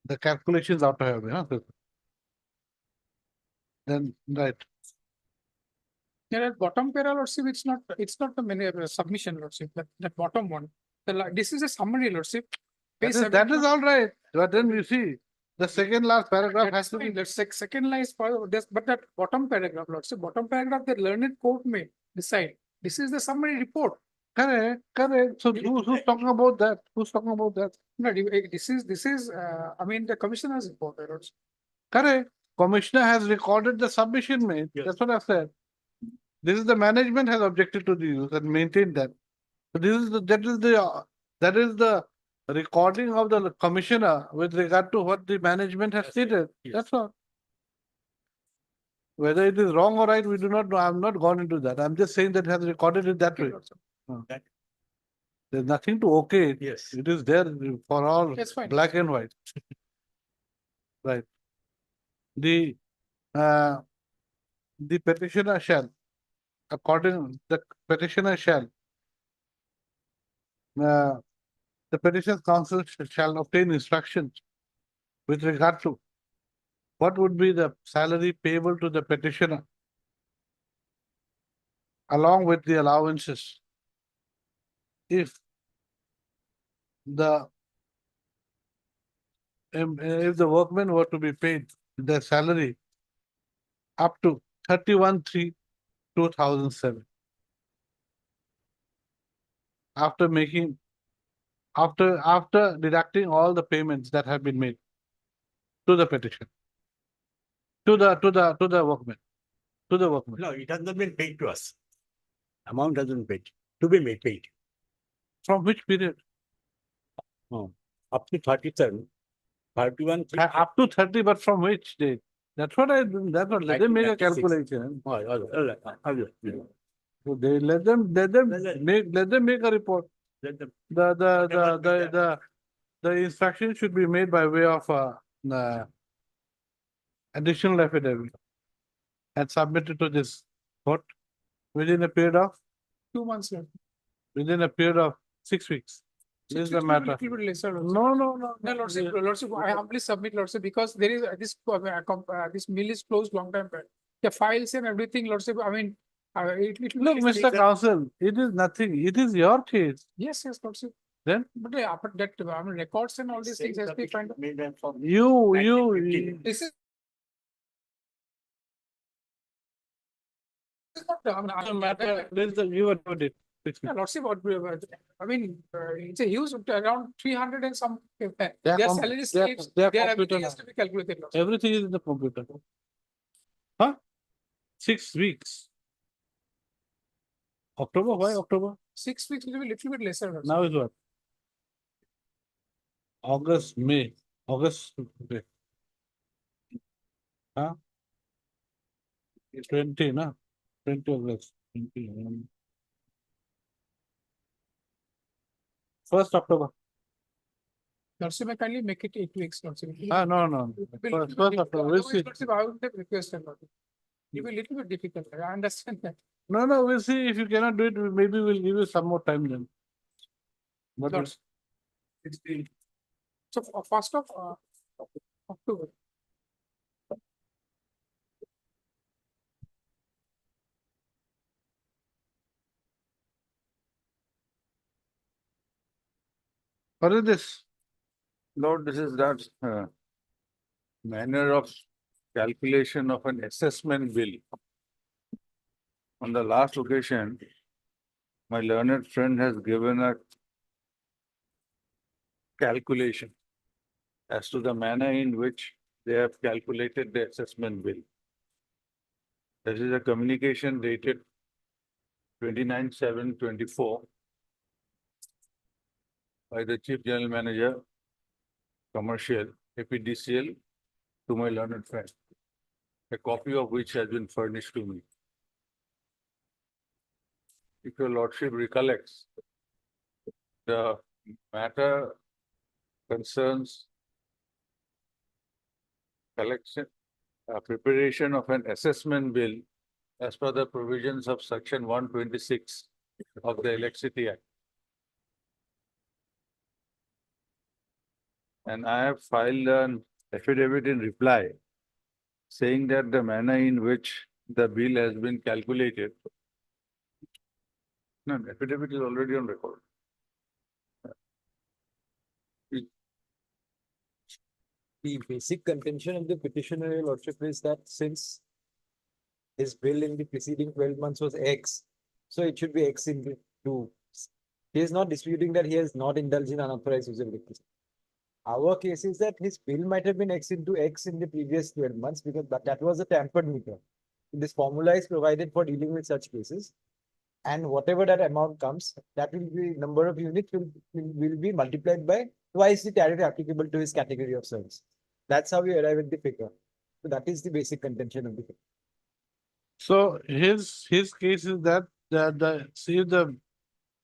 [SPEAKER 2] the calculations ought to have been, huh? Then, right,
[SPEAKER 15] Yeah, at bottom para, Lordship, it's not the submission, Lordship, that bottom one. This is a summary, Lordship. Page
[SPEAKER 2] that is all right, but then you see, the second last paragraph has to be.
[SPEAKER 15] The second line is for this, but that bottom paragraph, Lordship, bottom paragraph, the learned court may decide. This is the summary report.
[SPEAKER 2] Correct. So who's talking about that? Who's talking about that?
[SPEAKER 15] No, this is, I mean, the commissioner's report, Lordship.
[SPEAKER 2] Correct. Commissioner has recorded the submission made.
[SPEAKER 16] Yes.
[SPEAKER 2] That's what I said. This is the management has objected to the use and maintained that. So that is the recording of the commissioner with regard to what the management has stated.
[SPEAKER 16] Yes.
[SPEAKER 2] That's all. Whether it is wrong or right, we do not know. I'm not gone into that. I'm just saying that it has recorded it that way.
[SPEAKER 16] That-
[SPEAKER 2] There's nothing to okay it.
[SPEAKER 16] Yes.
[SPEAKER 2] It is there for all
[SPEAKER 15] That's fine.
[SPEAKER 2] black and white. Right. The petitioner shall, the petitioner shall, the petition council shall obtain instructions with regard to what would be the salary payable to the petitioner along with the allowances. If the workmen were to be paid their salary up to 31/3/2007. After deducting all the payments that have been made to the petition. To the workmen.
[SPEAKER 16] No, it has not been paid to us. Amount has been paid, to be made paid.
[SPEAKER 2] From which period?
[SPEAKER 16] Up to 37, 31.
[SPEAKER 2] Up to 30, but from which date? Let them make a
[SPEAKER 16] 1996.
[SPEAKER 2] calculation.
[SPEAKER 16] All right.
[SPEAKER 2] So they let them make a report. The instruction should be made by way of additional affidavit and submitted to this court within a period of,
[SPEAKER 15] 2 months left.
[SPEAKER 2] within a period of 6 weeks. This is the matter.
[SPEAKER 15] Little bit lesser. Lordship.
[SPEAKER 2] No.
[SPEAKER 15] No, Lordship, I humbly submit, Lordship, because there is this mill is closed long time back. The files and everything, Lordship, I mean, it will.
[SPEAKER 2] Look, Mr. Counsel, it is nothing. It is your case.
[SPEAKER 15] Yes, Lordship.
[SPEAKER 2] Then
[SPEAKER 15] But that, I mean, records and all these things has to be found.
[SPEAKER 2] you,
[SPEAKER 15] This is. I mean,
[SPEAKER 2] matter, you are doing it.
[SPEAKER 15] Yeah, Lordship, I mean, it's a huge, around 300 and some. Their
[SPEAKER 2] com-
[SPEAKER 15] salary
[SPEAKER 2] they are-
[SPEAKER 15] slips,
[SPEAKER 2] they are
[SPEAKER 15] their
[SPEAKER 2] computer
[SPEAKER 15] everything has to be calculated. Lordship.
[SPEAKER 2] Everything is in the computer. Huh? 6 weeks. October, why October?
[SPEAKER 15] 6 weeks will be a little bit lesser. Lordship.
[SPEAKER 2] Now is what? August, May, August. Okay. Huh? 20, no? 20 August. 20, 1st October.
[SPEAKER 15] Lordship, I kindly make it 8 weeks. Lordship.
[SPEAKER 2] No. First October, we'll see.
[SPEAKER 15] Lordship, I would have requested. Lordship. It will be a little bit difficult. I understand that.
[SPEAKER 2] No, we'll see. If you cannot do it, maybe we'll give you some more time then. But
[SPEAKER 15] Lordship. So, 1st of October.
[SPEAKER 2] what is this?
[SPEAKER 12] Lord, this is that manner of calculation of an assessment bill. On the last occasion, my learned friend has given a calculation as to the manner in which they have calculated the assessment bill. This is a communication dated 29/7/24 by the Chief General Manager, Commercial, APDCL, to my learned friend, a copy of which has been furnished to me. If your lordship recollects, the matter concerns preparation of an assessment bill as per the provisions of section 126 of the Electricity Act. And I have filed an affidavit in reply saying that the manner in which the bill has been calculated. No, the affidavit is already on record.
[SPEAKER 17] The basic contention of the petitioner, your lordship, is that since his bill in the preceding 12 months was X, so it should be X into 2. He is not disputing that he has not indulged in unauthorized use of electricity. Our case is that his bill might have been X into X in the previous 12 months because that was a tampered meter. This formula is provided for dealing with such cases. And whatever that amount comes, that will be number of units will be multiplied by twice the tariff applicable to his category of service. That's how we arrive at the figure. So that is the basic contention of the figure.
[SPEAKER 2] So his case is that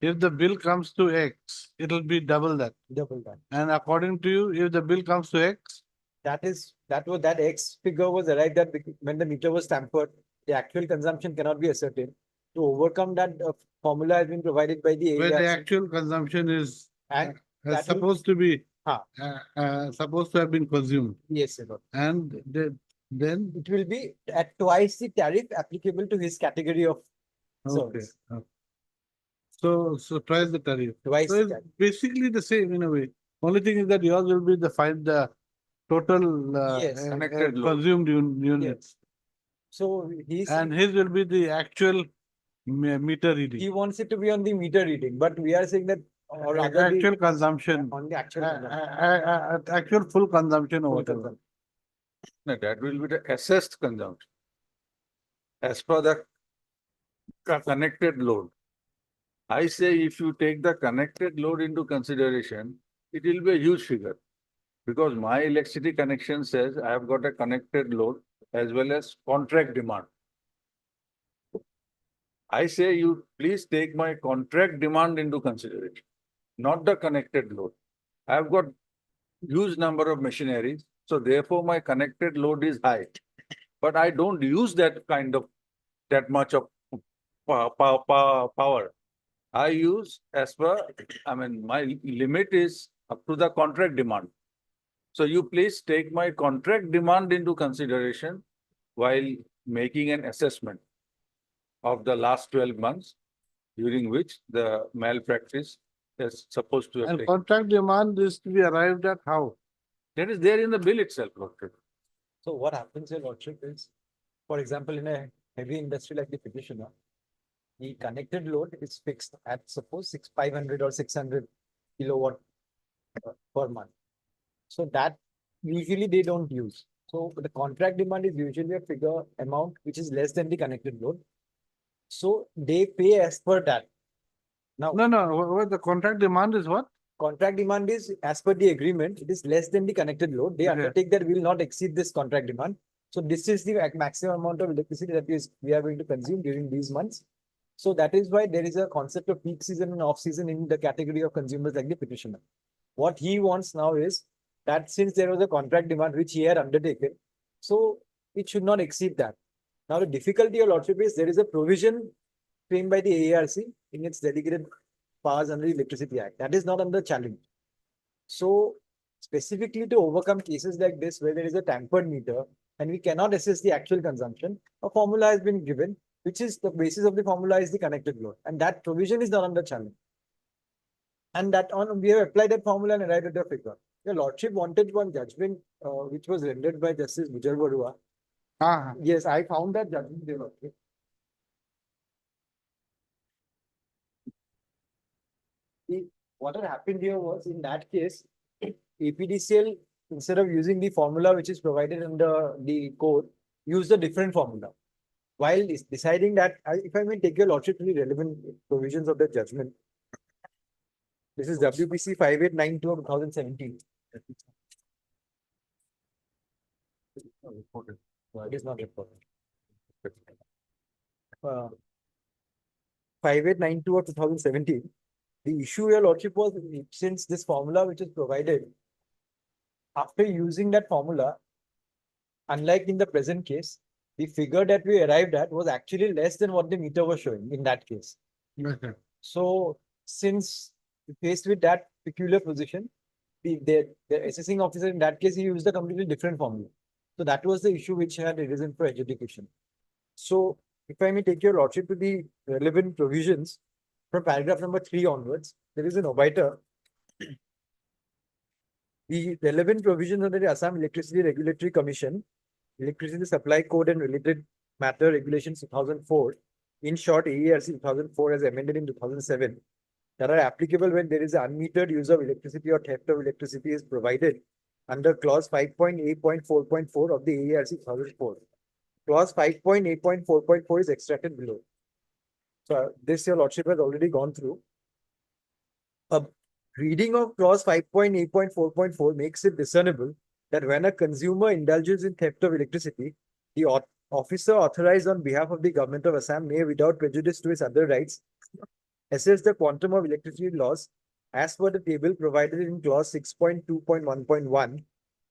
[SPEAKER 2] if the bill comes to X, it'll be double that.
[SPEAKER 17] Double that.
[SPEAKER 2] And according to you, if the bill comes to X,
[SPEAKER 17] that X figure was arrived at when the meter was tampered. The actual consumption cannot be ascertained. To overcome that, formula has been provided by the
[SPEAKER 2] where
[SPEAKER 17] AERC.
[SPEAKER 2] the actual consumption is supposed to have been consumed.
[SPEAKER 17] Yes, sir.
[SPEAKER 2] And then
[SPEAKER 17] it will be at twice the tariff applicable to his category of service.
[SPEAKER 2] Okay. So twice the tariff.
[SPEAKER 17] Twice
[SPEAKER 2] so
[SPEAKER 17] the
[SPEAKER 2] it's
[SPEAKER 17] tariff.
[SPEAKER 2] basically the same in a way. Only thing is that yours will be the total
[SPEAKER 17] Yes.
[SPEAKER 2] consumed units.
[SPEAKER 17] So
[SPEAKER 2] and his will be the actual meter reading.
[SPEAKER 17] He wants it to be on the meter reading, but we are saying that or rather
[SPEAKER 2] actual consumption.
[SPEAKER 17] On the actual
[SPEAKER 2] Actual full consumption or whatever.
[SPEAKER 12] No, that will be the assessed consumption. As per the connected load. I say if you take the connected load into consideration, it will be a huge figure. Because my electricity connection says I have got a connected load as well as contract demand. I say you please take my contract demand into consideration.
[SPEAKER 18] not the connected load. I've got huge number of machineries, so therefore my connected load is high. But I don't use that much of power. I use as per, my limit is up to the contract demand. So you please take my contract demand into consideration while making an assessment of the last 12 months, during which the malpractice is supposed to have
[SPEAKER 2] And
[SPEAKER 18] taken.
[SPEAKER 2] contract demand is to be arrived at how?
[SPEAKER 18] That is there in the bill itself, Lordship.
[SPEAKER 17] So what happens, Your Lordship, is, for example, in a heavy industry like the petitioner, the connected load is fixed at suppose 500 or 600 kilowatt per month. So that usually they don't use. So the contract demand is usually a figure amount which is less than the connected load. So they pay as per that. Now,
[SPEAKER 2] What the contract demand is what?
[SPEAKER 17] contract demand is as per the agreement, it is less than the connected load. They
[SPEAKER 2] Okay.
[SPEAKER 17] undertake that we will not exceed this contract demand. So this is the maximum amount of electricity that we are going to consume during these months. So that is why there is a concept of peak season and off season in the category of consumers like the petitioner. What he wants now is that since there was a contract demand which he had undertaken, so it should not exceed that. Now the difficulty, Your Lordship, is there is a provision framed by the AERC in its delegated powers under the Electricity Act. That is not under challenge. So specifically to overcome cases like this where there is a tampered meter and we cannot assess the actual consumption, a formula has been given, which is the basis of the formula is the connected load. And that provision is not under challenge. And that we have applied that formula and arrived at the figure. Your Lordship wanted one judgment which was rendered by Justice Vijay Barua. Yes, I found that judgment, Your Lordship. What had happened here was, in that case, APDCL, instead of using the formula which is provided under the code, used a different formula. While deciding that, if I may take Your Lordship to the relevant provisions of the judgment, this is WPC 5892 of 2017. It is not reported. 5892 of 2017. The issue, Your Lordship, was since this formula which is provided, after using that formula, unlike in the present case, the figure that we arrived at was actually less than what the meter was showing in that case.
[SPEAKER 2] Okay.
[SPEAKER 17] So since faced with that peculiar position, the assessing officer in that case, he used a completely different formula. So that was the issue which had arisen for adjudication. So if I may take Your Lordship to the relevant provisions from paragraph number 3 onwards, there is an obiter. The relevant provisions under the Assam Electricity Regulatory Commission, Electricity Supply Code and Related Matter Regulations 2004, in short AERC 2004 as amended in 2007, that are applicable when there is an unmetered use of electricity or theft of electricity is provided under clause 5.8.4.4 of the AERC 2004. Clause 5.8.4.4 is extracted below. So this Your Lordship has already gone through. A reading of clause 5.8.4.4 makes it discernible that when a consumer indulges in theft of electricity, the officer authorized on behalf of the government of Assam may, without prejudice to his other rights, assess the quantum of electricity loss as per the table provided in clause 6.2.1.1,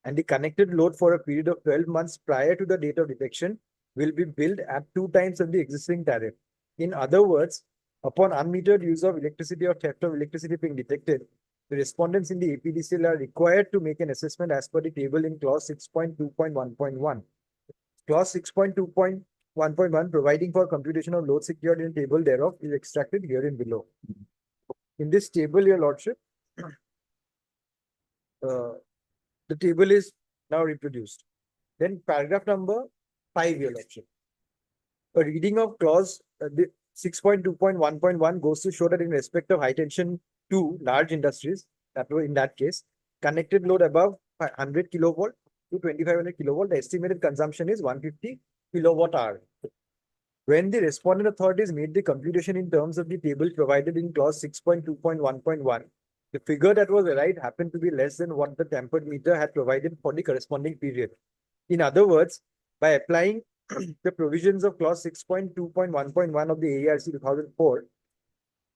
[SPEAKER 17] and the connected load for a period of 12 months prior to the date of detection will be billed at 2 times of the existing tariff. In other words, upon unmetered use of electricity or theft of electricity being detected, the respondents in the APDCL are required to make an assessment as per the table in clause 6.2.1.1. Clause 6.2.1.1 providing for computation of load secured in table thereof is extracted herein below. In this table, Your Lordship, the table is now reproduced. Then paragraph number 5, Your Lordship. A reading of clause 6.2.1.1 goes to show that in respect of high tension to large industries, that were in that case, connected load above 100 kilovolt to 2500 kilovolt, the estimated consumption is 150 kilowatt hour. When the respondent authorities made the computation in terms of the table provided in clause 6.2.1.1, the figure that was arrived happened to be less than what the tampered meter had provided for the corresponding period. In other words, by applying the provisions of clause 6.2.1.1 of the AERC 2004,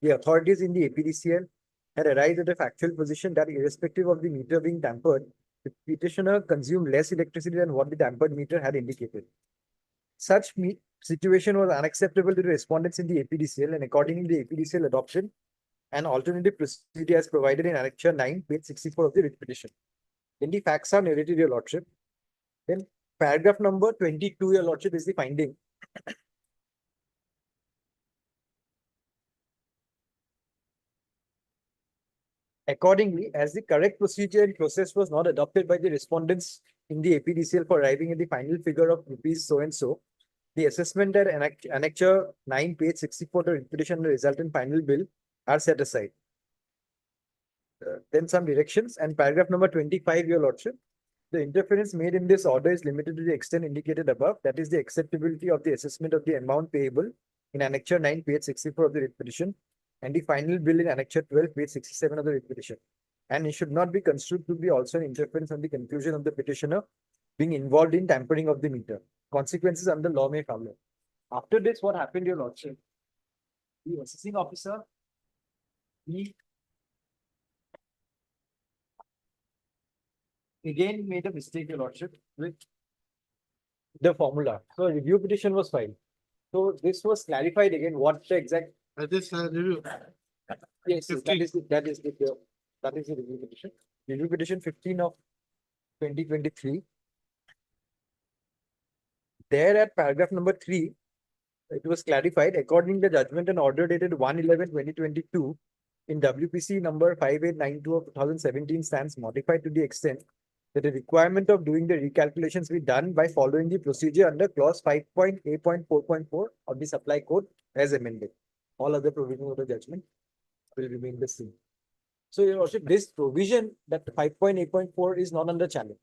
[SPEAKER 17] the authorities in the APDCL had arrived at a factual position that irrespective of the meter being tampered, the petitioner consumed less electricity than what the tampered meter had indicated. Such situation was unacceptable to the respondents in the APDCL, and accordingly the APDCL adoption an alternative procedure as provided in Annexure 9, page 64 of the writ petition. Then the facts are narrated, Your Lordship. Then paragraph number 22, Your Lordship, is the finding. Accordingly, as the correct procedure and process was not adopted by the respondents in the APDCL for arriving at the final figure of rupees so and so, the assessment at Annexure 9, page 64 to petition and the resultant final bill are set aside. Then some directions and paragraph number 25, Your Lordship. The interference made in this order is limited to the extent indicated above, that is the acceptability of the assessment of the amount payable in Annexure 9, page 64 of the writ petition, and the final bill in Annexure 12, page 67 of the writ petition. And it should not be construed to be also an interference on the conclusion of the petitioner being involved in tampering of the meter. Consequences under law may follow. After this, what happened, Your Lordship? The assessing officer, he again made a mistake, Your Lordship, with the formula. So a review petition was filed. So this was clarified again, what the exact.
[SPEAKER 2] This review.
[SPEAKER 17] Yes, that is the review petition. Review petition 15 of 2023. There at paragraph number 3, it was clarified according to the judgment and order dated 1/11/2022 in WPC number 5892 of 2017 stands modified to the extent that the requirement of doing the recalculations be done by following the procedure under clause 5.A.4.4 of the supply code as amended. All other provisions of the judgment will remain the same. So, Your Worship, this provision that 5.8.4 is not under challenge.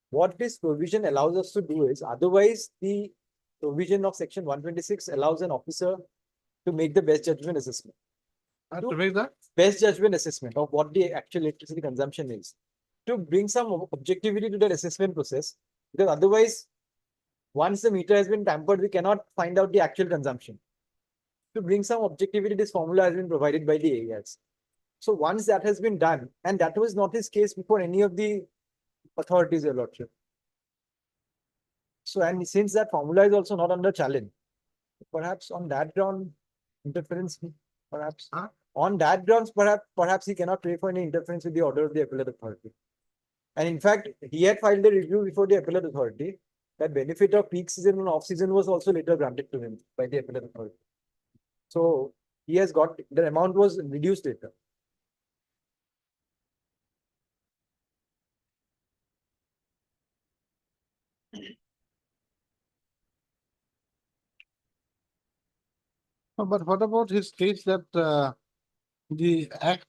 [SPEAKER 17] What this provision allows us to do is, otherwise the provision of section 126 allows an officer to make the best judgment assessment.
[SPEAKER 2] To make the
[SPEAKER 17] best judgment assessment of what the actual electricity consumption is. To bring some objectivity to that assessment process, because otherwise, once the meter has been tampered, we cannot find out the actual consumption. To bring some objectivity, this formula has been provided by the AERs. So once that has been done, and that was not his case before any of the authorities, Your Lordship. So, and since that formula is also not under challenge, perhaps on that ground, interference, perhaps on that grounds, perhaps he cannot pray for any interference with the order of the appellate authority. And in fact, he had filed a review before the appellate authority that benefit of peak season and off season was also later granted to him by the appellate authority. So he has got, the amount was reduced later.
[SPEAKER 2] But what about his case that the act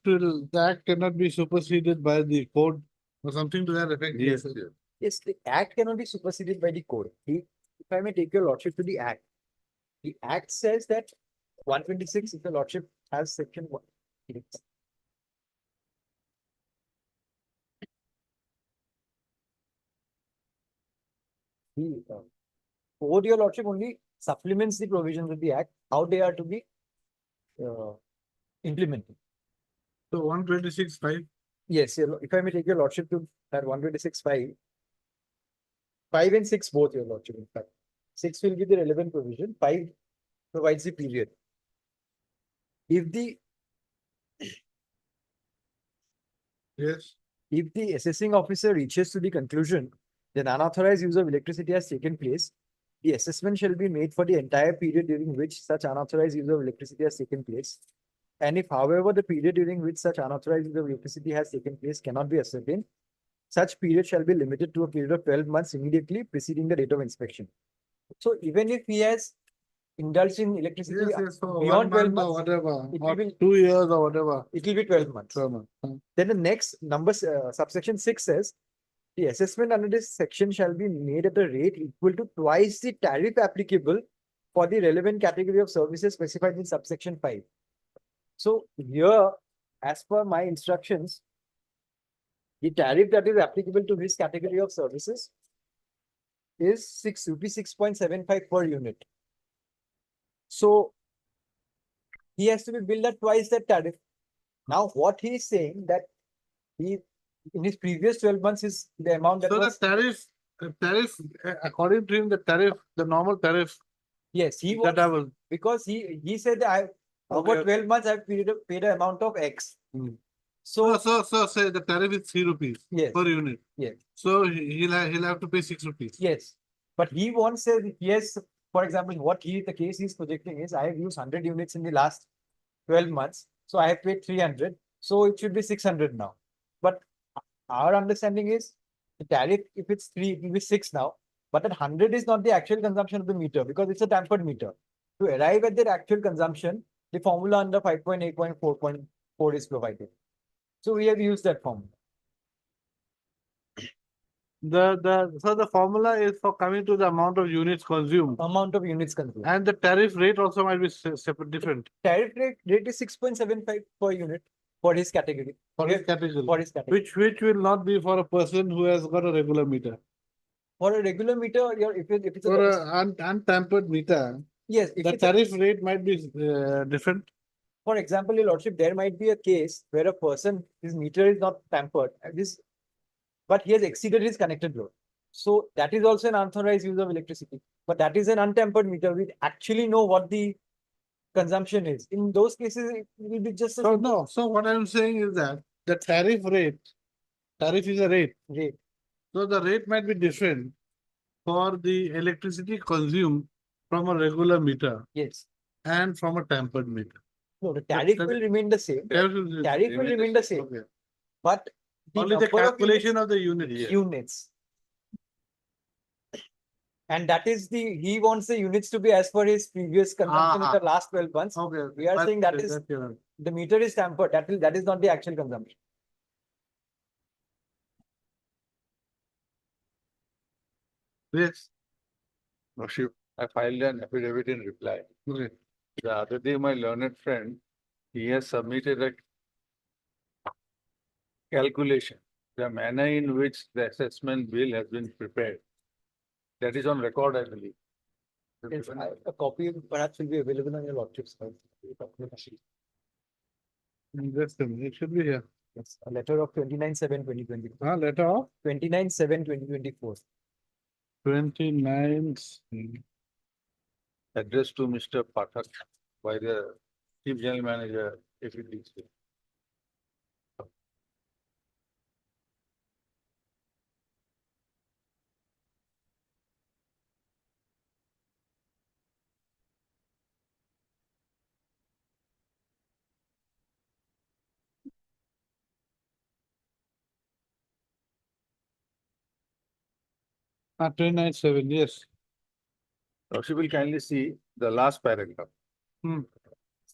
[SPEAKER 2] cannot be superseded by the code or something to that effect?
[SPEAKER 17] Yes, yes, the act cannot be superseded by the code. If I may take your lordship to the act says that 126, if the lordship has section 1. The code, your lordship, only supplements the provisions of the act, how they are to be implemented.
[SPEAKER 2] So 126(5).
[SPEAKER 17] Yes, if I may take your lordship to that 126(5). 5 and 6 both, your lordship, in fact. 6 will be the relevant provision, 5 provides the period. If the if the assessing officer reaches to the conclusion that unauthorized use of electricity has taken place, the assessment shall be made for the entire period during which such unauthorized use of electricity has taken place. And if, however, the period during which such unauthorized use of electricity has taken place cannot be ascertained, such period shall be limited to a period of 12 months immediately preceding the date of inspection. So even if he has indulged in electricity beyond 12 months,
[SPEAKER 2] or whatever,
[SPEAKER 17] it
[SPEAKER 2] or
[SPEAKER 17] will be
[SPEAKER 2] 2 years or whatever,
[SPEAKER 17] it will be 12 months.
[SPEAKER 2] 12 months.
[SPEAKER 17] Then the next number, subsection 6 says, the assessment under this section shall be made at a rate equal to twice the tariff applicable for the relevant category of services specified in subsection 5. So here, as per my instructions, the tariff that is applicable to this category of services is 6.75 per unit. So he has to be billed at twice that tariff. Now, what he is saying that he, in his previous 12 months, is the amount that
[SPEAKER 2] So
[SPEAKER 17] was.
[SPEAKER 2] the tariff, according to him, the tariff, the normal tariff.
[SPEAKER 17] Yes, he
[SPEAKER 2] That I
[SPEAKER 17] was,
[SPEAKER 2] was.
[SPEAKER 17] because he said that
[SPEAKER 2] Okay,
[SPEAKER 17] over
[SPEAKER 2] okay.
[SPEAKER 17] 12 months, I've paid an amount of X.
[SPEAKER 2] So say the tariff is 3 rupees
[SPEAKER 17] Yes.
[SPEAKER 2] per unit.
[SPEAKER 17] Yes.
[SPEAKER 2] So he'll have to pay 6 rupees.
[SPEAKER 17] Yes, but he wants a, yes, for example, the case he's projecting is I have used 100 units in the last 12 months. So I have paid 300. So it should be 600 now. But our understanding is the tariff, if it's 3, it will be 6 now. But that 100 is not the actual consumption of the meter because it's a tampered meter. To arrive at the actual consumption, the formula under 5.8.4.4 is provided. So we have used that formula.
[SPEAKER 2] So the formula is for coming to the amount of units consumed.
[SPEAKER 17] Amount of units consumed.
[SPEAKER 2] And the tariff rate also might be separate, different.
[SPEAKER 17] Tariff rate is 6.75 per unit for his category.
[SPEAKER 2] For his category.
[SPEAKER 17] For his category.
[SPEAKER 2] Which will not be for a person who has got a regular meter.
[SPEAKER 17] For a regular meter, if it's
[SPEAKER 2] For an untampered meter,
[SPEAKER 17] yes, if
[SPEAKER 2] the
[SPEAKER 17] it's a-
[SPEAKER 2] tariff rate might be different.
[SPEAKER 17] For example, Your Lordship, there might be a case where a person, his meter is not tampered, but he has exceeded his connected load. So that is also an unauthorized use of electricity. But that is an untampered meter. We actually know what the consumption is. In those cases, it will be just a
[SPEAKER 2] So no, so what I'm saying is that the tariff is a rate.
[SPEAKER 17] Rate.
[SPEAKER 2] So the rate might be different for the electricity consumed from a regular meter.
[SPEAKER 17] Yes.
[SPEAKER 2] And from a tampered meter.
[SPEAKER 17] No, the tariff will remain the same. Tariff will remain the same.
[SPEAKER 2] Okay.
[SPEAKER 17] But
[SPEAKER 2] Only the
[SPEAKER 17] number of
[SPEAKER 2] calculation of the units.
[SPEAKER 17] units. And that is he wants the units to be as per his previous consumption in the last 12 months.
[SPEAKER 2] Okay.
[SPEAKER 17] We are saying that is,
[SPEAKER 2] that's your-
[SPEAKER 17] the meter is tampered. That is not the actual consumption.
[SPEAKER 2] Yes.
[SPEAKER 18] Worship, I filed an affidavit in reply.
[SPEAKER 2] Okay.
[SPEAKER 18] The other day, my learned friend, he has submitted a calculation, the manner in which the assessment bill has been prepared. That is on record, I believe.
[SPEAKER 17] Yes, a copy perhaps will be available on your Lordship's side.
[SPEAKER 2] Interesting. It should be here.
[SPEAKER 17] Yes, a letter of 29/7/2024.
[SPEAKER 2] Letter of
[SPEAKER 17] 29/7/2024.
[SPEAKER 2] 29.
[SPEAKER 18] Addressed to Mr. Pathak by the Chief General Manager, APDC.
[SPEAKER 2] Ah, 29/7, yes.
[SPEAKER 18] She will kindly see the last paragraph.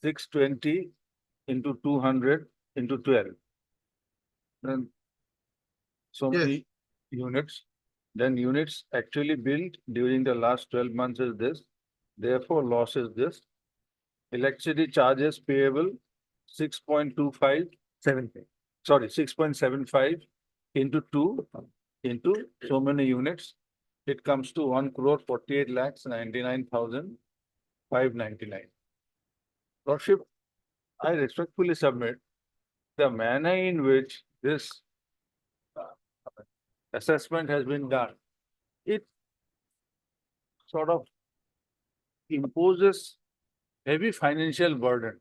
[SPEAKER 18] 620 into 200 into 12. Then so many units. Then units actually built during the last 12 months is this. Therefore, loss is this. Electricity charges payable 6.25. 6.75 into 2 into so many units. It comes to 1,48,99,599. Lordship, I respectfully submit the manner in which this assessment has been done. It sort of imposes heavy financial burden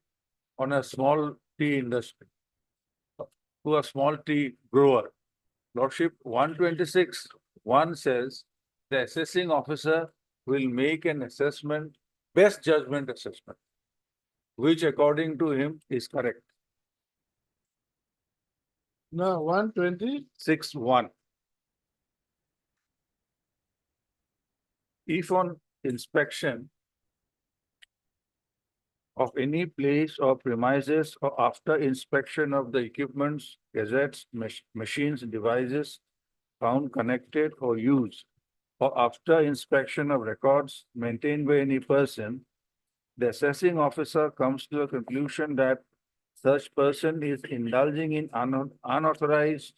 [SPEAKER 18] on a small tea industry, to a small tea grower. Lordship, 126(1) says the assessing officer will make an assessment, best judgment assessment, which according to him is correct.
[SPEAKER 2] No,
[SPEAKER 18] 126(1). If on inspection of any place or premises or after inspection of the equipments, gadgets, machines, devices found connected or used, or after inspection of records maintained by any person, the assessing officer comes to a conclusion that such person is indulging in unauthorized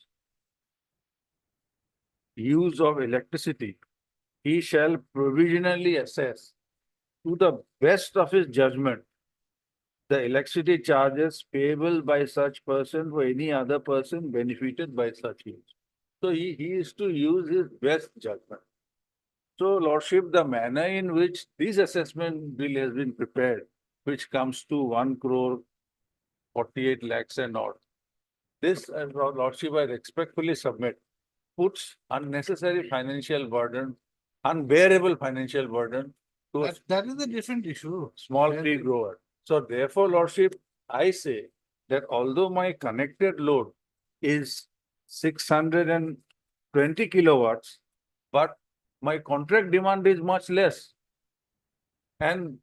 [SPEAKER 18] use of electricity, he shall provisionally assess to the best of his judgment the electricity charges payable by such person for any other person benefited by such use. So he is to use his best judgment. So Lordship, the manner in which this assessment bill has been prepared, which comes to 1 crore 48 lakhs and odd, this Lordship, I respectfully submit, puts unnecessary financial burden, unbearable financial burden to a
[SPEAKER 2] That is a different issue.
[SPEAKER 18] small tree grower. So therefore, Lordship, I say that although my connected load is 620 kilowatts, but my contract demand is much less. And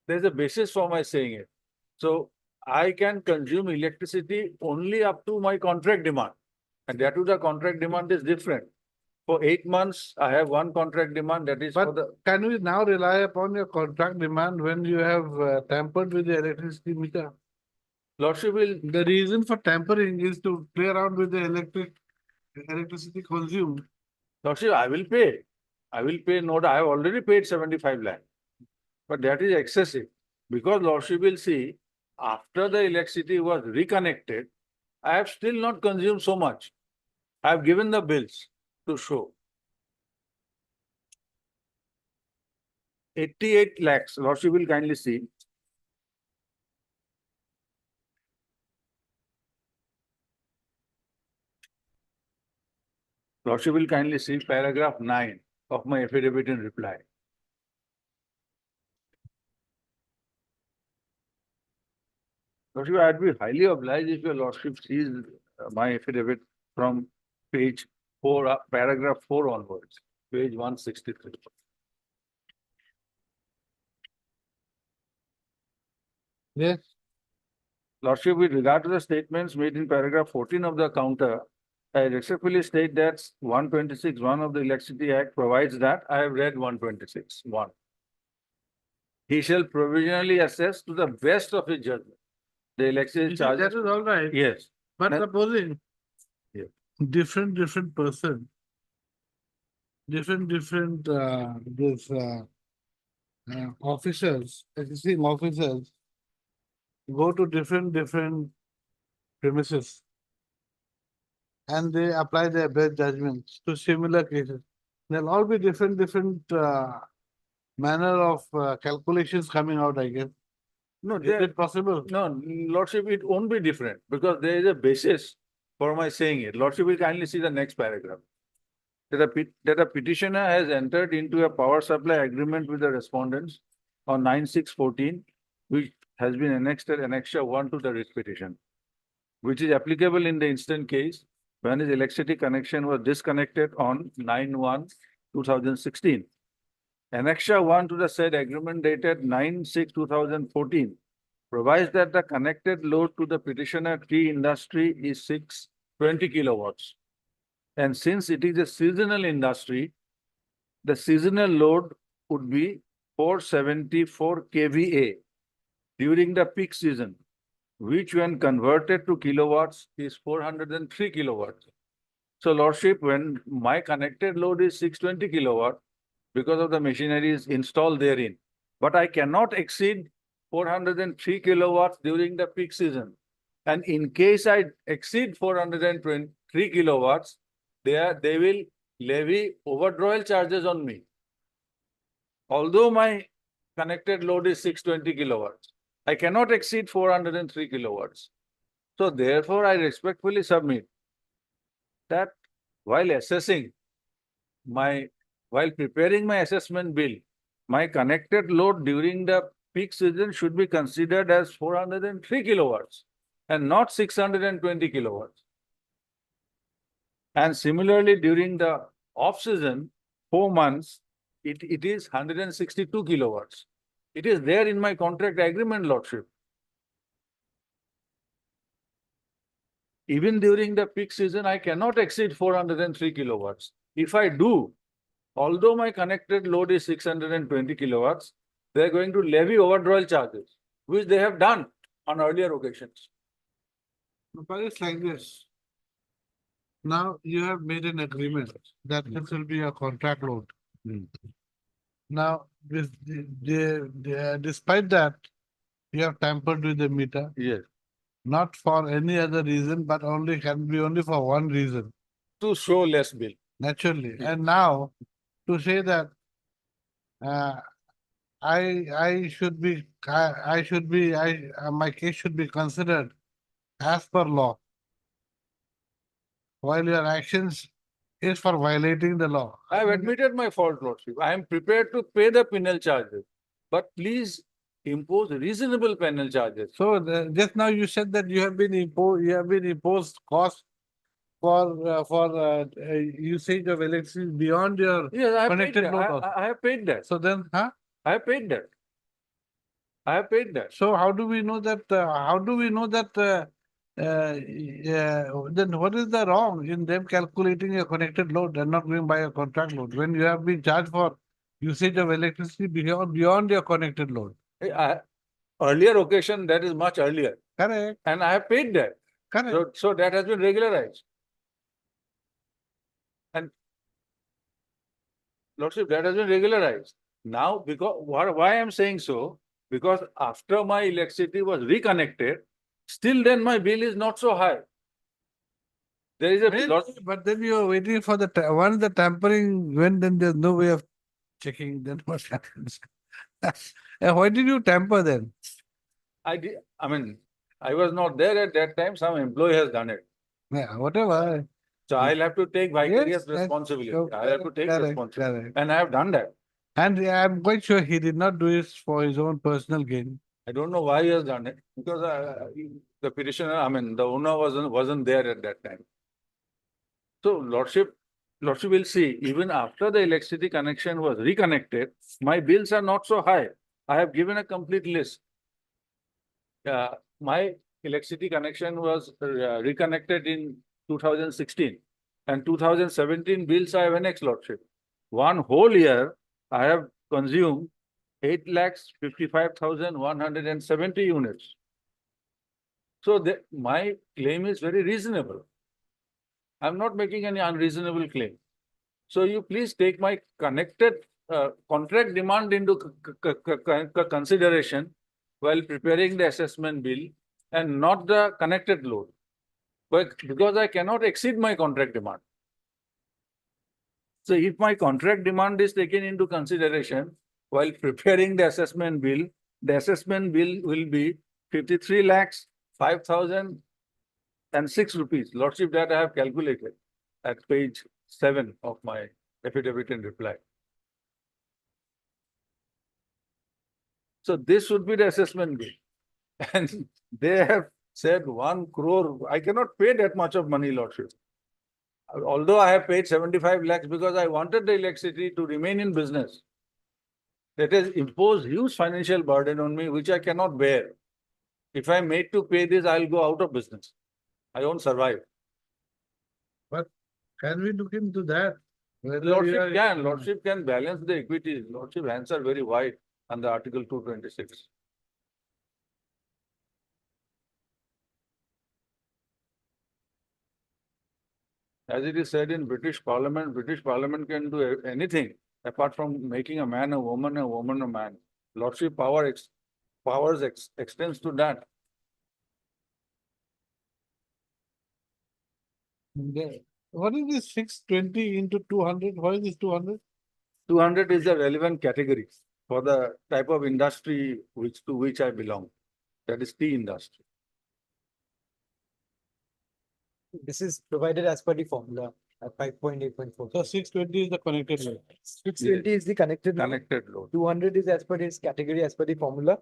[SPEAKER 18] there's a basis for my saying it. So I can consume electricity only up to my contract demand. And that too, the contract demand is different. For 8 months, I have one contract demand, that is for
[SPEAKER 2] But
[SPEAKER 18] the,
[SPEAKER 2] can we now rely upon your contract demand when you have tampered with the electricity meter?
[SPEAKER 18] Lordship will,
[SPEAKER 2] The reason for tampering is to play around with the electricity consumed.
[SPEAKER 18] Lordship, I will pay. I will pay, no, I have already paid 75 lakh. But that is excessive. Because Lordship will see, after the electricity was reconnected, I have still not consumed so much. I have given the bills to show. 88 lakhs, Lordship will kindly see. Lordship will kindly see paragraph 9 of my affidavit in reply. Lordship, I'd be highly obliged if your Lordship sees my affidavit from page 4, paragraph 4 onwards, page 163.
[SPEAKER 2] Yes.
[SPEAKER 18] Lordship, with regard to the statements made in paragraph 14 of the counter, I respectfully state that 126(1) of the Electricity Act provides that I have read 126(1). He shall provisionally assess to the best of his judgment the electricity charges.
[SPEAKER 2] That is all right.
[SPEAKER 18] Yes.
[SPEAKER 2] But
[SPEAKER 18] That-
[SPEAKER 2] supposing
[SPEAKER 18] Yeah.
[SPEAKER 2] different person, different officers, existing officers go to different premises and they apply their best judgments to similar cases. There'll all be different manner of calculations coming out, I guess.
[SPEAKER 18] No,
[SPEAKER 2] Is it possible?
[SPEAKER 18] No, Lordship, it won't be different because there is a basis for my saying it. Lordship will kindly see the next paragraph. That a petitioner has entered into a power supply agreement with the respondents on 9/6/14, which has been annexed at Annexure 1 to the writ petition, which is applicable in the instant case when his electricity connection was disconnected on 9/1/2016. Annexure 1 to the said agreement dated 9/6/2014 provides that the connected load to the petitioner tea industry is 620 kilowatts. And since it is a seasonal industry, the seasonal load would be 474 kVA during the peak season, which when converted to kilowatts is 403 kilowatts. So Lordship, when my connected load is 620 kilowatt, because of the machineries installed therein, but I cannot exceed 403 kilowatts during the peak season. And in case I exceed 423 kilowatts, they will levy overdrawal charges on me. Although my connected load is 620 kilowatts, I cannot exceed 403 kilowatts. So therefore, I respectfully submit that while preparing my assessment bill, my connected load during the peak season should be considered as 403 kilowatts and not 620 kilowatts. And similarly, during the off season, 4 months, it is 162 kilowatts. It is there in my contract agreement, Lordship. Even during the peak season, I cannot exceed 403 kilowatts. If I do, although my connected load is 620 kilowatts, they are going to levy overdrawal charges, which they have done on earlier occasions.
[SPEAKER 2] But it's like this. Now you have made an agreement that this will be a contract load. Now, despite that, you have tampered with the meter,
[SPEAKER 18] Yes,
[SPEAKER 2] not for any other reason, but only can be only for one reason,
[SPEAKER 18] to show less bill.
[SPEAKER 2] naturally.
[SPEAKER 18] Yeah.
[SPEAKER 2] And now to say that I should be, my case should be considered as per law, while your actions is for violating the law.
[SPEAKER 18] I have admitted my fault, Lordship. I am prepared to pay the penal charges, but please impose reasonable penal charges.
[SPEAKER 2] So just now you said that you have been imposed cost for usage of electricity beyond your
[SPEAKER 18] Yes, I have paid
[SPEAKER 2] connected
[SPEAKER 18] that.
[SPEAKER 2] load. also.
[SPEAKER 18] I have paid that.
[SPEAKER 2] So then,
[SPEAKER 18] I have paid that. I have paid that.
[SPEAKER 2] So how do we know that? Then what is the wrong in them calculating a connected load and not going by a contract load when you have been charged for usage of electricity beyond your connected load?
[SPEAKER 18] Earlier occasion, that is much earlier.
[SPEAKER 2] Correct.
[SPEAKER 18] And I have paid that.
[SPEAKER 2] Correct.
[SPEAKER 18] So that has been regularized. And Lordship, that has been regularized. Now, because why I am saying so? Because after my electricity was reconnected, still then my bill is not so high. There is a lot.
[SPEAKER 2] But then you are waiting for once the tampering went, then there's no way of checking. Then what happens? And why did you tamper then?
[SPEAKER 18] I was not there at that time. Some employee has done it.
[SPEAKER 2] Yeah, whatever.
[SPEAKER 18] So I'll have to take vicarious
[SPEAKER 2] Yes, that's
[SPEAKER 18] responsibility.
[SPEAKER 2] so
[SPEAKER 18] I'll have to take
[SPEAKER 2] correct,
[SPEAKER 18] responsibility.
[SPEAKER 2] correct.
[SPEAKER 18] And I have done that.
[SPEAKER 2] And I'm quite sure he did not do it for his own personal gain.
[SPEAKER 18] I don't know why he has done it because the petitioner, the owner wasn't there at that time. So Lordship will see, even after the electricity connection was reconnected, my bills are not so high. I have given a complete list. My electricity connection was reconnected in 2016 and 2017 bills I have annexed, Lordship. One whole year, I have consumed 8,55,170 units. So my claim is very reasonable. I'm not making any unreasonable claim. So you please take my contract demand into consideration while preparing the assessment bill and not the connected load. But because I cannot exceed my contract demand. So if my contract demand is taken into consideration while preparing the assessment bill will be 53 lakhs 5,006 rupees. Lordship, that I have calculated at page 7 of my affidavit in reply. So this would be the assessment bill. And they have said 1 crore. I cannot pay that much of money, Lordship. Although I have paid 75 lakhs because I wanted the electricity to remain in business. That has imposed huge financial burden on me, which I cannot bear. If I'm made to pay this, I'll go out of business. I won't survive.
[SPEAKER 2] But can we look into that?
[SPEAKER 18] Lordship can balance the equities. Lordship hands are very wide under Article 226. As it is said in British Parliament can do anything apart from making a man a woman a man. Lordship powers extends to that.
[SPEAKER 2] What is this 620 into 200? Why is this 200?
[SPEAKER 18] 200 is the relevant category for the type of industry to which I belong. That is tea industry.
[SPEAKER 17] This is provided as per the formula at 5.8.4.
[SPEAKER 2] So 620 is the connected load.
[SPEAKER 17] 620 is the connected load.
[SPEAKER 18] Connected load.
[SPEAKER 17] 200 is as per this category, as per the formula.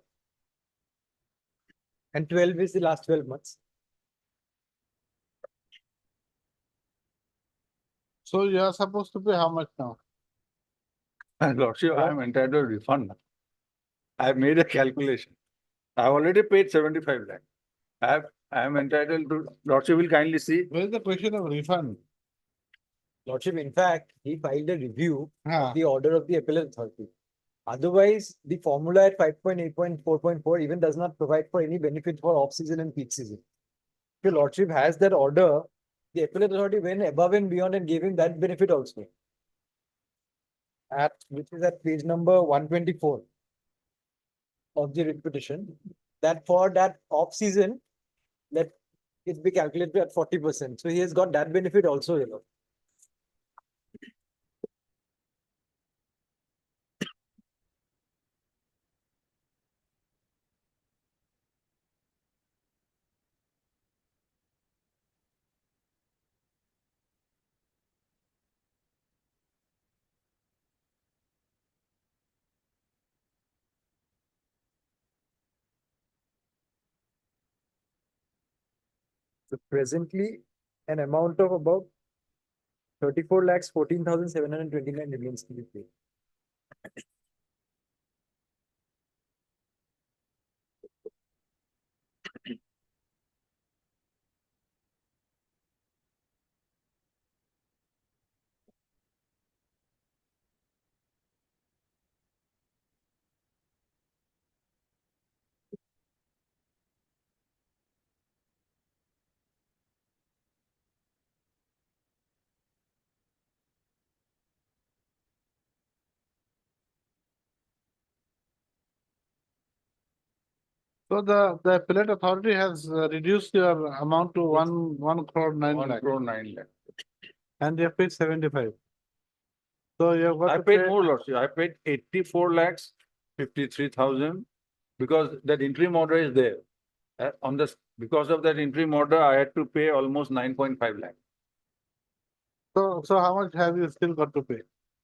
[SPEAKER 17] And 12 is the last 12 months.
[SPEAKER 2] So you are supposed to pay how much now?
[SPEAKER 18] Lordship, I am entitled to refund. I have made a calculation. I have already paid 75 lakh. I am entitled to, Lordship will kindly see.
[SPEAKER 2] Where is the question of refund?
[SPEAKER 17] Lordship, in fact, he filed a review of the order of the appellate authority. Otherwise, the formula at 5.8.4.4 even does not provide for any benefit for off-season and peak season. If your Lordship has that order, the appellate authority went above and beyond and gave him that benefit also. Which is at page number 124 of the writ petition. that for that off season, that it be calculated at 40%. So he has got that benefit also, you know. So presently, an amount of about 34 lakhs 14,729 remains to be paid.
[SPEAKER 2] So the appellate authority has reduced your amount to one crore 9
[SPEAKER 18] 1
[SPEAKER 2] lakh,
[SPEAKER 18] crore 9 lakh.
[SPEAKER 2] and they have paid 75. So you have got
[SPEAKER 18] I
[SPEAKER 2] to
[SPEAKER 18] paid
[SPEAKER 2] pay.
[SPEAKER 18] more, Lordship. I paid 84 lakhs 53,000 because that interim order is there. Because of that interim order, I had to pay almost 9.5 lakh.
[SPEAKER 2] So how much have you still got to pay?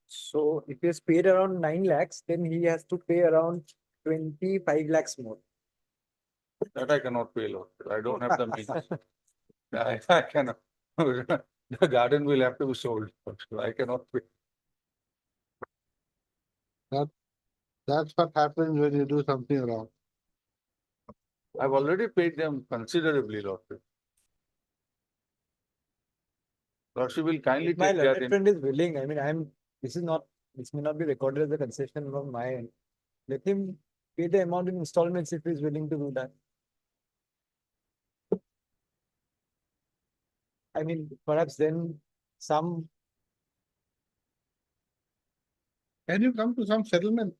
[SPEAKER 17] So if he has paid around 9 lakhs, then he has to pay around 25 lakhs more.
[SPEAKER 18] That I cannot pay, Lordship. I don't have the means. I cannot. The garden will have to be sold. Lordship. I cannot pay.
[SPEAKER 2] That's what happens when you do something wrong.
[SPEAKER 18] I've already paid them considerably, Lordship. Lordship will kindly
[SPEAKER 17] If my
[SPEAKER 18] take that
[SPEAKER 17] learned
[SPEAKER 18] in.
[SPEAKER 17] friend is willing, I mean, this may not be recorded as a concession from my end. Let him pay the amount in installments if he is willing to do that. I mean, perhaps then some.
[SPEAKER 2] Can you come to some settlement?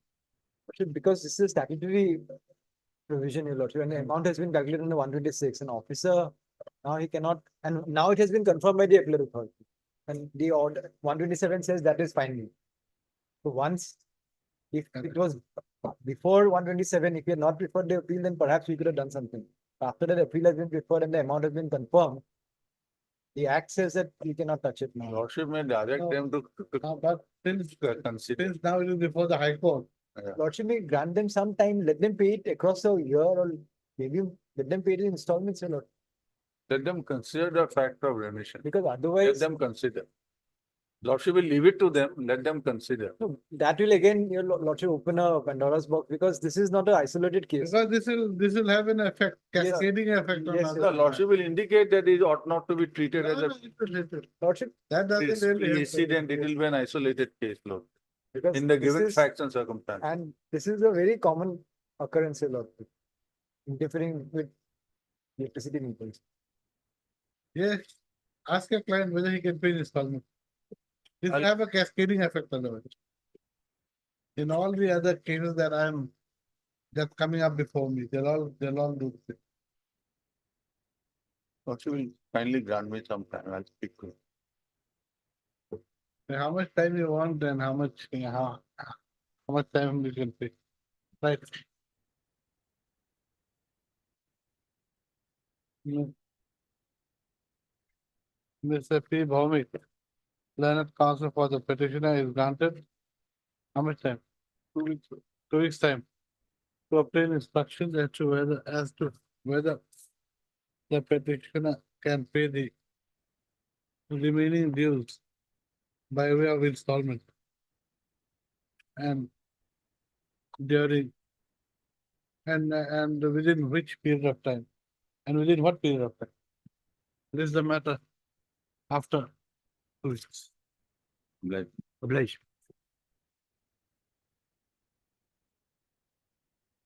[SPEAKER 17] Because this is a statutory provision, your lordship, and the amount has been calculated under 126. An officer, now he cannot, and now it has been confirmed by the appellate authority. And the order 127 says that is fine. So once, if it was before 127, if he had not preferred the appeal, then perhaps we could have done something. After that appeal has been preferred and the amount has been confirmed, the act says that you cannot touch it now.
[SPEAKER 18] Lordship may direct them to
[SPEAKER 2] But since now it is before the High Court.
[SPEAKER 17] Lordship may grant them some time, let them pay it across a year or maybe let them pay it in installments, your lord.
[SPEAKER 18] Let them consider the fact of remission.
[SPEAKER 17] Because
[SPEAKER 18] Let
[SPEAKER 17] otherwise,
[SPEAKER 18] them consider. Lordship will leave it to them, let them consider.
[SPEAKER 17] no, that will again, your lordship, open a Pandora's box because this is not an isolated case.
[SPEAKER 2] Because this will have an effect,
[SPEAKER 17] Yes.
[SPEAKER 2] cascading effect on
[SPEAKER 17] Yes,
[SPEAKER 2] other.
[SPEAKER 18] The Lordship will indicate that it ought not to be treated as a
[SPEAKER 17] Lordship,
[SPEAKER 2] That doesn't really help.
[SPEAKER 18] incident, it will be an isolated case, Lord.
[SPEAKER 17] because
[SPEAKER 18] In the
[SPEAKER 17] this
[SPEAKER 18] given
[SPEAKER 17] is-
[SPEAKER 18] facts and circumstances.
[SPEAKER 17] And this is a very common occurrence, your lordship. Interfering with electricity meters.
[SPEAKER 2] Yes, ask your client whether he can pay in installment. This will
[SPEAKER 18] I'll-
[SPEAKER 2] have a cascading effect otherwise. In all the other cases that's coming up before me, they'll all do this.
[SPEAKER 18] Lordship will kindly grant me some time, I'll speak to him.
[SPEAKER 2] How much time you want and how much time you can pay. Right. Mr. P. Bhaumik, learned counsel for the petitioner is granted. How much time? 2 weeks. 2 weeks time. To obtain instructions as to whether the petitioner can pay the remaining dues by way of installment. And during and within which period of time? And within what period of time? This is the matter after 2 weeks.
[SPEAKER 18] Like,
[SPEAKER 16] Obliged.